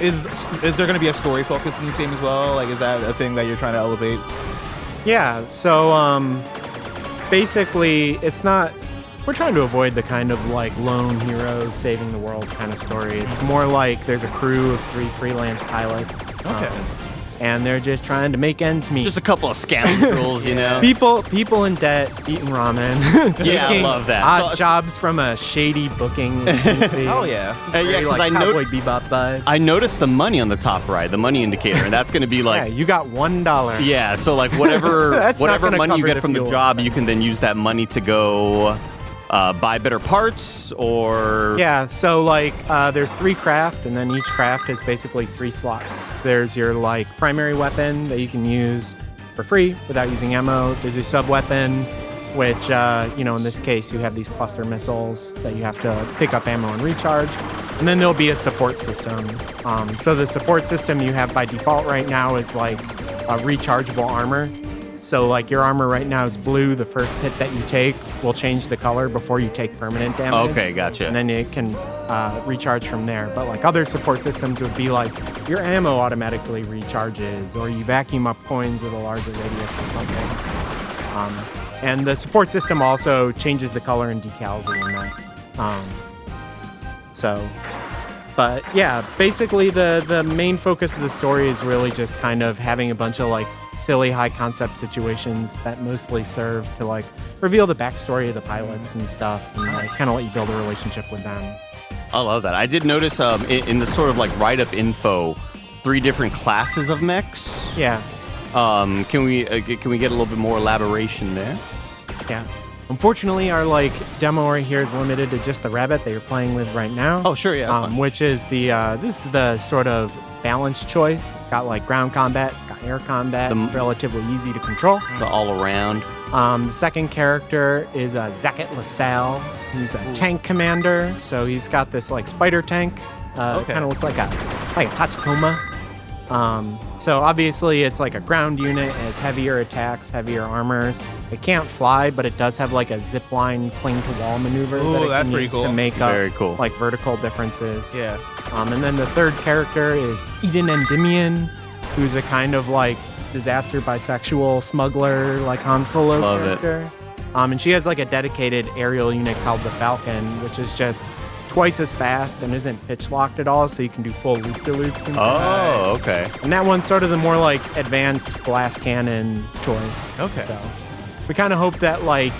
is there going to be a story focus in this game as well? Like, is that a thing that you're trying to elevate? Yeah, so basically it's not, we're trying to avoid the kind of like lone hero saving the world kind of story. It's more like there's a crew of 3 freelance pilots. Okay. And they're just trying to make ends meet. Just a couple of scoundrels, you know? People in debt eating ramen. Yeah, I taking love that. Odd jobs from a shady booking agency. Oh, yeah. Yeah, because like Cowboy Bebop vibe. I noticed the money on the top right, the money indicator, and that's going to be like... Yeah, you got $1. Yeah, so like whatever That's not whatever gonna money you cover get from the fuel job, you can then use that money to go buy better parts or... Yeah, so like there's 3 craft, and then each craft has basically 3 slots. There's your like primary weapon that you can use for free without using ammo. There's your sub weapon, which in this case you have these cluster missiles that you have to pick up ammo and recharge. And then there'll be a support system. So the support system you have by default right now is like a rechargeable armor. So like your armor right now is blue. The first hit that you take will change the color before you take permanent damage. Okay, gotcha. And then it can recharge from there. But like other support systems would be like your ammo automatically recharges, or you vacuum up coins with a larger radius or something. And the support system also changes the color and decals in that. But yeah, basically the main focus of the story is really just kind of having a bunch of like silly high concept situations that mostly serve to like reveal the backstory of the pilots and stuff, and like kind of let you build a relationship with them. I love that. I did notice in the sort of like write-up info, 3 different classes of mechs. Yeah. Can we get a little bit more elaboration there? Yeah. Unfortunately, our like demo right here is limited to just the rabbit that you're playing with right now. Oh, sure, yeah. Which is this is the sort of balanced choice. It's got like ground combat, it's got air combat, relatively easy to control. The all around. The second character is Zacket LaSalle, who's a tank commander. So he's got this like spider tank. Kind of looks like a Tachikoma. So obviously it's like a ground unit. It has heavier attacks, heavier armors. It can't fly, but it does have like a zip line cling to wall maneuver that it that's can pretty use cool. to make up Very cool. like vertical differences. Yeah. And then the third character is Eden Endymion, who's a kind of like disaster bisexual smuggler, like Han Solo Love it. character. And she has like a dedicated aerial unit called the Falcon, which is just twice as fast and isn't pitch locked at all, so you can do full loop-de-loops. Oh, okay. And that one's sort of the more like advanced glass cannon choice. Okay. So we kind of hope that like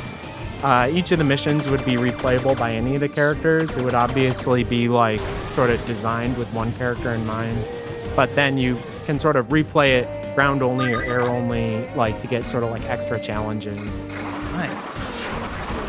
each of the missions would be replayable by any of the characters. It would obviously be like sort of designed with one character in mind, but then you can sort of replay it ground only or air only, like to get sort of like extra challenges. Nice.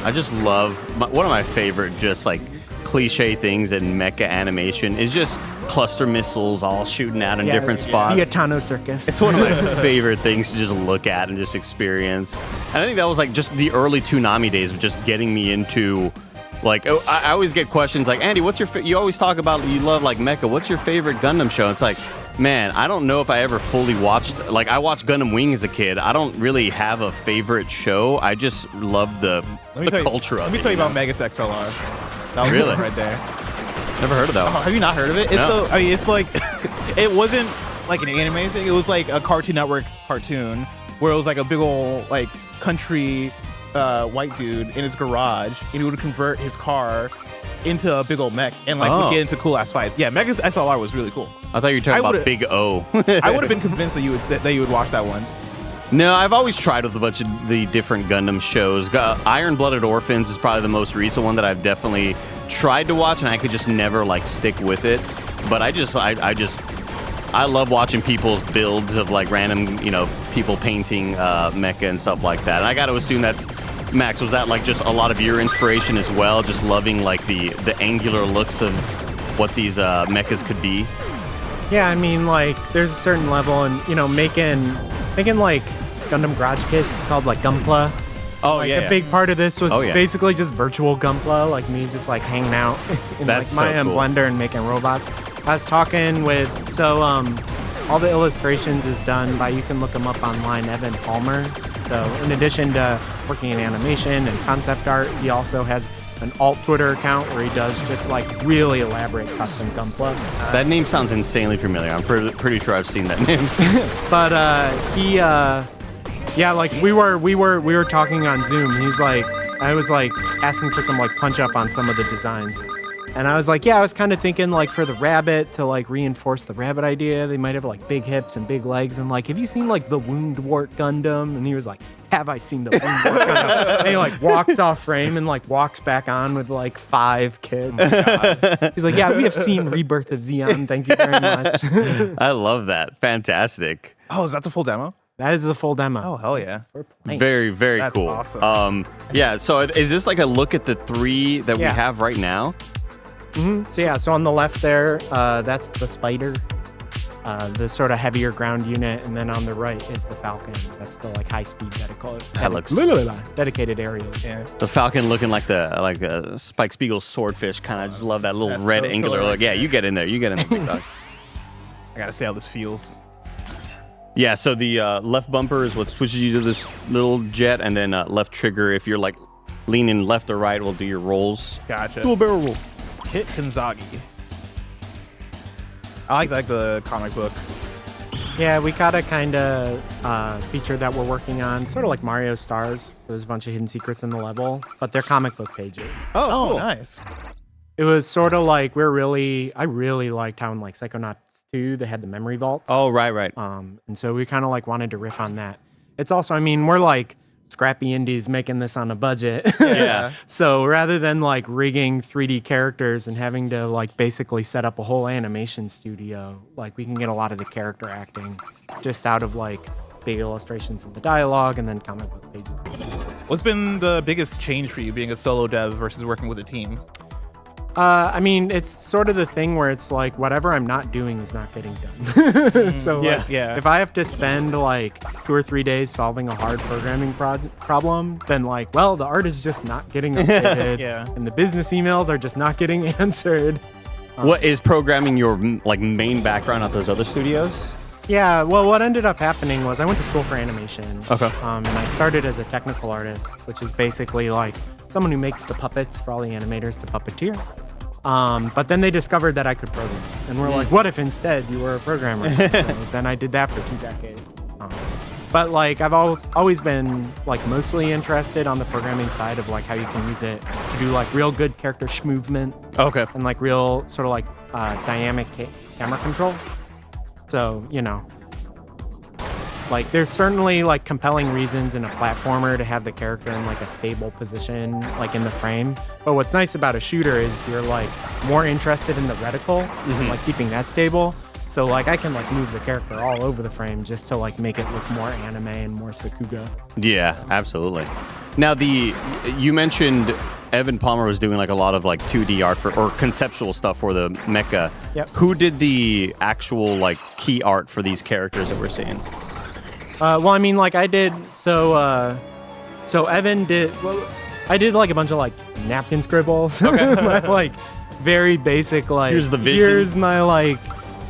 I just love one of my favorite just like cliche things in mecha animation is just cluster missiles all shooting out in different spots. The Atano Circus. It's one of my favorite things to just look at and just experience. And I think that was like just the early Toonami days of just getting me into like, I always get questions like, Andy, what's your you always talk about you love like mecha. What's your favorite Gundam show? It's like, Man, I don't know if I ever fully watched. Like, I watched Gundam Wing as a kid. I don't really have a favorite show. I just love the culture of it. Let me tell you about Megas XLR. That was Really? one right there. Never heard of that one. Oh, have you not heard of it? It's No. it's like it wasn't like an anime thing. It was like a Cartoon Network cartoon where it was like a big old like country white dude in his garage, and he would convert his car into a big old mech and like would get into cool ass fights. Yeah, Megas XLR was really cool. I thought you were talking about would've- Big O. I would have been convinced that you would watch that one. No, I've always tried with a bunch of the different Gundam shows. Iron-Blooded Orphans is probably the most recent one that I've definitely tried to watch, and I could just never like stick with it. But I love watching people's builds of like random, people painting mecha and stuff like that. And I got to assume that's Max. Was that like just a lot of your inspiration as well? Just loving like the angular looks of what these mechas could be. Yeah, I mean, like, there's a certain level, and making like Gundam Garage Kits, it's called like Gunpla. Oh, like, yeah. A big part of this was Oh, yeah. basically just virtual Gunpla, like me just like hanging out in That's like Maya so cool. and Blender and making robots. I was talking with all the illustrations is done by, you can look him up online, Evan Palmer. So in addition to working in animation and concept art, he also has an alt Twitter account where he does just like really elaborate custom Gunpla. That name sounds insanely familiar. I'm pretty sure I've seen that name. But like we were talking on Zoom. He's like, I was like asking for some like punch up on some of the designs. And I was like, yeah, I was kind of thinking like for the rabbit, to like reinforce the rabbit idea, they might have like big hips and big legs. And like, have you seen like the Woundwort Gundam? And he was like, have I seen the Woundwort Gundam? And he like walks off frame and like walks back on with like 5 kids. He's like, yeah, we have seen Rebirth of Xeon. Thank you very much. I love that. Fantastic. Oh, is that the full demo? That is the full demo. Oh, hell yeah. Very, very That's cool. awesome. Yeah, so is this like a look at the 3 that we Yeah. have right now? So on the left there, that's the Spider, the sort of heavier ground unit, and then on the right is the Falcon. That's the like high-speed That looks- dedicated area. Yeah. The Falcon looking like a Spike Spiegel swordfish kind of. I just love that little That's red so angular cool. look. Yeah, you get in there. You get in there, big dog. I gotta see how this feels. Yeah, so the left bumper is what switches you to this little jet, and then left trigger, if you're like leaning left or right, will do your rolls. Gotcha. Dual barrel roll. Kit Kanzagi. I like the comic book. Yeah, we got a kind of feature that we're working on, sort of like Mario Stars. There's a bunch of hidden secrets in the level, but they're comic book pages. Oh, cool. Nice. It was sort of like I really liked how in like Psychonauts 2 they had the memory vault. Oh, right. And so we kind of like wanted to riff on that. It's also, I mean, we're like scrappy indies making this on a budget. Yeah. So rather than like rigging 3D characters and having to like basically set up a whole animation studio, like we can get a lot of the character acting just out of like big illustrations of the dialogue and then comic book pages. What's been the biggest change for you being a solo dev versus working with a team? I mean, it's sort of the thing where it's like whatever I'm not doing is not getting done. So like, if I have to spend like 2 or 3 days solving a hard programming problem, then like, well, the art is just not getting updated, and the business emails are just not getting answered. What is programming your like main background at those other studios? Yeah, well, what ended up happening was I went to school for animation. Okay. And I started as a technical artist, which is basically like someone who makes the puppets for all the animators to puppeteer. But then they discovered that I could program. And we're like, what if instead you were a programmer? So then I did that for 2 decades. But like I've always been like mostly interested on the programming side of like how you can use it to do like real good character movement. Okay. And like real sort of like dynamic camera control. So, like there's certainly like compelling reasons in a platformer to have the character in like a stable position, like in the frame. But what's nice about a shooter is you're like more interested in the reticle, like keeping that stable. So like I can like move the character all over the frame just to like make it look more anime and more Sakuga. Yeah, absolutely. Now you mentioned Evan Palmer was doing like a lot of like 2D art or conceptual stuff for the mecha. Yep. Who did the actual like key art for these characters that we're seeing? Well, I mean, like I did. So Evan did. Well, I did like a bunch of like napkin scribbles. Okay. Like very basic. Like Here's the vision. Here's my like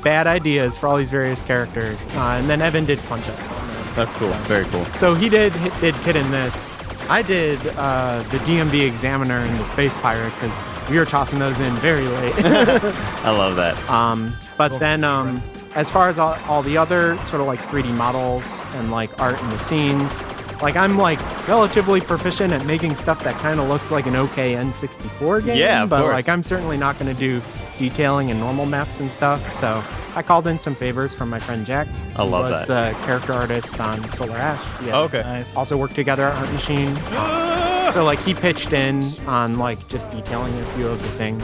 bad ideas for all these various characters, and then Evan did punch ups. That's cool. Very cool. So he did Kid in this. I did the DMV Examiner and the Space Pirate because we were tossing those in very late. I love that. But then as far as all the other sort of like 3D models and like art in the scenes, like I'm like relatively proficient at making stuff that kind of looks like an OK N64 game. Yeah, of but course. like I'm certainly not going to do detailing and normal maps and stuff. So I called in some favors from my friend Jack. I love who was that. the character artist on Solar Ash. Yeah. Okay. Nice. Also worked together at Art Machine. So like he pitched in on like just detailing a few of the things.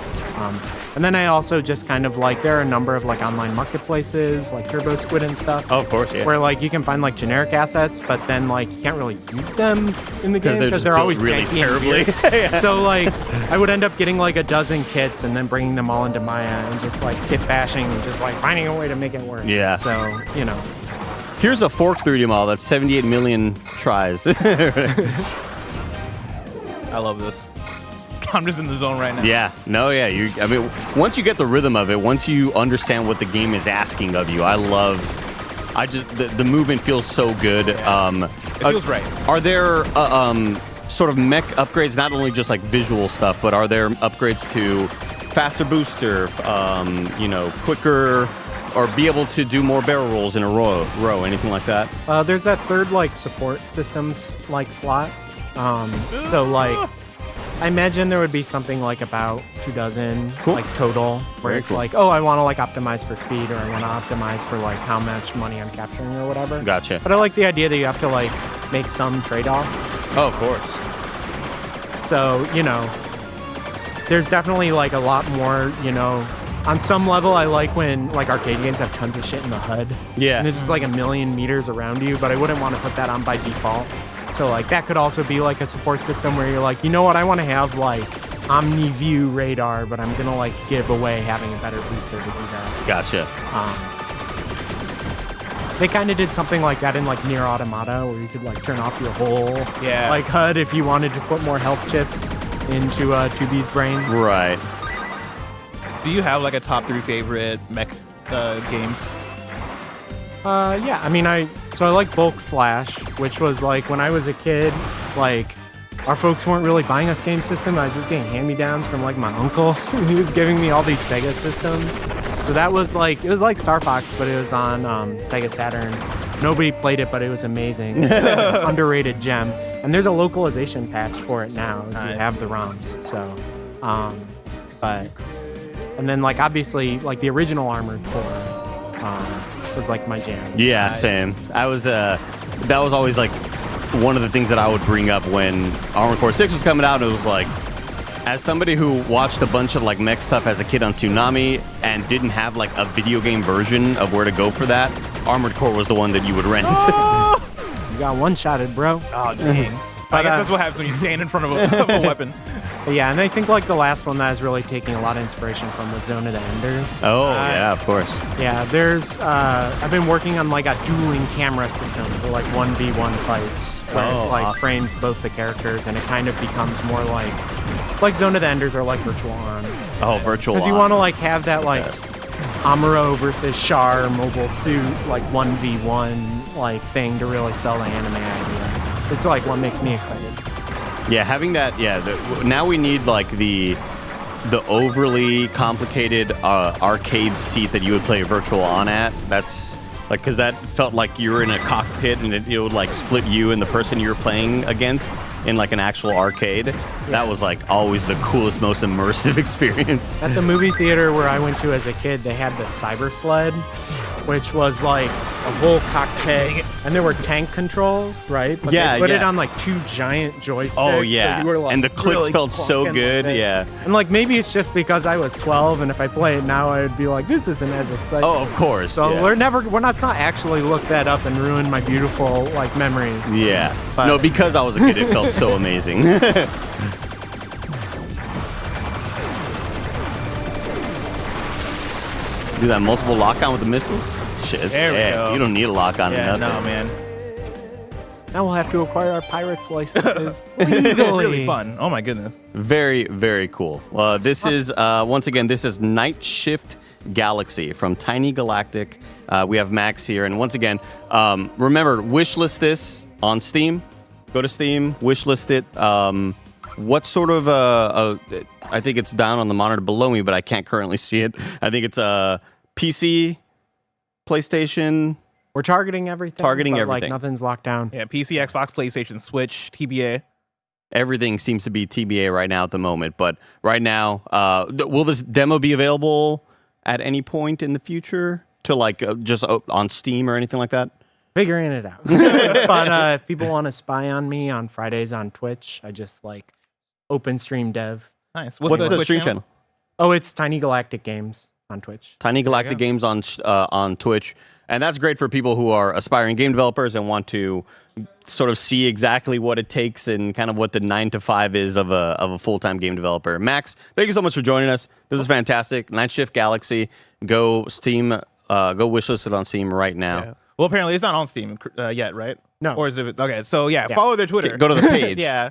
And then I also just kind of like, there are a number of like online marketplaces like Turbo Squid and stuff. Oh, of course, yeah. Where like you can find like generic assets, but then like you can't really use them in the game because they're built always really janky and terribly. weird. So like I would end up getting like a dozen kits and then bringing them all into Maya and just like kit bashing and just like finding a way to make it work. Yeah. So, you know. Here's a fork 3D model that's 78 million tries. I love this. I'm just in the zone right now. Yeah. No, yeah. I mean, once you get the rhythm of it, once you understand what the game is asking of you, the movement feels so good. It feels right. Are there sort of mech upgrades, not only just like visual stuff, but are there upgrades to faster booster, quicker, or be able to do more barrel rolls in a row, anything like that? There's that third like support systems like slot. So like I imagine there would be something like about 24 like total where Very it's cool. like, oh, I want to like optimize for speed or I want to optimize for like how much money I'm capturing or whatever. Gotcha. But I like the idea that you have to like make some trade-offs. Oh, of course. So, there's definitely like a lot more, on some level I like when like arcade games have tons of shit in the HUD. Yeah. And there's just like a million meters around you, but I wouldn't want to put that on by default. So like that could also be like a support system where you're like, you know what, I want to have like OmniView radar, but I'm gonna like give away having a better booster to do that. Gotcha. They kind of did something like that in like Nier Automata, where you could like turn off your whole like HUD if you wanted to put more health chips into 2B's brain. Right. Do you have like a top 3 favorite mech games? Yeah, I mean, I like Bulk Slash, which was like when I was a kid, like our folks weren't really buying us game system. I was just getting hand-me-downs from like my uncle. He was giving me all these Sega systems. So that was like, it was like Star Fox, but it was on Sega Saturn. Nobody played it, but it was amazing. Underrated gem. And there's a localization patch for it now if you have the ROMs. So, and then like obviously like the original Armored Core was like my jam. Yeah, same. That was always like one of the things that I would bring up when Armored Core 6 was coming out. It was like, as somebody who watched a bunch of like mech stuff as a kid on Toonami and didn't have like a video game version of where to go for that, Armored Core was the one that you would rent. You got one-shotted, bro. Oh, dang. I guess that's what happens when you stand in front of a weapon. But yeah, and I think like the last one that I was really taking a lot of inspiration from was Zone of the Enders. Oh, yeah, of course. Yeah, there's I've been working on like a dueling camera system for like 1v1 fights where it like awesome. frames both the characters and it kind of becomes more like Zone of the Enders or like Virtual On. Oh, Virtual On. Because you want to like have that like Amuro versus Char mobile suit like 1v1 like thing to really sell the anime idea. It's like what makes me excited. Yeah, having that. Yeah, now we need like the overly complicated arcade seat that you would play Virtual On at. That's like because that felt like you were in a cockpit and it would like split you and the person you were playing against in like an actual arcade. That was like always the coolest, most immersive experience. At the movie theater where I went to as a kid, they had the Cyber Sled, which was like a whole cockpit, and there were tank controls, right? But they put it on like 2 giant joysticks. Oh yeah, so you were, like, and the clicks really felt so clunking good. with it. Yeah. And like maybe it's just because I was 12, and if I play it now, I would be like, this isn't as exciting. Oh, of course. So yeah. we're not actually look that up and ruin my beautiful like memories. Yeah. But- No, because I was a kid, it felt so amazing. Do that multiple lock-on with the missiles? Shit, There we go. You don't need a lock-on. Yeah, or nothing. no, man. Now we'll have to acquire our pirates licenses legally. Really fun. Oh my goodness. Very, very cool. This is once again, this is Night Shift Galaxy from Tiny Galactic. We have Max here. And once again, remember, wishlist this on Steam. Go to Steam, wishlist it. What sort of, I think it's down on the monitor below me, but I can't currently see it. I think it's PC, PlayStation. We're targeting everything. Targeting but, everything. Like nothing's locked down. Yeah, PC, Xbox, PlayStation, Switch, TBA. Everything seems to be TBA right now at the moment. But right now, will this demo be available at any point in the future to like just on Steam or anything like that? Figuring it out. But if people want to spy on me on Fridays on Twitch, I just like open stream dev. Nice. What's the stream channel? Oh, it's Tiny Galactic Games on Twitch. Tiny Galactic Games on Twitch. And that's great for people who are aspiring game developers and want to sort of see exactly what it takes and kind of what the 9 to 5 is of a full-time game developer. Max, thank you so much for joining us. This is fantastic. Night Shift Galaxy. Go Steam. Go wishlist it on Steam right now. Yeah. Well, apparently it's not on Steam yet, right? No. Or is it? Okay, so follow their Twitter. Go to the page. Yeah.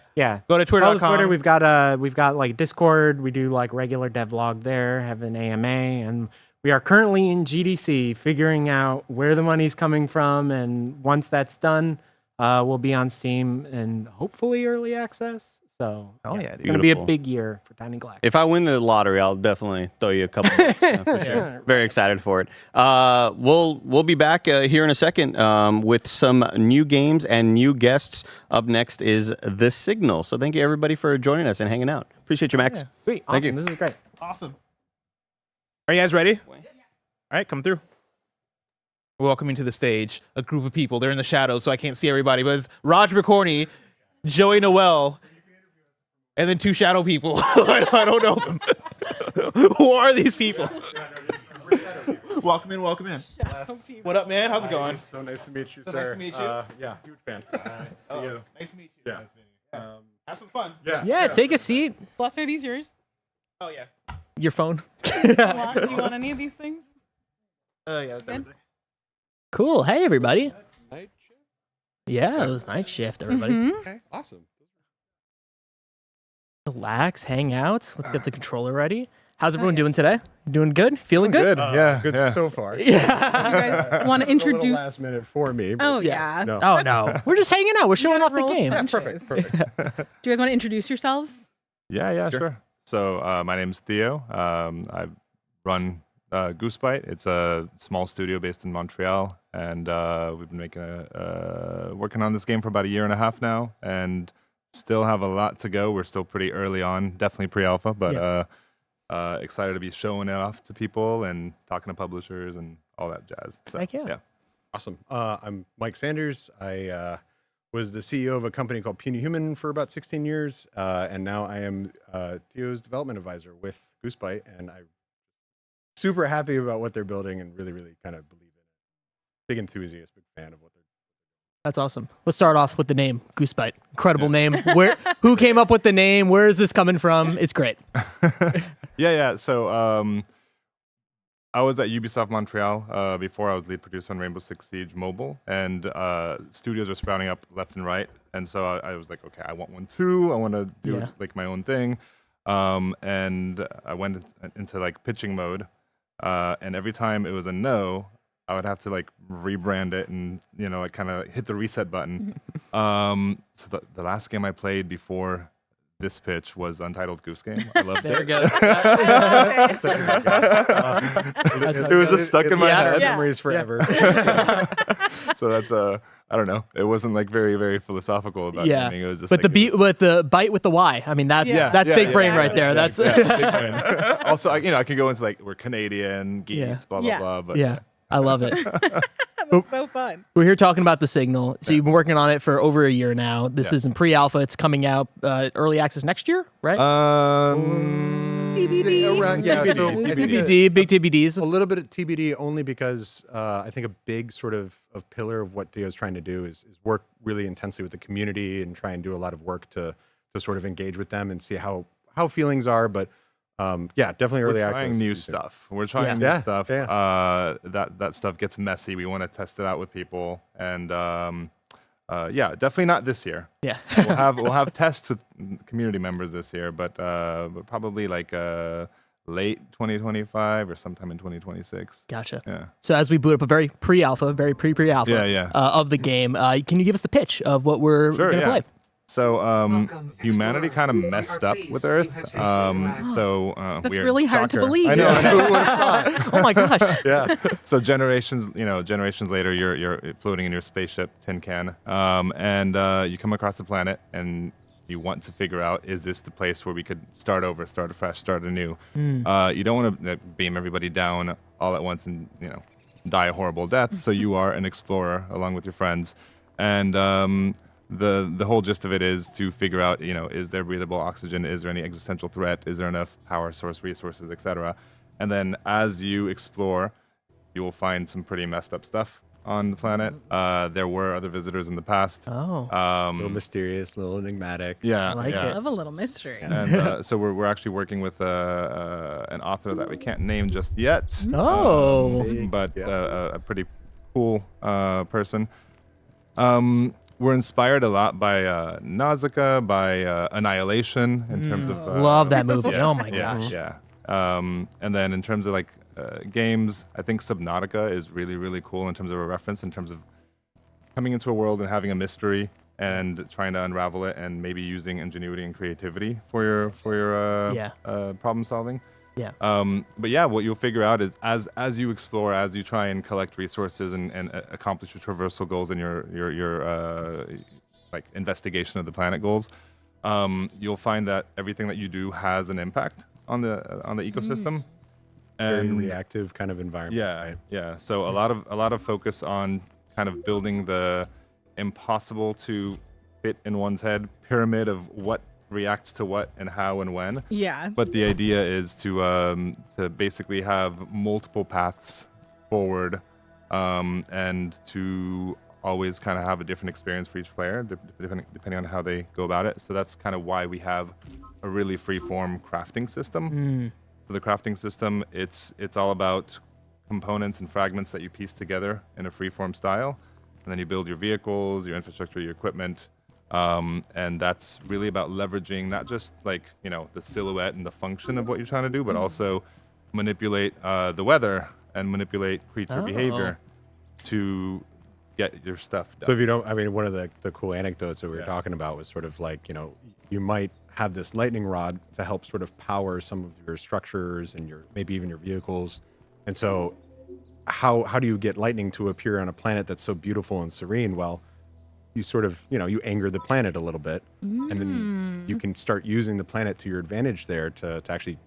Go to twitter.com. Twitter. We've got like Discord. We do like regular devlog there. Have an AMA, and we are currently in GDC figuring out where the money's coming from. And once that's done, we'll be on Steam and hopefully early access. So it's gonna be a big year for Tiny Galactic. If I win the lottery, I'll definitely throw you a couple bucks, for sure. Very excited for it. We'll be back here in a second with some new games and new guests. Up next is The Signal. So thank you everybody for joining us and hanging out. Appreciate you, Max. Sweet. Thank you. This is great. Awesome. Are you guys ready? All right, come through. We're welcoming to the stage a group of people. They're in the shadows, so I can't see everybody. But it's Roger McCorney, Joey Noel, and then 2 shadow people. I don't know them. Who are these people? Welcome in, welcome in. What up, man? How's it going? So nice to meet you, So sir. nice to meet you. Yeah, huge fan. Nice to meet you. Yeah. Have some fun. Yeah, take a seat. Plus, are these yours? Oh, yeah. Your phone. Do you want any of these things? Yeah, that's Good. everything. Cool. Hey, everybody. Yeah, it was night shift, everybody. Okay, awesome. Relax, hang out. Let's get the controller ready. How's everyone doing today? Doing good? Feeling good? Good so far. Do you guys want to It's a little introduce? last minute for me. but- Oh, yeah. No. Oh, no. We're just hanging out. We're showing off the roll game. Perfect. Do you guys want to introduce yourselves? Yeah, sure. So my name's Theo. I run Goosebite. It's a small studio based in Montreal, and we've been working on this game for about 1.5 years now, and still have a lot to go. We're still pretty early on, definitely pre-alpha, but excited to be showing it off to people and talking to publishers and all that jazz. So, Heck yeah. Awesome. I'm Mike Sanders. I was the CEO of a company called Puny Human for about 16 years, and now I am Theo's development advisor with Goosebite, and I'm super happy about what they're building and really, really kind of believe in it. Big enthusiast, big fan of what they're doing. That's awesome. Let's start off with the name, Goosebite. Incredible name. Who came up with the name? Where is this coming from? It's great. Yeah. So I was at Ubisoft Montreal before. I was lead producer on Rainbow Six Siege Mobile, and studios were sprouting up left and right. And so I was like, okay, I want one too. I want to do like my own thing. And I went into like pitching mode, and every time it was a no, I would have to like rebrand it and like kind of hit the reset button. So the last game I played before this pitch was Untitled Goose Game. I loved There it. we go. It was just stuck in my head. Yeah. Memories forever. So that's I don't know. It wasn't like very, very philosophical about gaming. It was just but like, the bite with the Y. I mean, that's big brain right there. That's big brain. Also, I can go into like we're Canadian geese, blah blah blah. But yeah. I love it. That's so fun. We're here talking about The Signal. So you've been working on it for over 1 year now. This is in pre-alpha. It's coming out early access next year, right? TBD. Around, TBD, big TBDs. A little bit of TBD only because I think a big sort of pillar of what Theo's trying to do is work really intensely with the community and try and do a lot of work to sort of engage with them and see how feelings are. But definitely early access. We're trying new stuff. We're trying new stuff. That stuff gets messy. We want to test it out with people, and definitely not this year. Yeah, we'll have tests with community members this year, but probably like late 2025 or sometime in 2026. Gotcha. Yeah. So as we boot up a very pre-alpha, Yeah. of the game, can you give us the pitch of what we're Sure, going to yeah. play? So humanity kind of messed up with Earth. That's We're really hard to shocker. believe. I know. Who would've thought? Oh my gosh. Yeah. So generations later, you're floating in your spaceship tin can, and you come across a planet, and you want to figure out, is this the place where we could start over, start afresh, start anew? You don't want to beam everybody down all at once and die a horrible death. So you are an explorer along with your friends, and the whole gist of it is to figure out, is there breathable oxygen? Is there any existential threat? Is there enough power source, resources, etc.? And then as you explore, you will find some pretty messed up stuff on the planet. There were other visitors in the past. Oh. A little mysterious, a little enigmatic. Yeah. I love a little mystery. And so we're actually working with an author that we can't name just yet. Oh. But a pretty cool person. We're inspired a lot by Nausicaa, by Annihilation in terms of... Love that movie. Oh my gosh. Yeah. And then in terms of games, I think Subnautica is really, really cool in terms of a reference, in terms of coming into a world and having a mystery and trying to unravel it, and maybe using ingenuity and creativity for your problem solving. Yeah. But yeah, what you'll figure out is as you explore, as you try and collect resources and accomplish your traversal goals and your investigation of the planet goals, you'll find that everything that you do has an impact on the ecosystem. Very And reactive kind of environment. yeah, right? yeah. So a lot of focus on kind of building the impossible to fit in one's head pyramid of what reacts to what and how and when. Yeah. But the idea is to basically have multiple paths forward, and to always kind of have a different experience for each player, depending on how they go about it. So that's kind of why we have a really free-form crafting system. For the crafting system, it's all about components and fragments that you piece together in a free-form style, and then you build your vehicles, your infrastructure, your equipment. And that's really about leveraging not just the silhouette and the function of what you're trying to do, but also manipulate the weather and manipulate creature behavior to get your stuff done. So if you don't, one of the cool anecdotes that we were talking about was sort of you might have this lightning rod to help sort of power some of your structures and maybe even your vehicles. And so how do you get lightning to appear on a planet that's so beautiful and serene? Well, you sort of, you anger the planet a little bit, and then you can start using the planet to your advantage there to actually,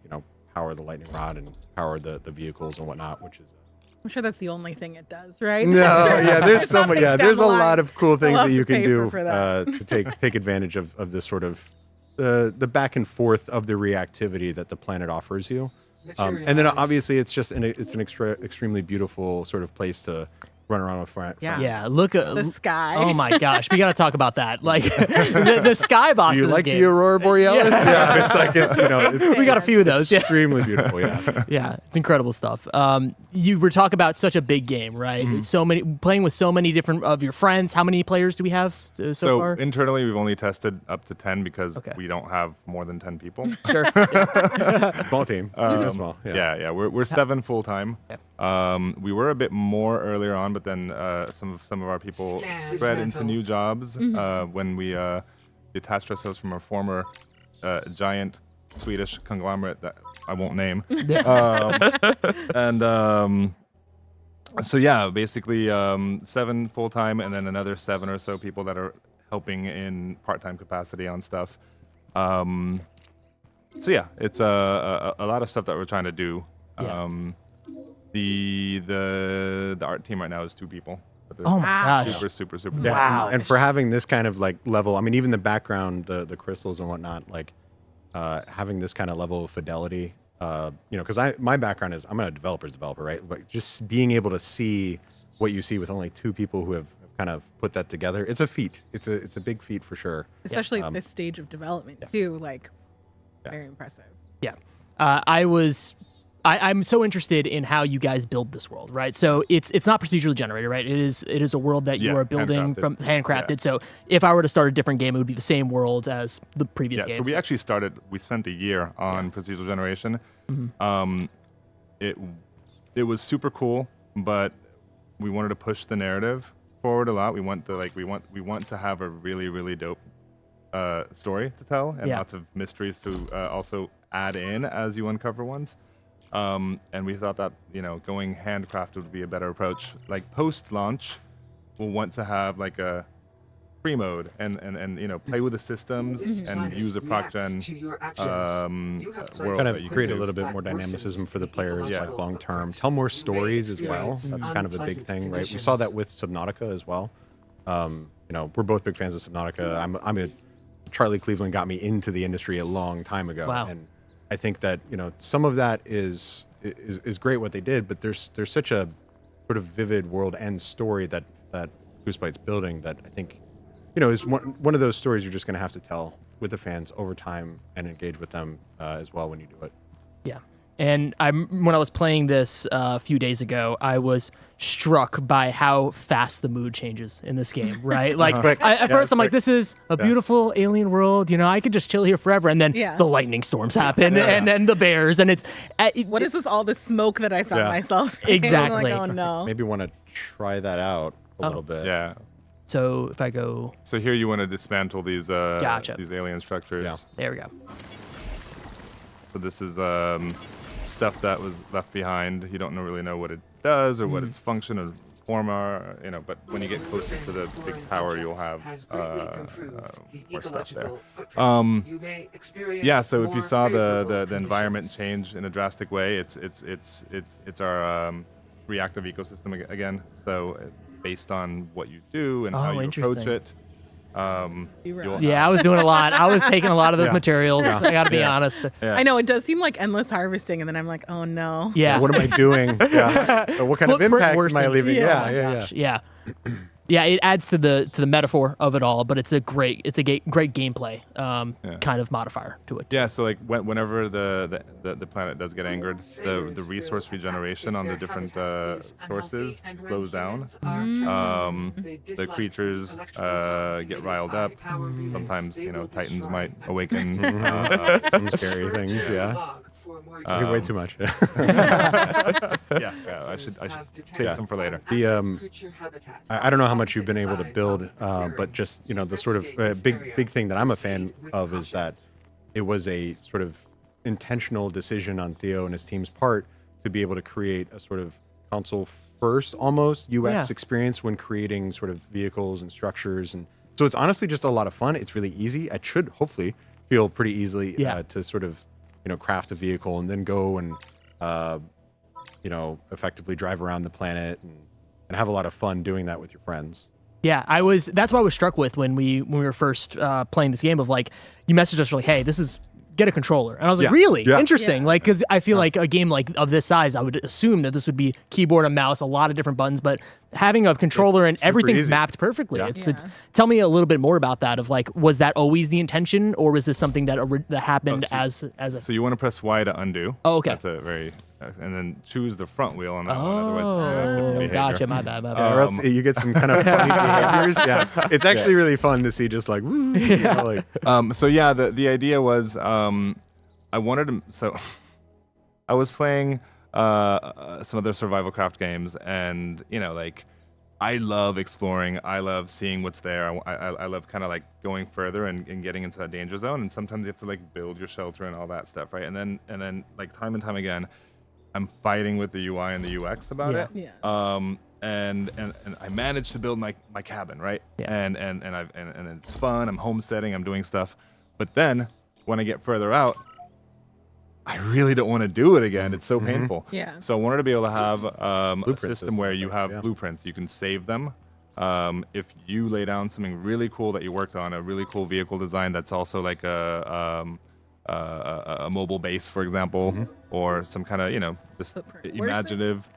power the lightning rod and power the vehicles and whatnot, which is... I'm sure that's the only thing it does, right? No, yeah, there's so much. Yeah, there's a lot of cool things that you can do for that. to take advantage of this sort of the back and forth of the reactivity that the planet offers you. And then obviously it's just it's an extremely beautiful sort of place to run around with friends. Yeah, look at the sky. Oh my gosh, we got to talk about that. Like the skybox. Do you in this like game. the aurora borealis? Yeah, we got a few of those. Extremely beautiful. Yeah, yeah, it's incredible stuff. You were talking about such a big game, right? So many playing with so many different of your friends. How many players do we have so far? Internally, we've only tested up to 10 because we don't have more than 10 people. Sure. Small team. Small. Yeah. We're 7 full time. We were a bit more earlier on, but then some of our people spread into new jobs when we detached ourselves from our former giant Swedish conglomerate that I won't name. So yeah, basically 7 full time, and then another 7 or so people that are helping in part-time capacity on stuff. So yeah, it's a lot of stuff that we're trying to do. Yeah. The art team right now is 2 people. But they're Oh my gosh. super. Yeah, Wow. and for having this kind of level, even the background, the crystals and whatnot, having this kind of level of fidelity, because my background is I'm a developer, right? But just being able to see what you see with only 2 people who have kind of put that together, it's a feat. It's a big feat for sure. Especially at this stage of development too. Very impressive. Yeah. I was I'm so interested in how you guys build this world, right? So it's not procedurally generated, right? It is a world that you are building from handcrafted. So if I were to start a different game, it would be the same world as the previous games. So we actually we spent a year on procedural generation. It was super cool, but we wanted to push the narrative forward a lot. We want to have a really, really dope story to tell, and lots of mysteries to also add in as you uncover ones. And we thought that going handcrafted would be a better approach. Like post-launch, we'll want to have like a free mode and play with the systems and use a proc-gen world. Kind of create a little bit more dynamicism for the players, like long term. Tell more stories as well. That's kind of a big thing, right? We saw that with Subnautica as well. We're both big fans of Subnautica. I'm a Charlie Cleveland got me into the industry a long time ago, and I think that some of that is great what they did, but there's such a sort of vivid world and story that Goosebite's building that I think is one of those stories you're just going to have to tell with the fans over time and engage with them as well when you do it. Yeah. And when I was playing this a few days ago, I was struck by how fast the mood changes in this game, right? Like at first I'm like, this is a beautiful alien world, I could just chill here forever, and then the lightning storms happen, and then the bears, and it's what is this, all this smoke that I found myself in? Exactly. I'm like, oh no. Maybe want to try that out a little bit. Yeah. So if I go... So here you want to dismantle these these alien structures. Yeah. There we go. So this is stuff that was left behind. You don't really know what it does or what its function or form are, but when you get closer to the big tower, you'll have more stuff there. So if you saw the environment change in a drastic way, it's our reactive ecosystem again. So based on what you do and how you approach it. I was doing a lot. I was taking a lot of those materials. I got to be honest. I know it does seem like endless harvesting, and then I'm like, oh no. Yeah. What am I doing? What kind of impact am I leaving? Yeah, it adds to the metaphor of it all, but it's a great gameplay kind of modifier to it. Yeah, so like whenever the planet does get angered, the resource regeneration on the different sources slows down. The creatures get riled up. Sometimes titans might awaken. Some scary things. Yeah. Way too much. I should save some for later. I don't know how much you've been able to build, but just the sort of big thing that I'm a fan of is that it was a sort of intentional decision on Theo and his team's part to be able to create a sort of console first almost UX experience when creating sort of vehicles and structures, and so it's honestly just a lot of fun. It's really easy. It should hopefully feel pretty easily to sort of craft a vehicle and then go and effectively drive around the planet and have a lot of fun doing that with your friends. Yeah, that's what I was struck with when we were first playing this game, of like, you messaged us like, hey, this is, get a controller. And I was like, really? Interesting. Like, because I feel like a game like of this size, I would assume that this would be keyboard and mouse, a lot of different buttons, but having a controller and everything's mapped perfectly. It's tell me a little bit more about that, of like, was that always the intention, or was this something that happened as a... So you want to press Y to undo. Oh, okay. That's a very... and then choose the front wheel on that one. Otherwise, gotcha. My bad. Or else you get some kind of funny behaviors. Yeah, it's actually really fun to see. Just like, woo, the idea was, I wanted to. So, I was playing some other survival craft games, and I love exploring. I love seeing what's there. I love kind of like going further and getting into that danger zone. And sometimes you have to like build your shelter and all that stuff, right? And then like time and time again, I'm fighting with the UI and the UX about it. Yeah. And I managed to build my cabin, right? Yeah. And it's fun. I'm homesteading. I'm doing stuff. But then when I get further out, I really don't want to do it again. It's so painful. Yeah. So I wanted to be able to have a system where you have blueprints. You can save them. If you lay down something really cool that you worked on, a really cool vehicle design that's also like a mobile base, for example, or some kind of just imaginative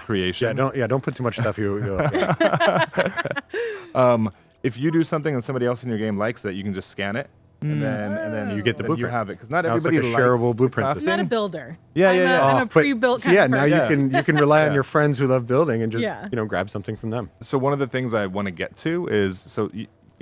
creation. Don't put too much stuff if you do something and somebody else in your game likes it, you can just scan it and then you get the then blueprint. You have it because not Now it's everybody like a shareable likes blueprint crafting. system. I'm not a builder. Yeah, I'm a but- pre-built so kind yeah, of now person. you can rely on Yeah. your friends who love building and just Yeah. grab something from them. So one of the things I want to get to is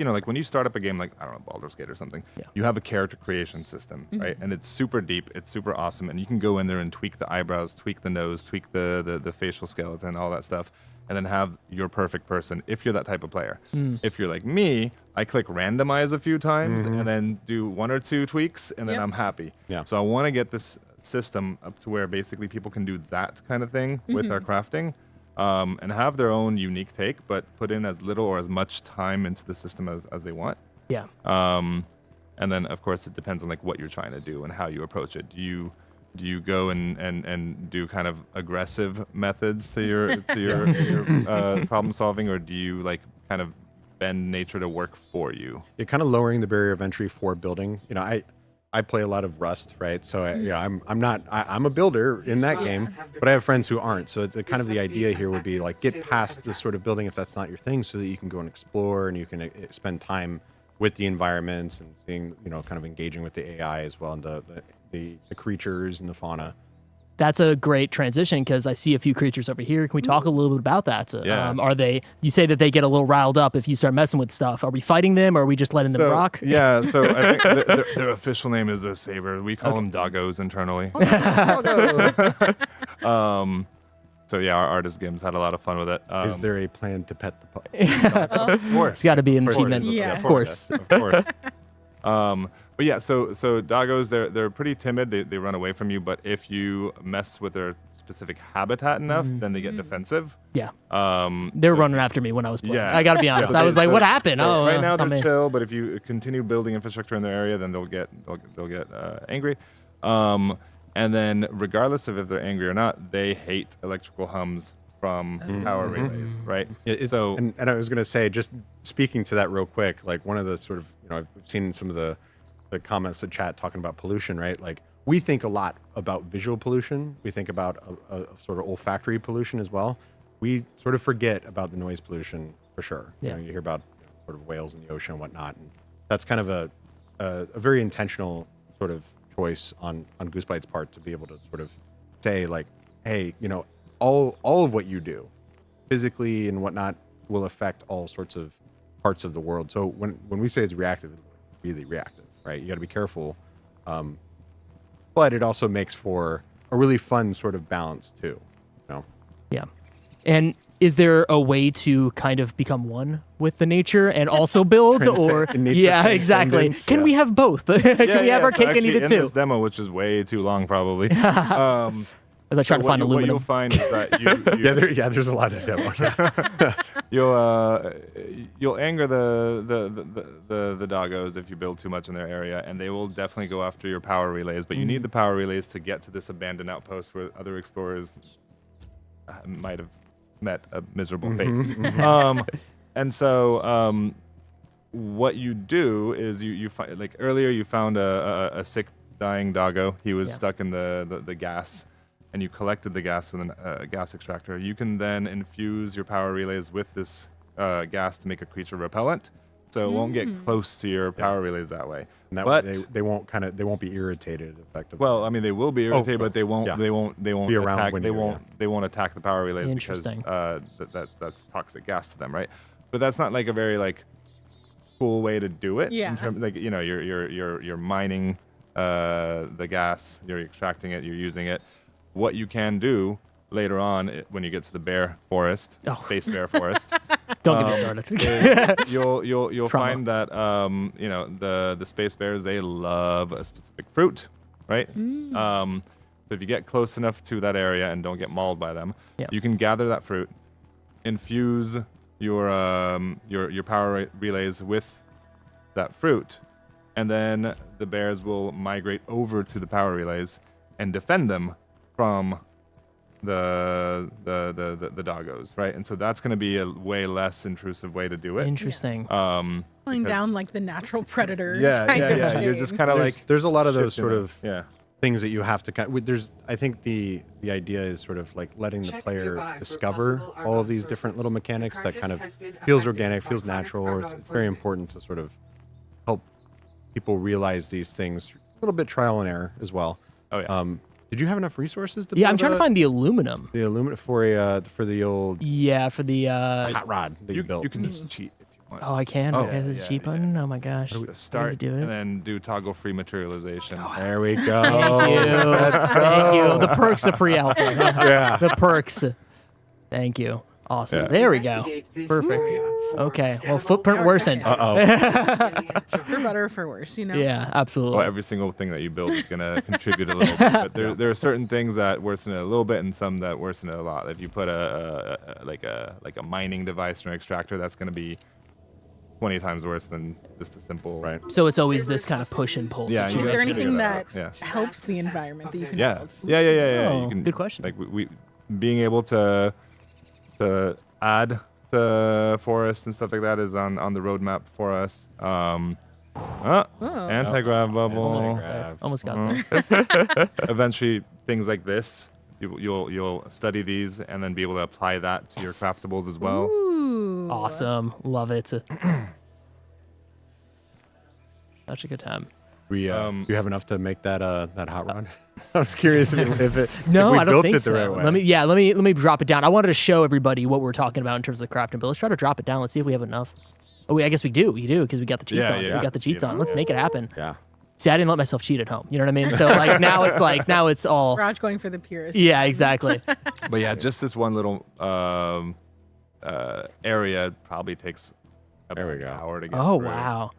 like when you start up a game like I don't know Baldur's Gate or something, you have a character creation system, right? And it's super deep, it's super awesome, and you can go in there and tweak the eyebrows, tweak the nose, tweak the facial skeleton, all that stuff, and then have your perfect person if you're that type of player. If you're like me, I click randomize a few times and then do 1 or 2 tweaks, and then I'm happy. Yeah. So I want to get this system up to where basically people can do that kind of thing with our crafting. And have their own unique take, but put in as little or as much time into the system as they want. Yeah. And then, of course, it depends on like what you're trying to do and how you approach it. Do you go and do kind of aggressive methods to your problem solving, or do you like kind of bend nature to work for you? You're kind of lowering the barrier of entry for building. I play a lot of Rust, right? So I'm a builder in that game, but I have friends who aren't. So the kind of the idea here would be like get past the sort of building if that's not your thing, so that you can go and explore and you can spend time with the environments and seeing, kind of engaging with the AI as well and the creatures and the fauna. That's a great transition because I see a few creatures over here. Can we talk a little bit about that? Yeah. Are they? You say that they get a little riled up if you start messing with stuff. Are we fighting them, or are we just letting them rock? Yeah. So I think their official name is a saber. We call them doggos internally. So yeah, our artist games had a lot of fun with it. Is there a plan to pet the pup? Of course. It's got to be an Of course. achievement. Yeah. Of course. Of course. But yeah, so doggos, they're pretty timid. They run away from you. But if you mess with their specific habitat enough, then they get defensive. Yeah. They're running after me when I was playing. Yeah. I got to be honest. So I was like, what happened? So right now it's not they're me. chill, but if you continue building infrastructure in their area, then they'll get angry. And then regardless of if they're angry or not, they hate electrical hums from power relays, right? So and I was going to say, just speaking to that real quick, like one of the sort of, I've seen some of the comments in chat talking about pollution, right? Like we think a lot about visual pollution. We think about a sort of olfactory pollution as well. We sort of forget about the noise pollution for sure. Yeah. You hear about sort of whales in the ocean and whatnot. And that's kind of a very intentional sort of choice on Goosebite's part to be able to sort of say like, hey, all of what you do physically and whatnot will affect all sorts of parts of the world. So when we say it's reactive, it's really reactive, right? You got to be careful. But it also makes for a really fun sort of balance too. Yeah. And is there a way to kind of become one with the nature and also build, or nature yeah, exactly? transcendence, Can yeah. we have both? Can we have our so cake and eat actually it in too? this demo, which is way too long, probably. As I try to find what aluminum. you'll find is that you there's a lot of demo. you'll anger the doggos if you build too much in their area, and they will definitely go after your power relays. But you need the power relays to get to this abandoned outpost where other explorers might have met a miserable fate. And so what you do is you find, like earlier you found a sick dying doggo. He was stuck in the gas, and you collected the gas with a gas extractor. You can then infuse your power relays with this gas to make a creature repellent, so it won't get close to your power relays that way. And that but way they won't be irritated effectively. well, I mean, they will be irritated, but they won't. yeah. They won't Be around attack. when They you're- won't. They won't attack the power relays because Interesting. that's toxic gas to them, right? But that's not like a very like cool way to do it. Yeah. In terms, like you're mining the gas, you're extracting it, you're using it. What you can do later on when you get to the bear forest, space bear forest. Don't get me started. is you'll Trauma. find that the space bears, they love a specific fruit, right? So if you get close enough to that area and don't get mauled by them, you can gather that fruit, infuse your power relays with that fruit, and then the bears will migrate over to the power relays and defend them from the doggos, right? And so that's going to be a way less intrusive way to do it. Interesting. Going because- down like the natural predator. Yeah, kind yeah, of yeah. You're chain. just kind of like there's a lot of those shifting sort it. of things that you have to there's I think the idea is sort of like letting the player discover all of these different little mechanics that kind of feels organic, feels natural, or it's very important to sort of help people realize these things a little bit trial and error as well. Oh yeah. Did you have enough resources to? Yeah, I'm build trying to find the aluminum. the aluminum for the old for the hot rod that you built. You can just cheat if you want. Oh, I can. Oh, Okay, this is cheat button. Oh my gosh. Start do it. and then do toggle free materialization. There we go. Thank you. Let's Thank you. go. The perks of pre-alpha. Yeah. The perks. Thank you. Awesome. Yeah. There we go. Perfect. Okay. Well, footprint worsened. For better or for worse, you know? Yeah, absolutely. Well, every single thing that you build is going to contribute a little bit. But there are certain things that worsen it a little bit and some that worsen it a lot. If you put a mining device or an extractor, that's going to be 20 times worse than just a simple. Right. So it's always this kind of push and pull. Yeah. Is you there gotta anything figure that out. Yeah. helps the environment that you can Yeah. build? Yeah. Oh, You can, good question. Like we being able to add to forests and stuff like that is on the roadmap for us. Anti-grav bubble. Almost got there. Eventually, things like this, you'll study these and then be able to apply that to your craftables as well. Ooh. Awesome. Love it. Such a good time. Do you have enough to make that hot rod? I was curious if it No, if we I don't built think it the so. right way. Let me drop it down. I wanted to show everybody what we're talking about in terms of the crafting, but let's try to drop it down. Let's see if we have enough. Oh, I guess we do. We do because we got the cheats on. We got the cheats on. Let's make it happen. Yeah. See, I didn't let myself cheat at home. You know what I mean? So now it's all. Raj going for the purist. Yeah, exactly. But yeah, just this one little area probably takes about an hour to get Oh through. wow.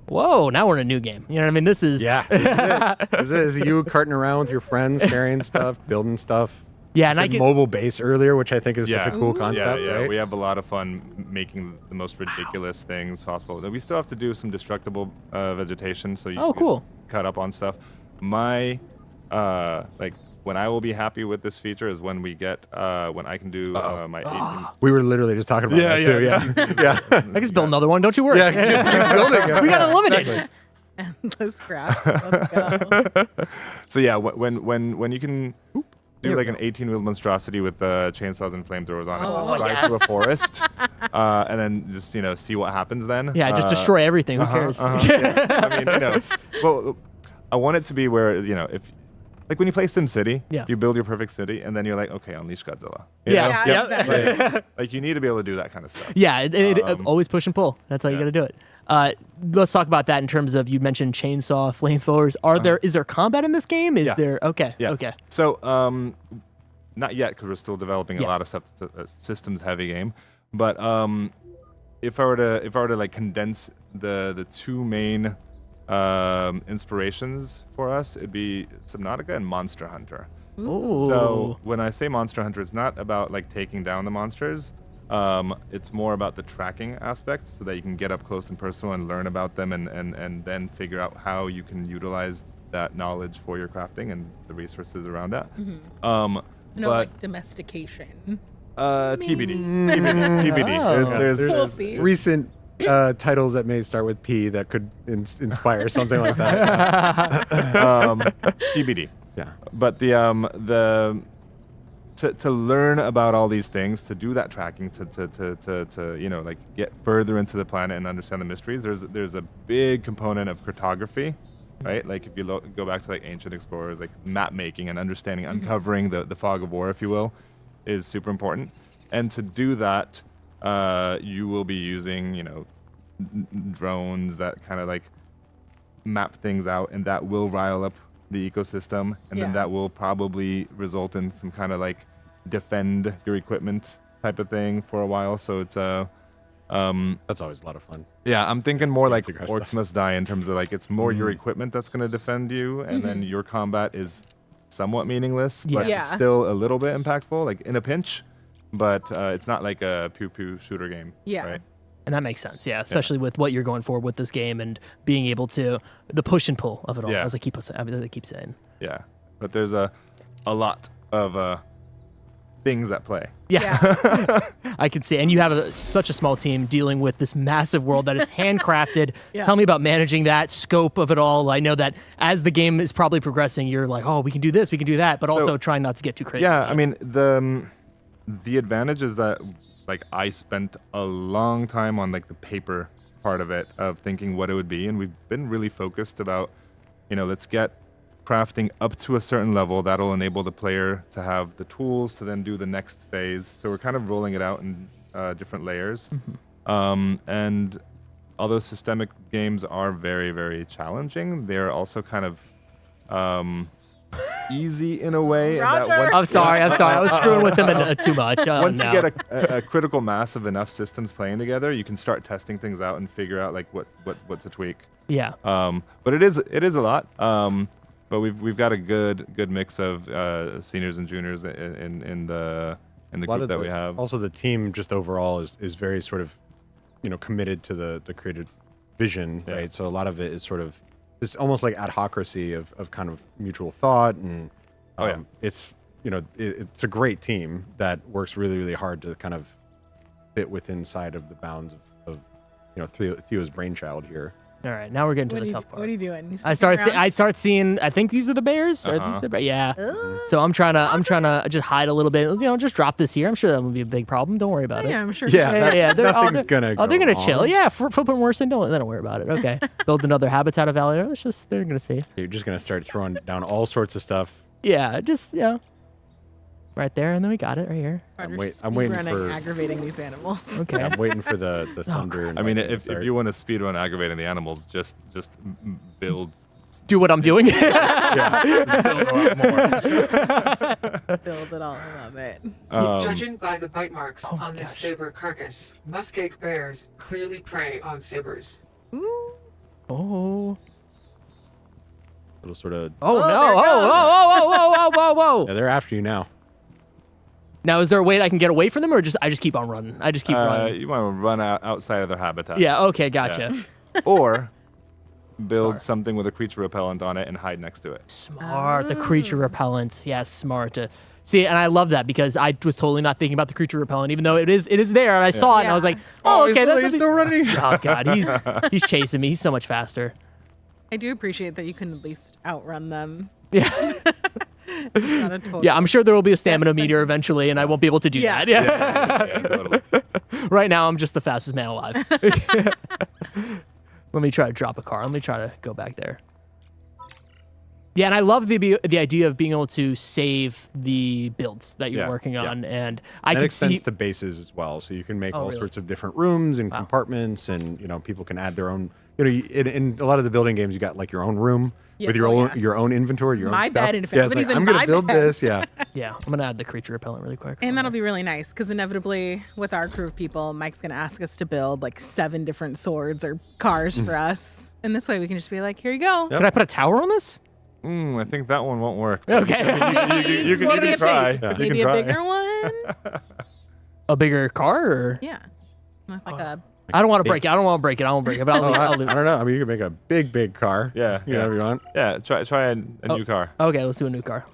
Whoa, now we're in a new game. You know what I mean? This is Is it you carting around with your friends, carrying stuff, building stuff? Yeah, You and I said get mobile base earlier, which I think is such a cool concept. Yeah, right? we have a lot of fun making the most ridiculous things possible. We still have to do some destructible vegetation, so you can cut up on stuff. My when I will be happy with this feature is when we get when I can do my 18. We were literally just talking about that too. Yeah. I can just build another one. Don't you worry. Yeah, just keep building it. We got unlimited. Exactly. Endless craft. Let's go. So yeah, when you can do like an 18-wheel monstrosity with chainsaws and flamethrowers on it, drive through a forest, and then just see what happens then. Yeah, just destroy everything. Who cares? Yeah. I mean, well, I want it to be where if. Like when you play SimCity, you build your perfect city, and then you're like, okay, unleash Godzilla. You know? Exactly. Like you need to be able to do that kind of stuff. Yeah, always push and pull. That's how you got to do it. Let's talk about that in terms of you mentioned chainsaw, flamethrowers. Is there combat in this game? Is there? Okay. Yeah. Okay. So not yet because we're still developing a lot of stuff. It's a systems heavy game, but if I were to like condense the two main inspirations for us, it'd be Subnautica and Monster Hunter. Ooh. So when I say Monster Hunter, it's not about like taking down the monsters. It's more about the tracking aspect, so that you can get up close and personal and learn about them, and then figure out how you can utilize that knowledge for your crafting and the resources around that. No, but like domestication. TBD. There's We'll see. recent titles that may start with P that could inspire something like that. TBD. Yeah. But to learn about all these things, to do that tracking, to like get further into the planet and understand the mysteries, there's a big component of cartography, right? Like if you go back to like ancient explorers, like map making and understanding, uncovering the fog of war, if you will, is super important. And to do that, you will be using, drones that kind of like map things out, and that will rile up the ecosystem, and then that will probably result in some kind of like defend your equipment type of thing for a while. So it's that's always a lot of fun. Yeah, I'm thinking more like figure out Orcs stuff. Must Die in terms of like it's more your equipment that's going to defend you, and then your combat is somewhat meaningless, but it's still a little bit impactful, like in a pinch. But it's not like a pew-pew shooter game. Yeah. Right? And that makes sense, especially with what you're going for with this game and being able to the push and pull of it all, as I keep saying. Yeah, but there's a lot of things at play. Yeah. I can see, and you have such a small team dealing with this massive world that is handcrafted. Tell me about managing that scope of it all. I know that as the game is probably progressing, you're like, oh, we can do this, we can do that, but also trying not to get too crazy. Yeah, I mean the advantage is that like I spent a long time on like the paper part of it, of thinking what it would be, and we've been really focused about, let's get crafting up to a certain level that'll enable the player to have the tools to then do the next phase. So we're kind of rolling it out in different layers. And although systemic games are very, very challenging, they're also kind of easy in a way. I'm sorry. I was screwing with them too much. Once you get a critical mass of enough systems playing together, you can start testing things out and figure out like what's a tweak. Yeah. But it is a lot. But we've got a good mix of seniors and juniors in the group that we have. Also, the team just overall is very sort of, committed to the creative vision, right? So a lot of it is sort of it's almost like adhocracy of kind of mutual thought, and it's it's a great team that works really, really hard to kind of fit within inside of the bounds of Theo's brainchild here. All right, now we're getting to the tough part. What are you doing? You I start seeing. I think these are the bears. Are these the bears? Yeah. So I'm trying to just hide a little bit. Just drop this here. I'm sure that won't be a big problem. Don't worry about it. Yeah, I'm sure. Yeah. Nothing's gonna. They're gonna chill. Yeah, flipping worse and don't worry about it. Okay. Build another habitat of Valley. They're gonna see. You're just gonna start throwing down all sorts of stuff. Yeah. Right there, and then we got it right here. I'm waiting for aggravating these animals. Okay. I'm waiting for the thunder. I mean, if you want to speedrun aggravating the animals, just build. Do what I'm doing. Just build a lot more. Build it all. I love it. Judging by the bite marks on this saber carcass, muskeg bears clearly prey on sabers. Oh. Little sort of. Oh no! Whoa! Yeah, they're after you now. Now, is there a way that I can get away from them, or I just keep on running? I just keep running. You want to run outside of their habitat. Yeah. Okay. Gotcha. Yeah. Or build something with a creature repellent on it and hide next to it. Smart. The creature repellent. Yeah, smart. See, and I love that because I was totally not thinking about the creature repellent, even though it is there, and I saw it, and I was like, oh, okay, he's still running. Oh God, he's chasing me. He's so much faster. I do appreciate that you can at least outrun them. Yeah. Yeah, I'm sure there will be a stamina meter eventually, and I won't be able to do that. Yeah. Totally. Right now, I'm just the fastest man alive. Let me try to drop a car. Let me try to go back there. Yeah, and I love the idea of being able to save the builds that you're working on, and I can extends see to bases as well, so you can make all sorts of different rooms and compartments, and people can add their own. In a lot of the building games, you got like your own room with your own inventory, your own stuff. Bed, in fact. Yeah, it's like, I'm gonna build this. Yeah. Yeah, I'm gonna add the creature repellent really quick. And that'll be really nice because inevitably, with our crew of people, Mike's gonna ask us to build like 7 different swords or cars for us, and this way we can just be like, "Here you go." Can I put a tower on this? I think that one won't work. Okay. You can try. Maybe a bigger one. A bigger car, or Yeah, like a. I don't want to break it. I don't want to break it. I don't break it. But I don't know. I mean, you can make a big car. Yeah. Whatever you want. Yeah. Try a new car. Okay, let's do a new car.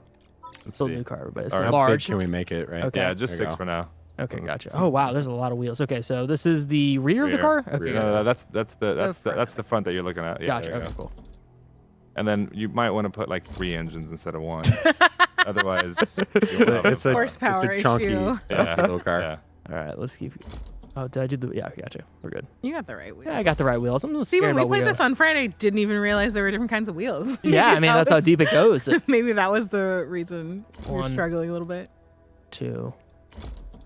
Let's build see. a new car, everybody. So How large. big can we make it? Right. Okay. Yeah, just 6 for now. Okay, gotcha. Oh wow, there's a lot of wheels. Okay, so this is the rear of the car. Okay. No, that's the front that you're looking at. Yeah, Gotcha. there you Okay, go. cool. And then you might want to put like 3 engines instead of 1. Otherwise, it's horsepower a chunky issue. little car. Yeah. All right, let's keep. Oh, did I do the? Yeah, gotcha. We're good. You got the right wheels. Yeah, I got the right wheels. I'm just See, scared when we about played wheels. this on Friday, didn't even realize there were different kinds of wheels. Yeah, I mean that's how deep it goes. Maybe that was the reason you're 1, struggling a little bit. 2,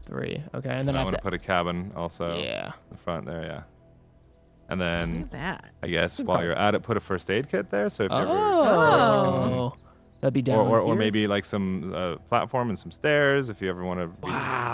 3. Okay, and then I I want have to put a cabin also. Yeah. The front there, yeah. And then Look at that. I guess while you're at it, put a first aid kit there. So if you're Oh, that'd be down or here. maybe like some platform and some stairs if you ever want to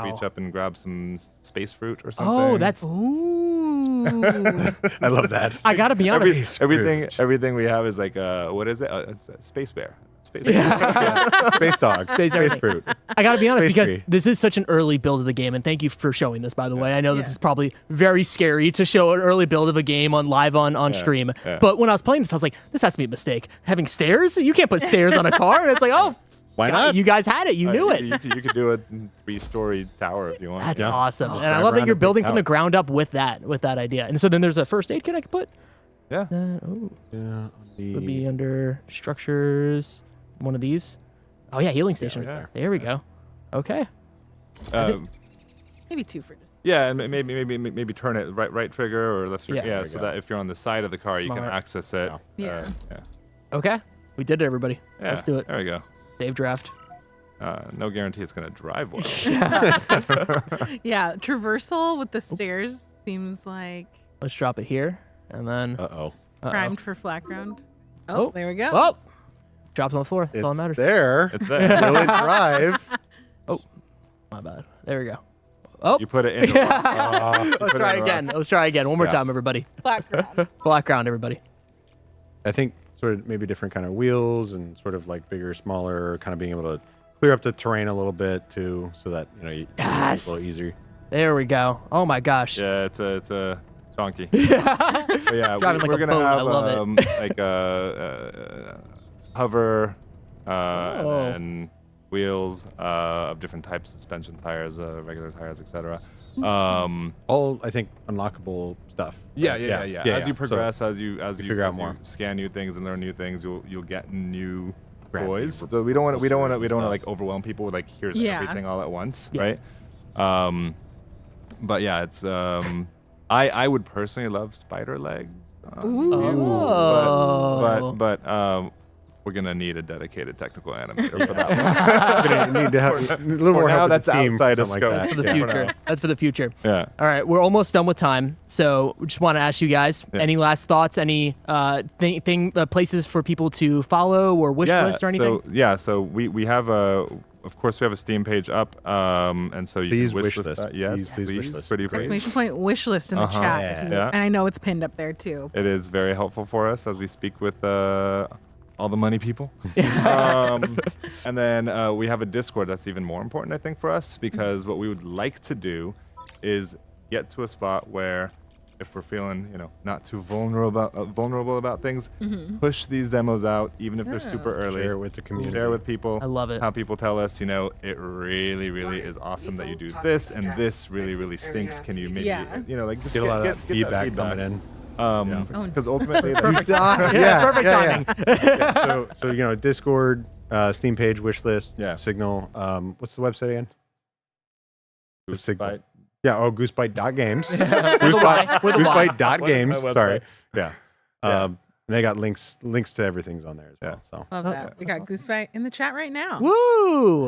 reach up and grab some space fruit or something. Oh, that's ooh. I love that. I gotta be honest. Everything we have is like what is it? It's a space bear. Space Space dog. Space Space fruit. I gotta be honest Space because tree. this is such an early build of the game, and thank you for showing this. By the way, I know that this is probably very scary to show an early build of a game on live on stream. Yeah. But when I was playing this, I was like, this has to be a mistake. Having stairs? You can't put stairs on a car. And it's like, oh, why God, not? You guys had it. You knew it. You could do a 3-story tower if you want. That's awesome, Just and I drive love that around you're a big building from the tower. ground up with that idea. And so then there's a first aid kit I could put. Yeah. Yeah. Would be under structures. One of these. Oh yeah, healing station. Yeah. There we go. Okay. Um, Maybe 2 for just. Yeah, and maybe turn it right trigger or left trigger. Yeah. Yeah, so that if you're on the side of the car, you can Smart. access it. Yeah. Okay, we did it, everybody. Yeah, Let's do it. There we go. Save draft. No guarantee it's gonna drive well. Yeah, traversal with the stairs seems like Let's drop it here, and then. primed for flat ground. Oh, there we go. Oh, dropped on the floor. That's all that matters. There. It's there. Will it drive? Oh, my bad. There we go. Oh, you put it in. Let's try again. Let's try again. One more time, everybody. Flat ground. Flat ground, everybody. I think sort of maybe different kind of wheels and sort of like bigger, smaller, kind of being able to clear up the terrain a little bit too, so that it's a little easier. There we go. Oh my gosh. Yeah, it's a donkey. But yeah, Driving like we're a gonna boat. I have love it. like a hover and then wheels of different types, suspension tires, regular tires, etc. All I think unlockable stuff. Yeah. As you progress, So as you figure out more. scan new things and learn new things, you'll get new toys. So we don't want to like overwhelm people with like here's everything all at once, right? But yeah, it's I would personally love spider legs. But we're gonna need a dedicated technical animator for that one. We're gonna need to have a little more help with the team. Outside of something like That's for the that. future. That's for the future. Yeah. All right, we're almost done with time, so we just want to ask you guys any last thoughts, any places for people to follow or wish list or anything. So we have of course we have a Steam page up, and so you Please can wish wish list list. that. Yes, Please wish please. list. Pretty please. Exclamation point wish list in the chat. Yeah. And I know it's pinned up there too. It is very helpful for us as we speak with all the money people. And then we have a Discord that's even more important, I think, for us, because what we would like to do is get to a spot where if we're feeling, not too vulnerable about things, push these demos out, even if they're super early. Share it with the community. Share with people. I love it. How people tell us, it really, really is awesome that you do this, and this really, really stinks. Can you maybe, like just Get a lot of that feedback coming in. Because ultimately, Perfect that's- timing. Perfect timing. So Discord, Steam page, wish list, Signal. What's the website again? Goosebite. Yeah. Oh, goosebite.games. With a Y. Goosebite.games. Website. Sorry. Yeah. And they got links to everything's on there as well. So Love that. We got Goosebite in the chat right now. Woo!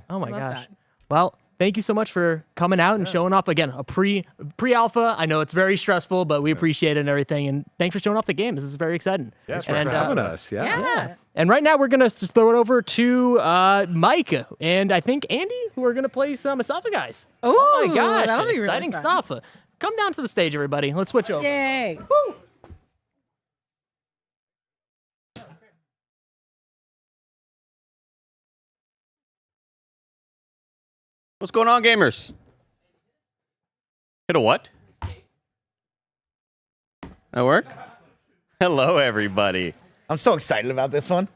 Oh my Love gosh. that. Well, thank you so much for coming out and showing off again a pre-alpha. I know it's very stressful, but we appreciate it and everything. And thanks for showing off the game. This is very exciting. thanks for having us. Yeah. And right now we're gonna just throw it over to Mike and I think Andy, who are gonna play some Esophagi. Oh my gosh! that'll be really Exciting fun. stuff. Come down to the stage, everybody. Let's switch over. Yay. Woo! What's going on, gamers? Hit a what? That work? Hello, everybody. I'm so excited about this one.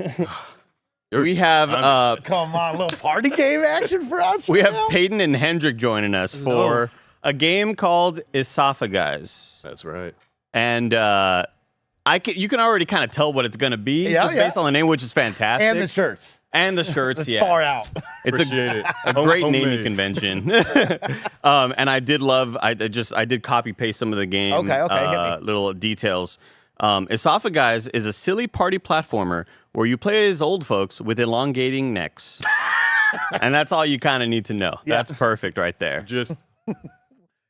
We have Come on, a little party game action for us. we right have now? Peyton and Hendrik joining us for a game called Esophagi. That's right. And you can already kind of tell what it's going to be just based on the name, which is fantastic. And the shirts. And the shirts, That's yeah. far out. It's Appreciate it. a great naming Homemade. convention. And I did love, I did copy paste some of the game Okay, hit me. little details. Esophagi is a silly party platformer where you play as old folks with elongating necks. And that's all you kind of need to know. Yeah. That's perfect right there. Just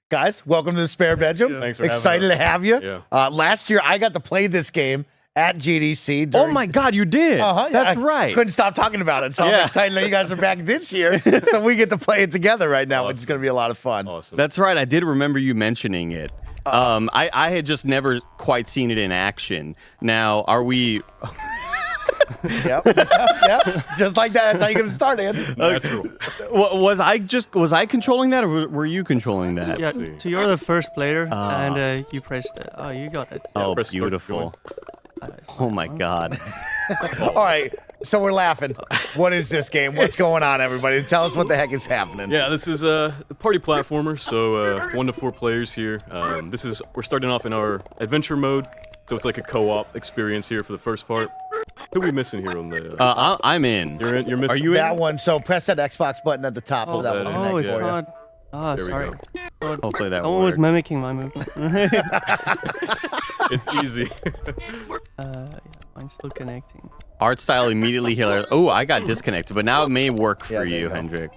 Guys, welcome to the spare bedroom. Thanks for having Excited us. to have you. Yeah. Last year, I got to play this game at GDC. Oh my God, you did. Uh-huh, That's I right. Couldn't stop talking about it. So I'm excited that you guys are back this year. So we get to play it together right now, which is going to be a lot of fun. awesome. That's right. I did remember you mentioning it. I had just never quite seen it in action. Now, are we... Yep. Just like that. That's how you get started. Natural. Was I controlling that, or were you controlling that? Yeah, so you're the first player, and you pressed it. Oh, you got it. Oh, beautiful. Oh my God. All right. So we're laughing. What is this game? What's going on, everybody? Tell us what the heck is happening. Yeah, this is a party platformer, so 1 to 4 players here. We're starting off in our adventure mode, so it's like a co-op experience here for the first part. Who are we missing here on the? I'm in. You're in. You're missing. Are you that in? one? So press that Xbox button at the top of that one. Oh, it's for you. not. Oh, There we sorry. go. Hopefully that Someone was works. mimicking my movement. It's easy. Yeah, mine's still connecting. Art style immediately healer. Oh, I got disconnected, but now it may work for you, Hendrik.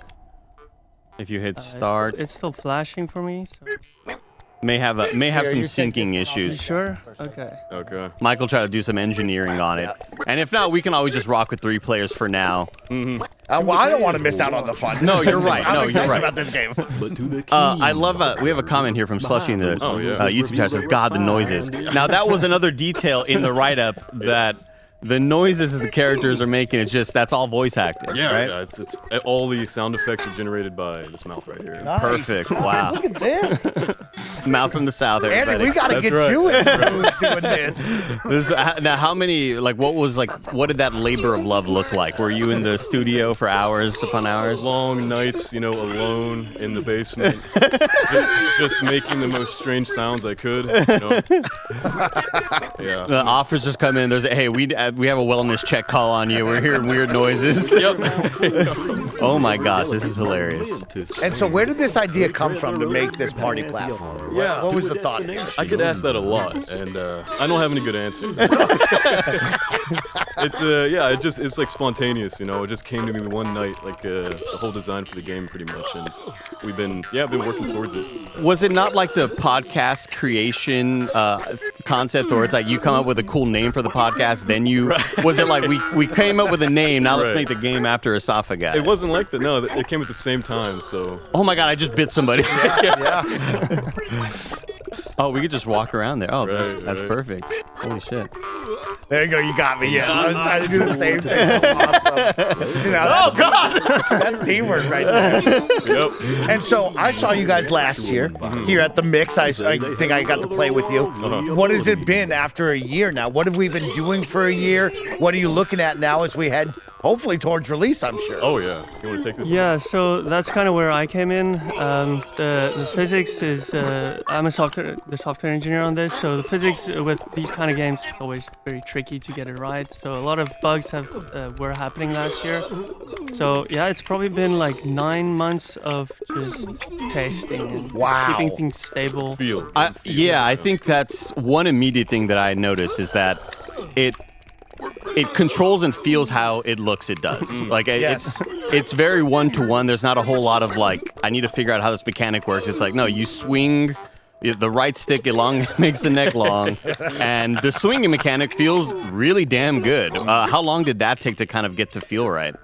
If you hit start, It's still flashing for me. So. may have some syncing issues. You sure? Okay. Okay. Michael tried to do some engineering on it, and if not, we can always just rock with 3 players for now. Well, I don't want to miss out on the fun. No, you're right. I'm No, you're excited right. about this game. I love. We have a comment here from Slushy in the YouTube chat. Says, "God, the noises." Now that was another detail in the write-up that the noises the characters are making. It's just that's all voice acted. Yeah, right? yeah, it's all the sound effects are generated by this mouth right here. Nice. Perfect. Wow. Look at this. Mouth from the south. Everybody. Andy, we got to That's get right. you in doing this. Now, how many? What did that labor of love look like? Were you in the studio for hours upon hours? Long nights, alone in the basement, just making the most strange sounds I could. Yeah. The offers just come in. There's hey, we have a wellness check call on you. We're hearing weird noises. Yep. Oh my gosh, this is hilarious. And so, where did this idea come from to make this party platform? Yeah. What was the thought here? I get asked that a lot, and I don't have any good answer. It's like spontaneous, It just came to me one night, like the whole design for the game, pretty much, and we've been working towards it. Was it not like the podcast creation concept, where it's like you come up with a cool name for the podcast, then you was it like we came up with a name, now let's Right. make the game after Esophagi? It wasn't like that. No, it came at the same time. So. Oh my god, I just bit somebody. Oh, we could just walk around there. Oh, that's perfect. Holy shit. There you go. You got me. Yeah, I was trying to do the same thing. That's awesome. Oh God, that's teamwork right there. Yep. And so I saw you guys last year here at the Mix. I think I got to play with you. What has it been after a year now? What have we been doing for a year? What are you looking at now as we head hopefully towards release? I'm sure. Oh yeah. You want to take this? Yeah, so that's kind of where I came in. The physics is I'm the software engineer on this. So the physics with these kind of games it's always very tricky to get it right. So a lot of bugs were happening last year. So yeah, it's probably been like 9 months of just testing and keeping things stable. I think that's one immediate thing that I noticed is that it controls and feels how it looks it does. Like it's very one-to-one. There's not a whole lot of like I need to figure out how this mechanic works. It's like no, you swing the right stick along makes the neck long, and the swinging mechanic feels really damn good. How long did that take to kind of get to feel right?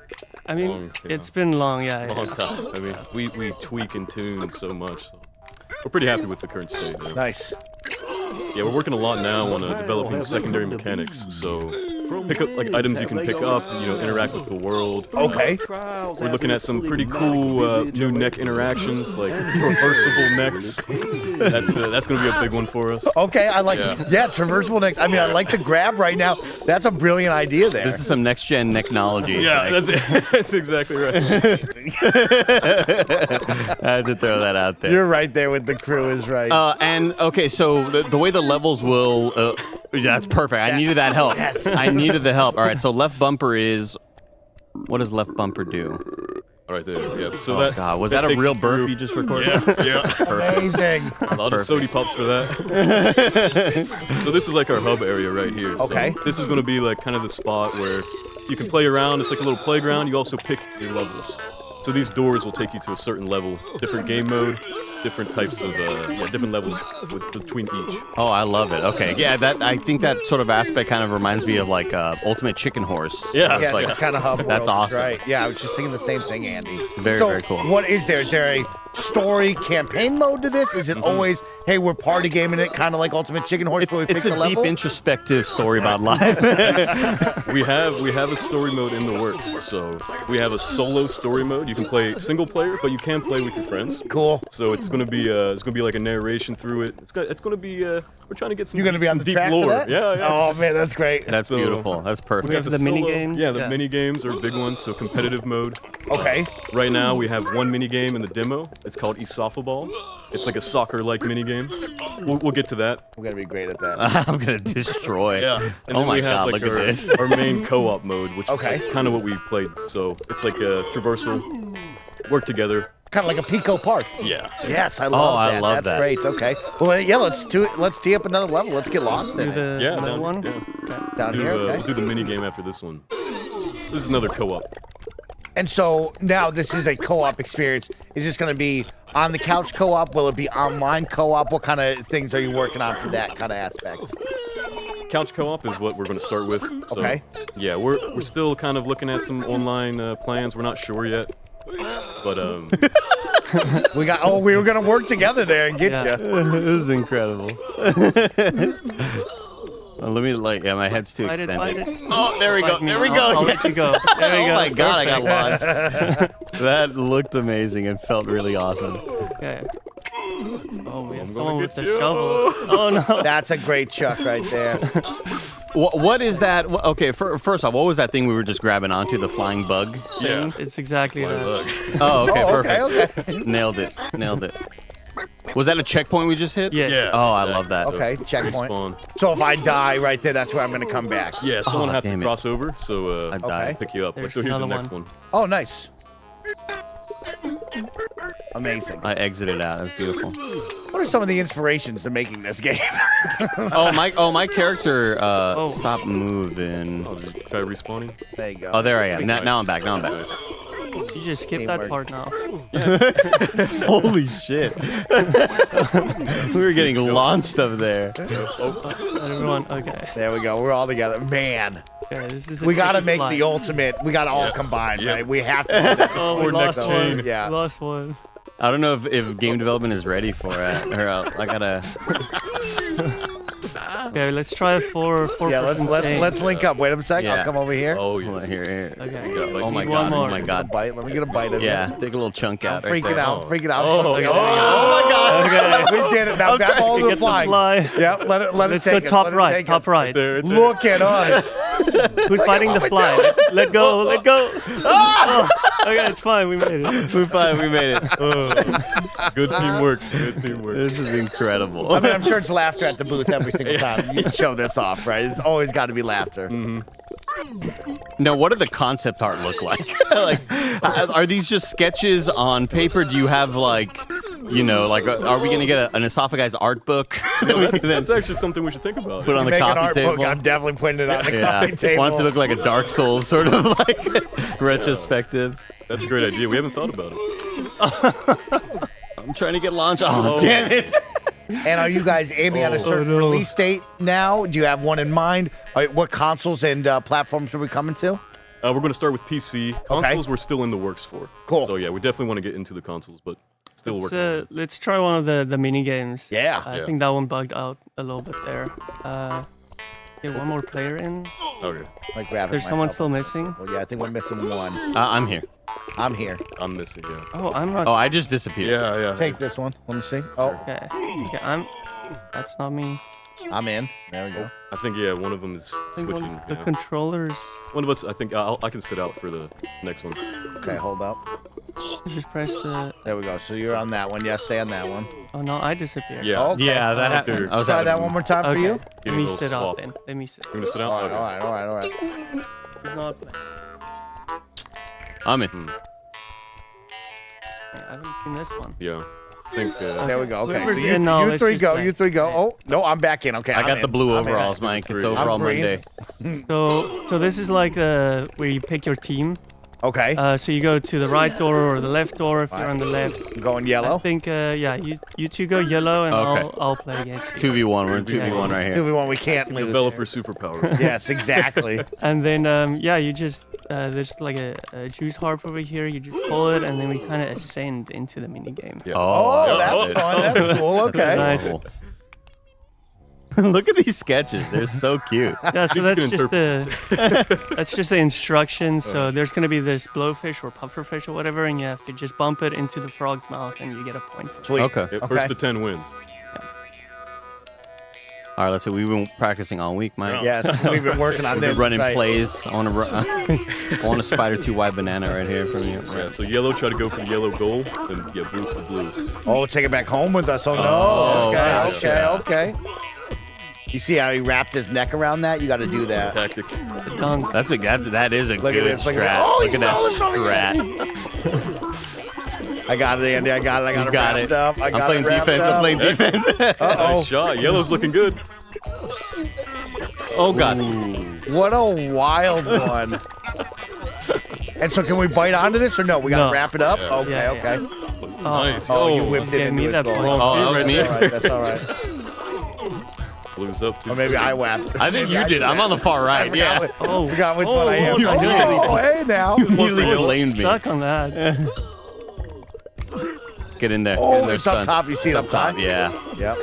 I mean, it's been long, Long time. I mean, we tweak and tune so much. So we're pretty happy with the current state. Yeah. Nice. Yeah, we're working a lot now on developing secondary mechanics. So pick up like items you can pick up, interact with the world. Okay. We're looking at some pretty cool new neck interactions, like traversable necks. That's going to be a big one for us. Okay, I like traversable necks. I mean, I like the grab right now. That's a brilliant idea there. This is some next-gen technology. Yeah, that's exactly right. I had to throw that out there. You're right there with the crew is right. And okay, so the way the levels will, that's perfect. I needed that help. Yes. I needed the help. All right, so left bumper is, what does left bumper do? Right there, yeah. So God, was that a real burp you just recorded? Yeah. Perfect. Amazing. A lot of sody pops for that. So this is like our hub area right here. Okay. So this is going to be like kind of the spot where you can play around. It's like a little playground. You also pick your levels. So these doors will take you to a certain level, different game mode, different types of, different levels between each. Oh, I love it. Okay, yeah, I think that sort of aspect kind of reminds me of like Ultimate Chicken Horse. Yeah, like, it's kind of hub. That's world, awesome. Right. Yeah, I was just thinking the same thing, Andy. Very cool. What is there? Is there a story campaign mode to this? Is it always, hey, we're party gaming it, kind of like Ultimate Chicken Horse, where we pick It's the a level? deep introspective story about life. We have a story mode in the works. So we have a solo story mode. You can play single player, but you can play with your friends. Cool. So it's gonna be like a narration through it. It's gonna be we're trying to get some. You're gonna be on the deep track lore. for that? Yeah. Oh man, that's great. That's beautiful. That's perfect. We have the mini games. Yeah, the mini games are big ones. So competitive mode. Okay. Right now we have one mini game in the demo. It's called Esophagi. It's like a soccer-like mini game. We'll get to that. We're gonna be great at that. I'm gonna destroy. Yeah. And Oh then my we have God, like look at our, this. our main co-op mode, which Okay. is kind of what we played. So it's like a traversal, work together, Kind of like a Pico Park. Yeah. Yes, I love that. I love That's that. great. Okay. Well, yeah, let's do it. Let's tee up another level. Let's get lost in it. Yeah, another down, one? yeah. Down do, here, okay. We'll do the mini game after this one. This is another co-op. And so now this is a co-op experience. Is this going to be on the couch co-op? Will it be online co-op? What kind of things are you working on for that kind of aspect? Couch co-op is what we're going to start with. So, Okay. Yeah, we're still kind of looking at some online plans. We're not sure yet, but we were going to work together there and get you. This is incredible. Let me my head's too Fight it, extended. fight it. Oh, there we go. Fight me. There we go. I'll let you go. There we Oh go. my God, I got Perfect. launched. That looked amazing and felt really awesome. Okay. Oh, we have someone with the shovel. Oh no. That's a great chuck right there. What is that? Okay, first off, what was that thing we were just grabbing onto, the flying bug thing? It's exactly that. Oh, okay, Oh, perfect. okay. Nailed it. Was that a checkpoint we just hit? Yeah. Oh, I love that. Okay, checkpoint. respawn. So if I die right there, that's where I'm going to come back. Yeah, someone have to damn it. cross over, so I died. pick you up. There's So here's the another next one. Oh, nice. Amazing. I exited out. That's beautiful. What are some of the inspirations to making this game? My character stopped moving. Oh, did you try respawning? There you go. Oh, there I am. Now I'm back. You just skip that part now. Holy shit. We were getting launched up there. Everyone, okay. There we go. We're all together. Man. Okay, this is We got to make fly. the ultimate. We got to all combine, right? We have to. do that. Oh, we lost one. Yeah. Lost one. I don't know if game development is ready for it. Or I gotta. Okay, let's try a four. Yeah, let's link up. Wait a sec. Yeah. I'll come over here. Oh, Hold yeah. on, here. Okay. Oh my Need god. one more. Oh my god. Bite. Let me get a bite of it. Yeah, take a little chunk I'm out. right freaking there. out. Freaking out. Oh, Okay. oh, Oh my god. Okay. We did it. Now grab all the Get the flying. fly. Yep. Let it Let's take go it. top Let it right. take Top us. right. Look at us. Who's fighting the fly? Let go. Let go. Oh, okay, it's fine. We made it. We're fine. We made it. Good teamwork. Good teamwork. This is incredible. I mean, I'm sure it's laughter at the booth every single time you show this off, right? It's always got to be laughter. Now, what do the concept art look like? Are these just sketches on paper? Do you have are we gonna get an Esophagi's art book? That's actually something we should think about. Put on the Make an coffee art table. book. I'm definitely putting it on the Yeah, coffee table. want it to look like a Dark Souls sort of retrospective. That's a great idea. We haven't thought about it. I'm trying to get launched. Oh, damn it! And are you guys aiming at a certain release date now? Do you have one in mind? What consoles and platforms are we coming to? We're going to start with PC. Consoles we're still in the works for. Cool. So yeah, we definitely want to get into the consoles, but still working. Let's try one of the mini games. Yeah. I think that one bugged out a little bit there. Get one more player in. Okay. Like grabbing There's someone myself. still missing. Well, yeah, I think we're missing one. I'm here. I'm here. I'm missing, yeah. Oh, I'm not. Oh, I just disappeared. Yeah. Take this one. Let me see. Oh, Okay. Okay, that's not me. I'm in. There we go. I think, yeah, one of them is I think switching. the yeah. controllers. One of us, I think, I can sit out for the next one. Okay, hold up. Just press the. There we go. So you're on that one. Yes, stay on that one. Oh no, I disappeared. Yeah. Okay. Yeah, that After- happened. I was Try having that one more time for Okay. you. Let Getting a me little sit out swap. then. Let me sit. You want to sit out? All right, Okay. all right. He's not. I'm in. I haven't seen this one. Yeah. I think. There we go. Okay, so Whoever's in now, you let's three just go. play. You three go. Oh, no, I'm back in. Okay, I I'm got in. the blue I'm in. overalls, Mike. It's I'm overall green. Monday. So this is like where you pick your team. Okay. So you go to the right door or the left door if you're on the left. I'm going I yellow. think yeah, you two go yellow and Okay. I'll play against you. 2v1. We're in 2v1 right here. 2v1, we can't lose. Developer superpower. Yes, exactly. And then yeah, you just there's like a juice harp over here. You just pull it and then we kind of ascend into the mini game. Yeah. Oh, that's fun. That's cool. Okay. Nice. Cool. Look at these sketches. They're so cute. Yeah, so that's can just that's just the instructions. So there's gonna be this blowfish or pufferfish or whatever, and you have to just bump it into the frog's mouth, and you get a point for it. Sweet. Okay. Yeah, Okay. first to 10 wins. All right, let's see. We've been practicing all week, Mike. Yes, we've been working on We've been this. running right. plays. I want a spider 2 wide banana right here from you. Yeah, so yellow, try to go for the yellow goal, and yeah, blue for blue. Oh, take it back home with us. Oh, no. Oh, Okay, gotcha. okay. You see how he wrapped his neck around that? You got to do that. Tactic. Dunk. That is a Look at good this, look at strat. that. Oh, Look he's at falling that from strat. I got it, Andy. I got it. I got it wrapped up. I'm playing defense. I'm playing defense. Uh-oh. Nice shot. Yellow's looking good. Oh, God. What a wild one. And so can we bite onto this or no? We got to No. wrap it up? Yeah. Okay, Yeah, okay. Nice. Oh, you Oh, whipped it gave into me his that goal. point. Oh, that was me. That's all right. That's all right. Blues up. Or maybe I whapped. I think Maybe you did. I'm on the far right. Yeah. I forgot which one I am. what are you doing? Oh, hey now. You really blamed me. Stuck on that. Get in there. Get in Oh, there, it's up son. top. You see it up top? Yeah. Yep.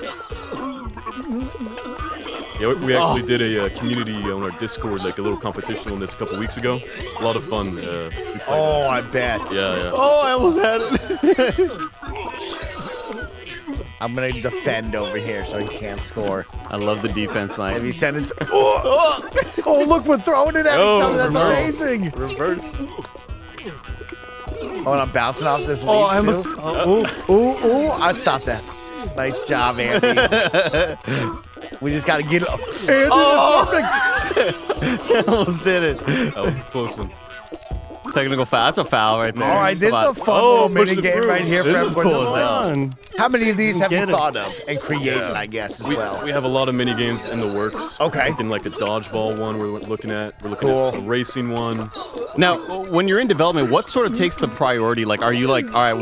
Yeah, we actually did a community on our Discord, like a little competition on this a couple weeks ago. A lot of fun. We played. Oh, I bet. Yeah. Oh, I almost had it. I'm going to defend over here so he can't score. I love the defense, Mike. If you send it to... Oh, look, we're throwing it at each other. That's reverse. amazing. Reverse. Oh, and I'm bouncing off this lead, Oh, I too. Ooh. I'd stop that. Nice job, Andy. We just got to get it. Andy, perfect. Almost did it. That was a close one. Technical foul. That's a foul right there. All right, this is Come a on. fun little mini push it game through. right here for This is everyone. cool as hell. How many of these have you Get it. thought of and created, I guess, as well? We have a lot of mini games in the works. Okay. Looking like a dodgeball one we're looking at. We're looking Cool. at a racing one. Now, when you're in development, what sort of takes the priority? Like, are you like, all right,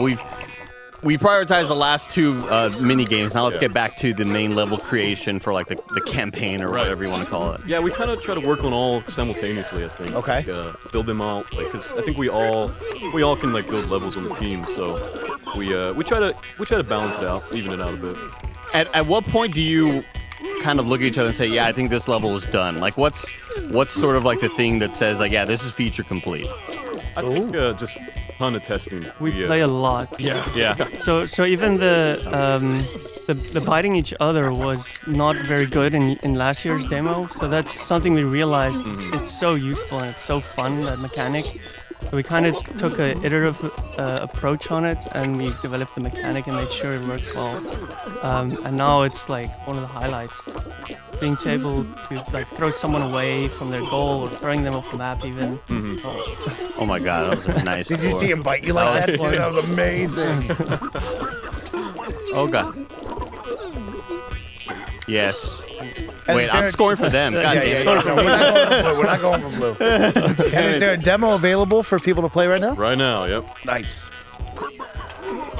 we prioritized the last two mini games. Now let's get back to the main level creation for like the campaign or whatever you want to call it. Yeah, we kind of try to work on all simultaneously. I think. Okay. Like, build them out, like, because I think we all can like build levels on the team. So we try to balance it out, even it out a bit. At what point do you kind of look at each other and say, yeah, I think this level is done? Like, what's sort of like the thing that says like, yeah, this is feature complete? I think just a ton of testing. We play a lot. Yeah. So even the biting each other was not very good in last year's demo. So that's something we realized. It's so useful and it's so fun, that mechanic. So we kind of took an iterative approach on it, and we developed the mechanic and made sure it works well. And now it's like one of the highlights, being able to like throw someone away from their goal or throwing them off the map even. Oh my God, that was a nice Did you score. see him bite you like that, was too? That was amazing. Oh God. Yes. And Wait, is there I'm a- scoring for them. God damn it. We're not going for blue. And is there a demo available for people to play right now? Right now, yep. Nice.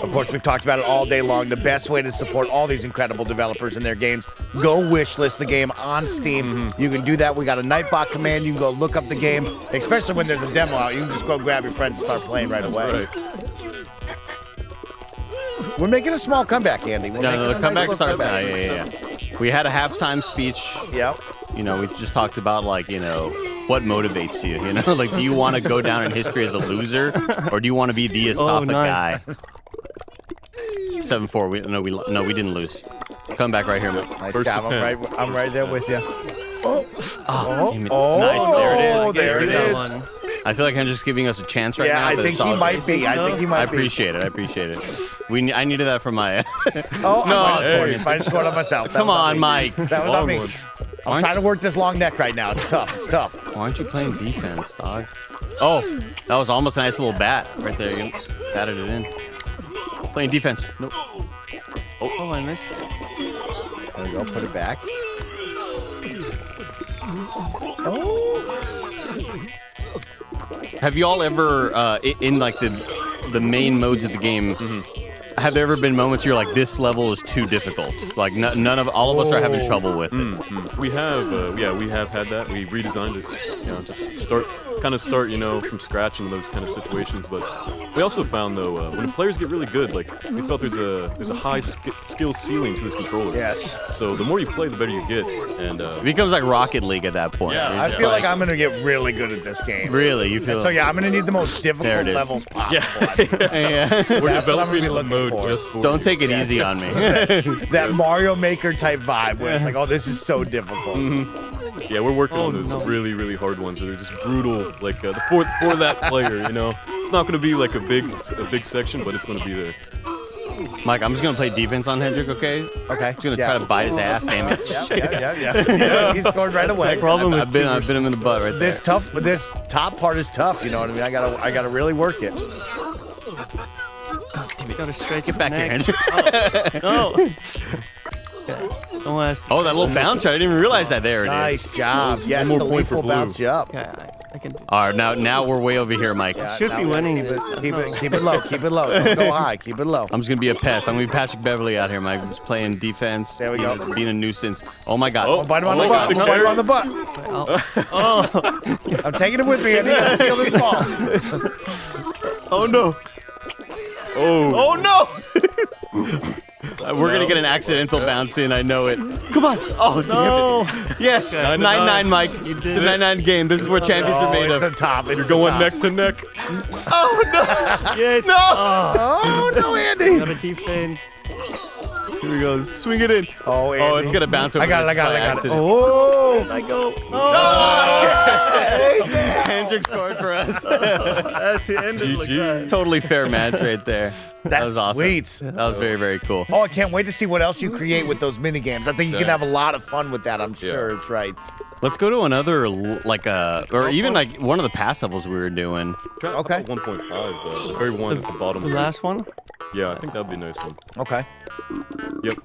Of course, we've talked about it all day long. The best way to support all these incredible developers and their games, go wishlist the game on Steam. You can do that. We got a Nightbot command. You can go look up the game, especially when there's a demo out. You can just go grab your friends and start playing right away. Right. We're making a small comeback, Andy. We're making No, a the nice comeback little starts now. comeback. Yeah. We had a halftime speech. Yep. You know, we just talked about like, you know, what motivates you. You know, like, do you want to go down in history as a loser, or do you want to be the Esophagi guy? 7-4. We didn't lose. Come back right here, man. Nice job. I'm right there with you. Damn it. Nice. There it is. There it is. I feel like I'm just giving us a chance right Yeah, now. I but think it's he all might good. be. I think he might I be. appreciate it. I appreciate it. I needed that for my. Oh, No, I might have scored on myself. That Come was on, me. Mike. That was on me. I'm trying to work this long neck right now. It's tough. It's tough. Why aren't you playing defense, dog? Oh, that was almost a nice little bat right there. You batted it in. Playing defense. Nope. Oh, I missed it. There we go. Put it back. Have you all ever, in like the main modes of the game, have there ever been moments you're like, this level is too difficult? Like none of all of us are having trouble with it. We have, we have had that. We redesigned it. You know, just start, you know, from scratch in those kind of situations. But we also found though, when the players get really good, like we felt there's a high skill ceiling to this controller. Yes. So the more you play, the better you get, and It becomes like Rocket League at that point. Yeah, I feel like I'm gonna get really good at this game. Really, you feel? So yeah, I'm gonna need the most There difficult it is. levels possible. Yeah. We're That's what I'm gonna developing be a looking mode for. just for Don't you. take it easy on me. that Mario Maker type vibe where it's like, oh, this is so difficult. Yeah, we're working on those really, really hard ones where they're just brutal. Like for that player, you know, it's not going to be like a big section, but it's going to be there. Mike, I'm just gonna play defense on Hendrick, okay? Okay. He's gonna try to bite his ass, damn it. Yeah, he scored right away. I've been him in the butt right This there. this top part is tough. You know what I mean? I gotta really work it. Gotta stretch Get back here, neck. Andrew. Oh, no. Okay. Don't ask. Oh, that little bouncer. I didn't even realize that. There it is. Nice job. Yes, more the point leaf for will blue. bounce you up. Okay, I can. All right, now we're way over here, Mike. Yeah, Should now be we gotta winning keep this. it- Keep it low. Keep it low. Don't go high. Keep it low. I'm just gonna be a pest. I'm gonna be Patrick Beverly out here, Mike. I'm just playing defense. There we go. Being a nusuance. Oh my God. Oh, bite him on the butt. Bite him on the butt. Oh. I'm taking it with me. I need to steal this ball. Oh no. Oh. Oh no. We're gonna get an accidental bounce in. I know it. Come on. Oh damn it. Yes. Okay. 9-9, Mike. It's a 9-9 game. This is where champions are made It's the of. top. It's You're the going top. neck to neck. Oh no. Yes. No. Oh, no, Andy. Gotta keep saying. Here we go. Swing it in. Oh, Andy. Oh, it's gonna bounce over. I got it. by I got it. accident. Oh. I go. Hendrick scored for us. That's the end of the Totally fair match right there. That That's was awesome. sweet. That was very, very cool. Oh, I can't wait to see what else you create with those mini games. I think you can have a lot of fun with that. I'm sure it's right. Let's go to another, or even like one of the past levels we were doing. Okay. 1.5, the very one at the bottom. The last one? Yeah, I think that'd be a nice one. Okay. Yep.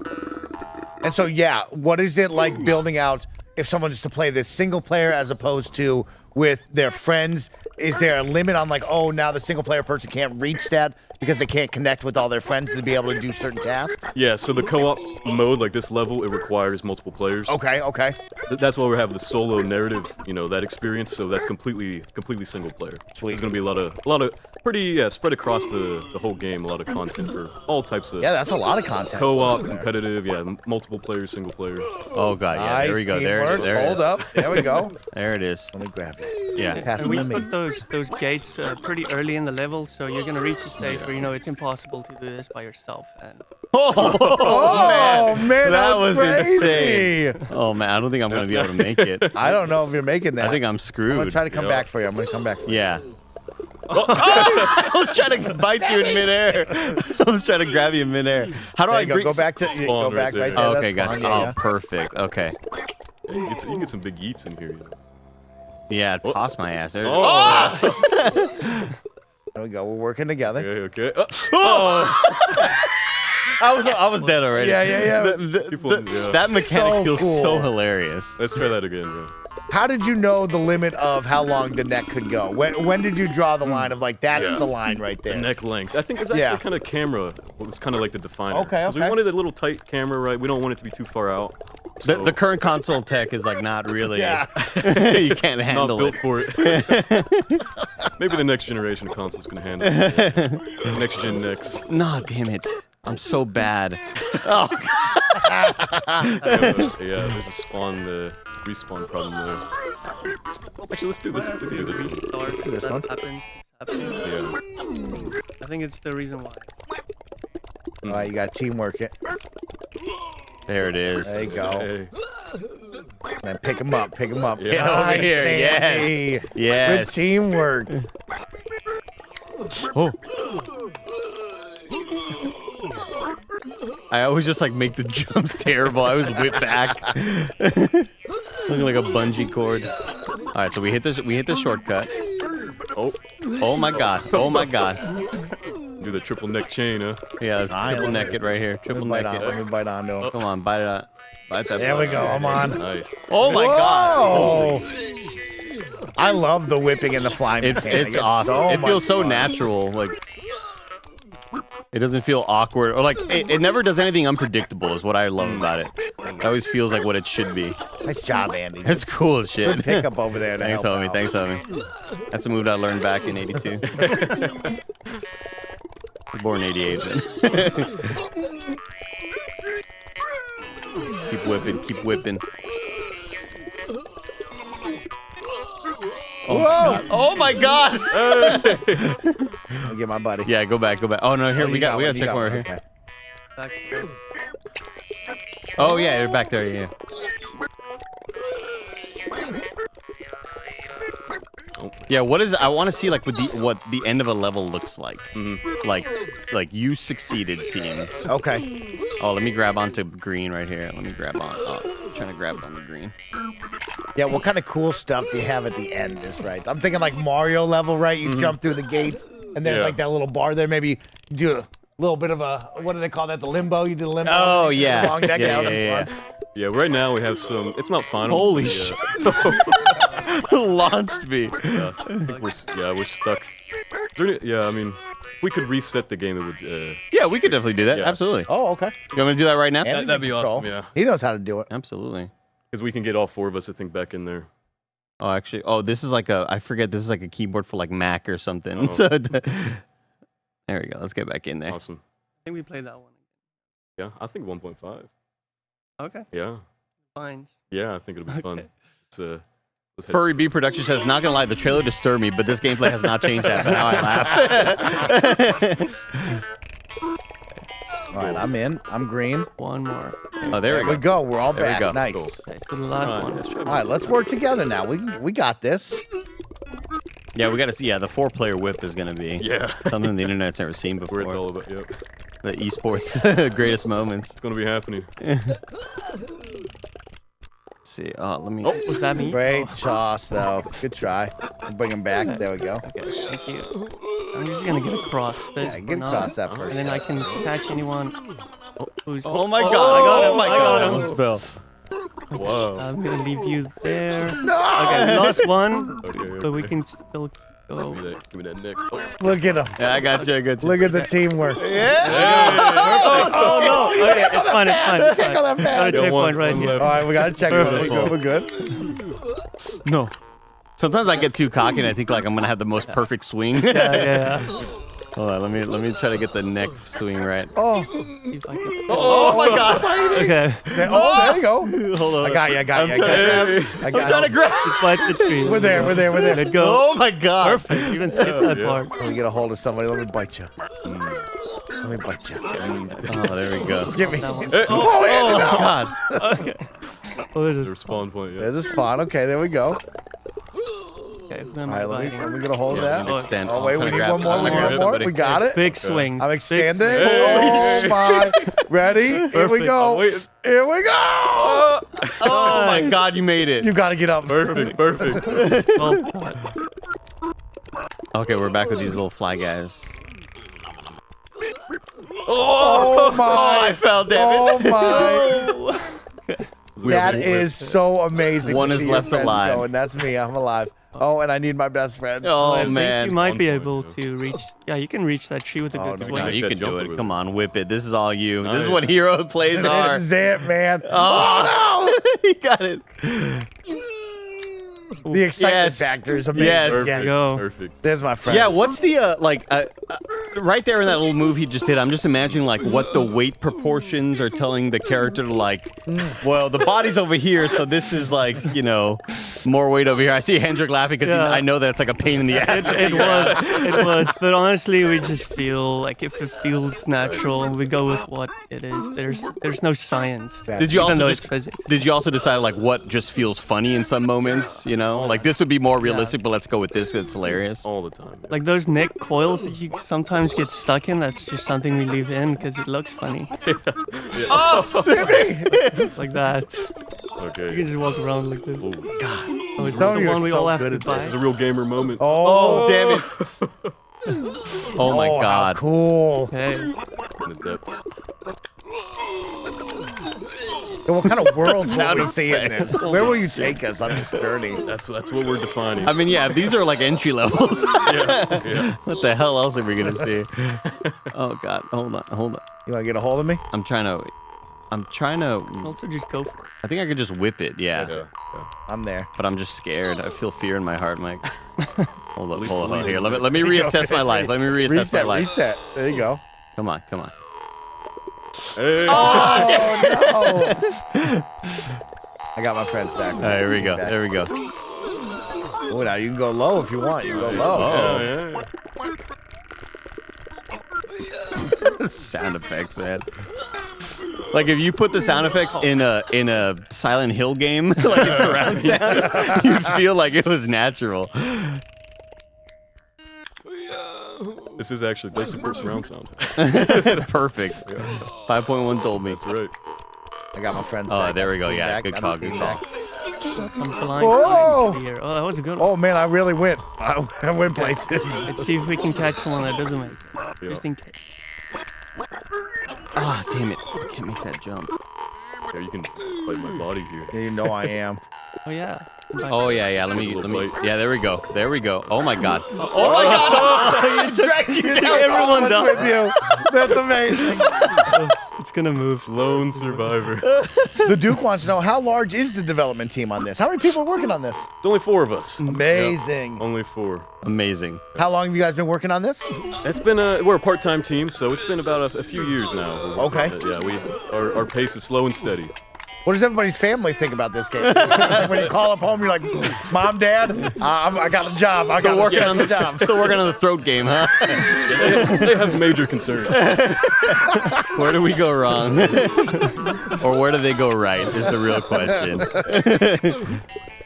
And so, yeah, what is it like building out if someone is to play this single player as opposed to with their friends? Is there a limit on like, oh, now the single player person can't reach that because they can't connect with all their friends to be able to do certain tasks? Yeah, so the co-op mode, like this level, it requires multiple players. Okay, okay. That's why we have the solo narrative, that experience. So that's completely single player. Sweet. There's gonna be a lot of pretty spread across the whole game. A lot of content for all types of. Yeah, that's a lot of content. Co-op, competitive, multiple players, single players. Oh god, yeah. Nice There we go. teamwork. There it Hold is. up. There we go. There it is. Let me grab it. Yeah. Pass it And we to me. put those gates pretty early in the level, so you're gonna reach a stage where it's impossible to do this by yourself. And Oh, man, that that's was crazy. insane. Oh man, I don't think I'm gonna be able to make it. I don't know if you're making that. I think I'm screwed. I'm gonna try to come back for you. I'm gonna come back for you. Yeah. Oh, I was trying to bite you in midair. I was trying to grab you in midair. How do There I you go. bring- Go back to Spawn go back right right there. there. Okay, That's gotcha. fine. Oh, Yeah, perfect. Okay. You can get some big yeets in here. Yeah, toss my ass. There. Oh. There we go. We're working together. Okay. I was dead already. Yeah. That mechanic So feels cool. so hilarious. Let's try that again. Yeah. How did you know the limit of how long the neck could go? When did you draw the line of like that's the line right there? The neck length. I think it's actually kind of camera. It's kind of like the definer. Okay, 'Cause we okay. wanted a little tight camera, right? We don't want it to be too far out. So The current console tech is like not really. Yeah. You can't it's handle not built it. for it. Maybe the next generation of consoles can handle it. Next gen necks. No, damn it. I'm so bad. Oh. Yeah, there's a respawn problem there. Actually, let's do this. We can do this one. restart. This that one? happens. Yeah. I think it's the reason why. Oh, you got teamwork it. There it is. There you go. Hey. Then pick him up. Pick him up. Get over here. Andy. Yes. Yes. Good teamwork. Oh. I always just like make the jumps terrible. I always whip back. Looking like a bungee cord. All right, so we hit this shortcut. Oh my god. Oh my god. Do the triple neck chain, huh? Yeah, triple neck it right here. Triple neck Let it. me bite onto him. Come on, bite it out. Bite that. There we go. I'm on. Nice. Oh my god. Whoa. I love the whipping and the flying mechanic. It's awesome. So It feels much so fun. natural. Like it doesn't feel awkward or like it never does anything unpredictable. Is what I love about it. It always feels like what it should be. Nice job, Andy. It's cool as shit. Good pickup over there. To Thanks, help homie. out. Thanks, homie. That's a move that I learned back in '82. Born '88. Keep whipping. Keep whipping. Oh my god! I'll get my buddy. Yeah, go back. Oh no, here Oh, we you got one, you check got more one, here. okay. Back there. Oh yeah, you're back there. Yeah. Yeah, what is? I want to see like what the end of a level looks like. Like you succeeded, team. Okay. Oh, let me grab onto green right here. Let me grab on. I'm trying to grab on the green. Yeah, what kind of cool stuff do you have at the end is right? I'm thinking like Mario level, right? You jump through the gates, and there's like that little bar there. Maybe do little bit of a, what do they call that? The limbo? You did a limbo? Oh, yeah. Long deck Yeah, out yeah, in yeah, front. Yeah, right now we have some. It's not final. Holy Yeah. shit. Launched me. Yeah, we're stuck. Yeah, I mean, if we could reset the game, it would. Yeah, we could definitely do that. Yeah. Absolutely. Oh, okay. You want me to do that right now? And That'd be awesome, yeah. He knows how to do it. Absolutely. Because we can get all 4 of us, I think, back in there. Oh, actually, this is like I forget, this is like a keyboard for like Mac or something. Oh. So there we go. Let's get back in there. Awesome. I think we played that one. Yeah, I think 1.5. Okay. Yeah. Fines. Yeah, I think it'll be fun. It's Furry B Production says, not gonna lie, the trailer disturbed me, but this gameplay has not changed after how I laugh. All right, I'm in. I'm green. One more. Oh, there we go. We're all There we back. go. Nice. Okay, so the last one. All right, let's work together now. We got this. Yeah, we gotta see. Yeah, the 4-player whip is gonna be something the internet's never seen before. Where it's all about, yep. The esports greatest moments. It's gonna be happening. Let's see. Let me. Oh, was that me? Great toss, though. Good try. Bring him back. There we go. Okay, thank you. I'm just gonna get across this. Yeah, get for now, across that first. And then I can catch anyone who's. Oh my god! I got him! I got him. Almost fell. Whoa. I'm gonna leave you there. No! Okay, last one. Okay, But we okay. can still go. Give me that neck. Oh. Look at him. Yeah, I got you. I got you. Look at the teamwork. Oh no! Okay, it's fine. It's fine. It's fine. Got that Got a back. checkpoint right one here. left. All right, we got to check it. Perfect. We're good. No. Sometimes I get too cocky and I think like I'm gonna have the most perfect swing. Yeah. Hold on, let me try to get the neck swing right. Oh. See if I can- Oh my god! Okay. There you go. Hold on. I got you. I got you. I got you. I I'm got trying to grab. Fight the tree. We're there. We're there. We're there. Let go. Oh my god! Perfect. You even skipped that part. Let me get a hold of somebody. Let me bite you. Let me bite you. Oh, there we go. Give me. That one. Oh, yeah, no. God. Okay. Oh, this The is respawn point, yeah. Yeah, this is fun. Okay, there we go. okay. Who All am I right, let biting? me get a hold of Yeah, that. let me extend. Oh, wait, I'm we trying to need grab- one more. I'm We gonna need grab one more. somebody. We got it. Big swing. I'm Big extending. swing. Oh, my. Ready? Here we Perfect. go. Here we go. Oh my god, you made it. You got to get up. Perfect, perfect. Oh, God. Okay, we're back with these little fly guys. Oh, my. Oh, I fell, damn it. Oh, my. That is so amazing. One to is see your left friends alive. Going. That's me. I'm alive. Oh, and I need my best friend. Oh I man. think you might be One able point, to reach. Yeah, you can reach that tree with a Oh, good no, swing. No, you that can do jumper it. with Come it. on, whip it. This is all you. This is Nice. what hero plays are. This is it, man. Oh, no! He got it. The excitement Yes. factor is amazing. Yes. Perfect. Go. Perfect. There's my friend. Yeah, what's the right there in that little move he just did? I'm just imagining like what the weight proportions are telling the character to like. Well, the body's over here, so this is like more weight over here. I see Hendrik laughing because Yeah. I know that's like a pain in the ass. It was. But honestly, we just feel like if it feels natural, and we go with what it is. There's no science. to it, Did you even also though just, it's physics? Did you also decide like what just feels funny in some moments? Like this would be more realistic, but let's go with this because it's hilarious. All the time. Like those neck coils that you sometimes get stuck in. That's just something we leave in because it looks funny. Oh, Like that. Okay. You can just walk around like this. Oh, God. Oh, it's Some of the you are one we so all have good to at buy. this is a real gamer moment. Oh, damn it! Oh my how god! cool. Hey. In the depths. What kind of worlds will Sound we see in effects. this? Where will you take us on this journey? That's what we're defining. I mean, yeah, these are like entry levels. Yeah. What the hell else are we gonna see? Oh god, hold on. You want to get a hold of me? I'm trying to. Also, just go for it. I think I could just whip it. Yeah. I'm there. But I'm just scared. I feel fear in my heart, Mike. Hold up. Here, let me reassess my life. Let me reassess my life. Reset. There you go. Come on. Hey. Oh, no. I got my friends back. All right, here we go. Back. There we go. Oh, now you can go low if you want. You can go low. Yeah. Sound effects, man. Like if you put the sound effects in a Silent Hill game, like in surround sound, you'd feel like it was natural. This is actually does support surround sound. Perfect. 5.1 Dolby. That's right. I got my friends Oh, back. there we go. Yeah, Back. good I'm call. team Good call. back. Got some blind Whoa! lines here. Oh, that was a good one. Oh, man, I really went. I went places. Let's see if we can catch someone that doesn't make it. Just in case. Ah, damn it. I can't make that jump. Yeah, you can fight my body here. Yeah, you know I am. Oh yeah. Oh, yeah. Let me. Yeah, there we go. Oh, my God. Oh my God! You down. Everyone down. With you. That's amazing. It's gonna move. Lone survivor. The Duke wants to know, how large is the development team on this? How many people are working on this? There's only 4 of us. Amazing. Yeah, only 4. Amazing. How long have you guys been working on this? It's been we're a part-time team, so it's been about a few years now. Okay. Yeah, our pace is slow and steady. What does everybody's family think about this game? When you call up home, you're like, Mom, Dad, I got a job. I got a job. Still working on the throat game, huh? They have major concerns. Where do we go wrong? Or where do they go right is the real question.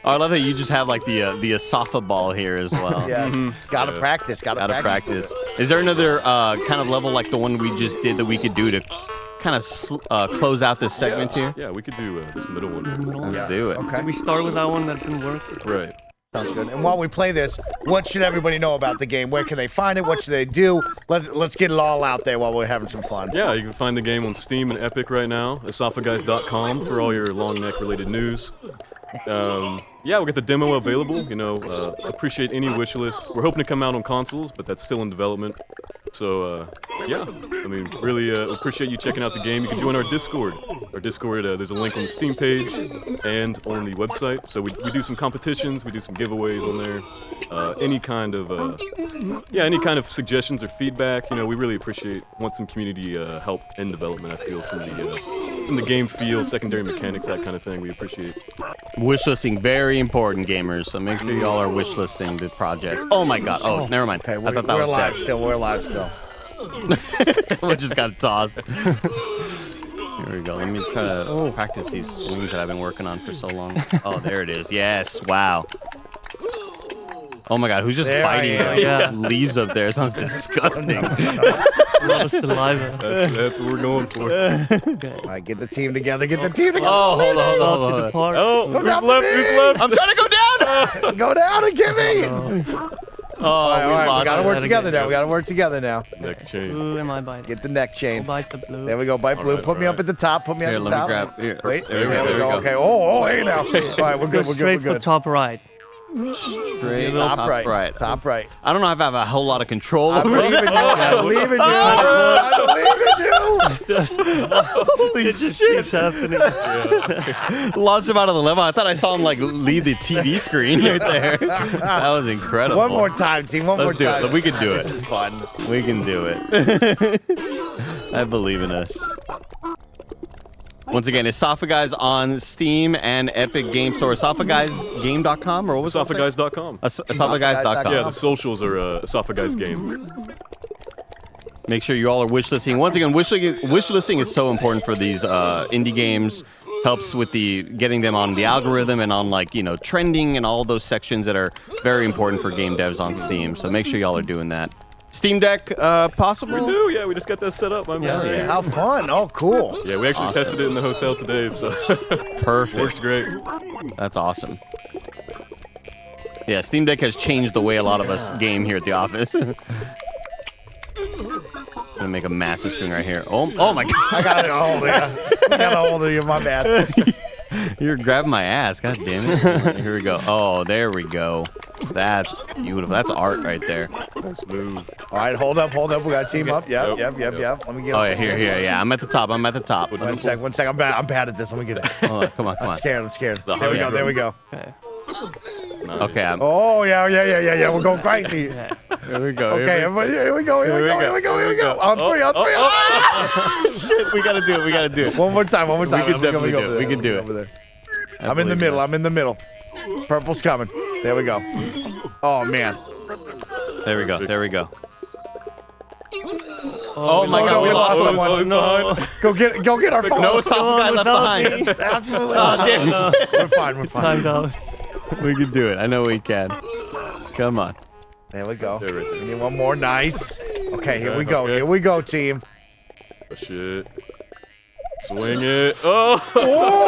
Oh, I love that you just have like the Esopha ball here as well. Yeah, gotta practice. Gotta practice. Is there another kind of level like the one we just did that we could do to kind of close out this segment here? Yeah, we could do this middle one. Let's do it. Okay. We start with that one that didn't work. Right. Sounds good. And while we play this, what should everybody know about the game? Where can they find it? What should they do? Let's get it all out there while we're having some fun. Yeah, you can find the game on Steam and Epic right now. Esophagize.com for all your long neck related news. Yeah, we'll get the demo available. Appreciate any wish lists. We're hoping to come out on consoles, but that's still in development. So, yeah, I mean, really appreciate you checking out the game. You can join our Discord. There's a link on the Steam page and on the website. So we do some competitions, we do some giveaways on there. Any kind of suggestions or feedback. We really want some community help in development. I feel some of the game feel, secondary mechanics, that kind of thing. We appreciate. Wish listing, very important, gamers. So make sure y'all are wish listing the projects. Oh my God! Oh, never mind. Okay, I thought that was live dead. still. We're live still. Someone just got tossed. Here we go. Let me try to practice these swings that I've been working on for so long. Oh, there it is. Yes. Wow. Oh my God, who's just fighting leaves up there? It sounds disgusting. A lot of saliva. That's what we're going for. Okay. All right, get the team together. Oh, hold on. Oh, Go down who's left? I'm trying to go down. Go down and get me. All right, we gotta work together now. We gotta work together now. Neck chain. Who am I biting? Get the neck chain. I'll bite the blue. There we go. Bite blue. Put me up at the top. Put me Here, at the let top. me grab. Here. Wait. There There we we go. go. Okay. Oh, hey now. All right, we're Go good. straight for top right. Straight Top right. Top right. I don't know if I have a whole lot of control I over believe in you. I believe in you. I believe in you. Holy It just keeps happening. Launched him out of the level. I thought I saw him like leave the TV screen right there. That was incredible. One more time, team. One more Let's do time. it. We can do it. This is fun. We can do it. I believe in us. Once again, Esophagize on Steam and Epic Game Store. Esophagizegame.com or what was it? Esophagize.com. Esophagize.com. Yeah, the socials are Esophagize Game. Make sure you all are wish listing. Once again, wish listing is so important for these indie games. Helps with getting them on the algorithm and on trending and all those sections that are very important for game devs on Steam. So make sure y'all are doing that. Steam Deck possible? We do, yeah. We just got that set up. Yeah. How fun. Oh, cool. Yeah, we actually tested it in the hotel today, so perfect. Works great. That's awesome. Yeah, Steam Deck has changed the way a lot of us game here at the office. Gonna make a massive swing right here. Oh my God! I got a hold of you. I got a hold of you. My bad. You're grabbing my ass. God damn it. Here we go. Oh, there we go. That's beautiful. That's art right there. Nice move. All right, hold up. We got to team up. Yep. Let me get it. Oh, yeah, here. Yeah, I'm at the top. One sec. I'm bad at this. Let me get it. Hold on, come on. I'm scared. There we go. Okay. Oh, yeah. We're going crazy. Here we go. Okay, everybody, here we go. On three. Oh, shit, we gotta do it. One more time. We can definitely do it. We can do it. I'm in the middle. Purple's coming. There we go. Oh, man. There we go. Oh my God, we lost someone. No. Go get our phone. No Esophagize left behind. Absolutely. Damn it. We're fine. Timed out. We can do it. I know we can. Come on. There we go. There, right there. We need one more. Nice. Okay, here we go. Here we go, team. Oh, shit. Swing it. Oh,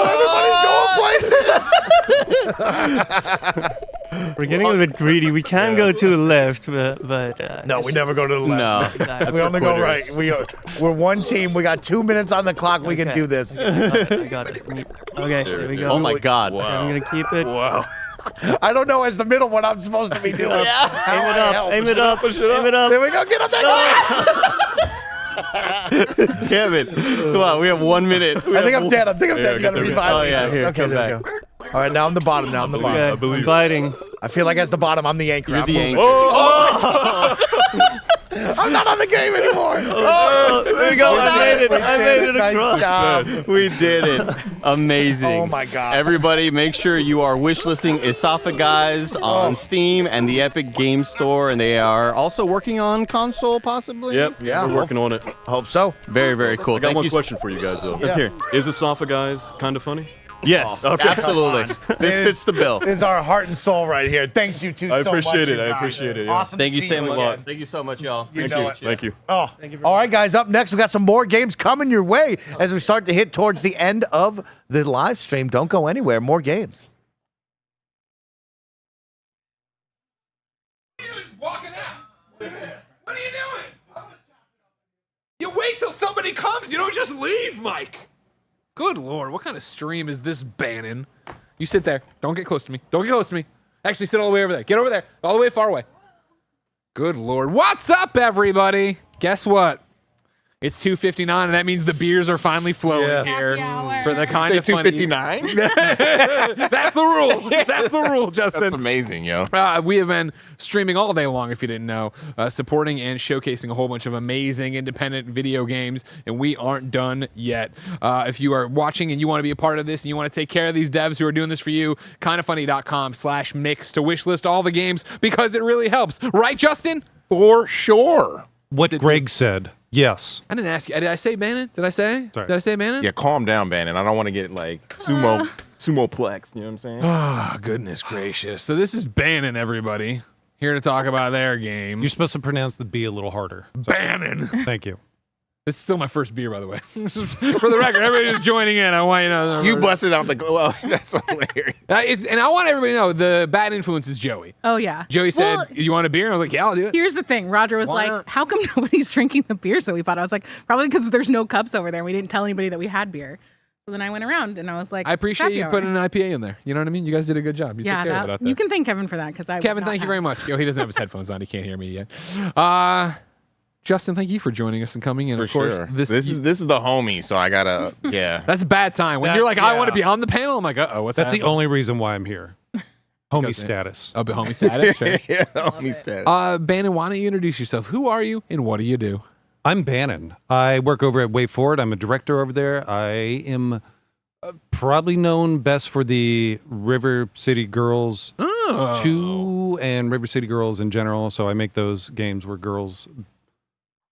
everybody's going places. We're getting a little bit greedy. We can go to the left, but No, we never go to the left. No. We only go right. We're one team. We got 2 minutes on the clock. We can do this. I got it. Okay, here we go. Oh my God! Okay, I'm gonna keep it. Wow. I don't know as the middle what I'm supposed to be doing. Aim it up. Aim it up. Aim it up. There we go. Get up there. Damn it! Come on, we have 1 minute. I think I'm dead. You gotta revive Oh me. yeah, here, Okay, come there back. we go. All right, now I'm the bottom. Okay, I'm biting. I feel like as the bottom, I'm the anchor. You're I'm the moving. anchor. I'm not on the game anymore. There we go. I made it. I made it Nice across. job. We did it. Amazing. Oh my God. Everybody, make sure you are wishlisting Esophagi on Steam and the Epic Game Store, and they are also working on console, possibly. Yep. Yeah, We're working on it. Hope so. Very, very cool. I got Thank one you. question for you guys though. Let's hear. Is Esophagi kind of funny? Yes, Okay. absolutely. This fits the bill. This is our heart and soul right here. Thanks you two I so much. appreciate it. you I guys. appreciate it, yeah. Awesome. Thank to you see so much. again. Thank you so much, y'all. You know it. Thank you. Oh, all right, guys. Up next, we got some more games coming your way as we start to hit towards the end of the live stream. Don't go anywhere. More games. Walking out. What are you doing? You wait till somebody comes. You don't just leave, Mike. Good Lord, what kind of stream is this, Bannon? You sit there. Don't get close to me. Don't get close to me. Actually, sit all the way over there. Get over there. All the way far away. Good Lord. What's up, everybody? Guess what? It's 2:59, and that means the beers are finally flowing here for the kind of funny. 2:59? That's the rule. That's the rule, Justin. That's amazing, yo. We have been streaming all day long, if you didn't know, supporting and showcasing a whole bunch of amazing independent video games, and we aren't done yet. If you are watching and you want to be a part of this and you want to take care of these devs who are doing this for you, kindafunny.com/mix to wishlist all the games because it really helps. Right, Justin? For sure. What Greg said. Yes. I didn't ask you. Did I say Bannon? Did I say? Sorry. Did I say Bannon? Yeah, calm down, Bannon. I don't want to get like sumo plex. You know what I'm saying? Oh, goodness gracious. So this is Bannon, everybody. Here to talk about their game. You're supposed to pronounce the B a little harder. Bannon. Thank you. This is still my first beer, by the way. For the record, everybody who's joining in, I want you to know. You busted out the well. That's hilarious. And I want everybody to know the bad influence is Joey. Oh, yeah. Joey said, Well, you want a beer? I was like, yeah, I'll do it. Here's the thing. Roger was Why like, not? how come nobody's drinking the beers that we bought? I was like, probably because there's no cups over there and we didn't tell anybody that we had beer. So then I went around and I was like, I appreciate happy you hour. putting an IPA in there. You know what I mean? You guys did a good job. You Yeah, took care of it out there. you can thank Kevin for that because I Kevin, thank you very much. Yo, he doesn't have his headphones on. He can't hear me yet. Justin, thank you for joining us and coming in. For of course, sure. This is the homie, so I gotta That's a bad time. When you're like, I want to be on the panel, I'm like, uh-oh, what's That's the happening? only reason why I'm here. Homie status. Oh, but homie status? Sure. yeah, homie status. Bannon, why don't you introduce yourself? Who are you and what do you do? I'm Bannon. I work over at Way Forward. I'm a director over there. I am probably known best for the River City Girls 2 and River City Girls in general. So I make those games where girls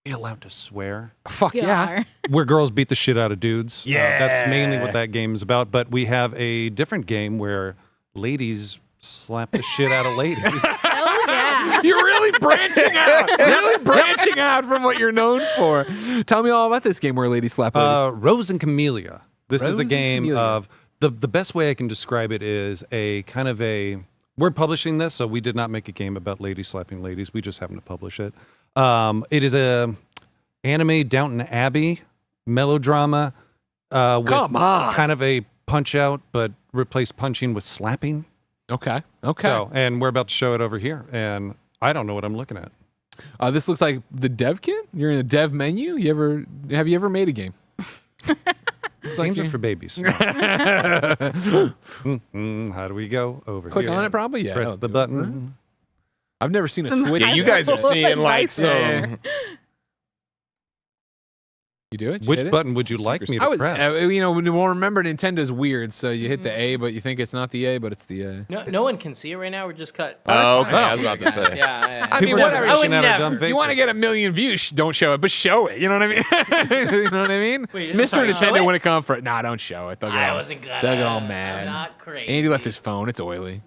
be allowed to swear. Fuck yeah. Where girls beat the shit out of dudes. Yeah. That's mainly what that game is about. But we have a different game where ladies slap the shit out of ladies. You're really branching out. Really branching out from what you're known for. Tell me all about this game where ladies slap ladies. Rose and Camellia. This is Rose a and game Camellia. of the best way I can describe it is a kind of a. We're publishing this, so we did not make a game about ladies slapping ladies. We just happened to publish it. It is a anime Downton Abbey melodrama. With Come on. kind of a punch out, but replace punching with slapping. Okay. So, and we're about to show it over here, and I don't know what I'm looking at. This looks like the dev kit. You're in a dev menu. Have you ever made a game? Games are for babies. How do we go over Click here? on it, probably. Yeah. Press that'll the do it. button. I've never seen a Some Twitch. Yeah, you guys are seeing like some. Yeah. You do it? You Which hit it? button would you like me to I was, press? well, remember Nintendo's weird, so you hit the A, but you think it's not the A, but it's the A. No one can see it right now. We're just cut. Oh, okay. I was about to say. Yeah. I mean, whatever. I would never. You want to get 1 million views? Don't show it, but show it. You know what I mean? You know what I mean? Wait, Mr. sorry, show Nintendo, it? when it comes for it, nah, don't show it. They'll get I all, wasn't gonna. They'll get all mad. I'm not crazy. Andy left his phone. It's oily.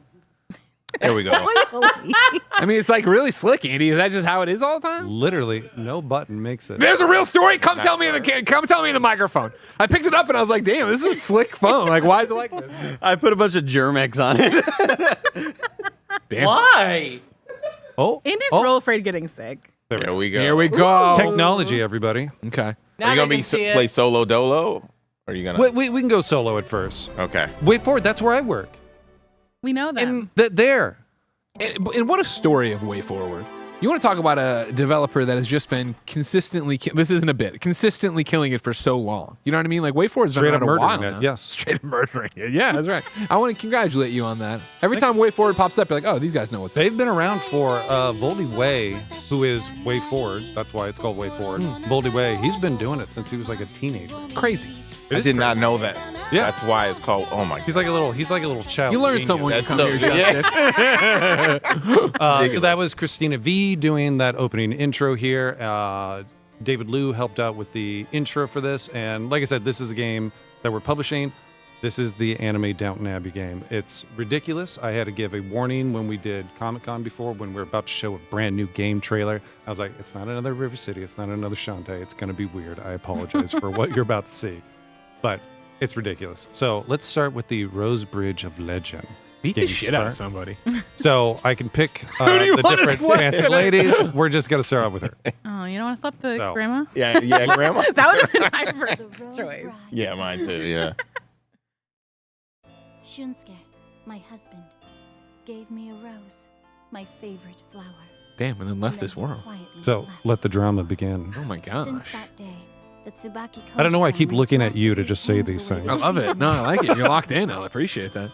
There we go. I mean, it's like really slick, Andy. Is that just how it is all the time? Literally, no button makes it. There's a real story. Come tell me in the microphone. I picked it up and I was like, damn, this is a slick phone. Like, why is it like this? I put a bunch of Germex on it. Damn. Why? Oh. Andy's real afraid of getting sick. There we go. Here we go. Technology, everybody. Okay. Are you gonna play solo dolo? Or are you gonna? We can go solo at first. Okay. Wait for it. That's where I work. We know them. There. And what a story of Way Forward. You want to talk about a developer that has just been consistently, this isn't a bit, consistently killing it for so long. You know what I mean? Like Way Forward's been Straight around up a while murdering now. it, yes. Straight up murdering it. Yeah, that's right. I want to congratulate you on that. Every time Way Forward pops up, you're like, oh, these guys know what's up. They've been around for Voldy Way, who is Way Forward. That's why it's called Way Forward. Voldy Way, he's been doing it since he was like a teenager. Crazy. I did not know that. Yeah. That's why it's called. Oh my. He's like a little child. You learn genius. something when you That's come so- here, yeah. Justin. So that was Christina V doing that opening intro here. David Liu helped out with the intro for this. And like I said, this is a game that we're publishing. This is the anime Downton Abbey game. It's ridiculous. I had to give a warning when we did Comic-Con before, when we were about to show a brand new game trailer. I was like, it's not another River City. It's not another Shantae. It's going to be weird. I apologize for what you're about to see. But it's ridiculous. So let's start with the Rose Bridge of Legend. Beat the Game shit out of start. somebody. So I can pick Who do you the wanna different slap fancy today? ladies. We're just going to start off with her. Oh, you don't want to slap the So- grandma? Yeah, grandma. That would have been my first choice. Yeah, mine too. Yeah. Shunsuke, my husband, gave me a rose, my favorite flower. Damn, and then left this world. So let the drama begin. Oh my gosh. Since that day, the Tsubaki I don't know why I keep family looking at drastically you to just say changed these the way things. I love it. No, I like it. You're locked in. I appreciate that.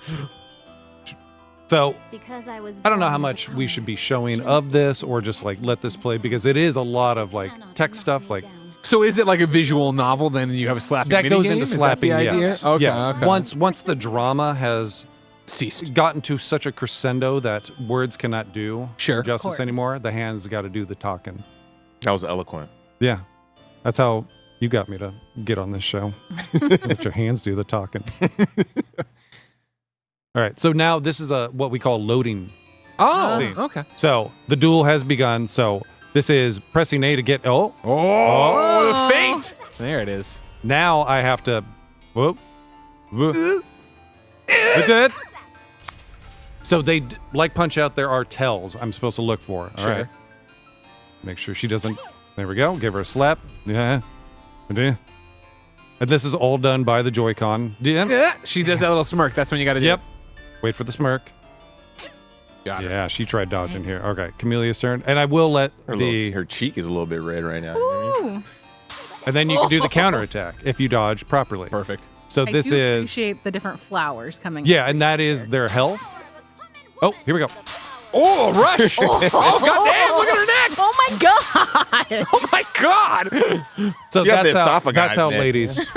So Because I was I don't know how born as much a we should be showing of this or just like let this play because it is a lot of like tech stuff. Like So is it like a visual novel then and you have a slapping that goes minigame? into Is that slapping. the idea? Yes. Okay, yes. okay. Once the drama has ceased, gotten to such a crescendo that words cannot do justice course. anymore, the hands got to do the talking. That was eloquent. Yeah, that's how you got me to get on this show. Let your hands do the talking. All right, so now this is what we call loading. Oh, scene. okay. So the duel has begun. So this is pressing A to get. Oh, the feint. There it is. Now I have to. Whoop. Whoop. It did. So they like Punch Out. There are tells I'm supposed to look for. All right. Sure. Make sure she doesn't. There we go. Give her a slap. Yeah. And this is all done by the Joy-Con. Yeah. She does that little smirk. That's when you got to do Yep. it. Wait for the smirk. Got it. Yeah, she tried dodging here. Okay, Camelia's turn. And I will let Her cheek is a little bit red right now. You know what I mean? And then you can do the counterattack if you dodge properly. Perfect. So I this do is. appreciate the different flowers coming. Yeah, and that is their health. Oh, here we go. Oh, rush. Oh, goddamn. Look at her neck. Oh, my God. Oh, my God. So You got that's the how, esophagus that's how neck. ladies.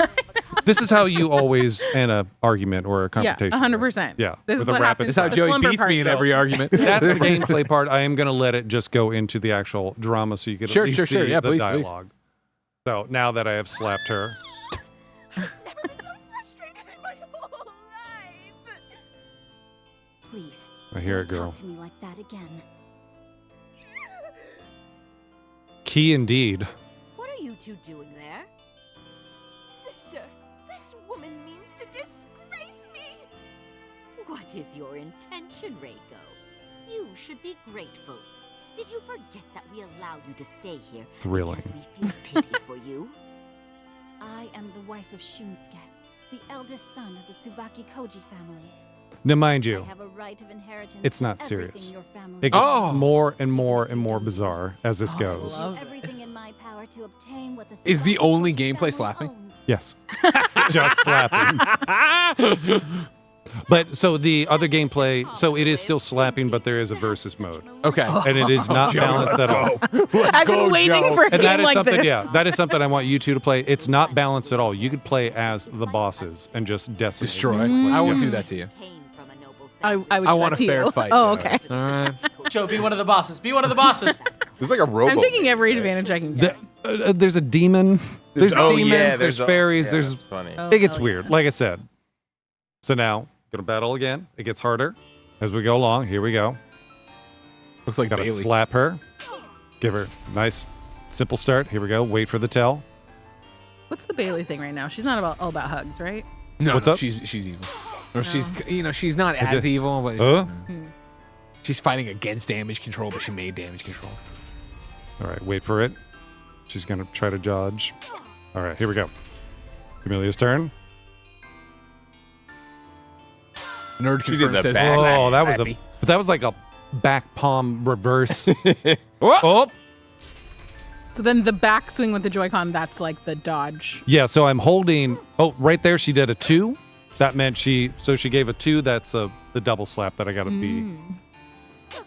This is how you always end an argument or a Yeah, confrontation. 100%. Yeah, This with is a what rapid happens. This is how with the Joey slumber beats me in parts. every argument. That's the gameplay part. I am going to let it just go into the actual drama so you can Sure, at least sure, sure. see Yeah, the please, please. dialogue. So now that I have slapped her. Please. I hear it, don't girl. Talk to me like that again. Key indeed. What are you two doing there? Sister, this woman means to disgrace me. What is your intention, Reiko? You should be grateful. Did you forget that we allow you to stay here Thrilling. because we feel pity for you? I am the wife of Shunsuke, the eldest son of the Tsubaki Koji family. Now, mind I you, have a right of inheritance it's not to serious. everything your family It gets Oh. more and more and more bizarre as this goes. do everything in my power to obtain what the Is the Tsubaki only Koji gameplay family slapping? owns. Yes. Just slapping. But so the other gameplay, so it is still slapping, but there is a versus mode. Okay. And it is not balanced at all. I've been waiting for a And that game is like something, this. yeah, that is something I want you two to play. It's not balanced at all. You could play as the bosses and just decimate. Destroy. I won't do that to you. I would I do want that a to fair you. fight. Oh, Joe. okay. All right. Joe, be one of the bosses. Be one of the bosses. It's like a robot. I'm taking every advantage I can get. There's a demon. There's Oh, demons. yeah, there's a- fairies. yeah, there's. that's funny. Oh, It gets hell weird. yeah. Like I said. So now gonna battle again. It gets harder as we go along. Here we go. Looks like Gotta Bailey. slap her. Give her a nice, simple start. Here we go. Wait for the tell. What's the Bailey thing right now? She's not all about hugs, right? No, What's no, up? she's evil. Or she's she's not Is as it- evil, but Huh? She's fighting against damage control, but she made damage control. All right, wait for it. She's going to try to dodge. All right, here we go. Amelia's turn. Nerd She did confirmed the says, back. Oh, that was slappy. but that was like a back palm reverse. Oh, So then the back swing with the Joy-Con, that's like the dodge. yeah. So I'm holding. Oh, right there, she did a 2. That meant she gave a 2. That's the double slap that I got to be.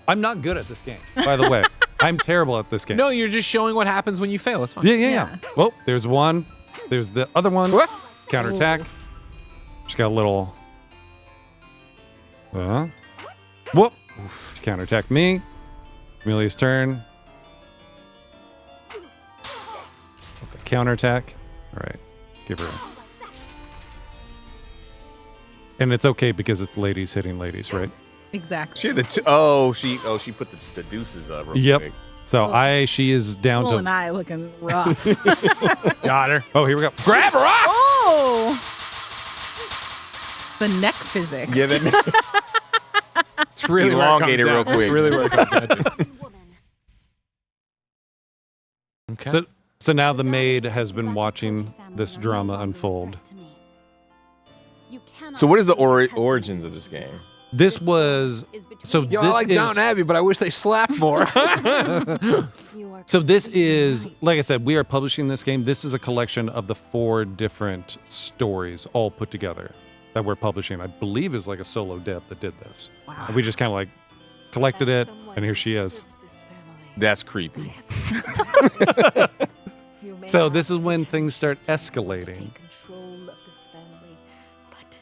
I'm not good at this game, by the way. I'm terrible at this game. No, you're just showing what happens when you fail. It's fine. Yeah. Oh, there's one. There's the other one. What? Counterattack. She's got a little. Whoop. Oof. Counterattack me. Amelia's turn. Okay, counterattack. All right. Give her a. And it's okay because it's ladies hitting ladies, right? Exactly. She had the she put the deuces up. Real Yep. quick. So she is down Well, and to. I looking rough. Got her. Oh, here we go. Grab her up. Oh! The neck physics. Yeah, It's really elongated real quick. It's really where it comes down to. Okay. So now the maid has been watching this drama unfold. So what is the origins of this game? This was so. Yo, this I like is, Downton Abbey, but I wish they slapped more. So this is, like I said, we are publishing this game. This is a collection of the 4 different stories all put together that we're publishing. I believe is like a solo dev that did this. Wow. And we just kind of like collected it, and here she is. That's creepy. So this is when things start escalating. Control of this family, but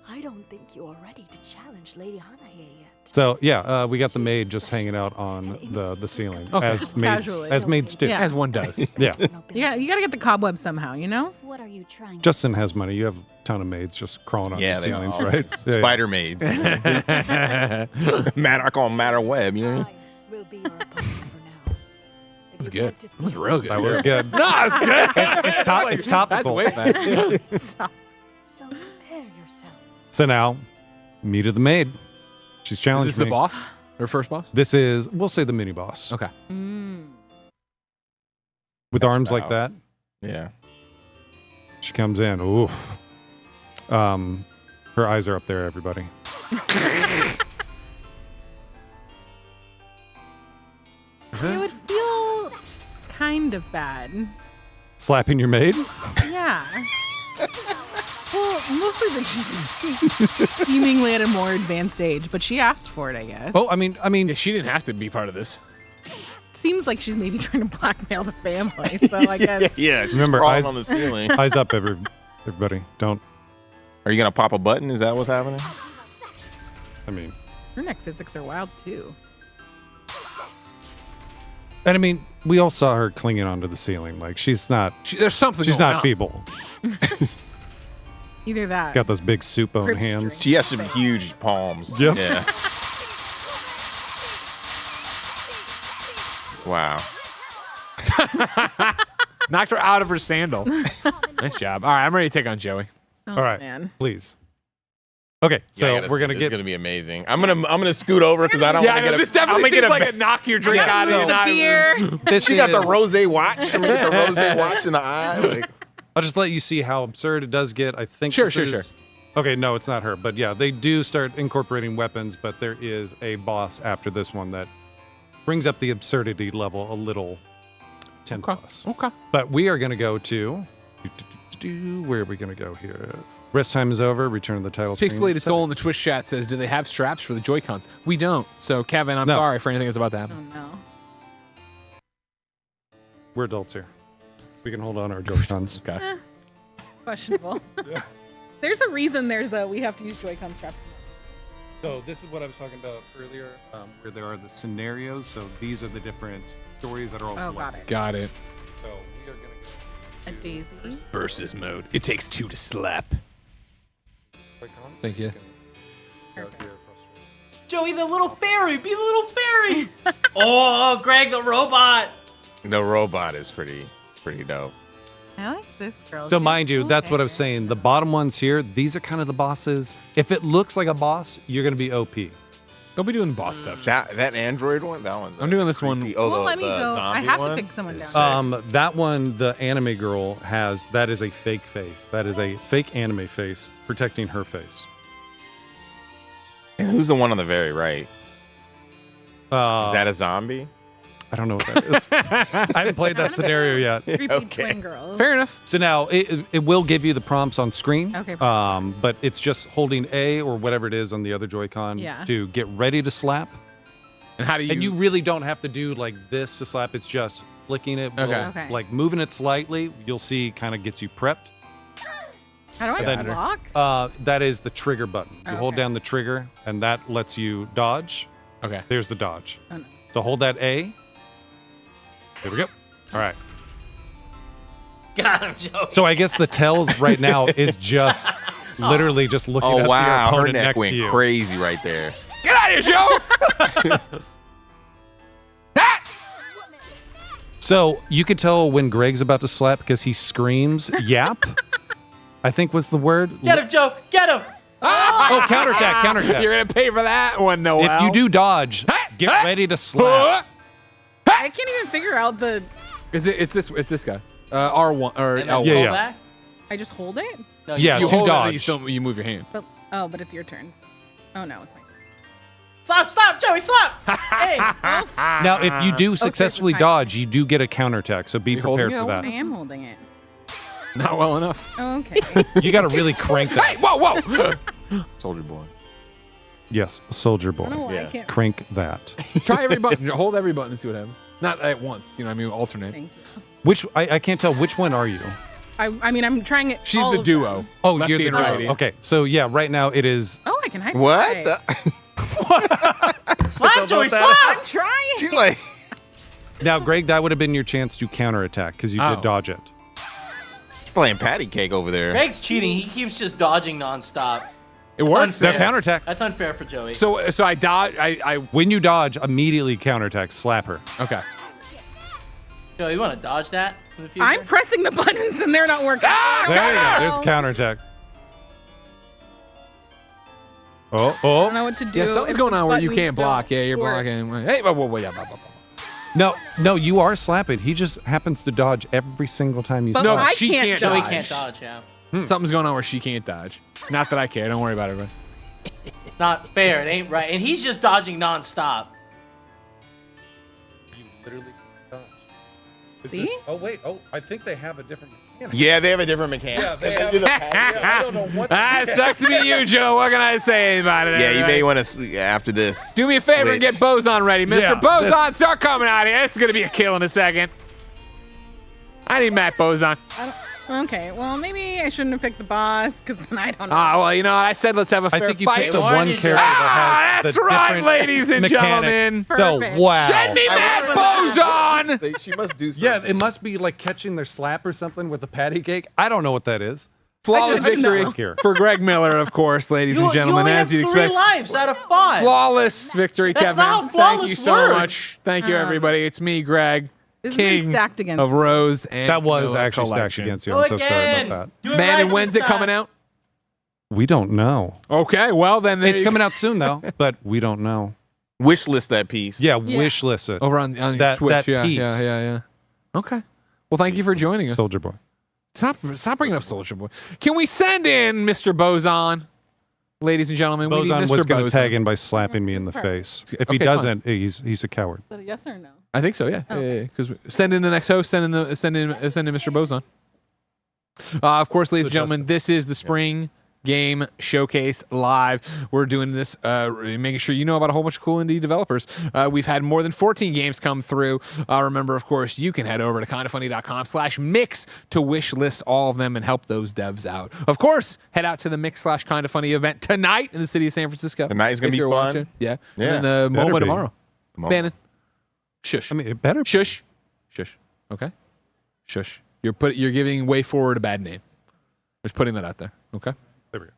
I don't think you're ready to challenge Lady Hanae yet. So yeah, we got the maid just hanging out on the ceiling as maids casually. as maids do. Yeah. As one does. Yeah. Yeah, you gotta get the cobweb somehow, you know? What are you trying Justin has money. You have a ton of maids just crawling on Yeah, the they ceilings, are. right? Yeah, Spider maids. Matter, I call them Matter Web. You know. will be your opponent for now. That's good. That was real good. That was good. No, it's good. It's topical. That's way back. So prepare yourself. So now, meet of the maid. She's Is challenged this the me. boss? Her first boss? This is, we'll say, the mini boss. Okay. With arms like that, Yeah. she comes in. Oof. Her eyes are up there, everybody. It would feel kind of bad. Slapping your maid? Yeah. Well, mostly that she's seemingly at a more advanced age, but she asked for it, I guess. Oh, I mean, Yeah, she didn't have to be part of this. Seems like she's maybe trying to blackmail the family, so I guess. Yeah. She's remember, crawling eyes on the ceiling. eyes up, everybody. Don't. Are you gonna pop a button? Is that what's happening? I mean, Her neck physics are wild, too. and I mean, we all saw her clinging onto the ceiling. Like she's not. There's something. She's going not on. feeble. Either that. Got those big soup bone Grip hands. She has some huge palms. Yep. Yeah. Wow. Knocked her out of her sandal. Nice job. All right, I'm ready to take on Joey. Oh, All right, man. please. Okay, so Yeah, we're gonna It's get. gonna be amazing. I'm gonna scoot over because I don't Yeah, want I to know, get. this definitely seems like a knock your drink out of so- you. The beer. This She got the is- rose watch. I'm gonna get the rose watch in the eye. Like, I'll just let you see how absurd it does get. I think. Sure, this sure, is- Okay, no, it's not her, but yeah, they do start incorporating weapons, but there is a boss after this one that brings up the absurdity level a little. 10 plus. Okay. But we are gonna go to. Where are we gonna go here? Rest time is over. Return to the title screen. Pixelated Soul in the Twitch chat says, do they have straps for the Joy-Cons? We don't. So, Kevin, I'm No. sorry for anything that's about to happen. Oh, no. We're adults here. We can hold on our Joy-Cons. Okay. Questionable. There's a reason we have to use Joy-Con straps. So this is what I was talking about earlier, where there are the scenarios. So these are the different stories that are all. Oh, got it. Got it. So we are gonna A daisy. Versus mode. It takes 2 to slap. Thank you. Joey, the little fairy. Be the little fairy. Oh, Greg, the robot. the robot is pretty dope. I like this girl. So mind you, that's what I was saying. The bottom ones here, these are kind of the bosses. If it looks like a boss, you're going to be OP. Don't be doing boss stuff. That Android one, that one. I'm doing this one. Well, let me go. I have to pick someone down. That one, the anime girl has, that is a fake face. That is a fake anime face protecting her face. And who's the one on the very right? Is that a zombie? I don't know what that is. I haven't played that scenario yet. Creepy twin girls. Fair enough. So now it will give you the prompts on screen. Okay. But it's just holding A or whatever it is on the other Joy-Con to get ready to slap. And how do you? And you really don't have to do like this to slap. It's just flicking it, Okay. like moving it slightly. You'll see, kind of gets you prepped. How do I block? That is the trigger button. You hold Okay. down the trigger, and that lets you dodge. Okay. There's the dodge. Oh, no. So hold that A. There we go. All right. Got him, Joe. So I guess the tells right now is just literally just looking at Oh the wow, her opponent neck next went to you. crazy right there. Get out of here, Joe! So you could tell when Greg's about to slap because he screams "yap." I think was the word. Get him, Joe. Get him. Oh, counterattack, counterattack. You're gonna pay for that one, Noel. If you do dodge, get ready to slap. I can't even figure out the. It's this guy. R1 or And then L1. pull back? I just hold it. No, Yeah, you to hold it and dodge. you still you move your hand. But but it's your turn. Oh no, it's my turn. Slap, Joey, slap. Hey. Now, if you do successfully dodge, you do get a counterattack. So be You holding prepared for it? I that. am holding it. Not well enough. Oh, okay. You got to really crank that. Hey, whoa! Soldier boy. Yes, soldier boy. I don't know why I can't. Crank that. Try every button. Hold every button and see what happens. Not at once. You know what I mean? Alternate. Thank you. Which I can't tell. Which one are you? I mean, I'm trying it. She's all the of duo. them. Oh, Lefty you're the and righty. Okay, so yeah, right now it is. Oh, I can hide. What? Slap, Joey, slap. I'm trying. She's like, Now, Greg, that would have been your chance to counterattack because you did dodge it. playing patty cake over there. Greg's cheating. He keeps just dodging nonstop. It works. Now counterattack. That's unfair for Joey. So I dodge. I When you dodge, immediately counterattack. Slap her. okay. Joey, you want to dodge that in the future? I'm pressing the buttons and they're not working. There you go. There's counterattack. I Oh. don't know what to do. Yeah, something's if going the on where you buttons can't block. don't Yeah, you're work. blocking. Hey, whoa, yeah, blah, blah, blah. No, you are slapping. He just happens to dodge every single time you But slap. No, I she can't can't Joey dodge. can't dodge, yeah. Something's going on where she can't dodge. Not that I care. Don't worry about it, bro. Not fair. It ain't right. And he's just dodging nonstop. You literally dodge. See? Oh, wait. Oh, I think they have a different mechanic. Yeah, they have a different mechanic. Yeah, they 'Cause have- do the patty- I don't know what. Ah, sucks to be you, Joe. What can I say about it? Yeah, you All may right. want to after this. Do me a favor and switch. get Boson ready. Mr. Yeah, Boson, start coming out here. This is going to be a kill in a second. I need Matt Boson. Okay, well, maybe I shouldn't have picked the boss because then I don't know. Ah, well, you know what? I said let's have a I fair think you fight. picked the one character that has that's the right, different ladies and mechanic. gentlemen. So, Perfect. wow. Send me Matt Boson. She must do something. Yeah, it must be like catching their slap or something with a patty cake. I don't know what that is. Flawless I just victory know. for Greg Miller, of course, ladies and gentlemen, you only as you'd have 3 expect. lives out of 5. Flawless victory, That's Kevin. not how Thank flawless you so works. much. Thank you, everybody. It's me, Greg, This has been king stacked against of me. Rose and That was Camilla actually stacked collection. against you. Go I'm so sorry again. about that. Do it Man, right and when's this it coming time. out? We don't know. Okay, well then It's coming out soon though, but we don't know. Wish list that piece. Yeah, wish list it. over on your That- Switch. that Yeah, piece. yeah. Okay. Well, thank you for joining us. Soldier Boy. Stop bringing up Soldier Boy. Can we send in Mr. Boson, ladies and gentlemen? We Boson need Mr. was going to Boson. tag in by slapping me in the face. If he Okay, doesn't, he's a coward. Is that a yes or no? I think so. Yeah. Because send in the next host. Send in Mr. Boson. Of course, ladies and gentlemen, this is the Spring Game Showcase live. We're doing this, making sure you know about a whole bunch of cool indie developers. We've had more than 14 games come through. Remember, of course, you can head over to kindafunny.com/mix to wish list all of them and help those devs out. Of course, head out to the Mix/kindafunny event tonight in the city of San Francisco. Tonight is gonna if be you're fun. watching. Yeah. Yeah. And then the Better MoMA be. tomorrow. Bannon. Shush. I mean, it better. Shush. Shush. Okay. Shush. You're giving Way Forward a bad name. Just putting that out there. Okay. There we go.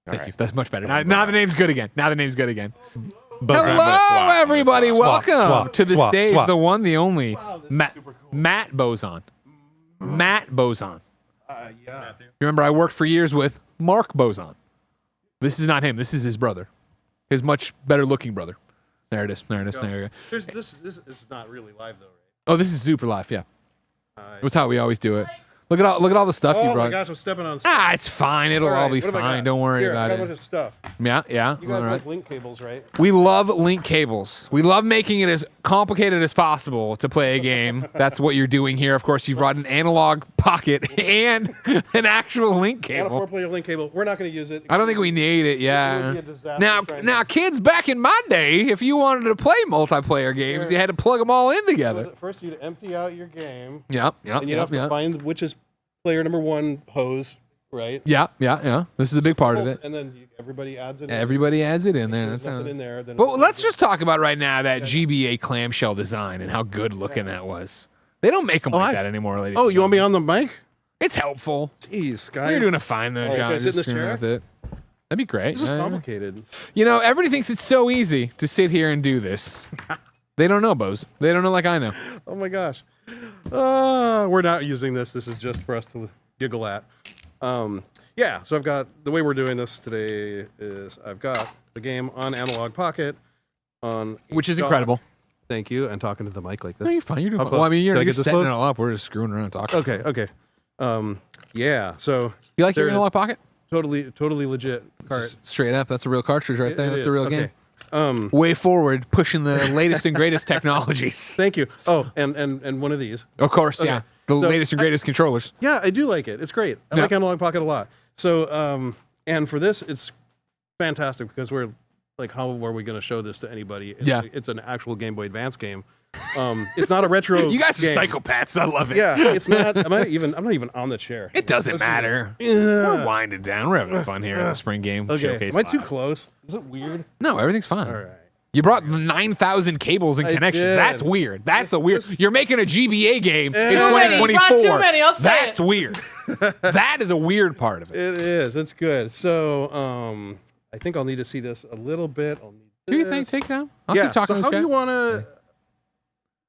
Thank you. That's much better. Now the name's good again. But Hello, everybody. Swap, Welcome swap, to the swap, stage. swap. The one, the only, Matt Boson. Matt Boson. Yeah. Remember, I worked for years with Mark Boson. This is not him. This is his brother. His much better looking brother. There it is. There it is. There you go. This is not really live though, right? Oh, this is super live. Yeah. That's how we always do it. Look at all the stuff you brought. Oh my gosh, I'm stepping on stuff. Ah, it's fine. It'll all be fine. Don't worry about I got it. a bunch of stuff. Yeah. You guys like link cables, right? We love link cables. We love making it as complicated as possible to play a game. That's what you're doing here. Of course, you've brought an analog pocket and an actual link And a cable. 4-player link cable. We're not going to use it. I don't think we need it. It Yeah. would be a disaster Now, kids, back in my day, if you wanted to play multiplayer games, you had to plug them all in together. First, you'd empty out your game. Yep. And you'd have to find which is player number 1 hose, right? Yeah. This is a big part of it. And then everybody adds it. Everybody adds it in there. There's That's nothing in there. Then But let's just talk about right now that GBA clamshell design and how good looking that was. They don't make them like that anymore, ladies. Oh, you want me on the mic? It's helpful. Jeez, guys. You're doing a fine though, Can John. I sit in Just this chair? with it. That'd be great. This is complicated. You know, everybody thinks it's so easy to sit here and do this. They don't know, Bose. They don't know like I know. Oh my gosh. We're not using this. This is just for us to giggle at. Yeah, so I've got, the way we're doing this today is I've got the game on Analog Pocket on Which is dock. incredible. Thank you. And talking to the mic like this. No, you're fine. You're doing How fine. close? Well, I mean, Did I you're get this setting close? it all up. We're just screwing around talking. Okay. Yeah, so. You like your there- Analog Pocket? Totally legit cart. Just straight up. That's a real cartridge right there. It That's is. a real Okay. game. Way forward, pushing the latest and greatest technologies. Thank you. Oh, and one of these. Of course, Okay. yeah. The So latest and greatest controllers. Yeah, I do like it. It's great. I like Analog Pocket a lot. So, and for this, it's fantastic because we're like, how are we going to show this to anybody? It's an actual Game Boy Advance game. It's not a retro. You guys are game. psychopaths. I love it. Yeah, it's not. I'm not even on the chair. It doesn't matter. Yeah. We're winding down. We're having fun here at the Spring Game Showcase. Am I too Live. close? Is it weird? No, everything's fine. All right. You brought 9,000 cables and I connections. did. That's weird. That's a weird. You're making a GBA game in Too many. You brought 2024. too many, I'll say That's it. weird. That is a weird part of it. It is. It's good. So, I think I'll need to see this a little bit. I'll need Do you this. think? Take down. I'll Yeah. keep talking So in how the do you chat. want to?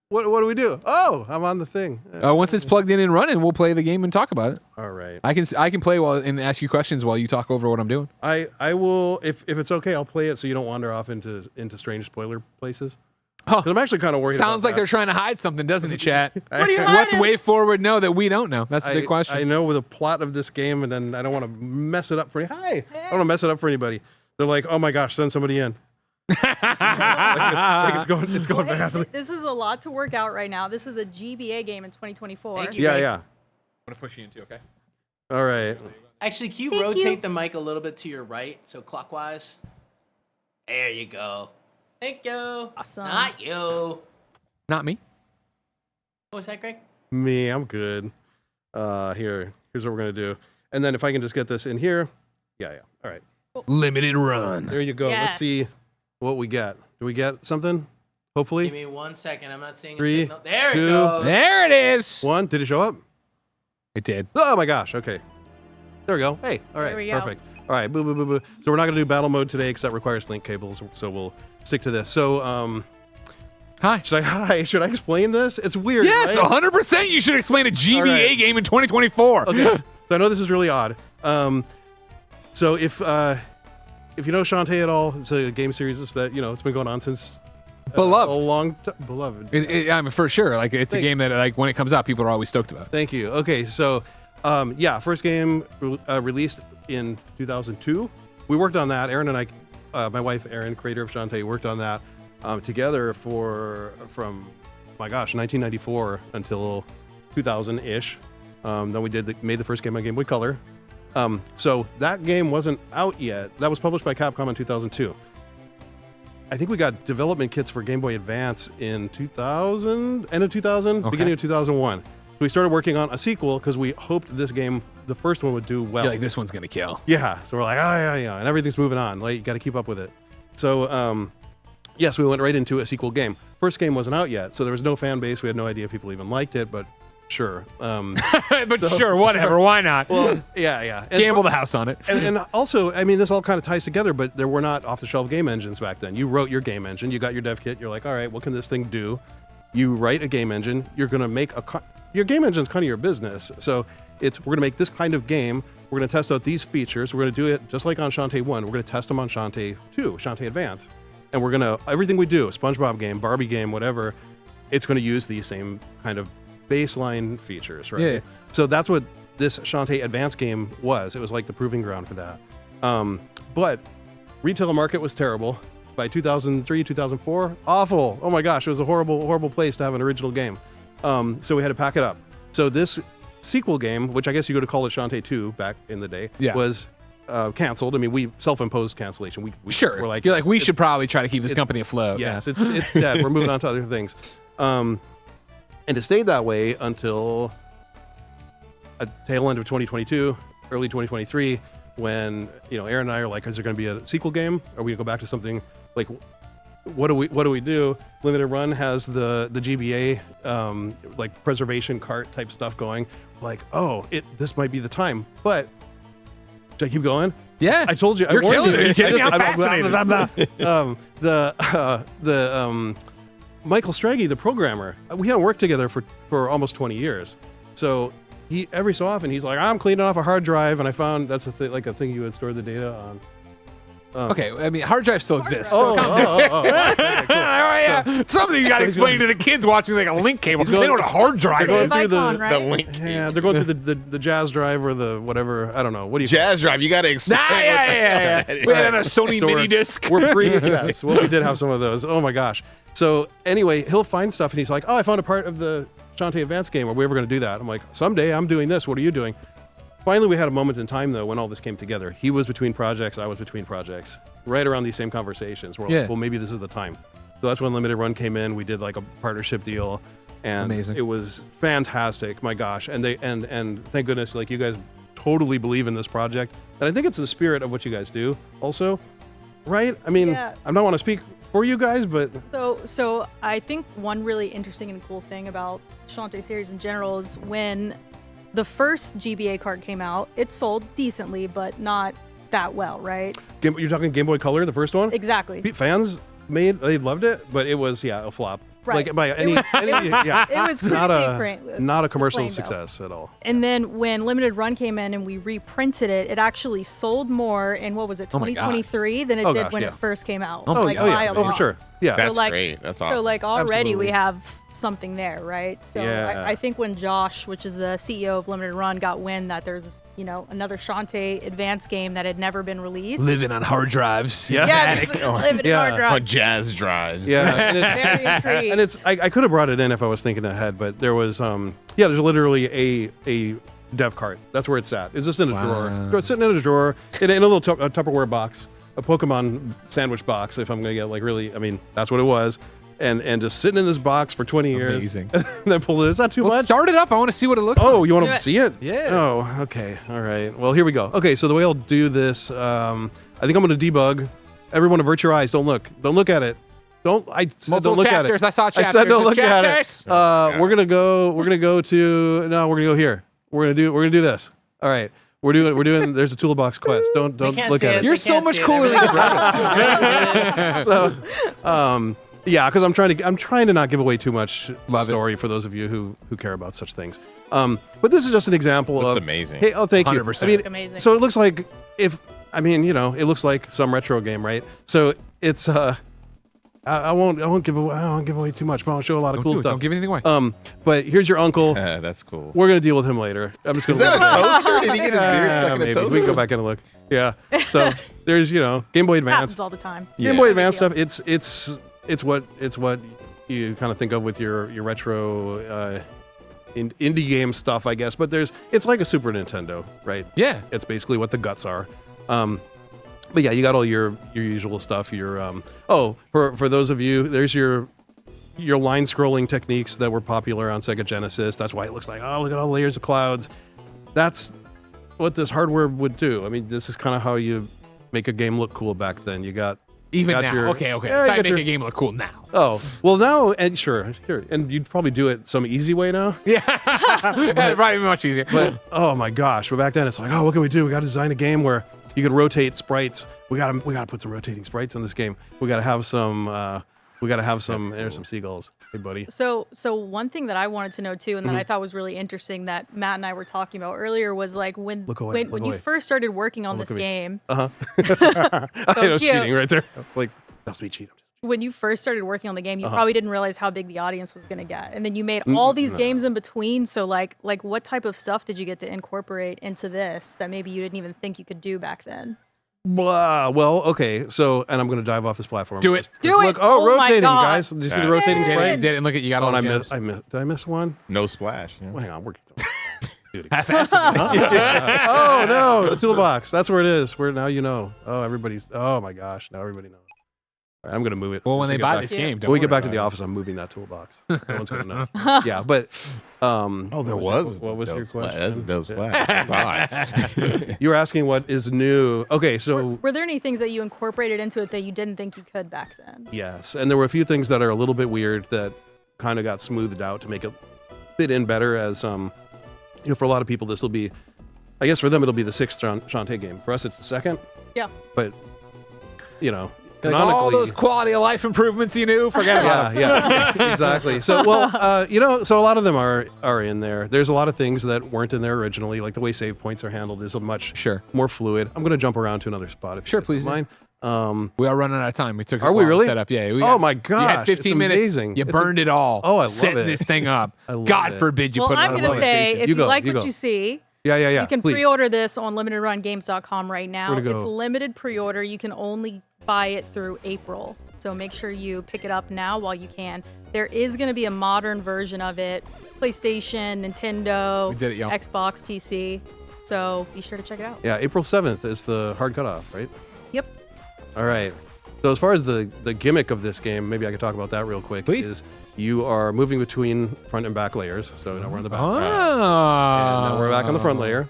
What do we do? Oh, I'm on the thing. Once it's plugged in and running, we'll play the game and talk about it. All right. I can play while and ask you questions while you talk over what I'm doing. I will if it's okay, I'll play it so you don't wander off into strange spoiler places. Oh, 'Cause I'm actually kind of worried. Sounds about like that. they're trying to hide something, doesn't it, chat? What are you What's hiding? way forward know that we don't know? That's the big question. I know the plot of this game, and then I don't want to mess it up for I don't want to mess it up for anybody. They're like, oh my gosh, send somebody in. It's going badly. This is a lot to work out right now. This is a GBA game in 2024. Thank you. Yeah. I'm gonna push you into, okay? All right. Actually, can you Thank rotate you. the mic a little bit to your right, so clockwise? There you go. Thank you. Awesome. Not you. Not me. What was that, Greg? Me, I'm good. Here's what we're gonna do, and then if I can just get this in here. Yeah. All right. Limited run. There you go. Let's see what we get. Do we get something? Hopefully. Give me 1 second. I'm not seeing a 3, signal. There it 2, goes. There it is. 1. Did it show up? It did. Oh my gosh. Okay. There we go. Hey. All right. There we go. Perfect. All right. Boo, boo, boo, boo. So we're not gonna do battle mode today because that requires link cables. So we'll stick to this. So Hi. Should I explain this? It's weird. Yes, right? 100%. You should explain a GBA All right. game in 2024. Okay. So I know this is really odd. So if you know Shantae at all, it's a game series that it's been going on since Beloved. a long time. Beloved. I mean, for sure. Like, it's a game that, like, when it comes out, people are always stoked about. Thank you. Okay, so first game released in 2002. We worked on that. Aaron and I, my wife Aaron, creator of Shantae, worked on that together from 1994 until 2000-ish. Then we made the first game on Game Boy Color. So that game wasn't out yet. That was published by Capcom in 2002. I think we got development kits for Game Boy Advance in 2000, end of 2000, beginning of 2001. So we started working on a sequel because we hoped this game, the first one, would do well. You're like, this one's going to kill. Yeah. So we're like, yeah. And everything's moving on. Like, you got to keep up with it. So, yes, we went right into a sequel game. First game wasn't out yet, so there was no fan base. We had no idea if people even liked it, but sure. But sure, whatever. Why not? Well, yeah. And, Gamble the house on it. and also, I mean, this all kind of ties together, but there were not off-the-shelf game engines back then. You wrote your game engine. You got your dev kit. You're like, all right, what can this thing do? You write a game engine. You're going to make your game engine is kind of your business. So we're going to make this kind of game. We're going to test out these features. We're going to do it just like on Shantae 1. We're going to test them on Shantae 2, Shantae Advance. and we're gonna everything we do, SpongeBob game, Barbie game, whatever, it's gonna use these same kind of baseline features, right? Yeah. So that's what this Shantae Advance game was. It was like the proving ground for that. But retail market was terrible. By 2003, 2004, awful. Oh my gosh, it was a horrible, horrible place to have an original game. So we had to pack it up. So this sequel game, which I guess you could call it Shantae 2 back in the day, was canceled. I mean, we self-imposed cancellation. We Sure. We're like, you're like, we should probably try to keep this company afloat. Yes, it's dead. We're moving on to other things. And it stayed that way until a tail end of 2022, early 2023, when Aaron and I are like, is there going to be a sequel game? Are we going to go back to something like, what do we do? Limited Run has the GBA like preservation cart type stuff going. Like, this might be the time. But should I keep going? Yeah, I told you. You're I warned killing it. you. I'm fascinated. The Michael Straggy, the programmer, we hadn't worked together for almost 20 years. So every so often he's like, I'm cleaning off a hard drive, and I found that's a thing you would store the data on. Okay, I mean, hard drives still exist. Okay, Yeah. Something you got to explain to the kids watching like a link cable. They know what a hard drive is. The link. Yeah, they're going through the jazz drive or the whatever. I don't know. What do you jazz drive? You got to explain. Yeah. We had a Sony mini disc. We're yes. Well, we did have some of those. Oh my gosh. So anyway, he'll find stuff and he's like, I found a part of the Shantae Advance game. Are we ever going to do that? I'm like, someday I'm doing this. What are you doing? Finally, we had a moment in time, though, when all this came together. He was between projects. I was between projects. Right around these same conversations. We're like, well, maybe this is the time. So that's when Limited Run came in. We did like a partnership deal. And it was fantastic. My gosh. And and thank goodness, like, you guys totally believe in this project. And I think it's the spirit of what you guys do also. Right? I mean, I don't want to speak for you guys, but... So I think one really interesting and cool thing about Shantae series in general is when the first GBA card came out, it sold decently, but not that well, right? You're talking Game Boy Color, the first one? Exactly. Fans they loved it, but it was, a flop. Right. Like, by any it was not a commercial success at all. And then when Limited Run came in and we reprinted it, it actually sold more in, what was it, 2023 than it did when it first came out. For sure. Yeah, that's great. That's awesome. So like already Absolutely. we have something there, right? So I think when Josh, which is the CEO of Limited Run, got wind that there's another Shantae Advance game that had never been released, living on hard drives, living on hard drives, on jazz drives, and it's, very intrigued. And it's I could have brought it in if I was thinking ahead, but there was there's literally a dev cart. That's where it's at. It's just in a drawer. It's sitting in a drawer in a little Tupperware box. A Pokemon sandwich box, if I'm gonna get that's what it was, and just sitting in this box for 20 years. Amazing. And then pull it. Is that too much? Start it up. I want to see what it looks like. Oh, you want to see it? Yeah. Oh, okay. All right. Well, here we go. Okay, so the way I'll do this, I think I'm gonna debug. Everyone avert your eyes. Don't look. Don't look at it. Don't look chapters. at it. I saw chapters. I said don't look chapters. at it. We're gonna go here. We're gonna do this. All right. We're doing. There's a toolbox quest. Don't look at it. You're so much cooler than So, because I'm trying to not give away too much story for those of you who care about such things. But this is just an example of amazing. Hey, thank you. 100%. I mean, Amazing. so it looks like it looks like some retro game, right? So it's I won't give away too much, but I'll show a lot of cool stuff. Don't give anything away. But here's your uncle. That's cool. We're gonna deal with him later. I'm just gonna. Is that a toaster? Did he get his beard stuck in a maybe. toaster? We can go back in and look. Yeah. So there's Game Boy Advance. Happens all the time. Game Boy Advance stuff. It's what you kind of think of with your retro indie game stuff, I guess. But it's like a Super Nintendo, right? Yeah. It's basically what the guts are. But yeah, you got all your usual stuff. For those of you, there's your line scrolling techniques that were popular on Sega Genesis. That's why it looks like, oh, look at all the layers of clouds. That's what this hardware would do. I mean, this is kind of how you make a game look cool back then. You got now. your, Okay. Yeah, So I make a game look cool now. Oh, well now, and sure, and you'd probably do it some easy way now. Yeah. That'd probably be much easier. But oh my gosh, but back then it's like, oh, what can we do? We got to design a game where you could rotate sprites. We got to put some rotating sprites in this game. We got to have some. There's some seagulls. Hey, buddy. So one thing that I wanted to know too, and that I thought was really interesting that Matt and I were talking about earlier was like when you first started working on this game. I was cheating right there. It's like That's me cheating. When you first started working on the game, you probably didn't realize how big the audience was going to get. And then you made all these games in between. So like what type of stuff did you get to incorporate into this that maybe you didn't even think you could do back then? Blah. Well, okay. So, and I'm going to dive off this platform. Do it. Do Look, it. oh, Oh my rotating, God. guys. Did you see the rotating sprite? You did it, and look at you got all the gems. Did I miss one? No splash. Yeah. Well, hang on. We're Half-assed. Oh no, the toolbox. That's where it is. Where now you know. Oh, everybody's. Oh my gosh, now everybody knows. All right, I'm gonna move it. Well, when we they get buy back- this game, don't when we get worry back to about the it. office, I'm moving that toolbox. No one's gonna know. Yeah, but there was. What was your question? That's a dope splash. Sorry. You were asking what is new. Okay, so Were there any things that you incorporated into it that you didn't think you could back then? yes, and there were a few things that are a little bit weird that kind of got smoothed out to make it fit in better. As for a lot of people, this will be, I guess for them it'll be the 6th Shantae game. For us, it's the 2nd. Yeah. But Like all canonically- those quality of life improvements you knew, forget about them. Yeah, exactly. So, so a lot of them are in there. There's a lot of things that weren't in there originally, like the way save points are handled is a much more fluid. I'm going to jump around to another spot if you please do. mind. We are running out of time. We took. Are we really? Set up. Yeah. Oh my You gosh! had 15 it's minutes. Amazing. You burned it all. Oh, I love setting it. this thing up. I love God it. forbid you Well, put it I'm on going to say, if you go, like you what go. you see, Yeah. you can please. pre-order this on limitedrungames.com right now. Where to It's go? limited pre-order. You can only buy it through April. So make sure you pick it up now while you can. There is going to be a modern version of it. PlayStation, Nintendo, We did it, y'all. Xbox, PC. So be sure to check it out. Yeah, April 7th is the hard cutoff, right? Yep. All right. So as far as the gimmick of this game, maybe I could talk about that real quick. Please. Is you are moving between front and back layers. So now we're on the back. Oh. And now we're back on the front layer.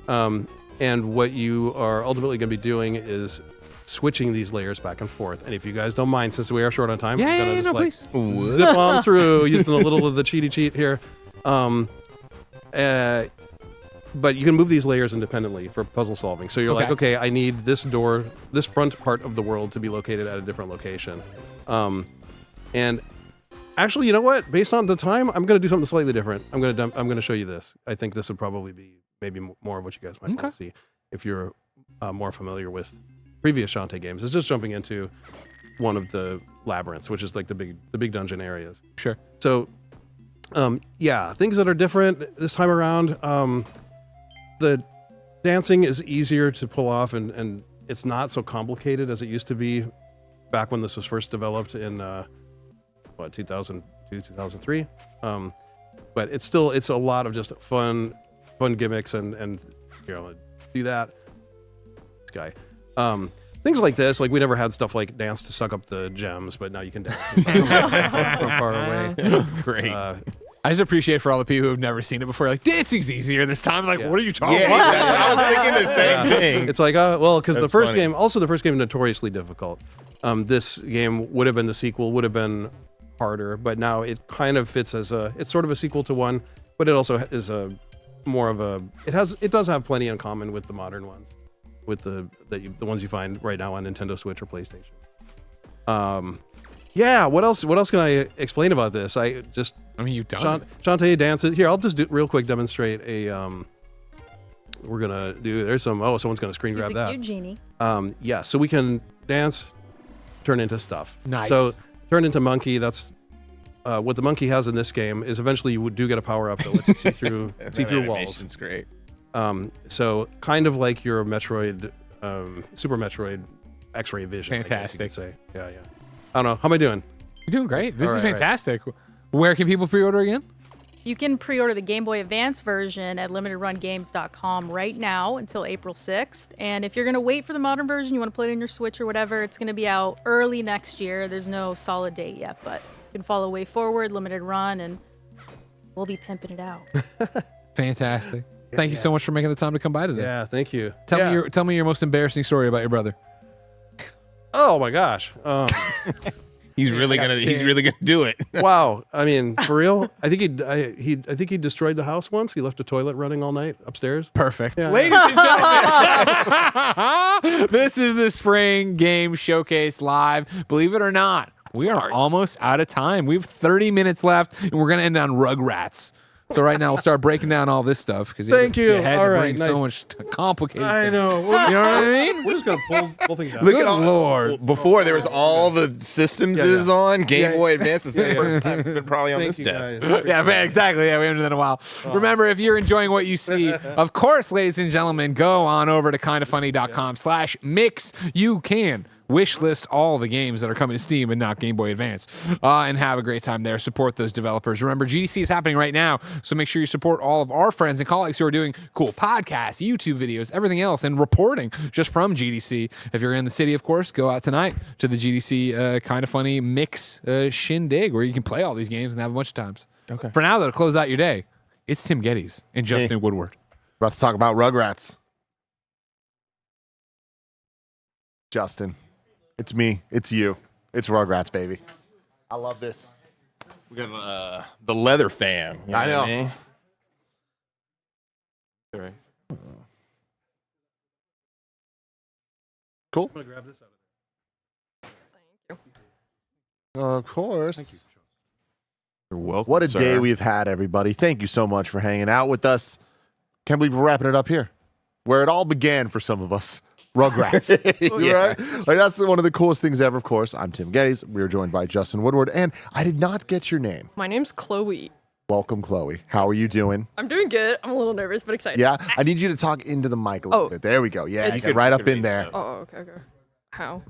And what you are ultimately going to be doing is switching these layers back and forth. And if you guys don't mind, since we are short on time, Yeah, we're yeah, gonna no, just please. zip on through using a little of the cheaty cheat here. But you can move these layers independently for puzzle solving. So you're like, okay, I need this door, this front part of the world to be located at a different location. And actually, you know what? Based on the time, I'm going to do something slightly different. I'm going to show you this. I think this would probably be maybe more of what you guys might want to see if you're more familiar with previous Shantae games. It's just jumping into one of the labyrinths, which is like the big dungeon areas. Sure. So, things that are different this time around. The dancing is easier to pull off, and it's not so complicated as it used to be back when this was first developed in 2002, 2003. But it's a lot of just fun gimmicks and do that. This guy. Things like this, like we never had stuff like dance to suck up the gems, but now you can dance from far away. That's great. I just appreciate for all the people who've never seen it before. Like, dancing's easier this time. Like, what are you talking about? I was thinking the same thing. It's like, because the That's first funny. game, also the first game, notoriously difficult. This game would have been the sequel, would have been harder, but now it kind of fits as it's sort of a sequel to one, but it also is it does have plenty in common with the modern ones, with the ones you find right now on Nintendo Switch or PlayStation. What else can I explain about this? You've done it. Shantae Advance. Here, I'll just real quick demonstrate a. We're gonna do. There's some. Oh, someone's gonna screen grab He's a that. cute genie. So we can dance, turn into stuff. Nice. So turn into monkey. That's what the monkey has in this game. Is eventually you do get a power up that lets you see through walls. Animation's great. So kind of like your Metroid, Super Metroid, X-ray vision. Fantastic. I guess you could say. Yeah. I don't know. How am I doing? You're doing great. This All is right, fantastic. Where can people pre-order again? You can pre-order the Game Boy Advance version at limitedrungames.com right now until April 6th. And if you're going to wait for the modern version, you want to play it in your Switch or whatever, it's going to be out early next year. There's no solid date yet, but you can follow Way Forward, Limited Run, and we'll be pimping it out. Fantastic. Thank you so much for making the time to come by today. Yeah, thank you. Tell me your most embarrassing story about your brother. Oh my gosh. He's really gonna do it. Wow. I mean, for real? I think he destroyed the house once. He left a toilet running all night upstairs. Perfect. Yeah. Ladies and gentlemen, this is the Spring Game Showcase live. Believe it or not, we are almost out of time. We have 30 minutes left, and we're going to end on Rugrats. So right now we'll start breaking down all this stuff because Thank you. had All to right, bring so nice. much complicated. I know. You know what I mean? We're just gonna pull things out. Look Good at all, Lord. Before there was all the systems is on Game Yeah. Boy Advance. This is the Yeah. first time it's been probably on Thank this you, desk. guys. Yeah, man, exactly. Yeah, we haven't done that in a while. Remember, if you're enjoying what you see, of course, ladies and gentlemen, go on over to kindafunny.com/mix. You can wish list all the games that are coming to Steam and not Game Boy Advance, and have a great time there. Support those developers. Remember, GDC is happening right now, so make sure you support all of our friends and colleagues who are doing cool podcasts, YouTube videos, everything else, and reporting just from GDC. If you're in the city, of course, go out tonight to the GDC Kinda Funny Mix Shindig, where you can play all these games and have a bunch of times. Okay. For now, though, to close out your day, it's Tim Geddes and Justin Woodward. About to talk about Rugrats. Justin, it's me. It's you. It's Rugrats, baby. I love this. We got the leather fam. You I know. what mean? All right. Cool. I'm gonna grab this out of Of course. Thank you. You're welcome. What a sir. day we've had, everybody. Thank you so much for hanging out with us. Can't believe we're wrapping it up here. Where it all began for some of us. Rugrats. Yeah. Right? Like that's one of the coolest things ever, of course. I'm Tim Geddes. We are joined by Justin Woodward. And I did not get your name. My name's Chloe. Welcome, Chloe. How are you doing? I'm doing good. I'm a little nervous, but excited. Yeah? I need you to talk into the mic a little bit. There we go. Yeah, It's- get right up in there. Oh, okay. How?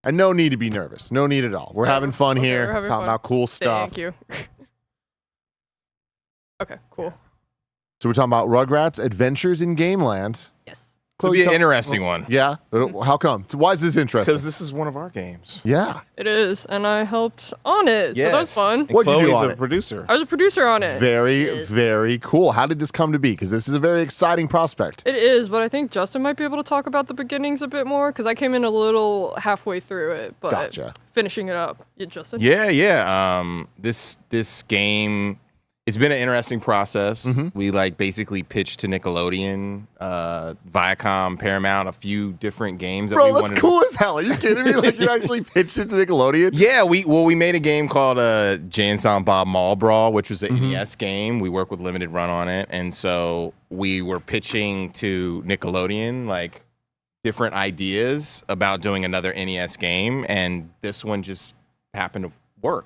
And no need to be nervous. No need at all. We're having fun Okay, here. we're having Talking fun. about cool stuff. Thank you. Okay, cool. So we're talking about Rugrats Adventures in Gameland. Yes. This will be an interesting one. Yeah? How come? Why is this interesting? Because this is one of our games. Yeah. It is, and I helped on it, so that's fun. What'd you do Chloe's on a it? producer. I was a producer on it. Very, very cool. How did this come to be? Because this is a very exciting prospect. It is, but I think Justin might be able to talk about the beginnings a bit more, because I came in a little halfway through it, but Gotcha. finishing it up. Yeah, Justin? Yeah. This game, it's been an interesting process. We basically pitched to Nickelodeon, Viacom, Paramount, a few different games that we Bro, that's wanted cool as hell. Are you kidding me? Like you actually pitched it to Nickelodeon? Yeah, we made a game called Jay and Silent Bob Mall Brawl, which was an NES game. We worked with Limited Run on it, and so we were pitching to Nickelodeon different ideas about doing another NES game, and this one just happened to work.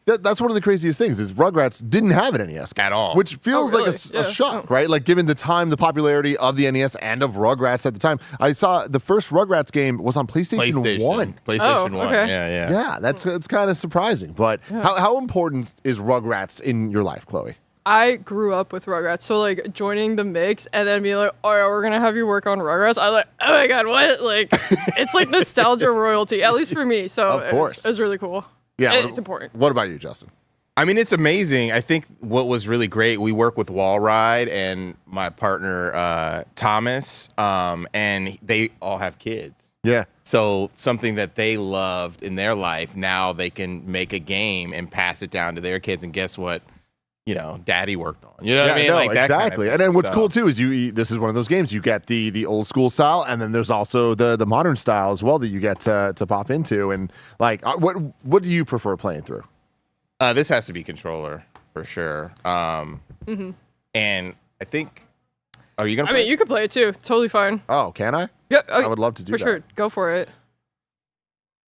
That's one of the craziest things is Rugrats didn't have an NES game At all. which feels like really? a shock, right? Like given the time, the popularity of the NES and of Rugrats at the time. I saw the first Rugrats game was on PlayStation 1. PlayStation 1. okay. Yeah. Yeah, it's kind of surprising. But how important is Rugrats in your life, Chloe? I grew up with Rugrats, so joining the mix and then being like, oh yeah, we're gonna have you work on Rugrats. I oh my god, what? It's like nostalgia royalty, at least for me. So Of course. it was really cool. Yeah, And it's important. What about you, Justin? I mean, it's amazing. I think what was really great, we work with Wall Ride and my partner, Thomas, and they all have kids. Yeah. So something that they loved in their life, now they can make a game and pass it down to their kids. And guess what? Daddy worked on. You know what I mean? No, That kind of exactly. thing. And then what's So- cool too is this is one of those games you get the old school style, and then there's also the modern style as well that you get to pop into. And what do you prefer playing through? This has to be controller for sure. And I think, are you gonna? I mean, you could play it too. Totally fine. Oh, can I? Yeah, I would love to do for that. sure. Go for it.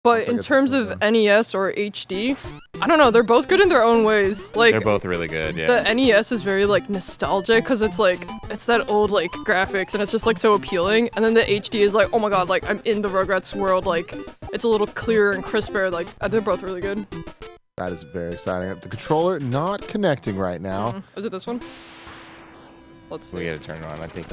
But Once I in get terms of NES or HD, I don't know. They're both good in their own ways. They're both really good. Yeah. The NES is very nostalgic because it's that old graphics and it's just so appealing. And then the HD is oh my god, I'm in the Rugrats world. It's a little clearer and crisper. They're both really good. That is very exciting. The controller not connecting right now. Is it this one? Let's see. We gotta turn it on. I think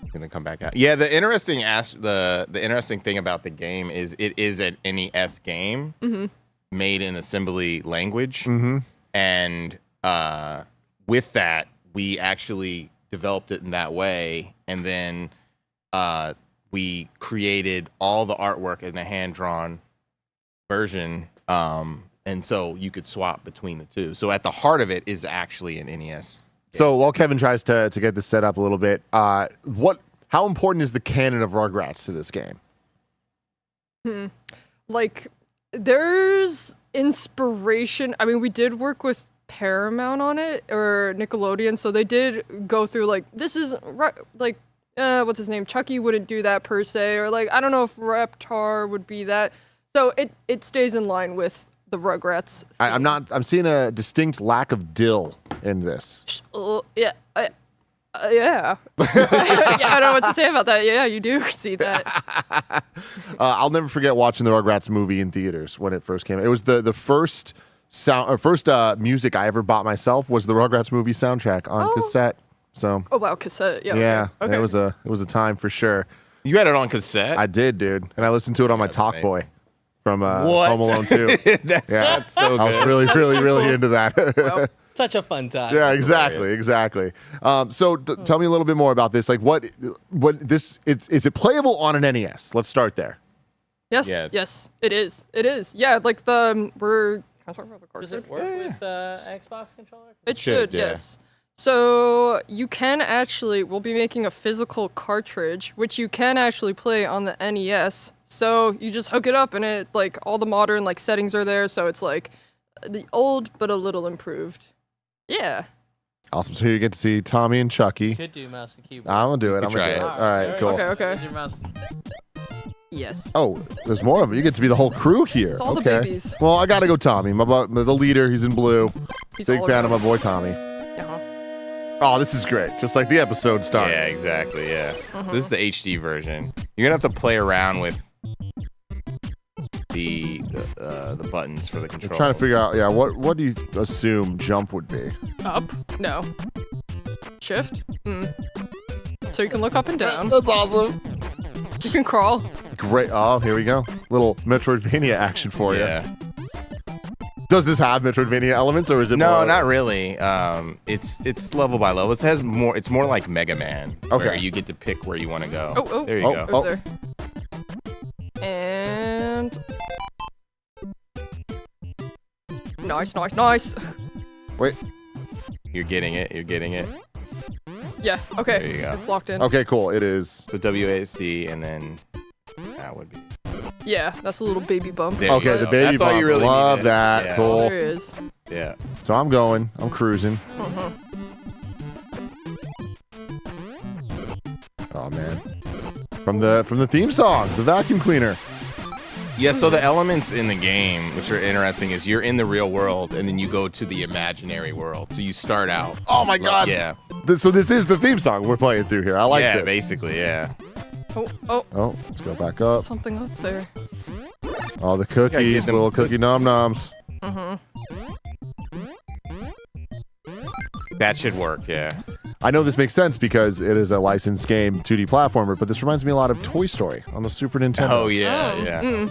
it's gonna come back out. Yeah, the interesting the interesting thing about the game is it is an NES game made in assembly language, and with that we actually developed it in that way, and then we created all the artwork in a hand-drawn version, and so you could swap between the two. So at the heart of it is actually an NES. So while Kevin tries to get this set up a little bit, how important is the canon of Rugrats to this game? There's inspiration. I mean, we did work with Paramount on it or Nickelodeon, so they did go through like this is like what's his name? Chucky wouldn't do that per se, or like I don't know if Reptar would be that. So it stays in line with the Rugrats. I'm seeing a distinct lack of dill in this. Yeah. Yeah. Yeah, I don't know what to say about that. Yeah, you do see that. I'll never forget watching the Rugrats movie in theaters when it first came. It was the first music I ever bought myself was the Rugrats movie soundtrack on cassette. So. Oh wow, cassette. Yeah. Yeah. Okay. It was a time for sure. You had it on cassette? I did, dude, and I listened to it on my Talkboy from What? Home Alone 2. That's so good. I was really into that. Such a fun time. Yeah, exactly. So tell me a little bit more about this. Like, what this is it playable on an NES? Let's start there. Yes. Yeah. Yes, it is. It is. Yeah, like we're. Can I talk about the card? Does it work with Xbox controller? It should. yeah. Yes. So you can we'll be making a physical cartridge, which you can actually play on the NES. So you just hook it up, and it like all the modern like settings are there. So it's like the old but a little improved. Yeah. Awesome. So you get to see Tommy and Chucky. Could do mouse and keyboard. I'm gonna do it. You I'm can gonna do try it. it. All right, cool. Okay. Use your mouse. Yes. Oh, there's more of them. You get to be the whole crew here. It's all the okay. babies. Well, I gotta go Tommy. The leader. He's in blue. He's Big all fan of my around. boy Tommy. Uh-huh. Oh, this is great. Just like the episode starts. Yeah, exactly. Yeah. So this is the HD version. You're gonna have to play around with the buttons for the I'm controls. trying to figure out. Yeah, what do you assume jump would be? Up? No. Shift? So you can look up and down. That's awesome. You can crawl. Great. Oh, here we go. Little Metroidvania action for you. Yeah. Does this have Metroidvania elements, or is it? No, more... not really. It's level by level. It has more. It's more like Mega Man, Okay. where you get to pick where you want to go. Oh, there you go. Over there. And nice. Wait. You're getting it. Yeah. Okay. There you go. It's locked in. Okay, cool. It is. So WASD, and then that would be. Yeah, that's a little baby bump. There you Okay, go. the baby That's all bump. you really Love needed. that. Yeah. Cool. There it is. Yeah. So I'm going. I'm cruising. Oh man. From the theme song, the vacuum cleaner. Yeah, so the elements in the game, which are interesting, is you're in the real world and then you go to the imaginary world. So you start out. Oh my god. Yeah. So this is the theme song we're playing through here. I like yeah, this. basically, yeah. Oh, let's go back up. something up there. Oh, the cookies, them little cookie nom-noms. That should work, yeah. I know this makes sense because it is a licensed game, 2D platformer, but this reminds me a lot of Toy Story on the Super Nintendo. Oh, yeah.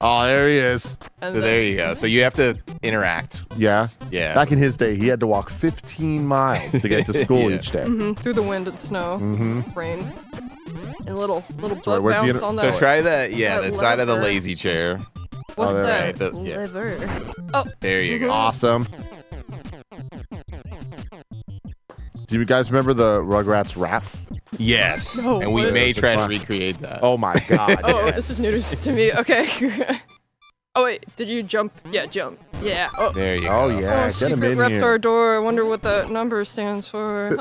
Oh, there he is. So there you go. So you have to interact. Yeah. Yeah. Back in his day, he had to walk 15 miles to get to school Yeah. each day. Through the wind and snow, rain, and little butt where's the bounce inter- on So that. try the side of the lever. lazy chair. What's there. that? Right, yeah. Lever. Oh. There you go. Awesome. Do you guys remember the Rugrats rap? Yes. No, and we what? may try to recreate that. Oh my god. Oh, this is news to me. Okay. Oh wait, did you jump? Yeah, jump. Yeah. Oh. There you Oh go. yeah, Oh, get secret him in Reptar here. door. I wonder what that number stands for.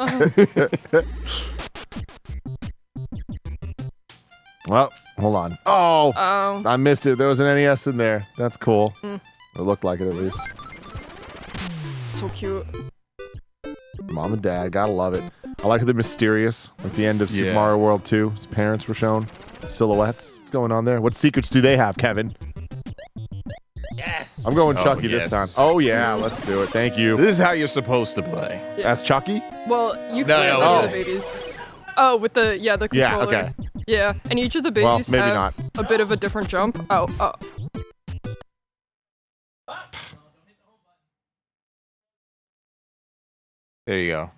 Well, hold on. Oh, Oh. I missed it. There was an NES in there. That's cool. Mm. It looked like it at least. So cute. Mom and Dad, gotta love it. I like how they're mysterious. Like the end of Super Yeah. Mario World 2. His parents were shown. Silhouettes. What's going on there? What secrets do they have, Kevin? Yes. I'm going Oh, Chucky yes. this time. Oh yeah, let's do it. Thank you. This is how you're supposed to play. Yeah. That's Chucky? Well, you No, can no, with oh. the babies. Oh, with the Yeah, controller. okay. Yeah, and each of the Well, babies maybe have not. a bit of a different jump. Oh. There you go.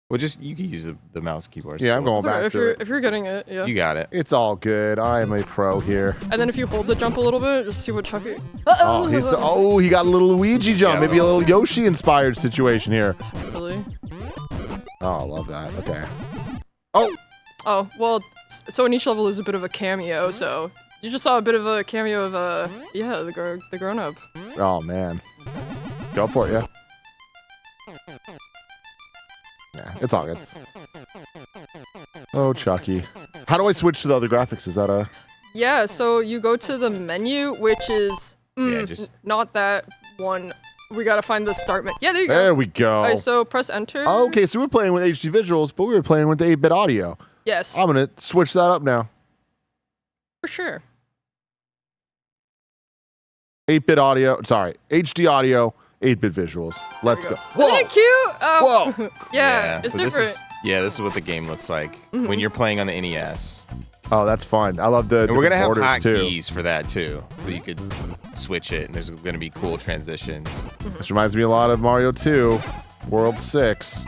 Well, you can use the mouse keyboard. Yeah, I'm going Sorry, back if to you're it. if you're getting it, yeah. You got it. It's all good. I am a pro here. And then if you hold the jump a little bit, just see what Chucky. Oh, he got a little Luigi jump. Maybe a little Yoshi inspired situation here. Really? Oh, I love that. Okay. Oh, well, so in each level is a bit of a cameo, so you just saw a bit of a cameo of the grown up. Oh man. Go for it, yeah. It's all good. Oh, Chucky. How do I switch to the other graphics? Is that a... Yeah, so you go to the menu, which is not that one. We gotta find the start menu. Yeah, there you go. There we go. Alright, so press enter. Okay, so we're playing with HD visuals, but we were playing with the 8-bit audio. Yes. I'm going to switch that up now. For sure. 8-bit audio. Sorry, HD audio, 8-bit visuals. Let's go. Isn't it cute? Whoa. Yeah, it's so different. This is what the game looks like Mhm. when you're playing on the NES. Oh, that's fun. I love the. And we're gonna have borders, too. hotkeys for that too, so you could switch it, and there's gonna be cool transitions. This reminds me a lot of Mario 2, World 6.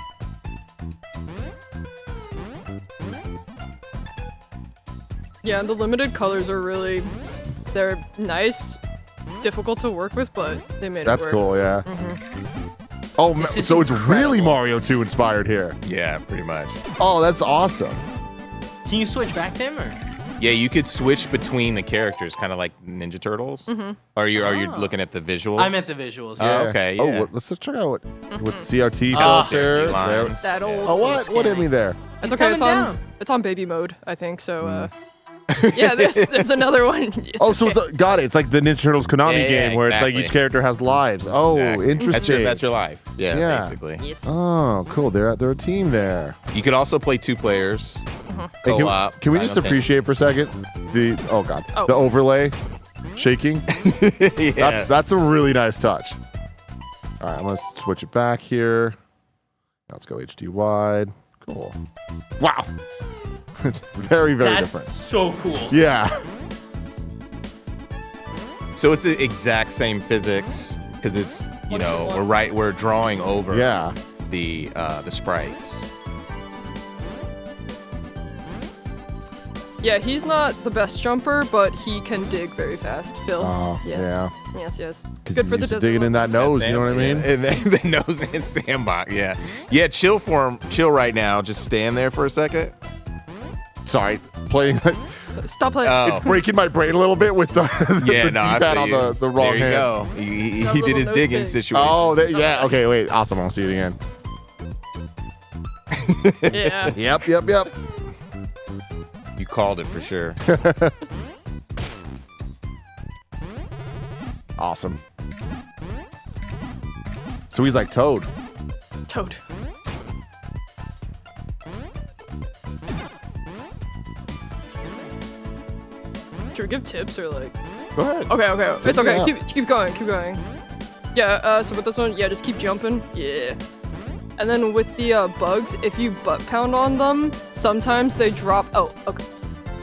Yeah, the limited colors are really, they're nice, difficult to work with, but they made That's it work. cool, yeah. Mhm. Oh, This is so it's really Mario 2 inspired here. Yeah, pretty much. Oh, that's awesome. Can you switch back to him or? Yeah, you could switch between the characters, kind of like Ninja Turtles. Mhm. Are you looking at the visuals? I'm at the visuals. Oh, okay. Oh, Yeah. let's check out what CRT Ah. goes there. lines. That old. Oh, what? What hit me there? It's okay. It's on baby mode, I think. So, yeah, there's another one. It's Oh, so okay. it's got it. It's like the Ninja Turtles Konami Yeah, game where it's like exactly. each character has lives. Oh, Exactly. interesting. That's your life. Yeah, basically. Yes. Oh, cool. They're a team there. You could also play 2 players. Hey, Co-op. can we just appreciate for a second the the overlay shaking? Yeah. That's a really nice touch. All right, I'm gonna switch it back here. Now let's go HD wide. Cool. Wow. Very That's different. so cool. Yeah. So it's the exact same physics because it's we're drawing over the sprites. Yeah, he's not the best jumper, but he can dig very fast. Phil. Oh, yes. yeah. Yes. Because Good for the he's desert. digging in that nose. You know what I mean? And then the nose and sandbox. Yeah. Yeah. Chill right now. Just stand there for a second. Sorry, playing. Stop playing. Oh. It's breaking my brain a little bit with the, Yeah, the no, I D-pad feel on you. the wrong There you hand. go. He did his digging situation. Oh, yeah. Okay, wait. Awesome. I'll see it again. Yeah. Yep. You called it for sure. Awesome. So he's like Toad. Toad. Should we give tips or like? Go ahead. Okay. It's Tip me okay. up. Keep going. Yeah. So with this one, yeah, just keep jumping. Yeah. And then with the bugs, if you butt pound on them, sometimes they drop. Oh, okay.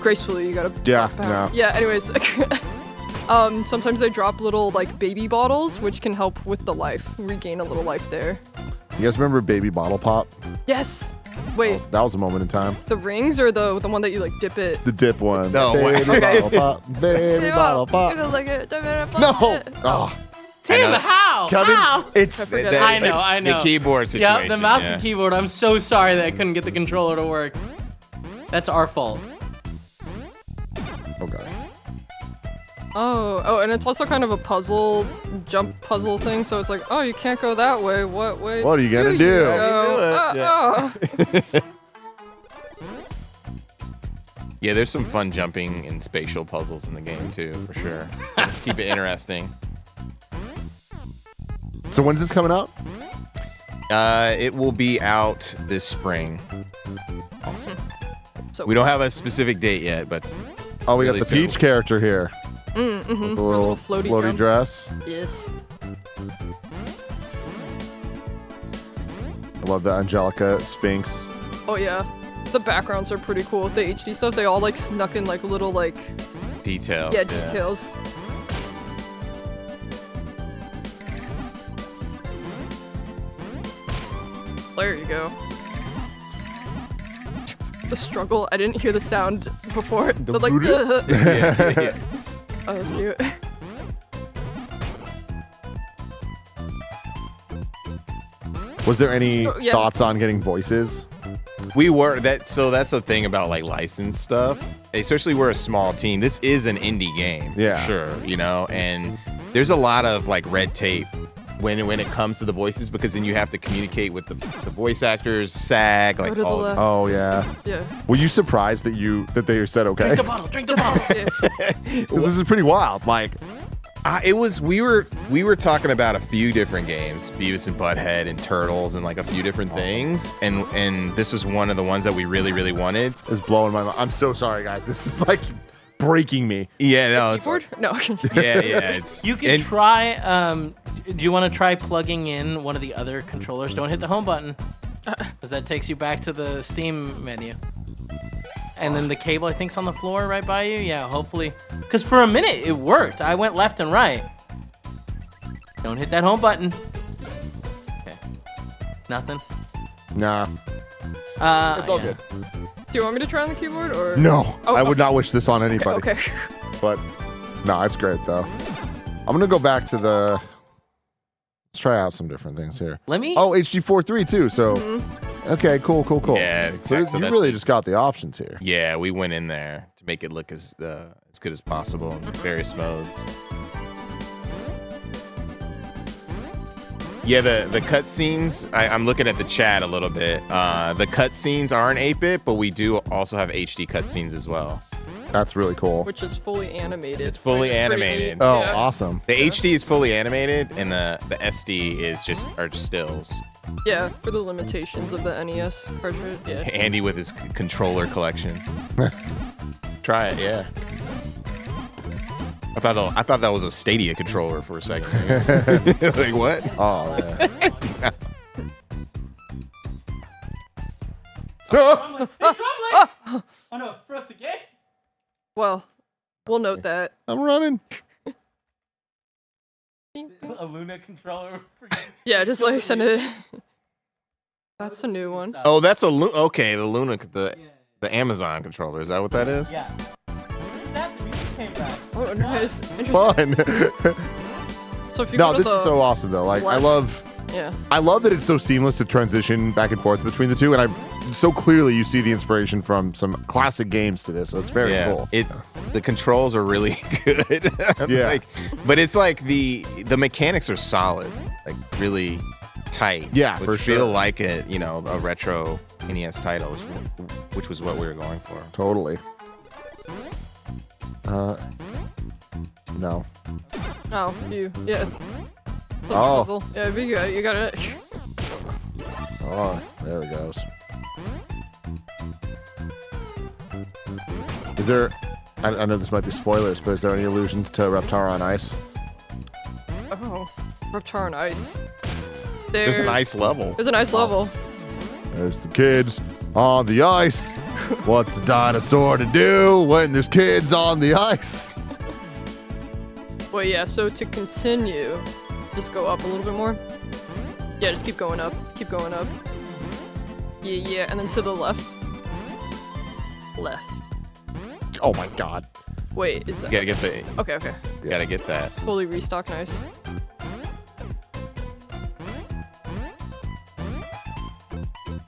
Gracefully, you gotta. Yeah. butt pound. No. Yeah. Anyways, sometimes they drop little like baby bottles, which can help with the life, regain a little life there. You guys remember Baby Bottle Pop? Yes. Wait, That was a moment in time. the rings or the one that you like dip it? The dip one. No, Baby okay. Bottle Pop. Baby Bottle Pop. You're gonna lick it, dip it, No. pop it. Oh. Tim, how? Kevin, How? it's I I know. The keyboard Yeah, situation. the mouse yeah. and keyboard. I'm so sorry that I couldn't get the controller to work. That's our fault. Okay. Oh, and it's also kind of a jump puzzle thing. So it's like, oh, you can't go that way. What way? What are you gonna do? Go? Yeah, there's some fun jumping and spatial puzzles in the game too, for sure. Keep it interesting. So when's this coming out? It will be out this spring. Awesome. So We don't have a specific date yet, but Oh, we got really the soon. Peach character here. Mm-hmm. With the little floaty jump. dress. Yes. I love the Angelica Sphinx. Oh yeah. The backgrounds are pretty cool with the HD stuff. They all like snuck in like little like detail. details. There you go. The struggle. I didn't hear the sound before. The like. Yeah. Oh, that's cute. Was there any Oh, yeah. thoughts on getting voices? We were that's the thing about like licensed stuff. Especially we're a small team. This is an indie game. Yeah. For sure, and there's a lot of like red tape when it comes to the voices, because then you have to communicate with the voice actors, SAG, like to the all. left. Oh yeah. Yeah. Were you surprised that they said okay? Drink the bottle. Drink the bottle. Because this is pretty wild. Like, It was we were talking about a few different games, Beavis and Butthead and Turtles and like a few different things, and this was one of the ones that we really wanted. It's blowing my mind. I'm so sorry, guys. This is like breaking me. Yeah, no, it's Keyboard? No. yeah, it's You can try. Do you want to try plugging in one of the other controllers? Don't hit the home button, because that takes you back to the Steam menu. And then the cable, I think, is on the floor right by you. Yeah, hopefully. Because for a minute, it worked. I went left and right. Don't hit that home button. Okay. Nothing? Nah. It's all good. Do you want me to try on the keyboard or? No, Oh, I would not wish this on anybody. Okay. But no, it's great though. I'm gonna go back to the. Let's try out some different things here. Let me. Oh, HD4.3 too. So, okay, cool. Yeah, So exactly. you really just got the options here. Yeah, we went in there to make it look as good as possible in various modes. Yeah, the cutscenes, I'm looking at the chat a little bit. The cutscenes aren't 8-bit, but we do also have HD cutscenes as well. That's really cool. Which is fully animated. It's fully Like, pretty animated. neat. Oh, Yeah. awesome. The HD is fully animated, and the SD is just stills. Yeah, for the limitations of the NES cartridge. Yeah. Andy with his controller collection. Try it, yeah. I thought that was a Stadia controller for a second. Like what? Oh, yeah. Oh no, froze the game? Well, we'll note that. I'm running. A Luna controller. Yeah, just like send it. That's a new one. Oh, that's okay. The Luna, the Amazon controller. Is that what that is? Yeah. Oh, nice. Interesting. Fun. So if you No, go to this is the so awesome though. Like I left- love that it's so seamless to transition back and forth between the two, and so clearly you see the inspiration from some classic games to this. So it's very cool. The controls are really good. Yeah. But it's like the mechanics are solid, like really tight. Yeah, which for feel sure. like a retro NES title, which was what we were going for. Totally. No. Oh, yes. Oh. Puzzle. Yeah, you got it. Oh, there it goes. Is there? I know this might be spoilers, but is there any allusions to Reptar on Ice? Oh, Reptar on Ice. There's an ice level. There's an ice level. There's the kids on the ice. What's a dinosaur to do when there's kids on the ice? Well, yeah, so to continue, just go up a little bit more. Yeah, just keep going up. Keep going up. Yeah, and then to the left. Left. Oh my god. Wait, is You that... gotta get the. Okay. You gotta get that. Fully restock, nice.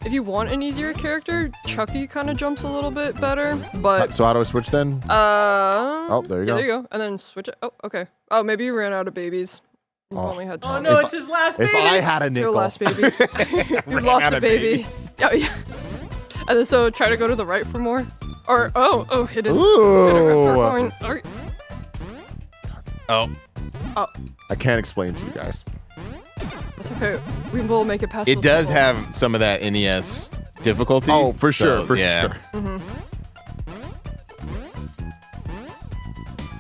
If you want an easier character, Chucky kind of jumps a little bit better, but... So how do I switch then? Oh, there you yeah, go. there you go. And then switch it. Oh, okay. Oh, maybe you ran out of babies. You Oh. only had Oh 10. no, it's his last baby. If I had a It's your nickel. last baby. You've lost out a of baby. Oh, yeah. And then so try to go to the right for more. Or, hidden. Ooh. Hidden Reptar coin. Alright. Oh. Oh, I can't explain to you guys. that's okay. We will make it past It this does level. have some of that NES difficulty. Oh, for sure, so, for yeah. sure. Mm-hmm.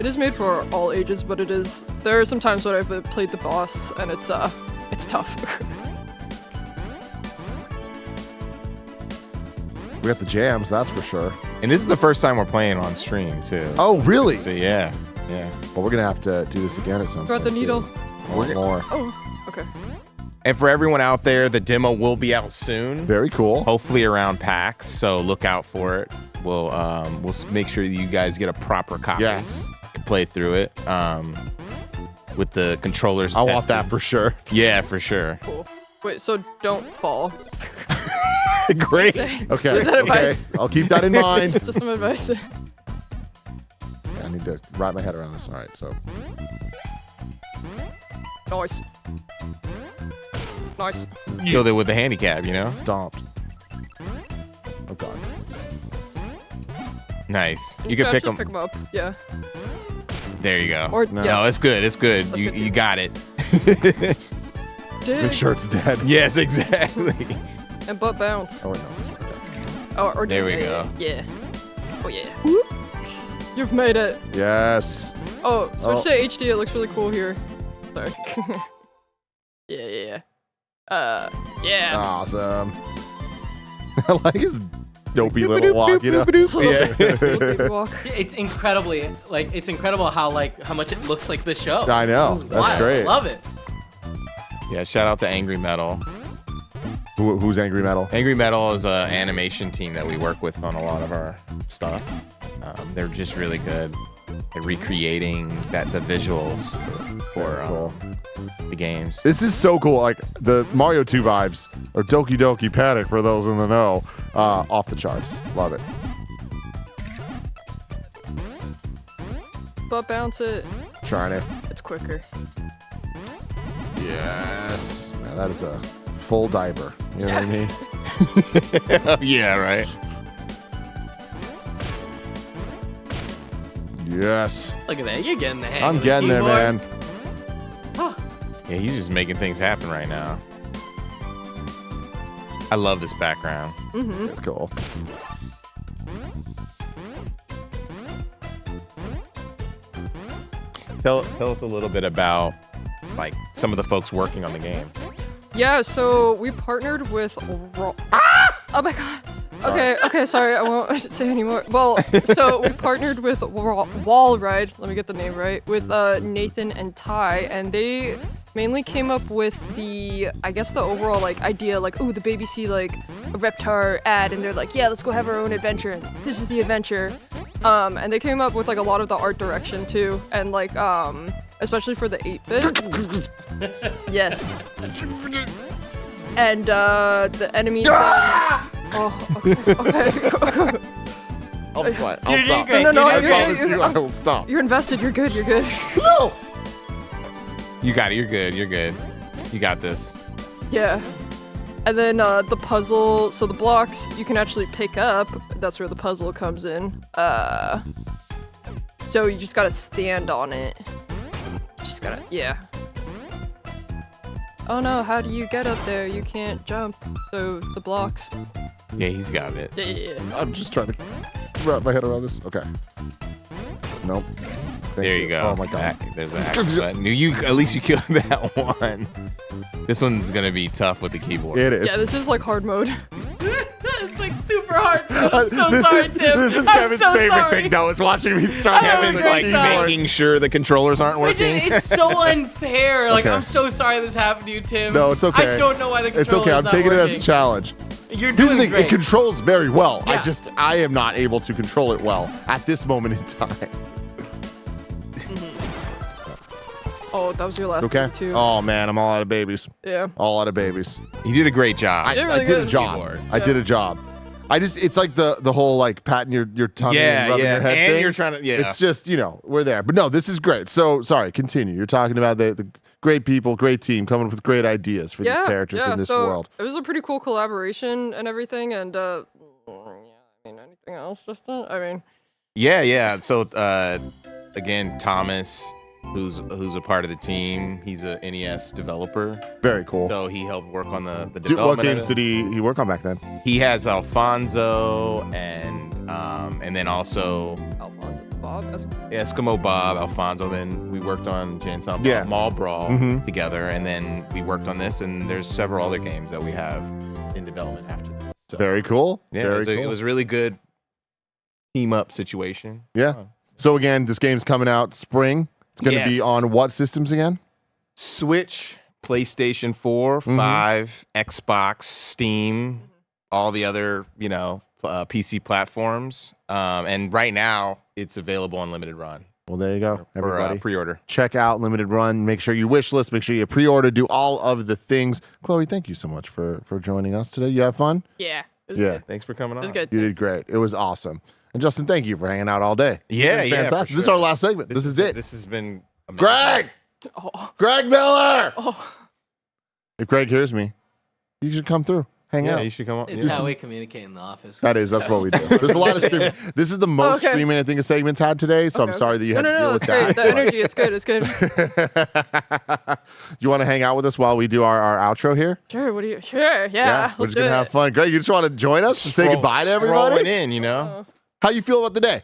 It is made for all ages, but it is... There are some times when I've played the boss, and it's tough. We got the jams, that's for sure. And this is the first time we're playing on stream too. Oh, really? So yeah. Well, we're gonna have to do this again at some Got point. the needle. More. Oh, okay. And for everyone out there, the demo will be out soon. Very cool. Hopefully around PAX, so look out for it. We'll make sure you guys get a proper copy. Yes. Play through it. With the controllers. I want tested. that for sure. Yeah, for sure. Cool. Wait, so don't fall. Great. Okay. Is that advice? I'll keep that in mind. Just some advice. I need to wrap my head around this. All right, so Nice. Nice. Killed it with the handicap, you know? Stomped. Oh, God. Nice. You You can pick actually them. pick them up. Yeah. There you go. Or- no, yeah. it's good. It's good. That's You good you too. got it. Dig. Make sure it's dead. Yes, exactly. And butt bounce. Oh, wait, Oh, or There we yeah, go. Yeah. Oh yeah. You've made it. no. Yes. Oh, switch Oh. to HD. It looks really cool here. Sorry. yeah. Yeah. Awesome. I like his dopey little walk, you know? Yeah. Walk. It's incredibly it's incredible how much it looks like the show. I know. This is That's wild. great. Love it. Yeah, shout out to Angry Metal. Who's Angry Metal? Angry Metal is an animation team that we work with on a lot of our stuff. They're just really good at recreating the visuals for the games. This is so cool. Like the Mario 2 vibes, or Doki Doki Panic for those in the know, off the charts. Love it. Butt bounce it. Trying it. It's quicker. Yes. Man, that is a full diaper. You know what I mean? Yeah, right. Yes. Look at that. You're getting the hang I'm of the getting there, keyboard. man. Yeah, he's just making things happen right now. I love this background. Mm-hmm. It's cool. Tell us a little bit about some of the folks working on the game. Yeah, so we partnered with Oh my god. Okay, sorry, I won't say anymore. Well, so we partnered with Wall Ride, let me get the name right, with Nathan and Ty, and they mainly came up with the overall idea, ooh, the baby see a Reptar ad, and they're like, yeah, let's go have our own adventure, and this is the adventure. And they came up with a lot of the art direction too, and especially for the 8-bit. Yes. And the enemies. Oh, okay. I'll stop. You're great. No, I you're promise good. you I will stop. You're invested. You're good. You're good. No! You got it. You're good. You're good. You got this. Yeah. And then the puzzle, so the blocks you can actually pick up. That's where the puzzle comes in. So you just gotta stand on it. Just gotta, yeah. Oh no, how do you get up there? You can't jump. So the blocks. Yeah, he's got it. Yeah. I'm just trying to wrap my head around this. Okay. Nope. There you go. Oh my god. There's the action button. At least you killed that one. This one's gonna be tough with the keyboard. It is. Yeah, this is hard mode. It's super hard. I'm so this sorry, is, Tim. This is I'm Kevin's so favorite sorry. thing, though, is watching me struggle. Kevin's with the keyboard. making sure the controllers aren't working. It's so unfair. Okay. I'm so sorry this happened to you, Tim. No, it's okay. I don't know why the It's controller's okay. I'm not taking it as a working. challenge. You're Here's the doing thing. great. It controls very well. Yeah. I am not able to control it well at this moment in time. Oh, that was your last Okay. one too. Oh man, I'm all out of babies. Yeah. All out of babies. You did a great job. You did really I did a good. job. Keyboard. I did a job. It's like the whole patting your tummy and rubbing your head and thing. you're trying to, yeah. It's just, we're there. But no, this is great. So, sorry, continue. You're talking about the great people, great team, coming up with great ideas for these characters in this so world. It was a pretty cool collaboration and everything, and anything else? Just that? Yeah. So again, Thomas, who's a part of the team, he's a NES developer. Very cool. So he helped work on the What development. games of it. did he work on back then? He has Alfonso and then also Alfonso, Bob, Eskimo Bob, Alfonso. Then we worked on Jay and Silent Bob, Yeah. Mall Brawl Mhm. together, and then we worked on this. And there's several other games that we have in development after this. So, Very cool. yeah, Very it cool. was a really good team up situation. Yeah. So again, this game's coming out spring. It's going to be Yes. on what systems again? Switch, PlayStation 4, 5, Xbox, Steam, all the other, PC platforms. And right now, it's available on limited run. Well, there you go, For everybody. pre-order. Check out Limited Run. Make sure you wish list. Make sure you pre-order. Do all of the things. Chloe, thank you so much for joining us today. You have fun? Yeah. It was Yeah. good. Thanks for coming It on. was good. You did great. It was awesome. And Justin, thank you for hanging out all day. Yeah, It's been yeah. fantastic. for This is sure. our last segment. This is it. This has been amazing. Greg! Greg Miller. Oh. If Greg hears me, you should come through. Hang out. You should come up. It's how we communicate in the office. That's what we do. There's a lot of screaming. This is the most Okay. screaming I think a segment's had today, so I'm sorry that you had to deal with it's great. that. The energy, it's good. It's good. You want to hang out with us while we do our outro here? Sure. What do you? Sure. Yeah. We're Let's just going to have fun. Greg, you just want to join us and say goodbye to everybody? Rolling in, you know. How you feel about the day?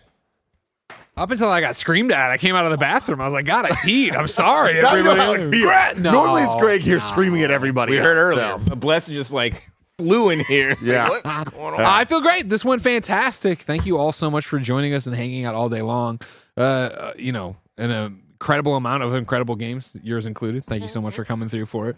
Up until I got screamed at, I came out of the bathroom. I was like, God, I peed. I'm sorry, Now you know everybody. how it feels. No, Normally it's Greg here screaming at everybody. We heard earlier. So. Bless just like flew in here. It's Yeah. like, what's going on? I feel great. This went fantastic. Thank you all so much for joining us and hanging out all day long. You know, an incredible amount of incredible games, yours included. Thank you so much for coming through for it.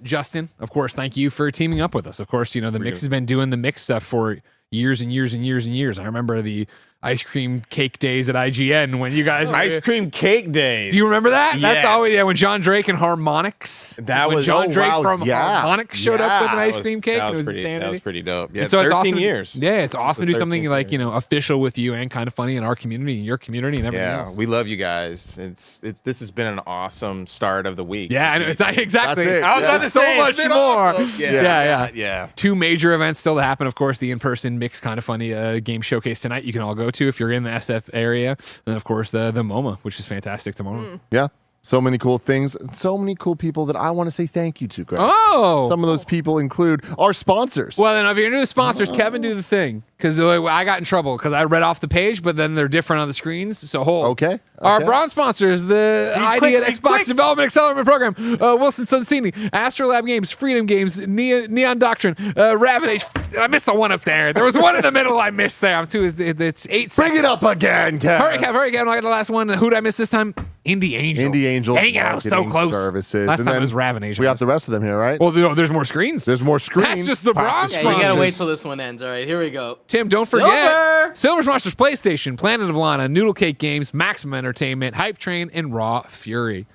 Justin, of course, thank you for teaming up with us. Of course, you know, the Mix has been doing the Mix stuff for years and years and years and years. I remember the ice cream cake days at IGN when you guys Ice cream cake days. Do you remember that? Yes. That's always when John Drake and Harmonix. That when was John Drake from yeah. Harmonix showed up with an ice That cream was- cake. That And it was was pretty. insanity. That was pretty dope. Yeah, And so it's 13 awesome years. Yeah, it's awesome to do something 13 like, you know, official with you and kind of funny in our community and your community and everything Yeah, else. we love you guys. It's this has been an awesome start of the week. Yeah, I know. It's not exactly. That's it. I was about to so say, much it's been more. awesome. Yeah. 2 major events still to happen. Of course, the in-person Mix Kind of Funny game showcase tonight. You can all go to if you're in the SF area, and then of course the MoMA, which is fantastic tomorrow. Yeah. So many cool things. So many cool people that I want to say thank you to, Greg. Oh! Some of those people include our sponsors. Well, then if you're into the sponsors, Kevin, do the thing. Because I got in trouble because I read off the page, but then they're different on the screens. So hold. Okay. Our bronze sponsors, the ID at Xbox Development Accelerator Program, Wilson Sonsini, Astrolab Games, Freedom Games, Neon Doctrine, Ravenage. I missed the one up there. There was one in the middle I missed there. I'm too. It's 8 seconds. Bring it up again, Kevin. Hurry, Kevin. I got the last one. Who did I miss this time? Indie Angels. Indie Angels. Dang it, I was so Marketing close. Services. Last And time it then was Ravenage. We have the rest of them here, right? Well, no, there's more screens. There's more screens. That's just the bronze Yeah, you gotta sponsors. wait till this one ends. All right, here we go. Tim, don't forget Silver Monsters PlayStation, Planet of Lana, Noodle Cake Games, Maximum Entertainment, Hype Train, and Raw Fury.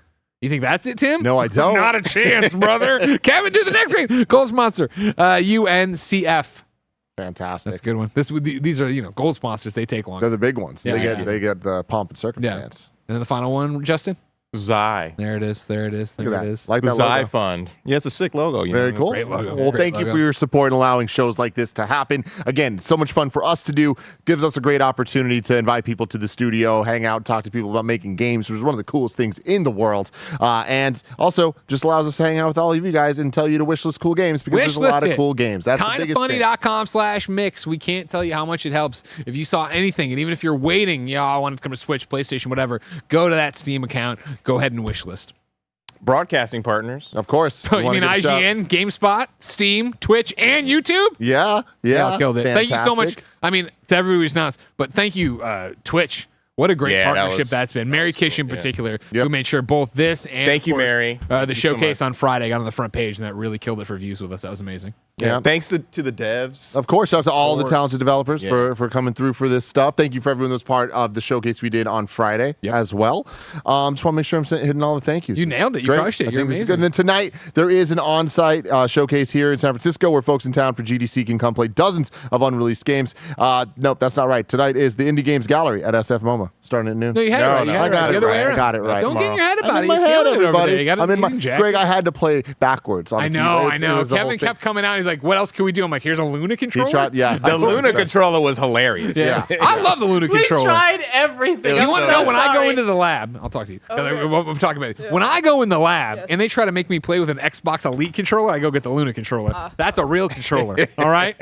You think that's it, Tim? No, I don't. Not a chance, brother. Kevin, do the next screen. Gold sponsor, UNCF. Fantastic. That's a good one. These are gold sponsors. They take long. They're the big ones. Yeah, They get the pomp and circumstance. And then the final one, Justin. Zai. There it is. Look at that. It is. Like The that Zai logo. Fund. Yeah, it's a sick logo. Very cool. Great logo. Well, Great thank you logo. for your support and allowing shows like this to happen. Again, so much fun for us to do. Gives us a great opportunity to invite people to the studio, hang out, talk to people about making games, which is one of the coolest things in the world. And also just allows us to hang out with all of you guys and tell you to wishlist cool games because there's a lot of cool games. That's the biggest thing. Kindoffunny.com/mix. We can't tell you how much it helps. If you saw anything, and even if you're waiting, I want to come to Switch, PlayStation, whatever, go to that Steam account. Go ahead and wishlist. Broadcasting partners. Of course. You mean IGN, GameSpot, Steam, Twitch, and YouTube? Yeah. Y'all killed it. Thank you so much. Fantastic. I mean, to everybody who's not, but thank you, Twitch. What a great Yeah, partnership that's been. Mary Kish in particular, who made sure both this and Thank of you, course, Mary. the Thank you so showcase much. on Friday got on the front page, and that really killed it for views with us. That was amazing. Yeah. Thanks to the devs. Of course, shout out to all the course. talented developers Yeah. for coming through for this stuff. Thank you for everyone that was part of the showcase we did on Friday as well. Just want to make sure I'm hitting all the thank yous. You nailed it. You Great. crushed it. I You're think this is amazing. good. And then tonight, there is an on-site showcase here in San Francisco where folks in town for GDC can come play dozens of unreleased games. Nope, that's not right. Tonight is the Indie Games Gallery at SF MoMA, starting at noon. No, you had it right. You had I it got right. it The other way right. I around. got it right. Don't get in your head I'm about in it. my You're head, feeling it over there. everybody. You got I'm in my easy, Jack. Greg, I had to play backwards. On I a few know. plates. It was the whole Kevin thing. kept coming out. He's like, "What else can we do?" I'm like, "Here's a Luna controller." He tried, yeah. The Luna controller was hilarious. Yeah. I love the Luna controller. We tried everything. You I'm want to so know when I go sorry. into the lab? I'll talk to you. Okay. I'm talking about it. When I go in the lab and they try to make me play with an Xbox Elite controller, I go get the Luna controller. That's a real controller. All right.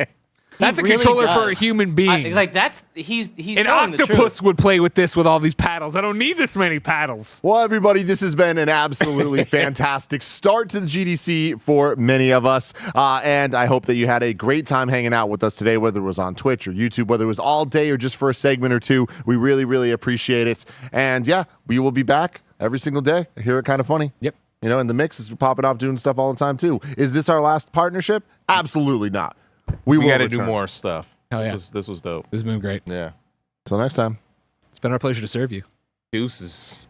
That's a really controller for a does. human being. He's An telling the octopus truth. would play with this with all these paddles. I don't need this many paddles. Well, everybody, this has been an absolutely fantastic start to the GDC for many of us. And I hope that you had a great time hanging out with us today, whether it was on Twitch or YouTube, whether it was all day or just for a segment or two. We really, really appreciate it. And yeah, we will be back every single day here at Kind of Funny. Yep. And the Mix is popping off doing stuff all the time too. Is this our last partnership? Absolutely not. We will got to do return. more stuff. Hell yeah. This was dope. This has been great. Yeah. Till next time. It's been our pleasure to serve you. Deuces.